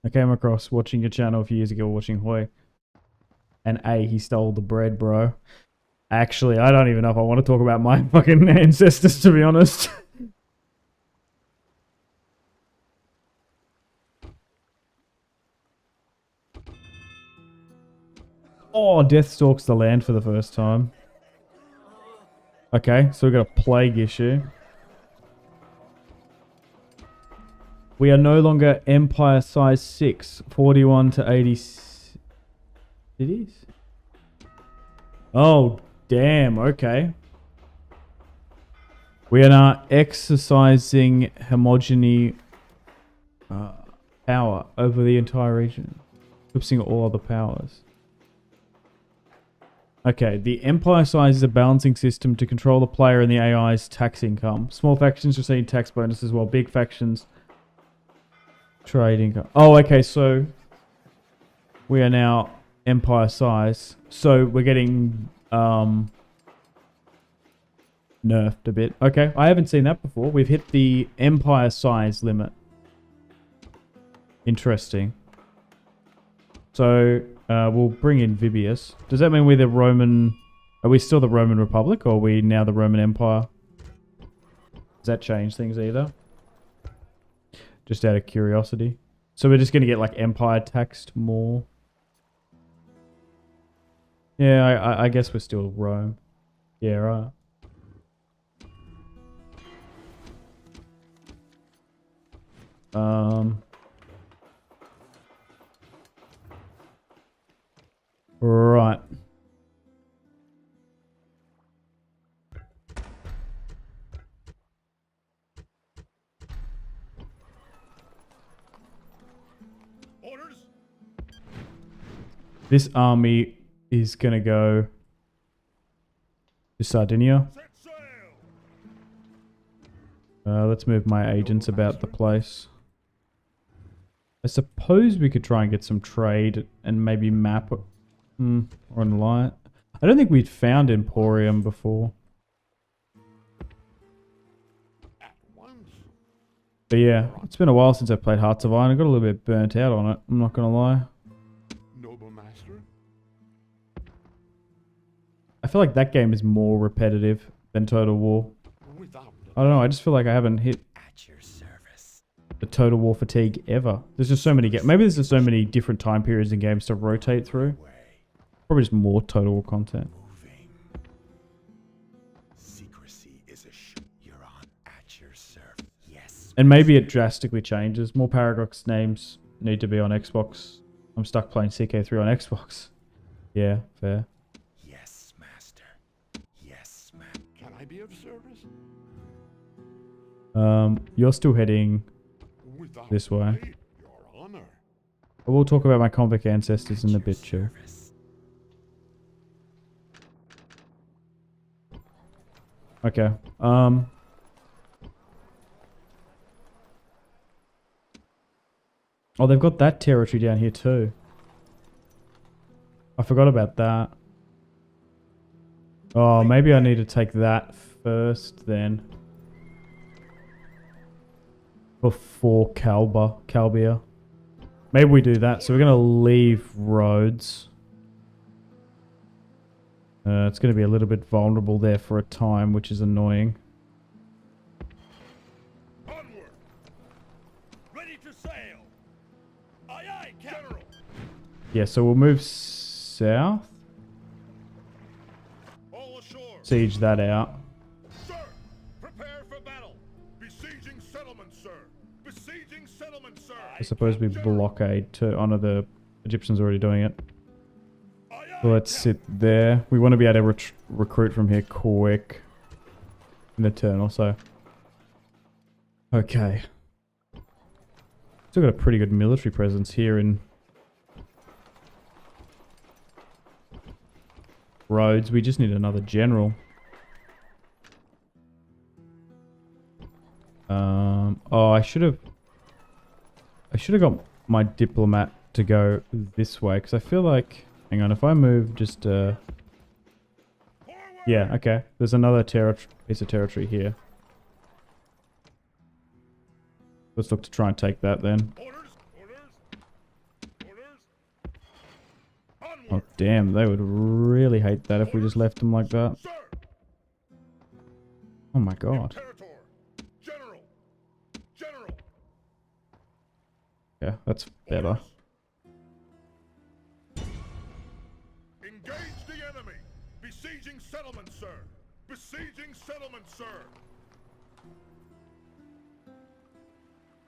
I came across watching your channel a few years ago, watching Hoy. And he stole the bread, bro. Actually, I don't even know if I want to talk about my fucking ancestors, to be honest. Oh, Death stalks the land for the first time. Okay, so we've got a plague issue. We are no longer Empire size 6, 41 to 80 cities. Oh, damn, okay. We are now exercising homogeny power over the entire region, eclipsing all other powers. Okay, the Empire size is a balancing system to control the player and the AI's tax income. Small factions receive tax bonuses while big factions trade income. Oh, okay, so we are now Empire size. So we're getting nerfed a bit. Okay, I haven't seen that before. We've hit the Empire size limit. Interesting. So we'll bring in Vibius. Does that mean we're the Roman... Are we still the Roman Republic, or are we now the Roman Empire? Does that change things either? Just out of curiosity. So we're just going to get like Empire taxed more. Yeah, I guess we're still Rome. Yeah, right. Right. Orders. This army is going to go to Sardinia. Set sail. Let's move my agents about the place. I suppose we could try and get some trade and maybe map or light. I don't think we'd found Emporium before. At once. But yeah, it's been a while since I played Hearts of Iron. I got a little bit burnt out on it, I'm not going to lie. Noble master. I feel like that game is more repetitive than Total War. Without. I don't know, I just feel like I haven't hit At your service. the Total War fatigue ever. There's just so many games. Maybe there's just so many different time periods in games to rotate through. Way. Probably just more Total War content. Moving. Secrecy is you're on at your service. Yes. And maybe it drastically changes. More Paradox names need to be on Xbox. I'm stuck playing CK3 on Xbox. Yeah, fair. Yes, master. Yes, Can I be of service? You're still heading Without this way. delay, Your honor. We'll talk about my convict ancestors in a bit too. Okay. Oh, they've got that territory down here too. I forgot about that. Oh, maybe I need to take that first then. Before Calbia. Maybe we do that. So we're going to leave Rhodes. It's going to be a little bit vulnerable there for a time, which is annoying. Onward. Ready to sail. Aye, aye, General. Yeah, so we'll move south. All ashore. Siege that out. Sir, prepare for battle. Besieging settlement, sir. Besieging settlement, sir. I suppose we blockade too. Oh no, the Egyptians are already doing it. Aye, aye, So let's sit there. We want to be able to recruit from here quick. In a turn or so. Okay. Still got a pretty good military presence here in Rhodes. We just need another general. Oh, I should have got my diplomat to go this way because I feel like, hang on, if I move just Forward. yeah, okay. There's another piece of territory here. Let's look to try and take that then. Orders. Orders. Orders. Oh Onward. damn, they would really hate that if we just left them like that. Sir. Oh my god. Imperator. General. General. Yeah, that's better. settlement, sir. Besieging settlement, sir.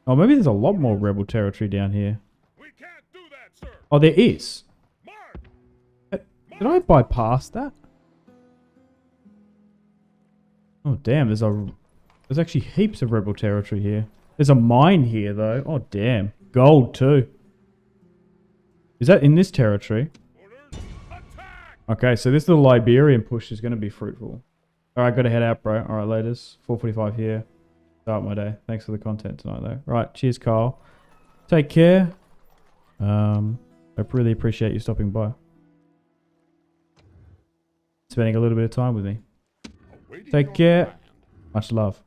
Oh, maybe there's a lot more rebel territory down here. We can't do that, sir. Oh, there is. Mark. Did I bypass that? Oh, damn. There's actually heaps of rebel territory here. There's a mine here, though. Oh, damn. Gold, too. Is that in this territory? Orders. Attack. Okay, so this little Liberian push is going to be fruitful. Alright, gotta head out, bro. Alright, laters. 4:45 here. Start my day. Thanks for the content tonight, though. Right, cheers, Kyle. Take care. I really appreciate you stopping by. Spending a little bit of time with me. Awaiting Take your care. command. Much love.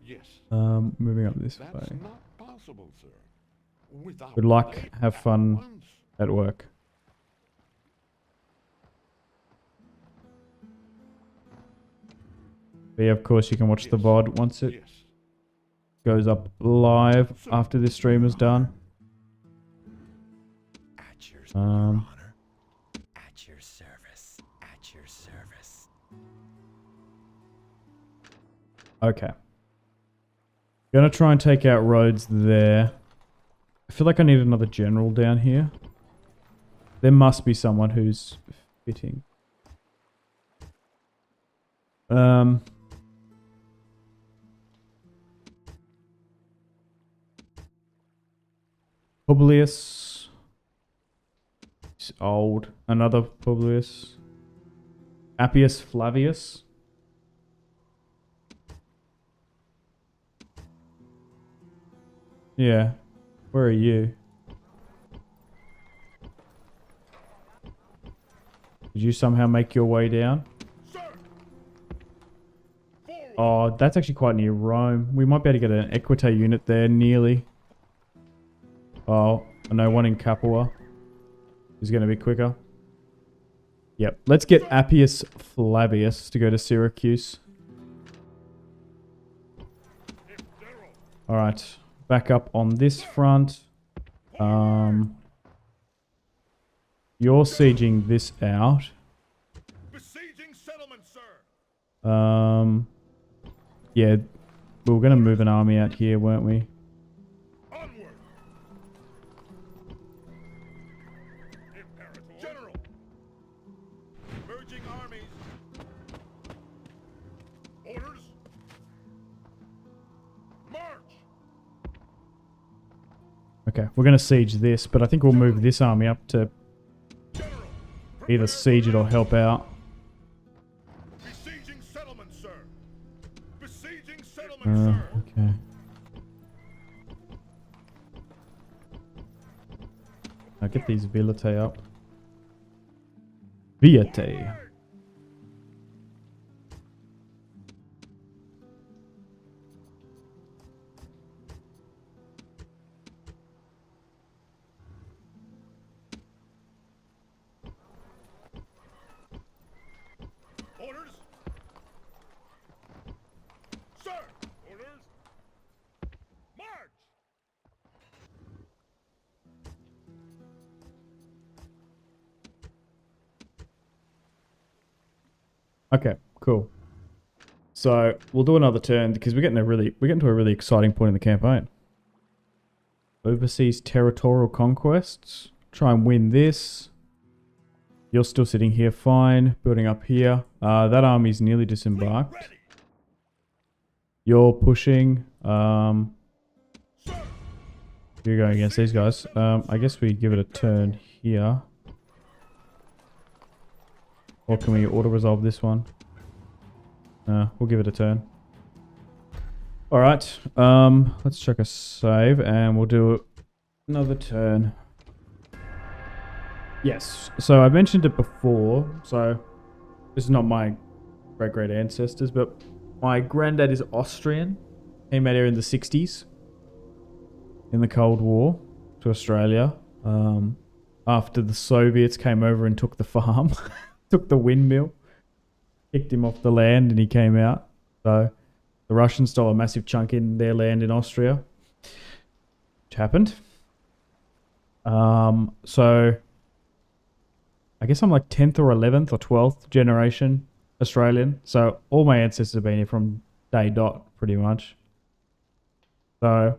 Yes. Moving up this That's way. not possible, sir. Without Good luck. light Have at fun once. at work. But yeah, of course, you can watch the VOD once it Yes. goes up live after this stream is done. At your Um, honor. At your service. At your service. Okay. Gonna try and take out Rhodes there. I feel like I need another general down here. There must be someone who's fitting. Publius. He's old. Another Publius. Appius Flavius. Yeah. Where are you? Did you somehow make your way down? Sir. Forward. Oh, that's actually quite near Rome. We might be able to get an Equite unit there, nearly. Oh, I know one in Capua is going to be quicker. Yep, let's get Appius Flavius to go to Syracuse. Alright, back up on this front. You're sieging this out. Besieging settlement, sir. Yeah, we were going to move an army out here, weren't we? Onward. Imperator. General. Merging armies. Orders. March. Okay, we're going to siege this, but I think we'll move this army up to General. either siege it or help out. Besieging settlement, sir. Besieging settlement, sir. Okay. I'll get these Villate up. Villate. Orders. Sir. Orders. March. Okay, cool. So we'll do another turn because we're getting to a really exciting point in the campaign. Overseas territorial conquests. Try and win this. You're still sitting here fine. Building up here. That army's nearly disembarked. Ready. You're pushing. Sir. You're going against these guys. I guess we give it a turn here. Or can we auto-resolve this one? We'll give it a turn. Alright, let's check a save and we'll do another turn. Yes, so I mentioned it before, so this is not my great ancestors, but my granddad is Austrian. Came out here in the 60s in the Cold War to Australia. After the Soviets came over and took the farm, took the windmill, kicked him off the land and he came out. So the Russians stole a massive chunk in their land in Austria, which happened. So I guess I'm like 10th or 11th or 12th generation Australian. So all my ancestors have been here from day dot, pretty much. So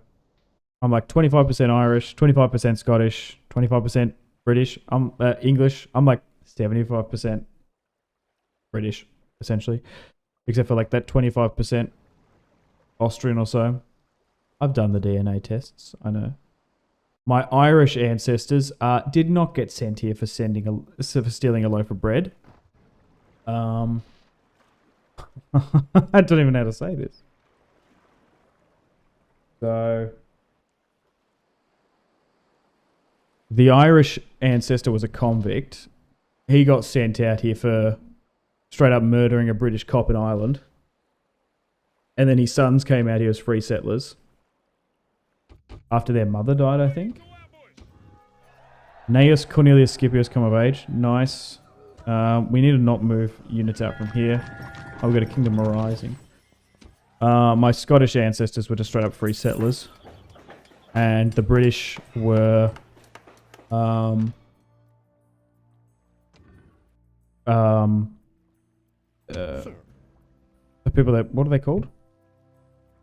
I'm like 25% Irish, 25% Scottish, 25% British. I'm English. I'm like 75% British, essentially, except for like that 25% Austrian or so. I've done the DNA tests. I know. My Irish ancestors did not get sent here for stealing a loaf of bread. I don't even know how to say this. So the Irish ancestor was a convict. He got sent out here for straight up murdering a British cop in Ireland. And then his sons came out here as free settlers. After their mother died, I think. Gnaeus Cornelius Scipio's come of age. Nice. We need to not move units out from here. I'll go to Kingdom Rising. My Scottish ancestors were just straight up free settlers. And the British were... the people that... What are they called?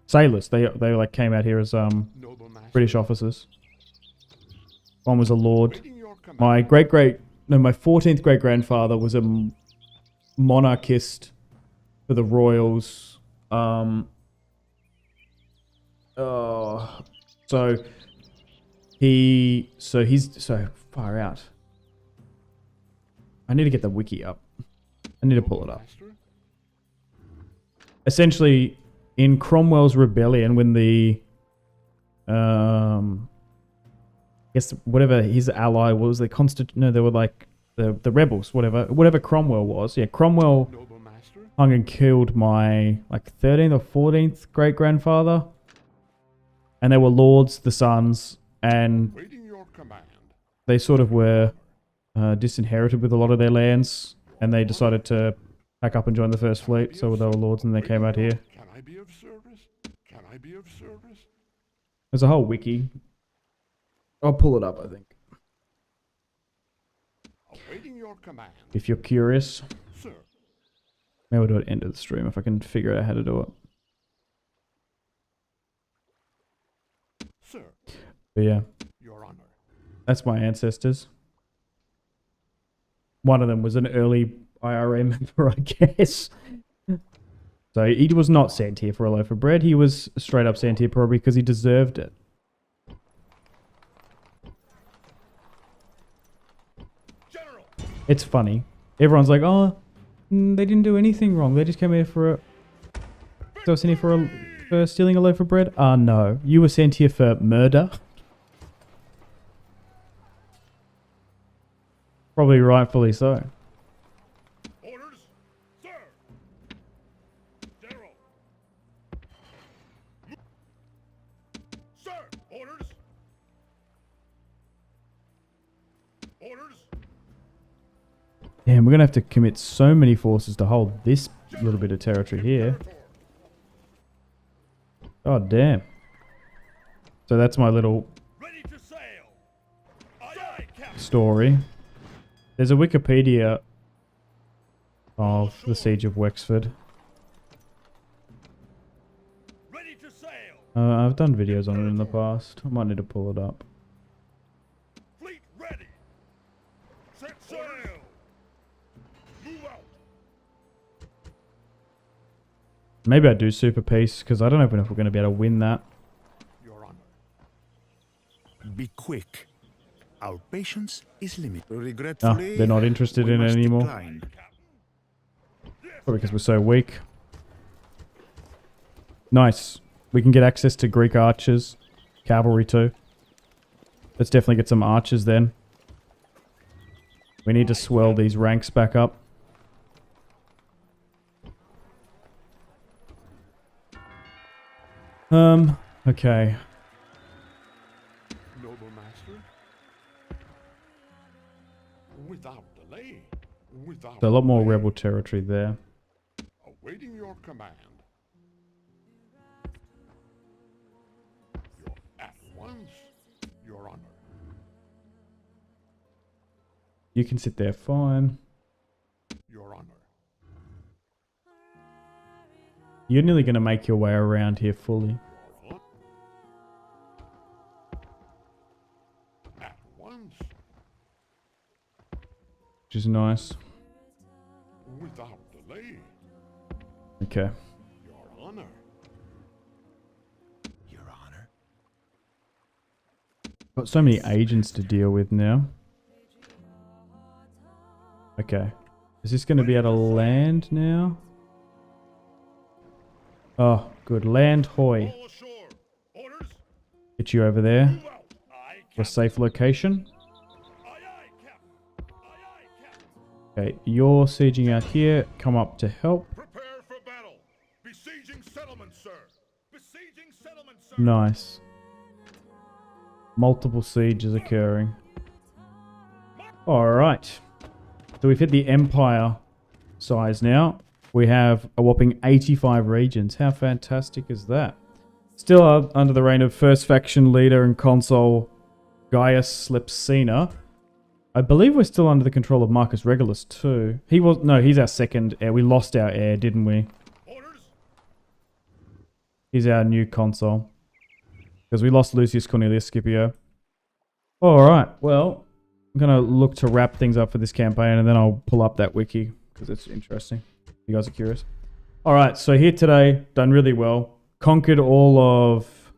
Sailors. They like came out here as British officers. One was a lord. My 14th great grandfather was a monarchist for the royals. So he's so far out. I need to get the wiki up. I need to pull it up. Essentially, in Cromwell's rebellion, when the I guess whatever his ally was, they were like the rebels, whatever Cromwell was. Yeah, Cromwell hung and killed my like 13th or 14th great grandfather, and they were lords, the sons, and they sort of were disinherited with a lot of their lands, and they decided to pack up and join the First Fleet. So they were lords, and they came out here. Can I be of service? Can I be of service? There's a whole wiki. I'll pull it up, I think. Awaiting your command. If you're curious. Sir. Maybe I'll do it at the end of the stream if I can figure out how to do it. Sir. But yeah. Your Honor. That's my ancestors. One of them was an early IRA member, I guess. So he was not sent here for a loaf of bread. He was straight up sent here probably because he deserved it. General. It's funny. Everyone's like, oh, they didn't do anything wrong. They just came here for for stealing a loaf of bread? No. You were sent here for murder. Probably rightfully so. Orders, sir. General. Sir. Orders. Orders. Damn, we're going to have to commit so many forces to hold this little bit of territory here. Oh, damn. So that's my little Ready to sail. Aye, Captain. story. There's a Wikipedia of the Siege of Wexford. Ready to sail. I've done videos on it in the past. I might need to pull it up. Fleet ready. Set sail. Move out. Maybe I do Super Peace, because I don't know if we're going to be able to win that. Your Honor. Be quick. Our patience is limited. Ah, Regretfully, they're not interested we in it must anymore. decline. Probably because we're so weak. Nice. We can get access to Greek archers. Cavalry too. Let's definitely get some archers then. We need to swell these ranks back up. Okay. Noble master. Without delay. Without So a lot more delay. rebel territory there. Awaiting your command. Your at once, Your Honor. You can sit there fine. Your Honor. You're nearly going to make your way around here fully. At once, Which is nice. without delay. Okay. Your Honor. Your Honor. Got so many agents to deal with now. Okay. Is this going to be able to land now? Oh, good. Land hoy. All ashore. Orders. Get you over there. Move out. Aye, To a Captain. safe location. Aye, aye, Captain. Aye, aye, Captain. Okay, you're sieging out here. Come up to help. Prepare for battle. Besieging settlement, sir. Besieging settlement, sir. Nice. Multiple sieges occurring. Alright. So we've hit the empire size now. We have a whopping 85 regions. How fantastic is that? Still under the reign of first faction leader and consul Gaius Slepsina. I believe we're still under the control of Marcus Regulus too. He's our second heir. We lost our heir, didn't we? Orders. He's our new consul. Because we lost Lucius Cornelius Scipio. Alright, well, I'm going to look to wrap things up for this campaign and then I'll pull up that wiki because it's interesting. If you guys are curious. Alright, so here today, done really well. Conquered all of...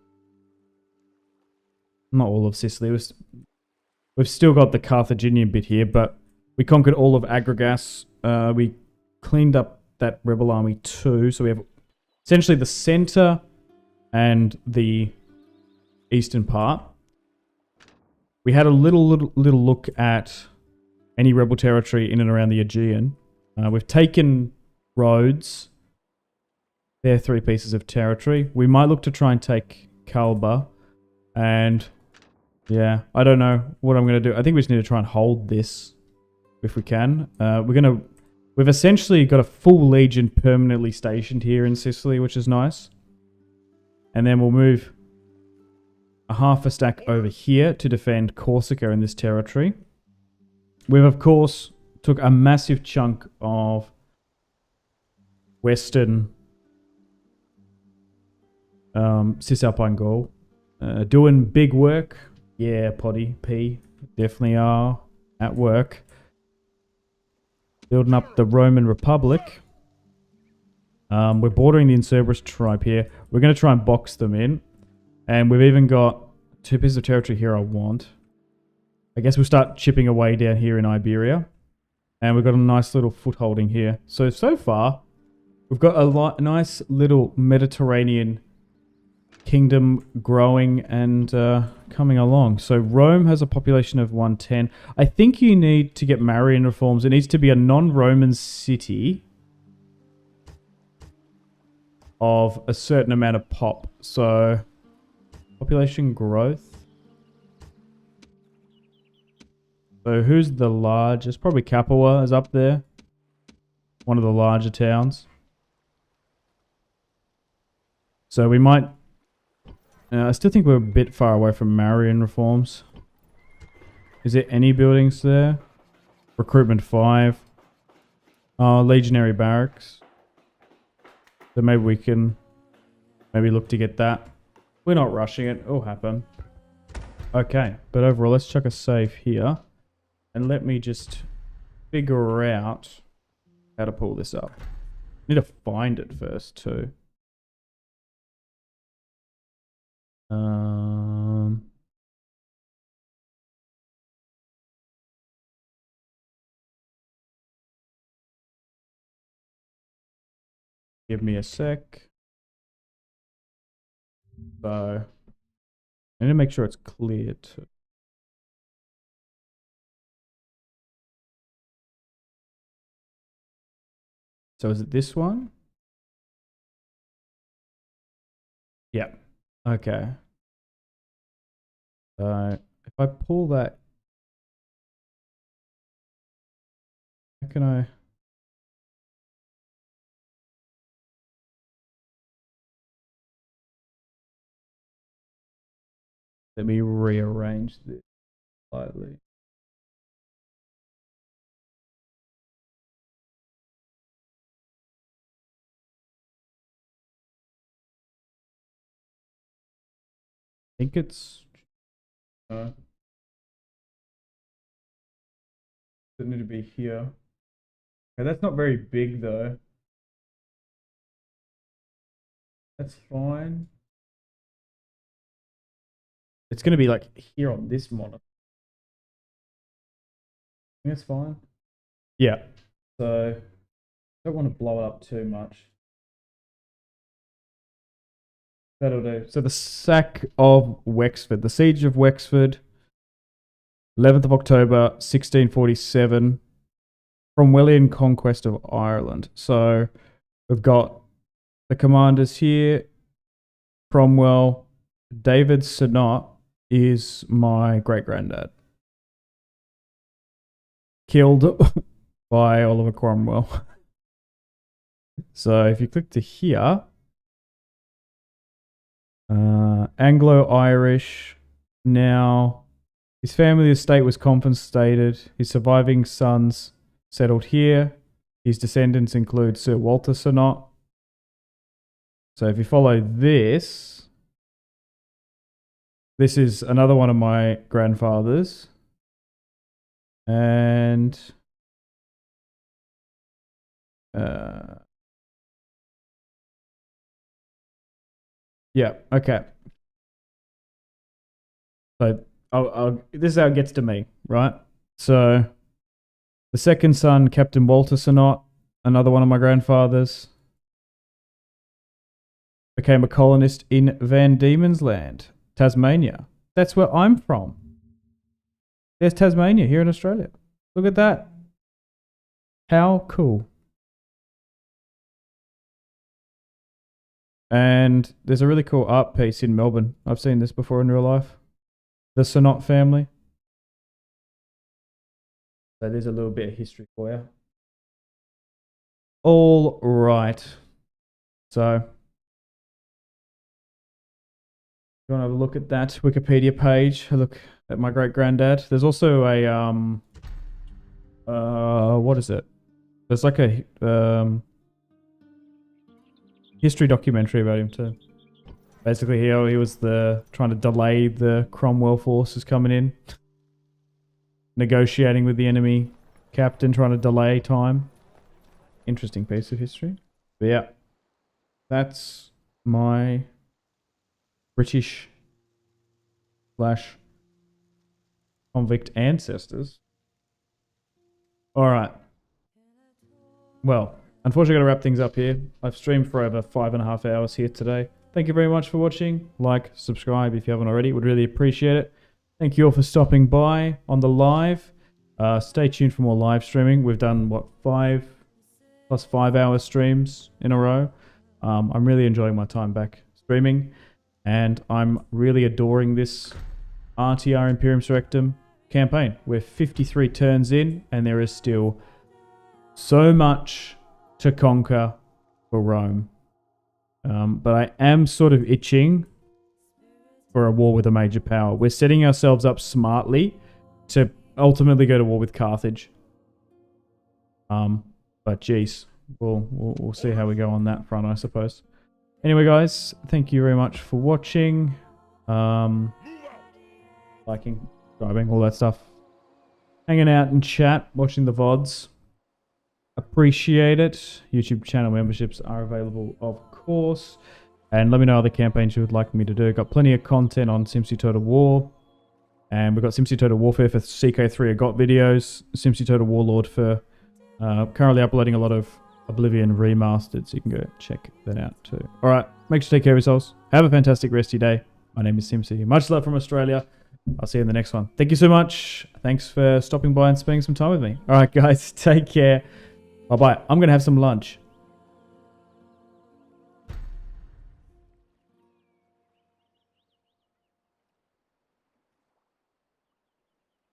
Not all of Sicily. We've still got the Carthaginian bit here, but we conquered all of Agrigas. We cleaned up that rebel army too. So we have essentially the center and the eastern part. We had a little look at any rebel territory in and around the Aegean. We've taken Rhodes. They're 3 pieces of territory. We might look to try and take Calba. And yeah, I don't know what I'm going to do. I think we just need to try and hold this if we can. We've essentially got a full legion permanently stationed here in Sicily, which is nice. And then we'll move a half a stack over here to defend Corsica in this territory. We've, of course, took a massive chunk of western Cisalpine Gaul. Doing big work. Yeah, Poddy, P, definitely are at work. Building up the Roman Republic. We're bordering the Incerberus tribe here. We're going to try and box them in. And we've even got 2 pieces of territory here I want. I guess we'll start chipping away down here in Iberia. And we've got a nice little footholding here. So far, we've got a nice little Mediterranean kingdom growing and coming along. So Rome has a population of 110. I think you need to get Marian reforms. It needs to be a non-Roman city of a certain amount of pop. So population growth. So who's the largest? Probably Capua is up there. One of the larger towns. So we might... I still think we're a bit far away from Marian reforms. Is there any buildings there? Recruitment 5. Legionary barracks. So maybe we can look to get that. We're not rushing it. It'll happen. Okay, but overall, let's chuck a save here. And let me just figure out how to pull this up. Need to find it first, too. Give me a sec. So, I need to make sure it's clear too. So is it this one? Yeah. Okay. So if I pull that, how can I? Let me rearrange this slightly. think it's... Doesn't need to be here. Okay, that's not very big though. That's fine. It's going to be like here on this monitor. I think that's fine. Yeah. So I don't want to blow it up too much. That'll do. So the sack of Wexford, the siege of Wexford, 11th of October, 1647, Cromwellian conquest of Ireland. So we've got the commanders here. Cromwell, David Synot is my great-granddad. Killed by Oliver Cromwell. So if you click to here, Anglo-Irish. Now, his family estate was confiscated. His surviving sons settled here. His descendants include Sir Walter Synot. So if you follow this, this is another one of my grandfathers. And yeah, okay. So this is how it gets to me, right? So the second son, Captain Walter Synot, another one of my grandfathers, became a colonist in Van Diemen's Land, Tasmania. That's where I'm from. There's Tasmania here in Australia. Look at that. How cool. And there's a really cool art piece in Melbourne. I've seen this before in real life. The Synot family. So there's a little bit of history for you. All right. So, if you want to have a look at that Wikipedia page, a look at my great-granddad. There's also a, what is it? There's like a, history documentary about him too. Basically, he was trying to delay the Cromwell forces coming in. Negotiating with the enemy captain, trying to delay time. Interesting piece of history. But yeah, that's my British / convict ancestors. Alright. Well, unfortunately, I've got to wrap things up here. I've streamed for over 5.5 hours here today. Thank you very much for watching. Like, subscribe if you haven't already. Would really appreciate it. Thank you all for stopping by on the live. Stay tuned for more live streaming. We've done, what, 5 + 5 hour streams in a row. I'm really enjoying my time back streaming. And I'm really adoring this RTR Imperium Surrectum campaign. We're 53 turns in, and there is still so much to conquer for Rome. But I am sort of itching for a war with a major power. We're setting ourselves up smartly to ultimately go to war with Carthage. But geez, we'll see how we go on that front, I suppose. Anyway, guys, thank you very much for watching. Liking, subscribing, all that stuff. Hanging out in chat, watching the VODs. Appreciate it. YouTube channel memberships are available, of course. And let me know other campaigns you would like me to do. Got plenty of content on Simpzy Total War. And we've got Simpzy Total Warfare for CK3 I got videos. Simpzy Total Warlord for currently uploading a lot of Oblivion Remastered. So you can go check that out too. Alright, make sure to take care of yourselves. Have a fantastic rest of your day. My name is Simpzy. Much love from Australia. I'll see you in the next one. Thank you so much. Thanks for stopping by and spending some time with me. Alright guys, take care. Bye-bye. I'm going to have some lunch.